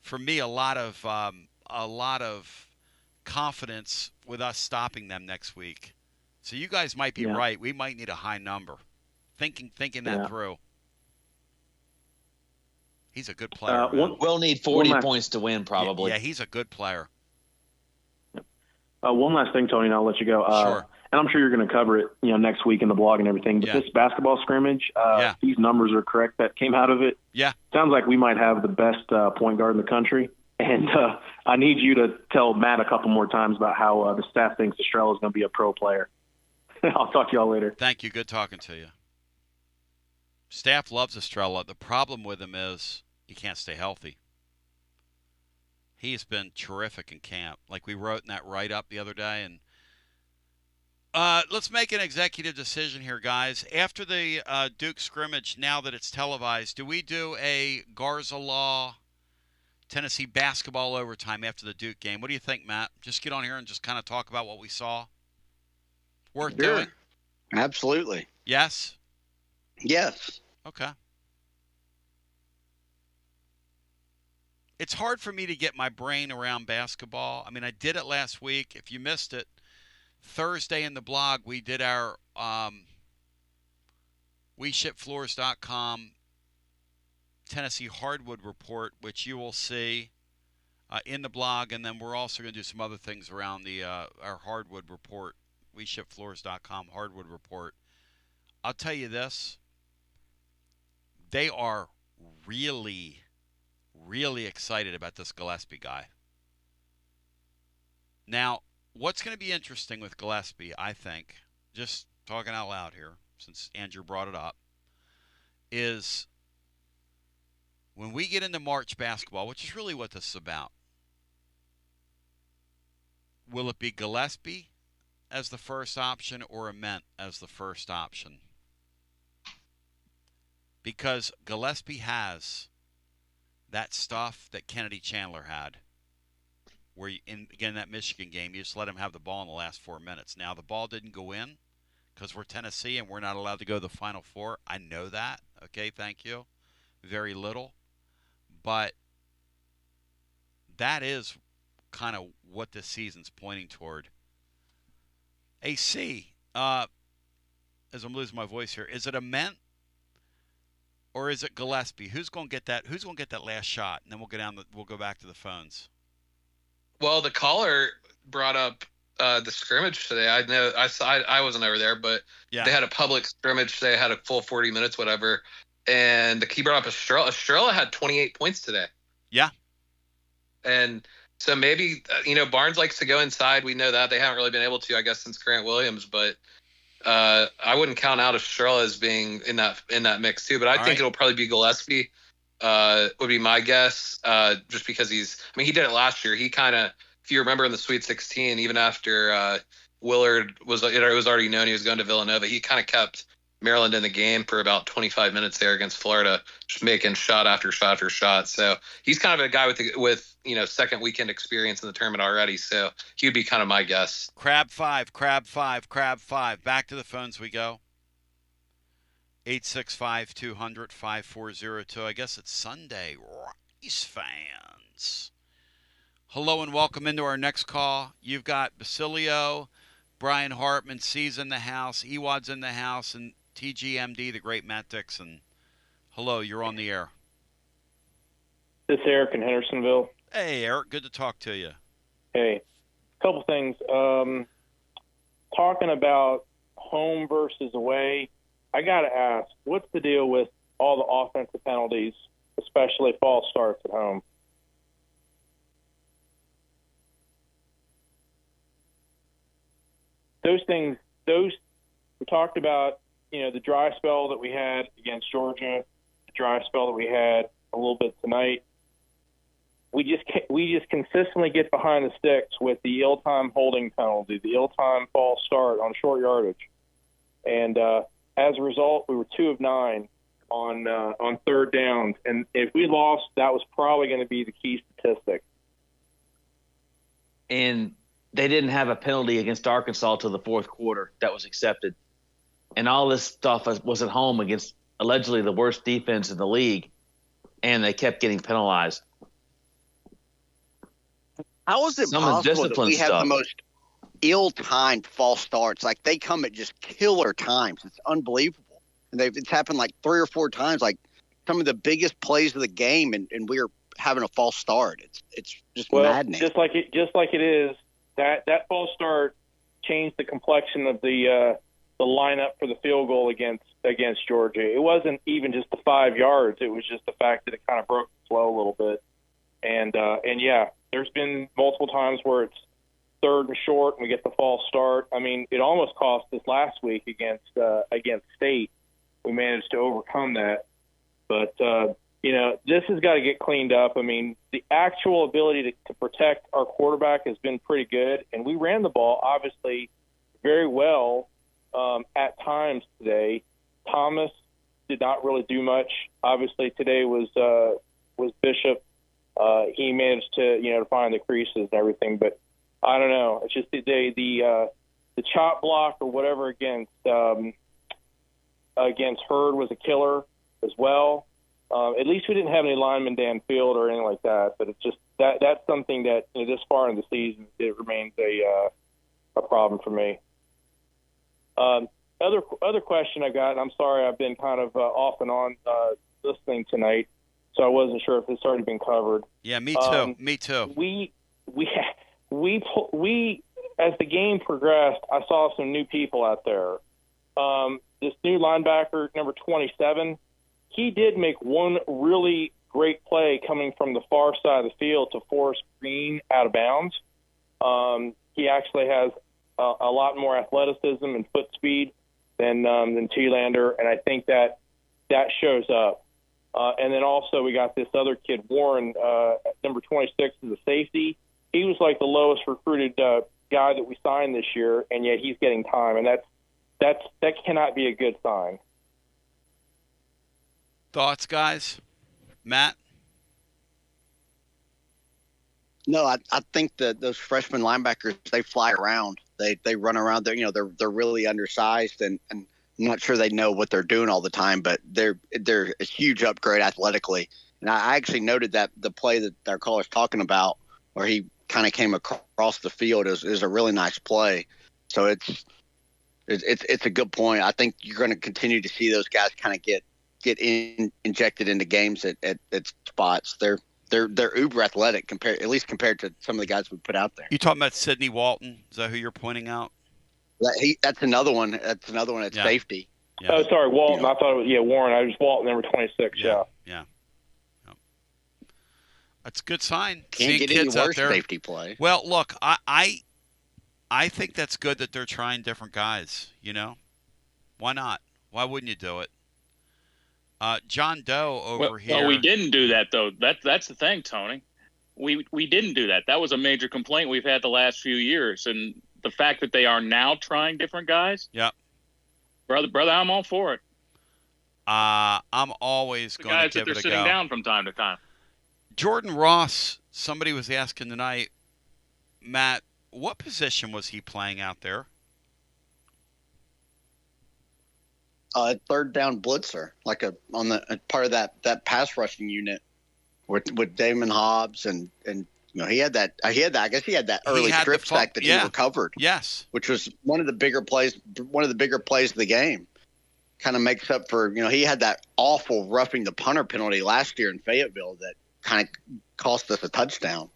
for me a lot of confidence with us stopping them next week. So you guys might be right. We might need a high number. Thinking that through. He's a good player. We'll need 40 points to win, probably. Yeah, he's a good player. One last thing, Tony, and I'll let you go. Sure. And I'm sure you're going to cover it, next week in the blog and everything. But this basketball scrimmage, these numbers are correct that came out of it. Yeah. Sounds like we might have the best point guard in the country. And I need you to tell Matt a couple more times about how the staff thinks Estrella is going to be a pro player. I'll talk to y'all later. Thank you. Good talking to you. Staff loves Estrella. The problem with him is he can't stay healthy. He's been terrific in camp, like we wrote in that write-up the other day. And let's make an executive decision here, guys. After the Duke scrimmage, now that it's televised, do we do a Garza Law Tennessee basketball overtime after the Duke game? What do you think, Matt? Just get on here and just kind of talk about what we saw. Worth doing? Absolutely. Yes? Yes. Okay. It's hard for me to get my brain around basketball. I mean, I did it last week. If you missed it, Thursday in the blog, we did our WeShipFloors.com Tennessee Hardwood Report, which you will see in the blog, and then we're also going to do some other things around the our Hardwood Report, WeShipFloors.com Hardwood Report. I'll tell you this. They are really, really excited about this Gillespie guy. Now, what's going to be interesting with Gillespie, I think, just talking out loud here, since Andrew brought it up, is when we get into March basketball, which is really what this is about, will it be Gillespie as the first option or Ament as the first option? Because Gillespie has that stuff that Kennedy Chandler had, where again, that Michigan game, you just let him have the ball in the last 4 minutes. Now, the ball didn't go in because we're Tennessee and we're not allowed to go to the Final Four. I know that. Okay, thank you. Very little. But that is kind of what this season's pointing toward. AC, as I'm losing my voice here, is it Ament or is it Gillespie? Who's going to get that? Who's going to get that last shot? And then we'll go back to the phones. Well, the caller brought up the scrimmage today. I know I wasn't over there, but they had a public scrimmage today. Had a full 40 minutes, whatever. And he brought up Estrella. Estrella had 28 points today. Yeah. And so maybe, Barnes likes to go inside. We know that. They haven't really been able to, I guess, since Grant Williams. But I wouldn't count out Estrella as being in that mix, too. But I think it'll probably be Gillespie would be my guess, just because he did it last year. He kind of, if you remember in the Sweet 16, even after Willard it was already known he was going to Villanova, he kind of kept Maryland in the game for about 25 minutes there against Florida, just making shot after shot after shot. So he's kind of a guy with second weekend experience in the tournament already. So he would be kind of my guess. Crab 5. Back to the phones we go. 865-200-5402. I guess it's Sunday. Rice fans. Hello and welcome into our next call. You've got Basilio, Brian Hartman, C's in the house, Ewad's in the house, and TGMD, the great Matt Dixon. Hello, you're on the air. This is Eric in Hendersonville. Hey, Eric, good to talk to you. Hey, a couple things. Talking about home versus away, I got to ask, what's the deal with all the offensive penalties, especially false starts at home? Those we talked about, the dry spell that we had against Georgia, the dry spell that we had a little bit tonight. We just consistently get behind the sticks with the ill-time holding penalty, the ill-time false start on short yardage. And as a result, we were 2 of 9 on third downs. And if we lost, that was probably going to be the key statistic. And they didn't have a penalty against Arkansas till the fourth quarter that was accepted. And all this stuff was at home against allegedly the worst defense in the league, and they kept getting penalized. How is it possible that we have the most ill-timed false starts? Like, they come at just killer times. It's unbelievable. And it's happened like 3 or 4 times, like some of the biggest plays of the game, and we're having a false start. It's just maddening. Just like it is. That false start changed the complexion of the lineup for the field goal against Georgia. It wasn't even just the 5 yards. It was just the fact that it kind of broke the flow a little bit. And yeah, there's been multiple times where it's 3rd and short and we get the false start. I mean, it almost cost us last week against State. We managed to overcome that. But, this has got to get cleaned up. I mean, the actual ability to protect our quarterback has been pretty good, and we ran the ball, obviously, very well at times today. Thomas did not really do much. Obviously, today was Bishop. He managed to find the creases and everything, but I don't know. It's just the chop block or whatever against Hurd was a killer as well. At least we didn't have any linemen downfield or anything like that. But it's just that's something that this far in the season it remains a problem for me. Other question I got, and I'm sorry I've been kind of off and on listening tonight, so I wasn't sure if it's already been covered. Yeah, me too. Me too. We as the game progressed, I saw some new people out there. This new linebacker, number 27. He did make one really great play coming from the far side of the field to force Green out of bounds. He actually has a lot more athleticism and foot speed than Thielander, and I think that shows up. And then also we got this other kid, Warren, number 26, is a safety. He was like the lowest recruited guy that we signed this year, and yet he's getting time, and that cannot be a good sign. Thoughts, guys? Matt? No, I think that those freshman linebackers, they fly around. They run around. They're really undersized, and I'm not sure they know what they're doing all the time, but they're a huge upgrade athletically. And I actually noted that the play that our caller's talking about, where he kind of came across the field, is a really nice play. So it's a good point. I think you're going to continue to see those guys kind of get get injected into games at spots. They're uber athletic compared to some of the guys we put out there. You talking about Sidney Walton? Is that who you're pointing out? That's another one. That's another one at safety. Yeah. Oh, sorry, Walton. I thought it was Warren. I was Walton, number 26. Yeah. That's a good sign. Can't Seeing get kids any out worse there. safety play. Well, look, I think that's good that they're trying different guys. You know, why not? Why wouldn't you do it? John Doe over here. Well, we didn't do that though. That's the thing, Tony. We didn't do that. That was a major complaint we've had the last few years, and the fact that they are now trying different guys. Yep. Brother, I'm all for it. I'm always going to guys give that it they're a sitting go. down from time to time. Jordan Ross, somebody was asking tonight, Matt, what position was he playing out there? Third down blitzer, like on the part of that pass rushing unit with Damon Hobbs and he had that. I guess he had that early strip sack that he recovered. Yes, which was one of the bigger plays of the game. Kind of makes up for he had that awful roughing the punter penalty last year in Fayetteville that kind of cost us a touchdown.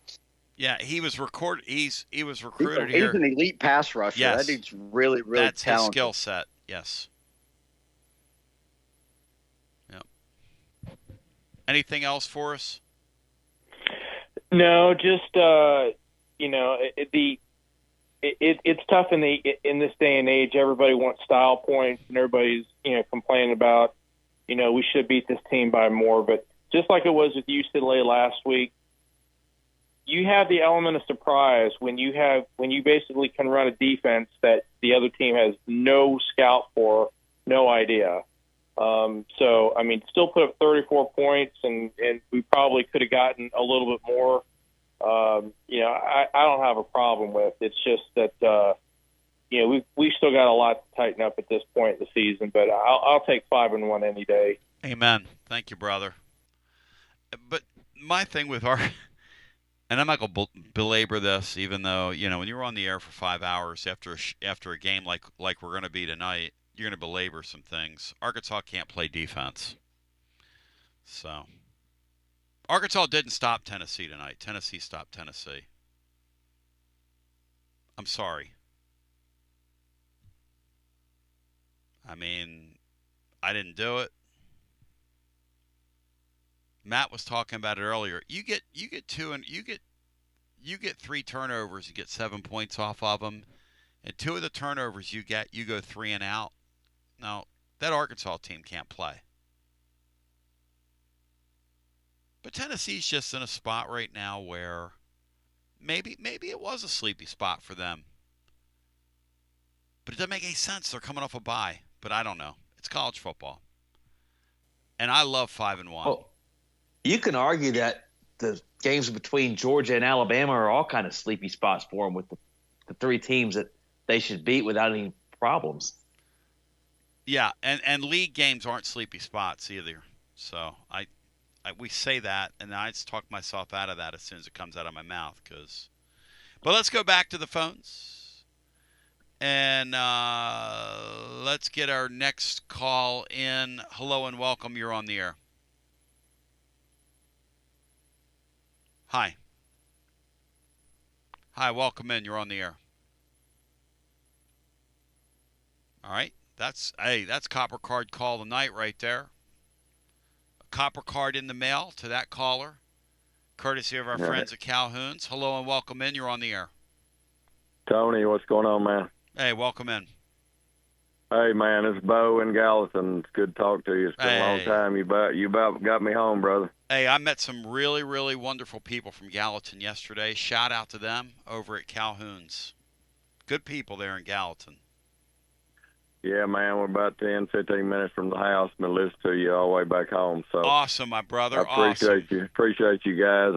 Yeah, he was recruited here. He's an elite pass rusher. Yes. That dude's really That's talented. his skill set. Yes. Yep. Anything else for us? No, just it's tough in this day and age. Everybody wants style points, and everybody's complaining about we should beat this team by more. But just like it was with UCLA last week, you have the element of surprise when you basically can run a defense that the other team has no scout for, no idea. So I mean, still put up 34 points, and we probably could have gotten a little bit more. I don't have a problem with. It's just that we still got a lot to tighten up at this point in the season. But I'll take 5-1 any day. Amen. Thank you, brother. But my thing with and I'm not going to belabor this, even though when you're on the air for 5 hours after a game like we're going to be tonight, you're going to belabor some things. Arkansas can't play defense, so. Arkansas didn't stop Tennessee tonight. Tennessee stopped Tennessee. I'm sorry. I mean, I didn't do it. Matt was talking about it earlier. You get 3 turnovers, you get 7 points off of them, and 2 of the turnovers you go 3 and out. Now, that Arkansas team can't play. But Tennessee's just in a spot right now where maybe it was a sleepy spot for them. But it doesn't make any sense. They're coming off a bye. But I don't know. It's college football. And I love 5-1. Well, you can argue that the games between Georgia and Alabama are all kind of sleepy spots for them with the 3 teams that they should beat without any problems. Yeah, and league games aren't sleepy spots either. So we say that, and I just talk myself out of that as soon as it comes out of my mouth. But let's go back to the phones, and let's get our next call in. Hello and welcome. You're on the air. Hi. Hi, welcome in. You're on the air. All right. That's Copper Card Call of the Night right there. Copper card in the mail to that caller, courtesy of our friends at Calhoun's. Hello and welcome in. You're on the air. Tony, what's going on, man? Hey, welcome in. Hey, man, it's Bo in Gallatin. It's good to talk to you. It's been a long time. You about got me home, brother. Hey, I met some really, really wonderful people from Gallatin yesterday. Shout out to them over at Calhoun's. Good people there in Gallatin. Yeah, man, we're about 10, 15 minutes from the house. Been listening to you all the way back home. So awesome, my brother. I appreciate you. Appreciate you guys.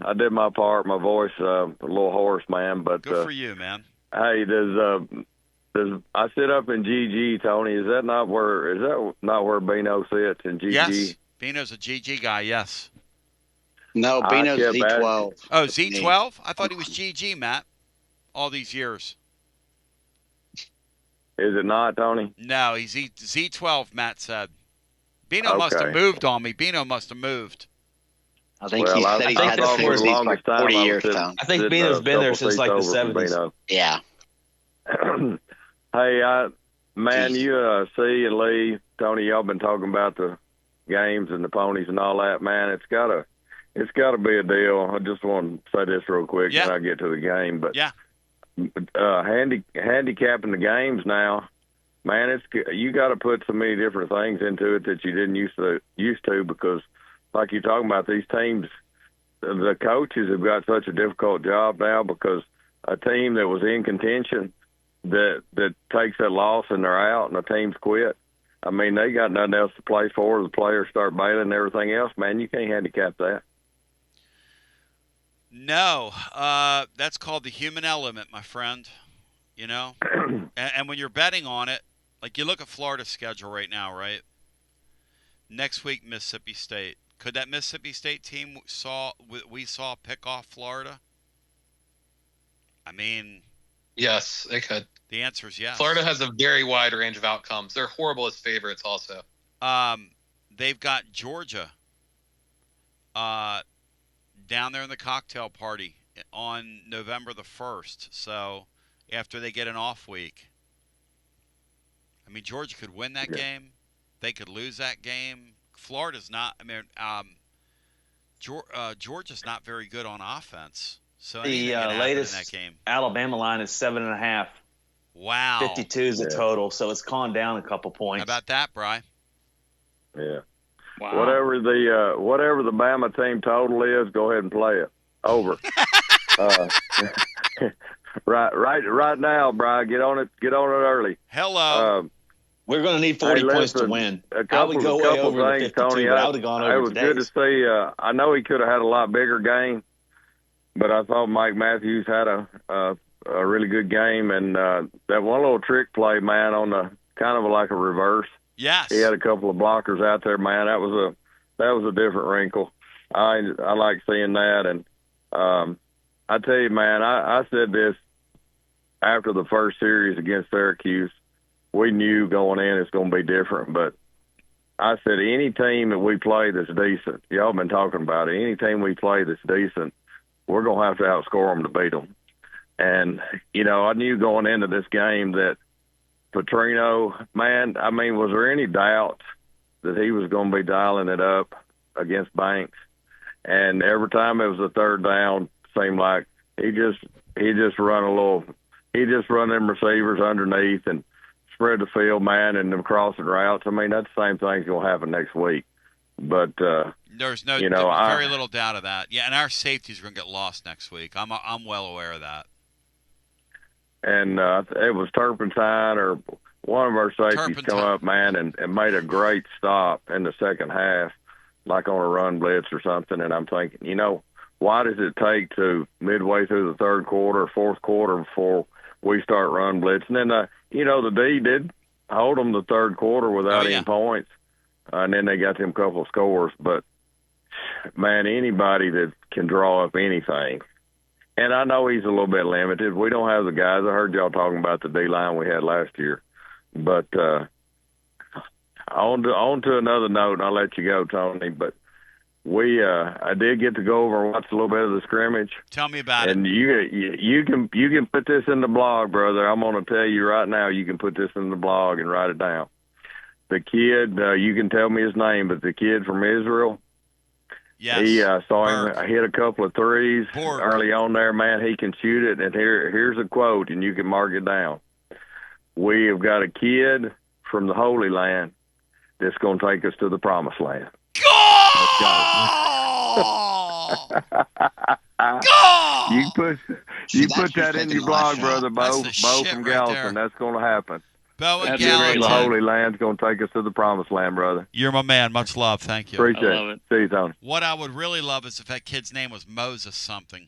I did my part. My voice a little hoarse, man. But good for you, man. Hey, I sit up in GG, Tony. Is that not where Bino sits in GG? Yes, Bino's a GG guy. Yes. No, Bino's Z12. Oh, Z12? I thought he was GG, Matt. All these years. Is it not, Tony? No, he's Z12, Matt said. Bino must have moved on me. Bino must have moved. I think he said he's had the seats like 40 years, Tom. I think Bino's been there since like the 70s. Yeah. Hey, man, you C and Lee, Tony, y'all been talking about the games and the ponies and all that. Man, it's gotta be a deal. I just want to say this real quick when I get to the game, but handicapping the games now, man, you got to put so many different things into it that you didn't used to because, like you're talking about, these teams, the coaches have got such a difficult job now because a team that was in contention that takes that loss and they're out and the team's quit. I mean, they got nothing else to play for. The players start bailing and everything else. Man, you can't handicap that. No, that's called the human element, my friend. You know, and when you're betting on it, like you look at Florida's schedule right now, right? Next week, Mississippi State. Could that Mississippi State team we saw pick off Florida? I mean, yes, they could. The answer is yes. Florida has a very wide range of outcomes. They're horrible as favorites also. They've got Georgia down there in the cocktail party on November the 1st. So after they get an off week. I mean, Georgia could win that game. They could lose that game. Florida's not. I mean, Georgia's not very good on offense. So the latest in that game. Alabama line is 7.5. Wow. 52 is the total, so it's gone down a couple points. How about that, Bri? Yeah. Wow. Whatever the Bama team total is, go ahead and play it. Over. Right now, Bri. Get on it early. Hello. We're going to need 40 points to win. I would go way over the 52, Tony, but I would have gone over It was good to see. I know he could have had a lot bigger game, but I thought Mike Matthews had a really good game, and that one little trick play, man, on the kind of like a reverse. Yes. He had a couple of blockers out there, man. That was a different wrinkle. I like seeing that, and I tell you, man, I said this after the first series against Syracuse. We knew going in it's going to be different, but I said any team that we play that's decent, y'all been talking about it, any team we play that's decent, we're going to have to outscore them to beat them. And, you know, I knew going into this game that Petrino, man, I mean, was there any doubt that he was going to be dialing it up against Banks? And every time it was a third down, seemed like he just run them receivers underneath and spread the field, man, and them crossing routes. I mean, that's the same thing's going to happen next week. But there's very little doubt of that. Yeah, and our safety's going to get lost next week. I'm well aware of that. And it was Turpentine or one of our safeties come up, man, and made a great stop in the second half, like on a run blitz or something. And I'm thinking, you know, why does it take to midway through the third quarter, fourth quarter before we start run blitz? And then, you know, the D did hold them the third quarter without any points. And then they got them couple of scores. But, man, anybody that can draw up anything, and I know he's a little bit limited. We don't have the guys. I heard y'all talking about the D-line we had last year. But on to another note, and I'll let you go, Tony. But I did get to go over and watch a little bit of the scrimmage. Tell me about it. And you can put this in the blog, brother. I'm going to tell you right now, you can put this in the blog and write it down. The kid, you can tell me his name, but the kid from Israel, yes, he saw him hit a couple of threes early on there, man. He can shoot it, and here's a quote, and you can mark it down. We have got a kid from the Holy Land that's going to take us to the Promised Land. Let's go. You put that in your blog, brother. Bo from Gallatin. That's going to happen. Bo and Gallatin. The Holy Land's going to take us to the Promised Land, brother. You're my man. Much love. Thank you. Appreciate it. See you, Tony. What I would really love is if that kid's name was Moses something.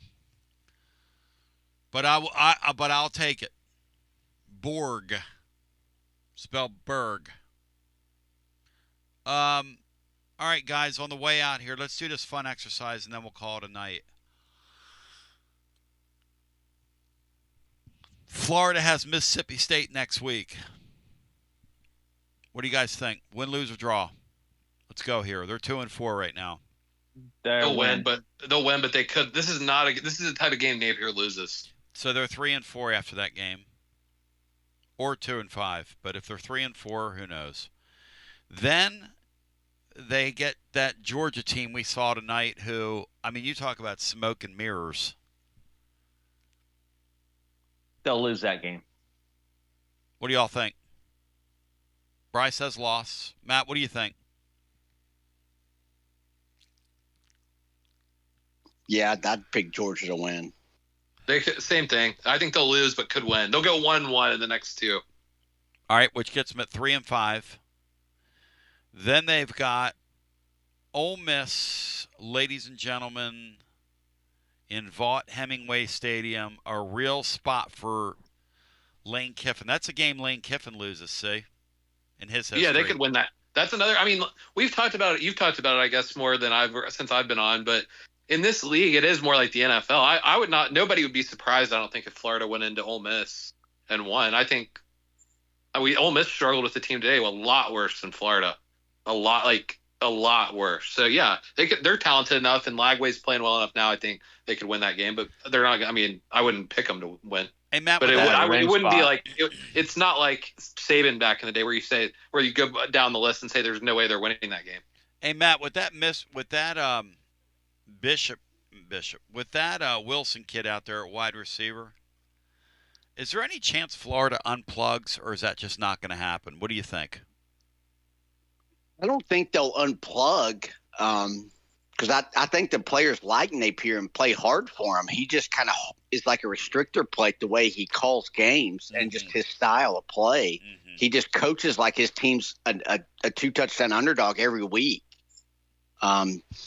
But I'll take it. Borg. Spelled Berg. All right, guys, on the way out here, let's do this fun exercise, and then we'll call it a night. Florida has Mississippi State next week. What do you guys think? Win, lose, or draw? Let's go here. They're 2-4 right now. They'll win, but they could. This is the type of game Napier loses. So they're 3-4 after that game, or 2-5. But if they're 3-4, who knows? Then they get that Georgia team we saw tonight. Who, I mean, you talk about smoke and mirrors. They'll lose that game. What do y'all think? Bryce says loss. Matt, what do you think? Yeah, I'd pick Georgia to win. Same thing. I think they'll lose, but could win. They'll go 1-1 in the next two. All right, which gets them at 3-5. Then they've got Ole Miss, ladies and gentlemen, in Vaught Hemingway Stadium, a real spot for Lane Kiffin. That's a game Lane Kiffin loses, see, in his history. Yeah, they could win that. That's another. I mean, we've talked about it. You've talked about it, I guess, more than since I've been on. But in this league, it is more like the NFL. I would not. Nobody would be surprised. I don't think if Florida went into Ole Miss and won. I think Ole Miss struggled with the team today a lot worse than Florida. A lot worse. So yeah, they're talented enough, and Lagway's playing well enough now. I think they could win that game, but they're not. I mean, I wouldn't pick them to win. Hey, Matt, but it wouldn't be like it's not like Saban back in the day where you go down the list and say there's no way they're winning that game. Hey, Matt, with that Bishop, with that Wilson kid out there at wide receiver, is there any chance Florida unplugs, or is that just not going to happen? What do you think? I don't think they'll unplug because I think the players like Napier and play hard for him. He just kind of is like a restrictor play the way he calls games and just his style of play. Mm-hmm. He just coaches like his team's a 2-touchdown underdog every week.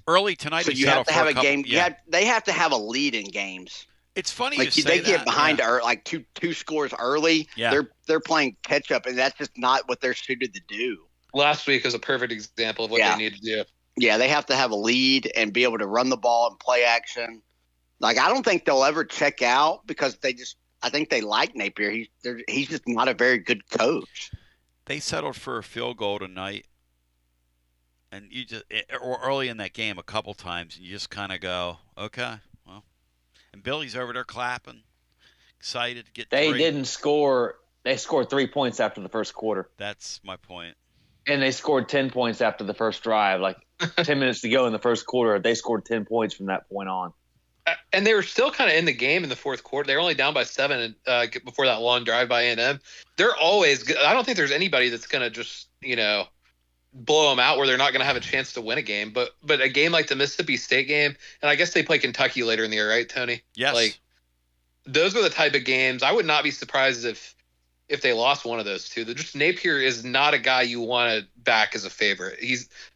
Early tonight, so you have to have a game. Yeah. They have to have a lead in games. It's funny like you say they get behind like two scores early. Yeah. They're playing catch up, and that's just not what they're suited to do. Last week is a perfect example of what they need to do. Yeah, they have to have a lead and be able to run the ball and play action. Like, I don't think they'll ever check out because I think they like Napier. He's just not a very good coach. They settled for a field goal tonight, and or early in that game a couple times, and you just kind of go, okay, well. And Billy's over there clapping, excited to get. They didn't score. They scored 3 points after the first quarter. That's my point. And they scored 10 points after the first drive. Like 10 minutes to go in the first quarter, they scored 10 points from that point on. And they were still kind of in the game in the fourth quarter. They were only down by 7 before that long drive by A&M. They're always good. I don't think there's anybody that's going to just, blow them out where they're not going to have a chance to win a game. But a game like the Mississippi State game, and I guess they play Kentucky later in the year, right, Tony? Yes. Like, those are the type of games. I would not be surprised if they lost one of those two. Just Napier is not a guy you want to back as a favorite.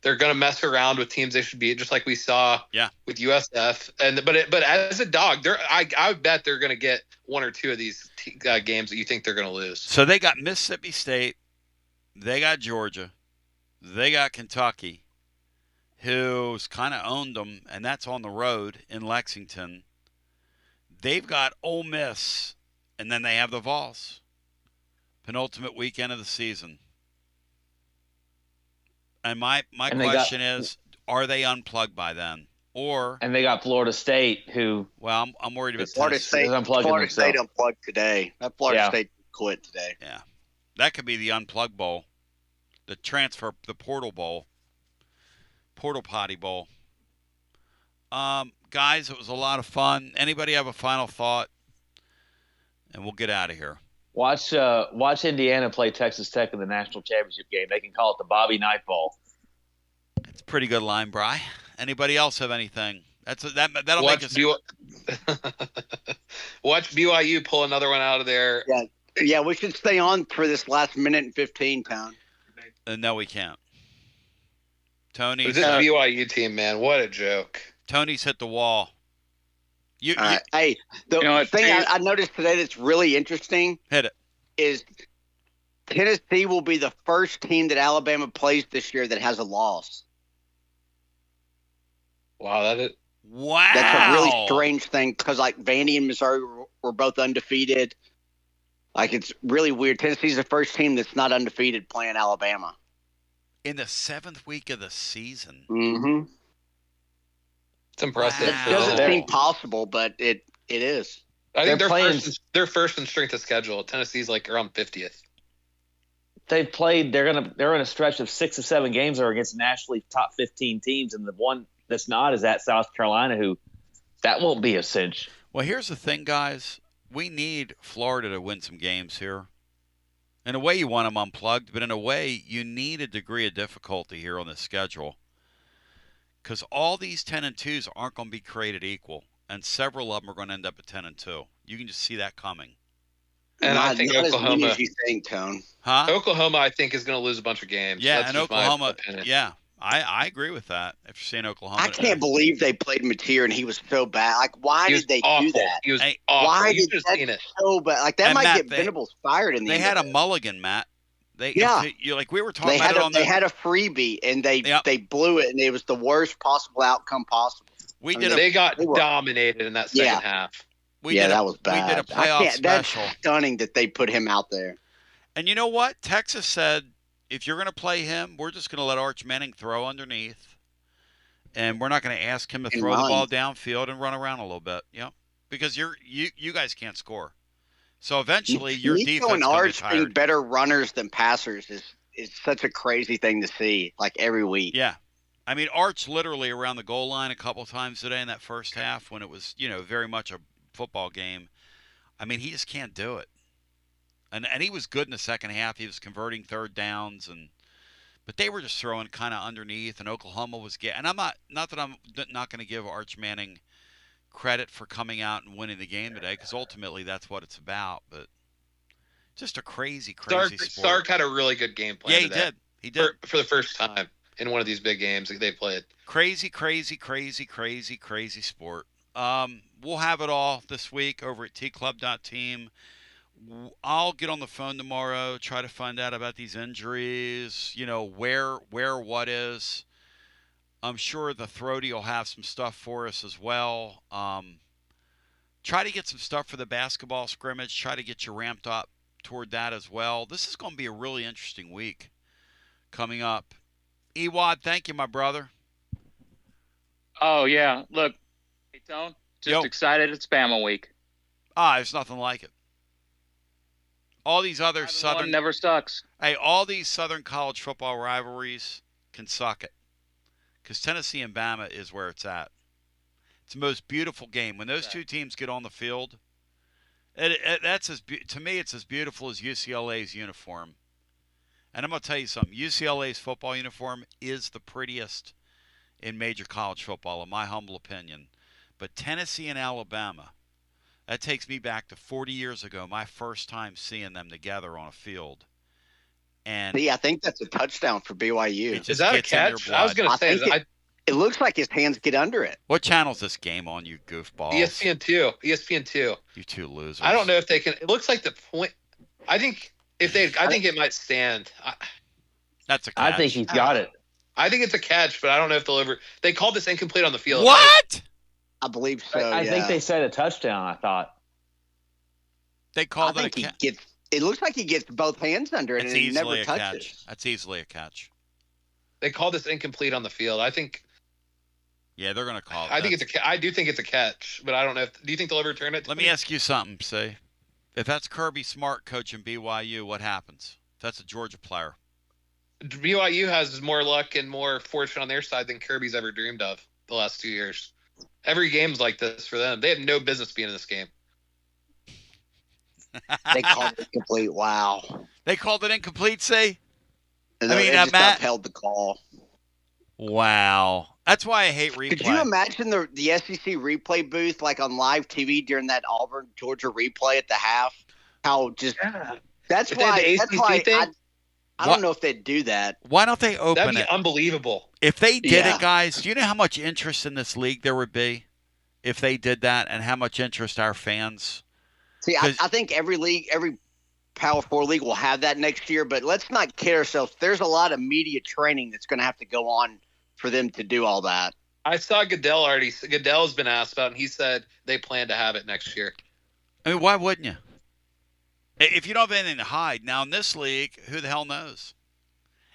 They're going to mess around with teams they should beat, just like we saw with USF. But as a dog, I bet they're going to get one or two of these games that you think they're going to lose. So they got Mississippi State, they got Georgia, they got Kentucky, who's kind of owned them, and that's on the road in Lexington. They've got Ole Miss, and then they have the Vols. Penultimate weekend of the season. And my question is, are they unplugged by then? And they got Florida State, who... Well, I'm worried about Florida State. Florida State unplugged today. That Florida State quit today. Yeah. That could be the Unplug Bowl. The Portal Bowl. Portal Potty Bowl. Guys, it was a lot of fun. Anybody have a final thought? And we'll get out of here. Watch Indiana play Texas Tech in the national championship game. They can call it the Bobby Knight Bowl. It's a pretty good line, Bri. Anybody else have anything? That'll make us. Watch BYU pull another one out of there. Yeah, we should stay on for this last minute and 15, Town. No, we can't. This BYU team, man, what a joke. Tony's hit the wall. Hey, the thing I noticed today that's really interesting is Tennessee will be the first team that Alabama plays this year that has a loss. Wow, that's a really strange thing because like Vandy and Missouri were both undefeated. Like it's really weird. Tennessee's the first team that's not undefeated playing Alabama. In the 7th week of the season. Mm-hmm. It's impressive. It doesn't seem possible, but it is. I think they're first in strength of schedule. Tennessee's like around 50th. They've played. They're in a stretch of 6 or 7 games that are against nationally top 15 teams, and the one that's not is at South Carolina, who that won't be a cinch. Well, here's the thing, guys. We need Florida to win some games here. In a way, you want them unplugged, but in a way, you need a degree of difficulty here on the schedule. Because all these 10-2s aren't going to be created equal, and several of them are going to end up at 10-2. You can just see that coming. And I think not Oklahoma. As many as you think, Tone. Huh? Oklahoma, I think, is going to lose a bunch of games. Yeah, That's and just Oklahoma. my opinion. Yeah, I agree with that. If you're saying Oklahoma, I can't believe they played Mateer and he was so bad. Like, why He did was they awful. do that? He was Hey, awful. Why You did should have seen that it. so bad? Like, that And might Matt, get Venables fired in the They end had of a it. mulligan, Matt. Yeah. You like we were talking They about had it on they had a freebie and they blew it, and it was the worst possible outcome possible. They got dominated in that second half. That was bad. We did a playoff special. That's stunning that they put him out there. And you know what? Texas said, if you're going to play him, we're just going to let Arch Manning throw underneath. And we're not going to ask him to throw the ball downfield and run around a little bit. Yep. Because you guys can't score. So eventually your defense and will be Arch being tired. better runners than passers is such a crazy thing to see, like every week. Yeah. I mean, Arch literally around the goal line a couple times today in that first half when it was, very much a football game. I mean, he just can't do it. And he was good in the second half. He was converting third downs, but they were just throwing kind of underneath, and Oklahoma was getting. And I'm not that I'm not going to give Arch Manning credit for coming out and winning the game today, because ultimately that's what it's about. But just a crazy sport. Sark had a really good game plan. Yeah, he today. did. He did for the first time in one of these big games they played. Crazy sport. We'll have it all this week over at tclub.team. I'll get on the phone tomorrow, try to find out about these injuries, where what is. I'm sure the Throaty will have some stuff for us as well. Try to get some stuff for the basketball scrimmage. Try to get you ramped up toward that as well. This is going to be a really interesting week coming up. Ewad, thank you, my brother. Oh, yeah. Look, hey, Tone, just excited it's Bama week. There's nothing like it. All these other Southern never sucks. Hey, all these Southern college football rivalries can suck it, because Tennessee and Bama is where it's at. It's the most beautiful game when those two teams get on the field. To me, it's as beautiful as UCLA's uniform. And I'm going to tell you something. UCLA's football uniform is the prettiest in major college football, in my humble opinion. But Tennessee and Alabama. That takes me back to 40 years ago, my first time seeing them together on a field. And I think that's a touchdown for BYU. Is that a catch? I was going to say, it looks like his hands get under it. What channel is this game on, you goofballs? ESPN2. You two losers. I don't know if they can. It looks like the point. I think it might stand. That's a catch. I think he's got it. I think it's a catch, but I don't know if they'll ever. They called this incomplete on the field. What? Right? I believe so. I think they said a touchdown. I thought they called it a catch. It looks like he gets both hands under it, and he never touches. That's easily a catch. They called this incomplete on the field. I think. Yeah, they're going to call it. I do think it's a catch, but I don't know. Do you think they'll ever turn it? Let me ask you something. See, if that's Kirby Smart coaching BYU, what happens? If that's a Georgia player. BYU has more luck and more fortune on their side than Kirby's ever dreamed of the last 2 years. Every game's like this for them. They have no business being in this game. They called it incomplete. Wow. They called it incomplete, say? Matt upheld the call. Wow. That's why I hate replay. Could you imagine the SEC replay booth like on live TV during that Auburn-Georgia replay at the half? That's why I don't know if they'd do that. Why don't they open it? That'd be unbelievable. If they did it, guys, do you know how much interest in this league there would be if they did that, and how much interest our fans? See, I think every league, every Power 4 league will have that next year, but let's not kid ourselves. There's a lot of media training that's going to have to go on for them to do all that. I saw Goodell already. Goodell's been asked about it, and he said they plan to have it next year. I mean, why wouldn't you? If you don't have anything to hide. Now, in this league, who the hell knows?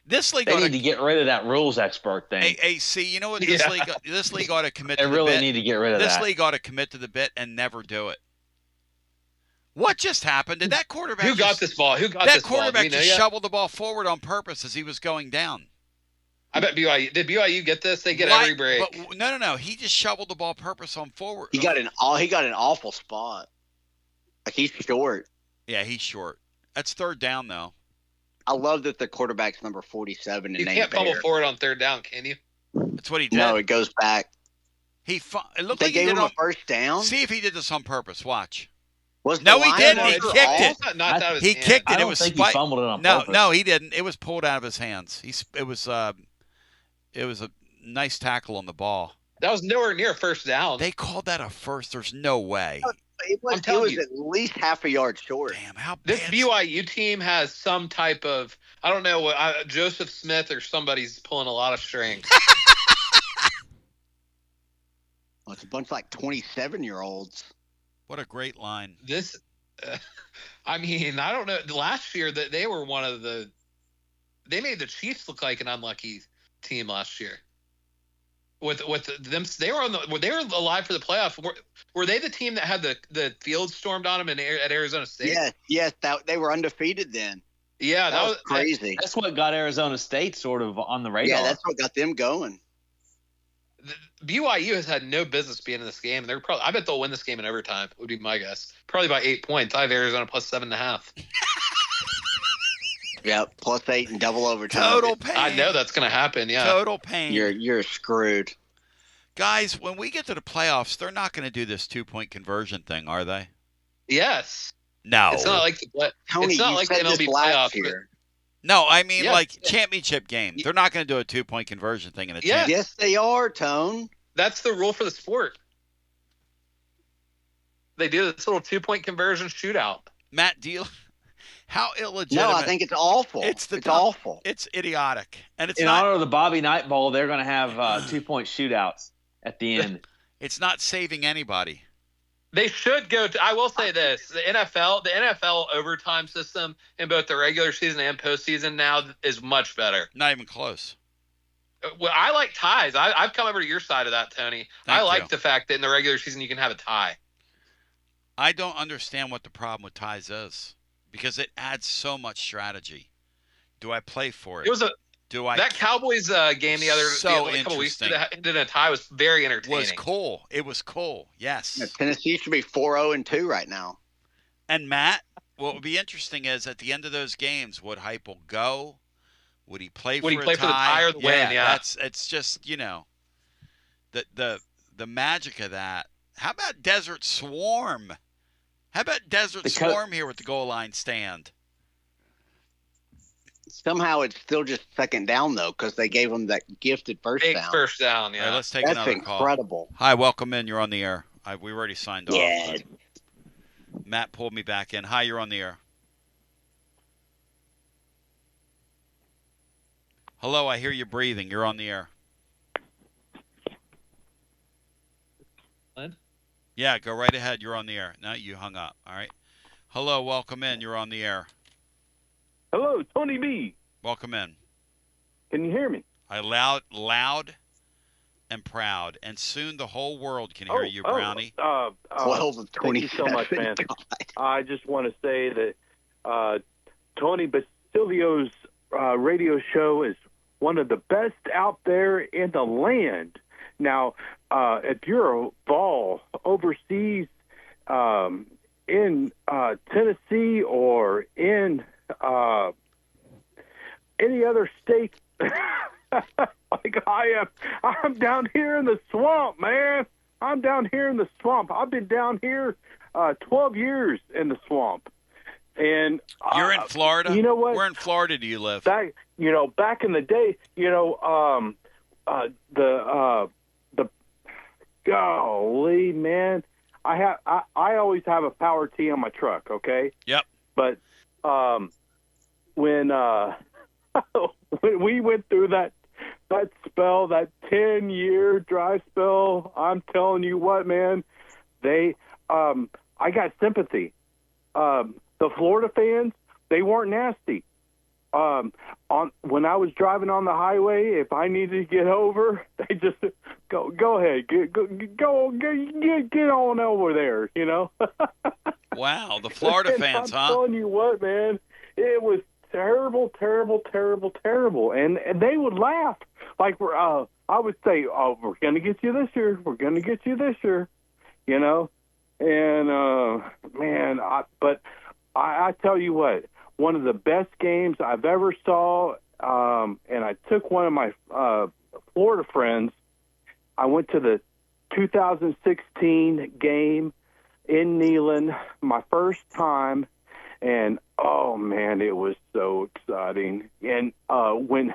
This league they need to get rid of that rules expert thing. AC, you know what this league ought to commit to They the really bit? need to get rid of this that. league ought to commit to the bit and never do it. What just happened? Did that quarterback? Who got this ball? Who got that this ball? quarterback just shoveled the ball forward on purpose as he was going down. I bet BYU did. BYU get this? They get every break. But no. He just shoveled the ball purpose on forward. He got an awful spot. Like he's short. Yeah, he's short. That's third down though. I love that the quarterback's number 47. You can't fumble forward on third down, can you? That's what he did. No, it goes back. It looked they like gave he did him a first down. See if he did this on purpose. Watch. No, he didn't. He kicked it. He kicked it. I don't think he fumbled it on purpose. No, he didn't. It was pulled out of his hands. It was a nice tackle on the ball. That was nowhere near first down. They called that a first. There's no way. It was at least half a yard short. Damn, how this BYU team has some type of, I don't know what, Joseph Smith or somebody's pulling a lot of strings. Well, it's a bunch of like 27-year-olds. What a great line. This, I mean, I don't know. Last year that they were one of the, they made the Chiefs look like an unlucky team last year. With them, they were alive for the playoffs. Were they the team that had the field stormed on them at Arizona State? Yes, they were undefeated then. Yeah, that was crazy. That's what got Arizona State sort of on the radar. Yeah, that's what got them going. BYU has had no business being in this game. They're probably, I bet they'll win this game in overtime. Would be my guess. Probably by 8 points. I have Arizona plus 7.5. Yeah, plus 8 and double overtime. Total pain. I know that's going to happen. Yeah, total pain. You're screwed, guys. When we get to the playoffs, they're not going to do this 2-point conversion thing, are they? Yes. No. It's not like Tony, it's not like the MLB playoffs here. No, I mean championship game. They're not going to do a 2-point conversion thing in a championship. Yes, they are, Tone. That's the rule for the sport. They do this little 2-point conversion shootout. Matt, how illegitimate? No, I think it's awful. It's awful. It's idiotic, and it's in not. honor of the Bobby Knight Bowl. They're going to have 2-point shootouts at the end. It's not saving anybody. They should go to. I will say this: the NFL overtime system in both the regular season and postseason now is much better. Not even close. Well, I like ties. I've come over to your side of that, Tony. I like the fact that in the regular season you can have a tie. I don't understand what the problem with ties is because it adds so much strategy. Do I play for it? It was that Cowboys game the couple weeks ago that ended in a tie was very entertaining. It was cool. Yes. Yeah, Tennessee should be 4-0-2 right now. And Matt, what would be interesting is at the end of those games, would Heupel go? Would he play for a tie? For the tie or the win? Yeah. It's just, the magic of that. How about Desert Swarm? How about Desert Swarm here with the goal line stand? Somehow it's still just second down, though, because they gave them that gifted first down. First down, yeah. All right, let's take another call. That's incredible. Hi, welcome in. You're on the air. We already signed off. Yeah. Matt pulled me back in. Hi, you're on the air. Hello, I hear you breathing. You're on the air. Yeah, go right ahead. You're on the air. No, you hung up. All right. Hello, welcome in. You're on the air. Hello, Tony B. Welcome in. Can you hear me? Loud and proud, and soon the whole world can hear you, Brownie. 12 of 27. Thank you so much, man. I just want to say that Tony Basilio's radio show is one of the best out there in the land. Now, if you're a ball overseas in Tennessee or in any other state, like I am, I'm down here in the swamp, man. I'm down here in the swamp. I've been down here 12 years in the swamp. And you're in Florida? You know what? Where in Florida do you live? Back in the day, the golly, man, I always have a power tee on my truck, okay? Yep. But when we went through that spell, that 10-year dry spell, I'm telling you what, man, I got sympathy. The Florida fans, they weren't nasty. when I was driving on the highway, if I needed to get over, they just go ahead, get on over there, you know. Wow, the Florida fans, I'm huh? telling you what, man, it was terrible, and they would laugh like I would say, "Oh, we're gonna get you this year. We're gonna get you this year," you know. And man, I tell you what, one of the best games I've ever saw. And I took one of my Florida friends. I went to the 2016 game in Neyland, my first time, and oh man, it was so exciting. And what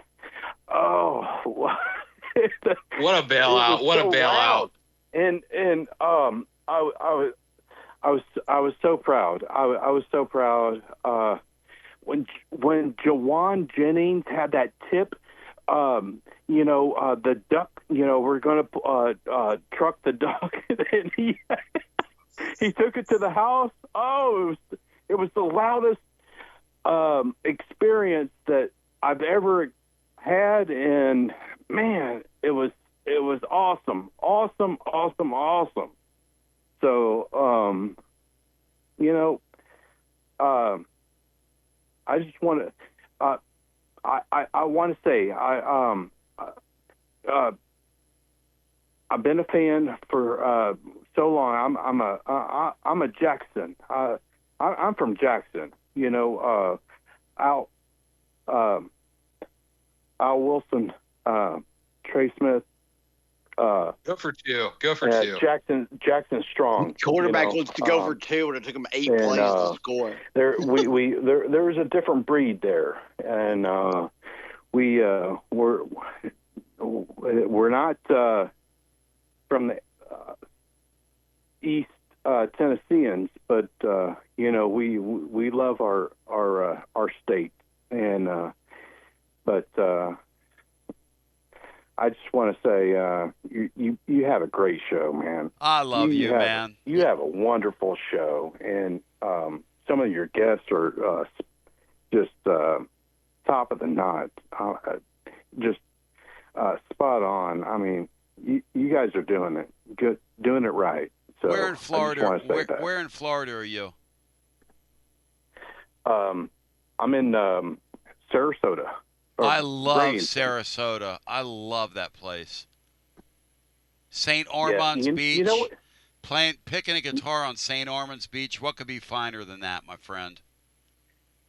a bailout! What a bailout! And I was so proud. I was so proud when Jawan Jennings had that tip. The duck. We're going to truck the duck, and he took it to the house. Oh, it was the loudest experience that I've ever had, and man, it was awesome. So, I just want to, I want to say, I've been a fan for so long. I'm a Jackson. I'm from Jackson. Al Wilson, Trey Smith. Go for two. Jackson strong. Quarterback looks to go for two, and it took him 8 plays to score. There was a different breed there, and we're not from the East Tennesseans, but we love our state, and but. I just want to say you have a great show, man. I love you, man. You have a wonderful show, and some of your guests are just top of the notch, just spot on. I mean, you guys are doing it good, doing it right. So where in Florida? Where in Florida are you? I'm in Sarasota. I love Sarasota. I love that place. St. Armand's Beach. Picking a guitar on St. Armand's Beach. What could be finer than that, my friend?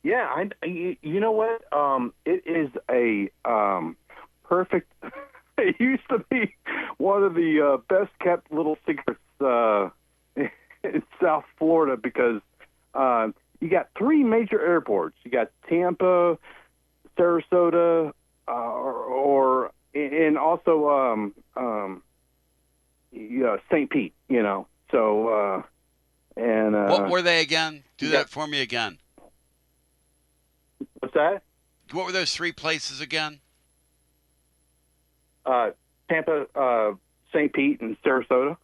Yeah, you know what? It is a perfect. It used to be one of the best kept little secrets in South Florida because you got 3 major airports. You got Tampa, Sarasota, and also St. Pete. So and what were they again? Do that for me again. What's that? What were those 3 places again? Tampa, St. Pete, and Sarasota.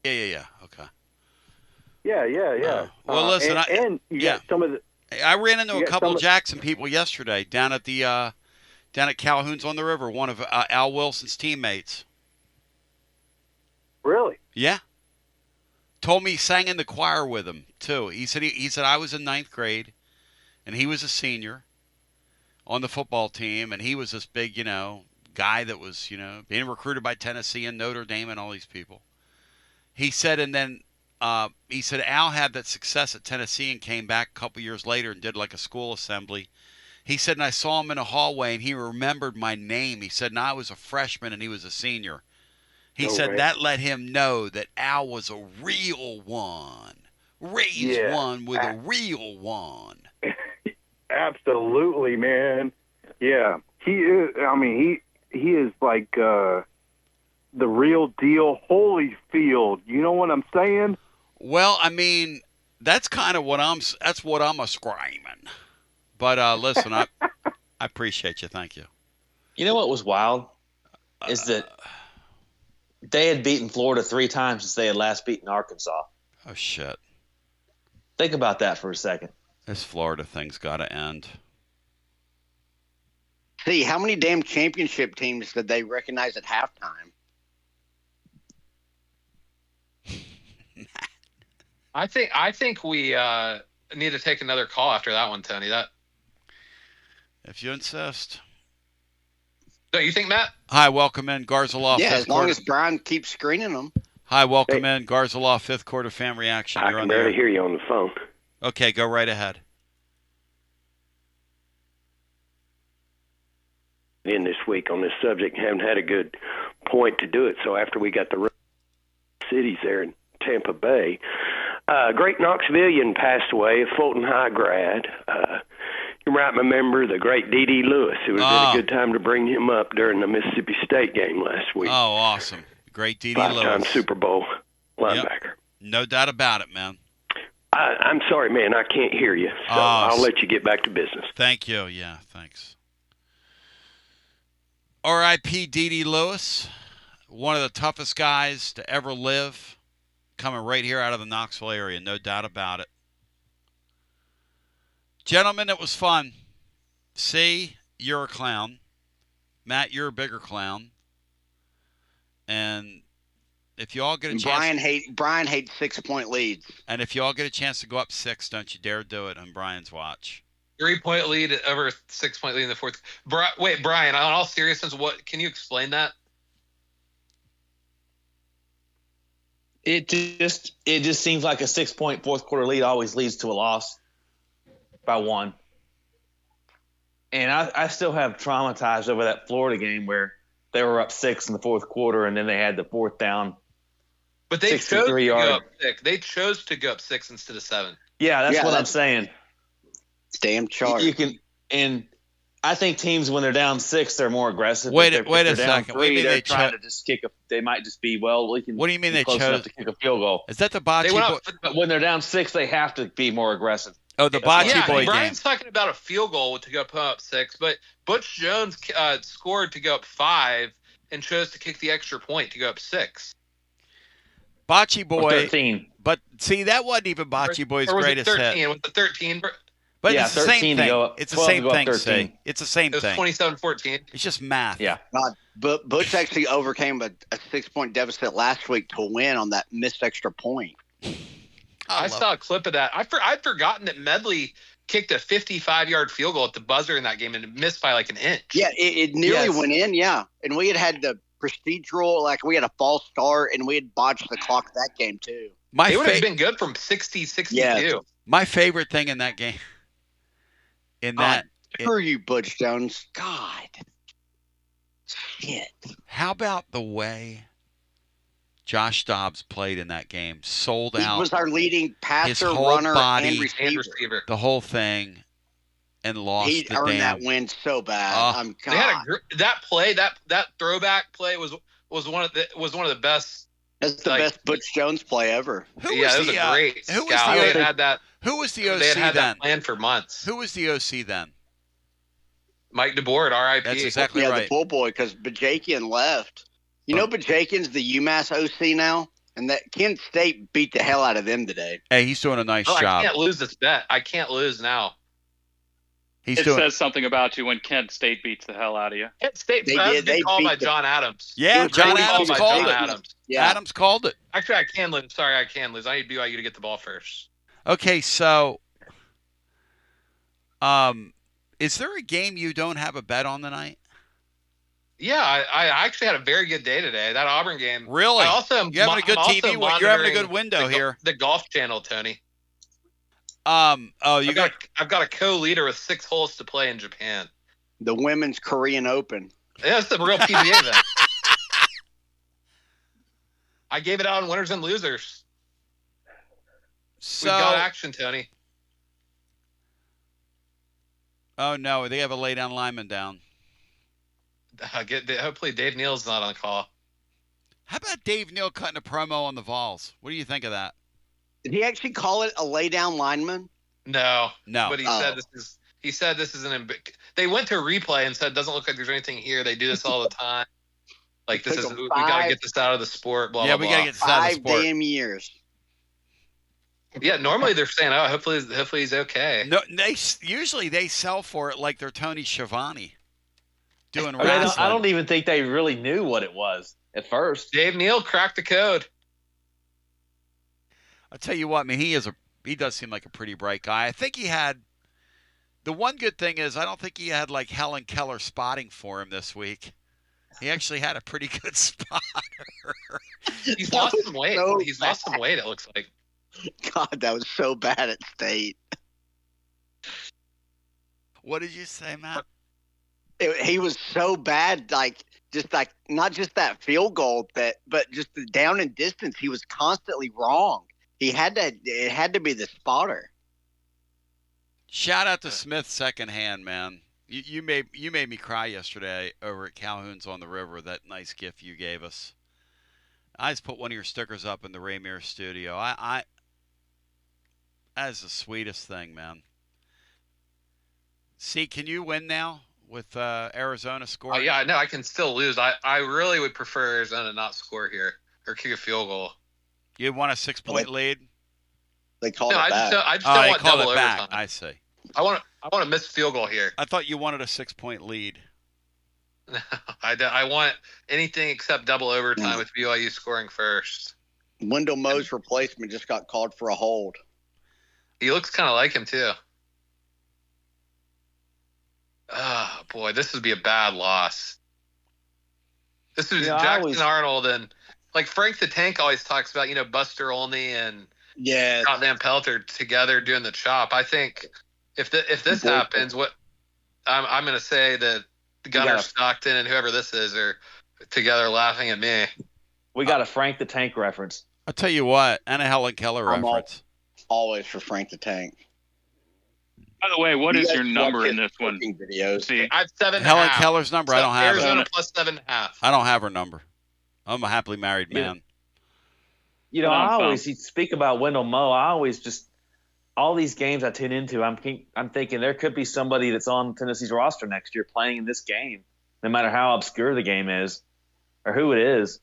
Yeah. Okay. Yeah. Well, listen, and you got some of the. I ran into a couple Jackson people yesterday down at Calhoun's on the River. One of Al Wilson's teammates. Really? Yeah. Told me he sang in the choir with him too. He said I was in 9th grade, and he was a senior on the football team, and he was this big guy that was being recruited by Tennessee and Notre Dame and all these people. He said, and then. He said Al had that success at Tennessee and came back a couple years later and did like a school assembly. He said, and I saw him in a hallway and he remembered my name. He said, and I was a freshman and he was a senior. He said that let him know that Al was a real one. Raised one with a real one. Absolutely, man. Yeah. He is, I mean, he is like the real deal Holyfield. You know what I'm saying? Well, I mean, that's kind of what I'm a screaming. But listen, I appreciate you. Thank you. You know what was wild is that they had beaten Florida 3 times since they had last beaten Arkansas. Oh shit! Think about that for a second. This Florida thing's got to end. See, how many damn championship teams did they recognize at halftime? I think we need to take another call after that one, Tony. That if you insist. Don't you think, Matt? Hi, welcome in Garza Law. Yeah, fifth as long quarter. as Brian keeps screening them. Hi, welcome in Garza Law, fifth quarter fan reaction. I You're can on barely there. hear you on the phone. Okay, go right ahead. In this week on this subject, haven't had a good point to do it. So after we got the cities there in Tampa Bay, great Knoxvillian passed away, a Fulton High grad. You might remember the great D.D. Lewis. It would have been a good time to bring him up during the Mississippi State game last week. Oh, awesome. Great D.D. Lewis. Five-time Super Bowl linebacker. Yep. No doubt about it, man. I'm sorry, man. I can't hear you, so I'll let you get back to business. Thank you. Yeah, thanks. R.I.P. D.D. Lewis, one of the toughest guys to ever live, coming right here out of the Knoxville area, no doubt about it. Gentlemen, it was fun. See, you're a clown. Matt, you're a bigger clown. And if you all get a chance... Brian hates 6-point leads. And if you all get a chance to go up 6, don't you dare do it on Brian's watch. 3-point lead over 6-point lead in the fourth. Wait, Brian, on all seriousness, what can you explain that? It just seems like a 6-point fourth quarter lead always leads to a loss by 1. And I still have traumatized over that Florida game where they were up 6 in the fourth quarter and then they had the fourth down. But they chose to go up 6. They chose to go up 6 instead of 7. Yeah, that's what I'm saying. Damn chart. And I think teams when they're down 6, they're more aggressive. Wait a second. 3, they're trying to just kick they might just be What do you mean they chose to kick a field goal? Is that the Bocce boy? But when they're down 6, they have to be more aggressive. Oh, the Bocce boy game. Brian's talking about a field goal to go up 6, but Butch Jones scored to go up 5 and chose to kick the extra point to go up 6. Bocce boy. Or 13. But see, that wasn't even Bocce boy's greatest hit. Was it 13? But it's the same thing. It's the same thing. It's the same thing. It was 27-14. It's just math. Yeah. But Butch actually overcame a 6-point deficit last week to win on that missed extra point. I saw a clip of that. I'd forgotten that Medley kicked a 55-yard field goal at the buzzer in that game and missed by like an inch. Yeah, it nearly went in, yeah. And we had the procedural, like we had a false start, and we had botched the clock that game too. It would have been good from 60-62. Yeah. My favorite thing in that game. Screw you, Butch Jones. God. Shit. How about the way Josh Dobbs played in that game? Sold out. He was our leading passer, his whole runner, body, and receiver. The whole thing, and lost he earned that win so bad. They had that play, that throwback play was one of the best. That's the best Butch Jones play ever. It was a great scout. They had that. Who was the OC they had then? That plan for months. Who was the OC then? Mike DeBoer, R.I.P. That's exactly right. Yeah, the pool boy, because Bajakian left. You know Bajakian's the UMass OC now? And that Kent State beat the hell out of them today. Hey, he's doing a nice job. I can't lose this bet. I can't lose now. It says something about you when Kent State beats the hell out of you. Kent State they called by John Adams. Yeah, John Adams called it. Yeah. Adams called it. Actually, I can lose. Sorry, I can lose. I need BYU to get the ball first. Okay, so is there a game you don't have a bet on tonight? Yeah, I actually had a very good day today. That Auburn game. Really? I also am, you're having a good TV. You're having a good window here. The Golf Channel, Tony. I've got a co-leader with 6 holes to play in Japan. The Women's Korean Open. Yeah, that's the real PBA event. I gave it out on winners and losers. So, we've got action, Tony. Oh no, they have a lay down lineman down. Hopefully Dave Neal's not on the call. How about Dave Neal cutting a promo on the Vols? What do you think of that? Did he actually call it a lay-down lineman? No. No. But he said this is an they went to replay and said it doesn't look like there's anything here. They do this all the time. Like this is we got to get this out of the sport. Blah, yeah, blah, we got to get this out of the sport. 5 damn years. Yeah, normally they're saying, "Oh, hopefully he's okay." No, they sell for it like they're Tony Schiavone. doing I wrestling. don't even think they really knew what it was at first. Dave Neal cracked the code. I'll tell you what, I mean, he does seem like a pretty bright guy. I think he had the one good thing is I don't think he had like Helen Keller spotting for him this week. He actually had a pretty good spotter. He's lost some weight. He's lost some weight, it looks like. God, that was so bad at State. What did you say, Matt? He was so bad, just not just that field goal, but just the down and distance. He was constantly wrong. It had to be the spotter. Shout out to Smith secondhand, man. You made me cry yesterday over at Calhoun's on the River. That nice gift you gave us. I just put one of your stickers up in the Raymere studio. That is the sweetest thing, man. See, can you win now with Arizona scoring? Oh, yeah, no, I can still lose. I really would prefer Arizona not score here or kick a field goal. You want a 6-point lead? They called it back. I just don't want double back. overtime. I see. I want a missed field goal here. I thought you wanted a 6-point lead. No, I want anything except double overtime with BYU scoring first. Wendell Moe's replacement just got called for a hold. He looks kind of like him, too. Oh, boy, this would be a bad loss. This is Jackson Arnold and, like, Frank the Tank always talks about, Buster Olney and goddamn Pelter together doing the chop. I think if this happens, what I'm going to say that Gunnar Stockton and whoever this is are together laughing at me. We got a Frank the Tank reference. I'll tell you what, and a Helen Keller reference. Always for Frank the Tank. By the way, what is your number in this one? Videos. See, I have 7.5. Helen Keller's number, I don't have Arizona it. plus 7.5. I don't have her number. I'm a happily married man. I always speak about Wendell Moe. I always just all these games I tune into. I'm thinking there could be somebody that's on Tennessee's roster next year playing in this game, no matter how obscure the game is or who it is.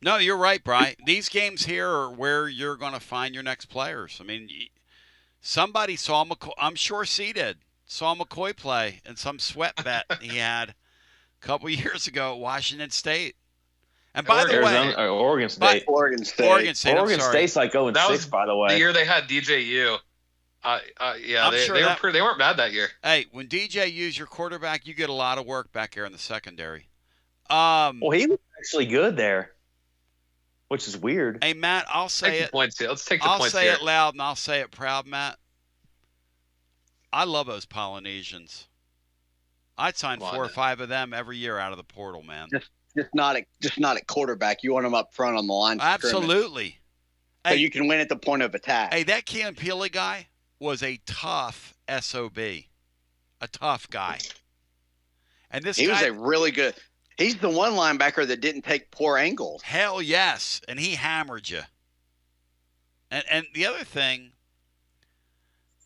No, you're right, Bri. These games here are where you're going to find your next players. I mean, somebody saw McCoy. I'm sure C did. Saw McCoy play in some sweat bet he had a couple years ago at Washington State. And by the way, Oregon State. Oregon State's like 0-6, by the way. The year they had DJU. They weren't bad that year. Hey, when DJU's your quarterback, you get a lot of work back there in the secondary. Well, he was actually good there, which is weird. Hey, Matt, I'll say it. Let's take the points I'll say here. it loud and I'll say it proud, Matt. I love those Polynesians. I'd sign 4 or 5 of them every year out of the portal, man. Just not at quarterback. You want them up front on the line. Absolutely. So you can win at the point of attack. Hey, that Keelan Peely guy was a tough SOB. A tough guy. And this he guy was a really good. He's the one linebacker that didn't take poor angles. Hell yes. And he hammered you. And the other thing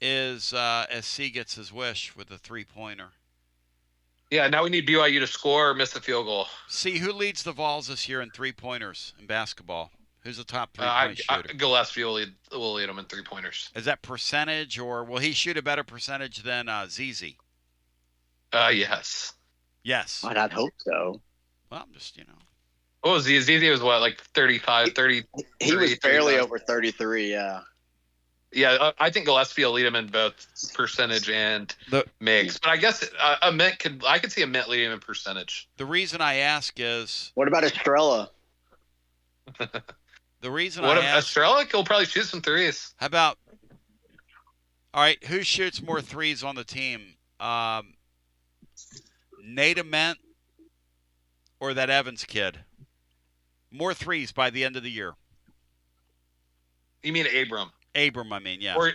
is as C gets his wish with the 3-pointer. Yeah, now we need BYU to score or miss a field goal. See, who leads the Vols this year in 3-pointers in basketball? Who's the top 3-point shooter? Gillespie will lead them in 3-pointers. Is that percentage, or will he shoot a better percentage than ZZ? Yes. Yes. I'd hope so. Well, I'm just, Oh, ZZ was what, like 35, 30? He was barely over 33, yeah. Yeah, I think Gillespie will lead him in both percentage and mix. But I guess I could see a Mint leading him in percentage. The reason I ask is... What about Estrella? The reason I ask... Estrella will probably shoot some threes. How about... All right, who shoots more threes on the team? Nate Ament or that Evans kid? More threes by the end of the year. You mean Abram? Abram, I mean, yeah. Or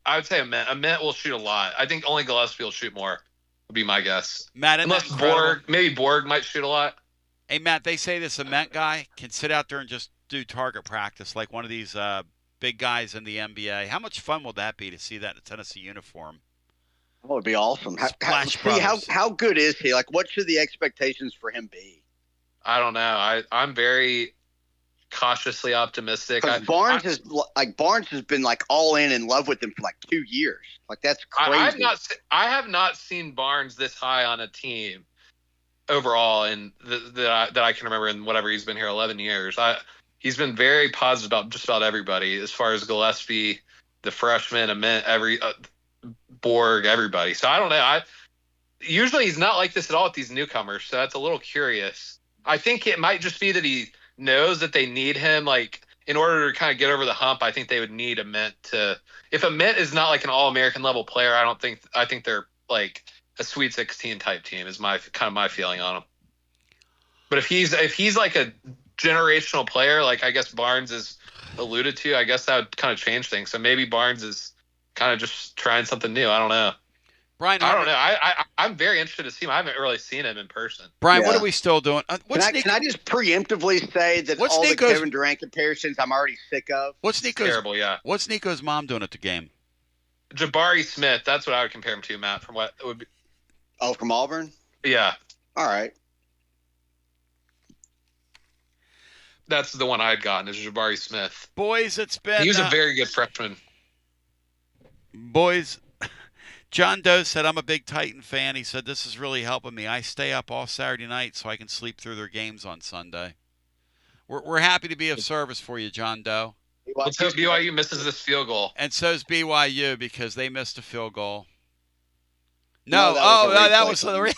I would say Ament will shoot a lot. I think only Gillespie will shoot more, would be my guess. Matt, unless Borg might shoot a lot. Hey, Matt, they say this Ament guy can sit out there and just do target practice like one of these big guys in the NBA. How much fun would that be to see that in a Tennessee uniform? That would be awesome. How good is he? Like, what should the expectations for him be? I don't know. I'm very cautiously optimistic. Barnes has been like all in love with him for like 2 years. Like that's crazy. I have not seen Barnes this high on a team overall, and that I can remember in whatever he's been here 11 years. He's been very positive about just about everybody, as far as Gillespie, the freshman, Borg, everybody. So I don't know. Usually he's not like this at all with these newcomers, so that's a little curious. I think it might just be that he knows that they need him, like, in order to kind of get over the hump. I think they would need a Mint to. If a Mint is not like an All-American level player, I think they're like a Sweet 16 type team. Is my feeling on him. But if he's like a generational player, like I guess Barnes is alluded to, I guess that would kind of change things. So maybe Barnes is kind of just trying something new. I don't know. Brian, I don't know. I'm very interested to see him. I haven't really seen him in person. Brian, what are we still doing? Can I just preemptively say that all the Kevin Durant comparisons I'm already sick of? What's Nico's terrible? Yeah. What's Nico's mom doing at the game? Jabari Smith. That's what I would compare him to, Matt. From what it would be. Oh, from Auburn. Yeah. All right. That's the one I had gotten, is Jabari Smith. Boys, it's been. He was a very good freshman. Boys. John Doe said, I'm a big Titan fan. He said, this is really helping me. I stay up all Saturday night so I can sleep through their games on Sunday. We're happy to be of service for you, John Doe. Let's hope BYU misses this field goal. And so's BYU, because they missed a field goal. No, that was the replay.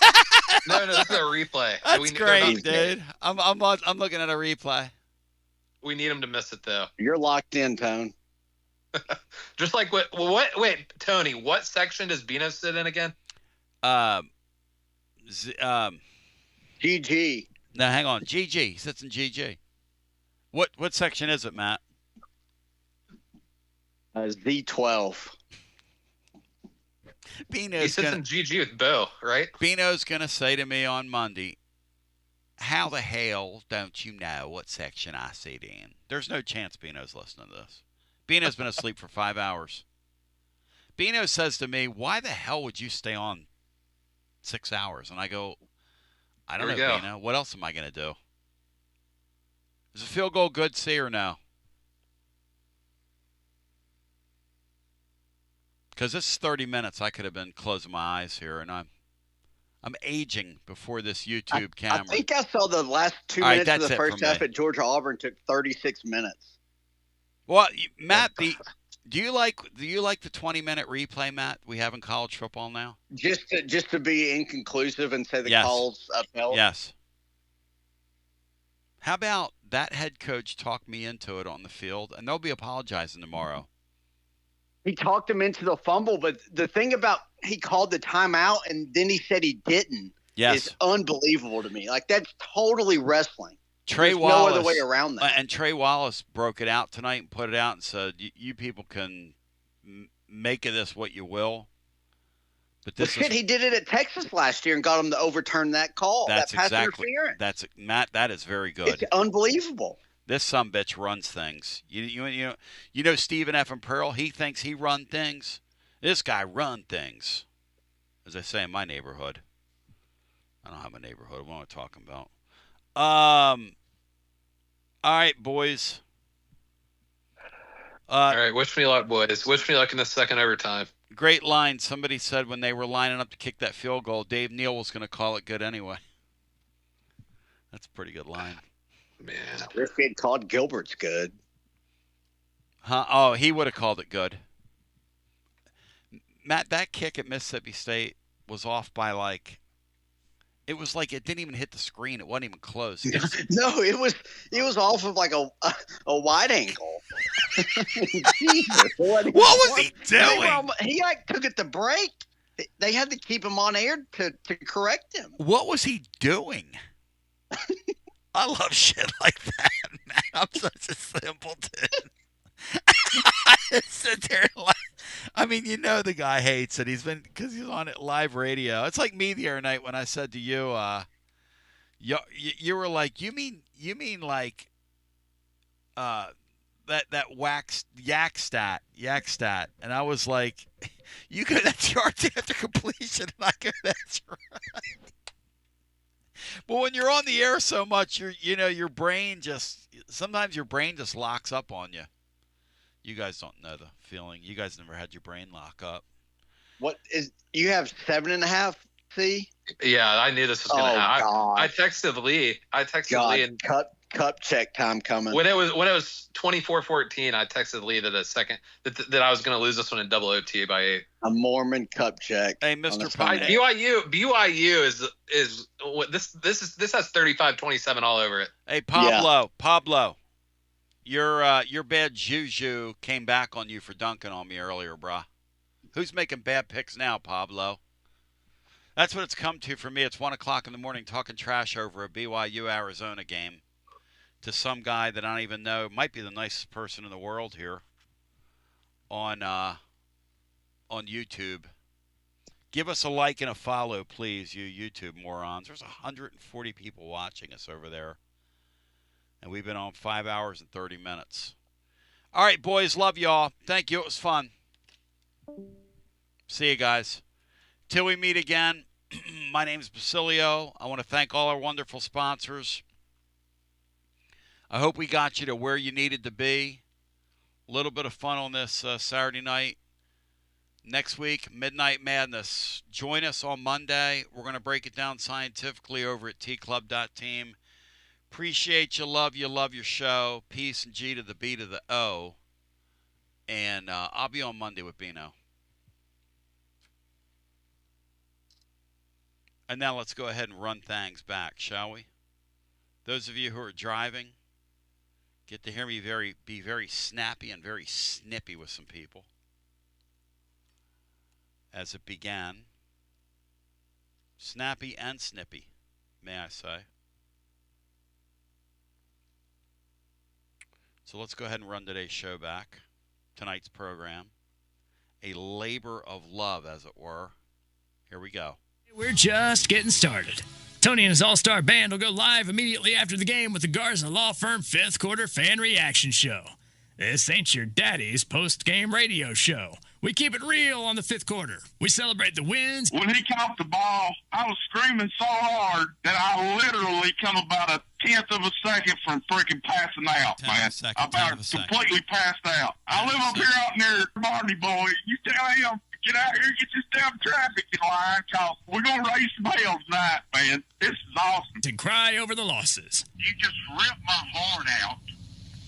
No, that's a replay. That's great, dude. I'm looking at a replay. We need him to miss it, though. You're locked in, Tone. Just like wait, Tony, what section does Bino sit in again? GG. No, hang on. GG. He sits in GG. What section is it, Matt? Z12. He sits in GG with Bo, right? Bino's gonna say to me on Monday, how the hell don't you know what section I sit in? There's no chance Bino's listening to this. Bino's been asleep for 5 hours. Bino says to me, why the hell would you stay on 6 hours? And I go, I don't know, Bino. What else am I going to do? Is a field goal good, C, or no? Because this is 30 minutes. I could have been closing my eyes here, and I'm aging before this YouTube camera. I think I saw the last 2 minutes of the first half at Georgia-Auburn took 36 minutes. Well, Matt, do you like the 20-minute replay, Matt, we have in college football now? Just to be inconclusive and say the calls upheld? Yes. How about that head coach talk me into it on the field, and they'll be apologizing tomorrow. He talked him into the fumble, but the thing about he called the timeout and then he said he didn't is unbelievable to me. Like, that's totally wrestling. There's no other way around that. And Trey Wallace broke it out tonight and put it out and said, you people can make of this what you will. But this he did it at Texas last year and got him to overturn that call. That's that pass exactly. interference. Matt, that is very good. It's unbelievable. This sumbitch runs things. You know Stephen F. and Pearl, he thinks he run things. This guy run things. As I say in my neighborhood. I don't have a neighborhood. What am I talking about? All right, boys. All right, wish me luck, boys. Wish me luck in the second overtime. Great line. Somebody said when they were lining up to kick that field goal, Dave Neal was going to call it good anyway. That's a pretty good line. Man. If he had called Gilbert's good. Huh? Oh, he would have called it good. Matt, that kick at Mississippi State was off by it was like it didn't even hit the screen. It wasn't even close. No, it was off of like a wide angle. Jesus, what was he doing? He took it to break. They had to keep him on air to correct him. What was he doing? I love shit like that, man. I'm such a simpleton. I just sit there and I mean, the guy hates it. Because he's on it live radio. It's like me the other night when I said to you, you were like, you mean like that wax yak stat, and I was like, you go, that's yards after completion, and I go, that's right. But when you're on the air so much, your brain sometimes your brain just locks up on you. You guys don't know the feeling. You guys never had your brain lock up. What is you have 7.5 C? Yeah, I knew this was going to happen. I texted Lee. Lee and cup check time coming. When it was 24-14, I texted Lee that that I was going to lose this one in double OT by 8. A Mormon cup check. Hey, Mr. BYU is this has 35-27 all over it. Hey, Pablo, your bad juju came back on you for dunking on me earlier, brah. Who's making bad picks now, Pablo? That's what it's come to for me. It's 1 o'clock in the morning talking trash over a BYU-Arizona game to some guy that I don't even know. Might be the nicest person in the world here on YouTube. Give us a like and a follow, please, you YouTube morons. There's 140 people watching us over there. And we've been on 5 hours and 30 minutes. All right, boys. Love y'all. Thank you. It was fun. See you guys. Till we meet again, my name's Basilio. I want to thank all our wonderful sponsors. I hope we got you to where you needed to be. A little bit of fun on this Saturday night. Next week, Midnight Madness. Join us on Monday. We're going to break it down scientifically over at tclub.team. Appreciate you, love your show. Peace and G to the B to the O. And I'll be on Monday with Bino. And now let's go ahead and run things back, shall we? Those of you who are driving, get to hear me be very snappy and very snippy with some people. As it began. Snappy and snippy, may I say. So let's go ahead and run today's show back. Tonight's program. A labor of love, as it were. Here we go. We're just getting started. Tony and his all-star band will go live immediately after the game with the Garza Law Firm 5th Quarter Fan Reaction Show. This ain't your daddy's post-game radio show. We keep it real on the 5th quarter. We celebrate the wins. When he caught the ball, I was screaming so hard that I literally come about a 10th of a second from freaking passing out, man. About completely passed out. I live up here out near Barney Boy. You tell him, get out here, get this damn traffic in line, because we're going to raise some hell tonight, man. This is awesome. And cry over the losses. You just ripped my heart out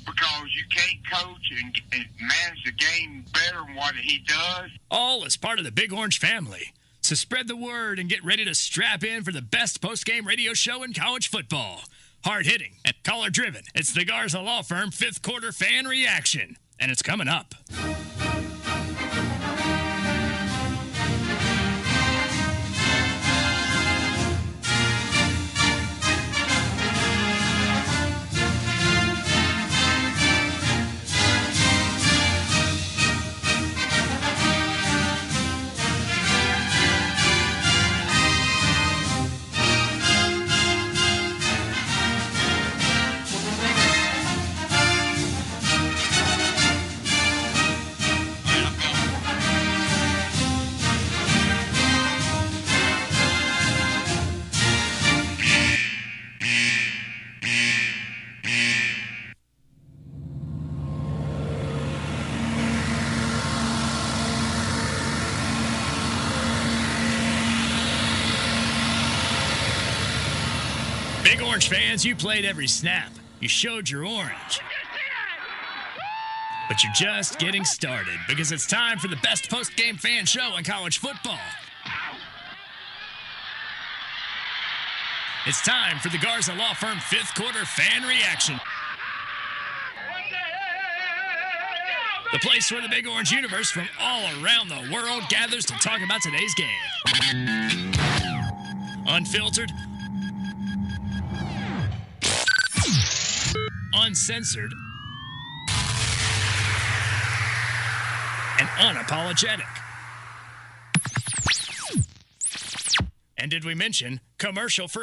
because you can't coach and manage the game better than what he does. All as part of the Big Orange family. So spread the word and get ready to strap in for the best post-game radio show in college football. Hard-hitting and caller-driven. It's the Garza Law Firm 5th Quarter Fan Reaction. And it's coming up. Big Orange fans, you played every snap. You showed your orange. But you're just getting started because it's time for the best post-game fan show in college football. It's time for the Garza Law Firm 5th Quarter Fan Reaction. The place where the Big Orange universe from all around the world gathers to talk about today's game. Unfiltered, uncensored, and unapologetic. And did we mention commercial-free?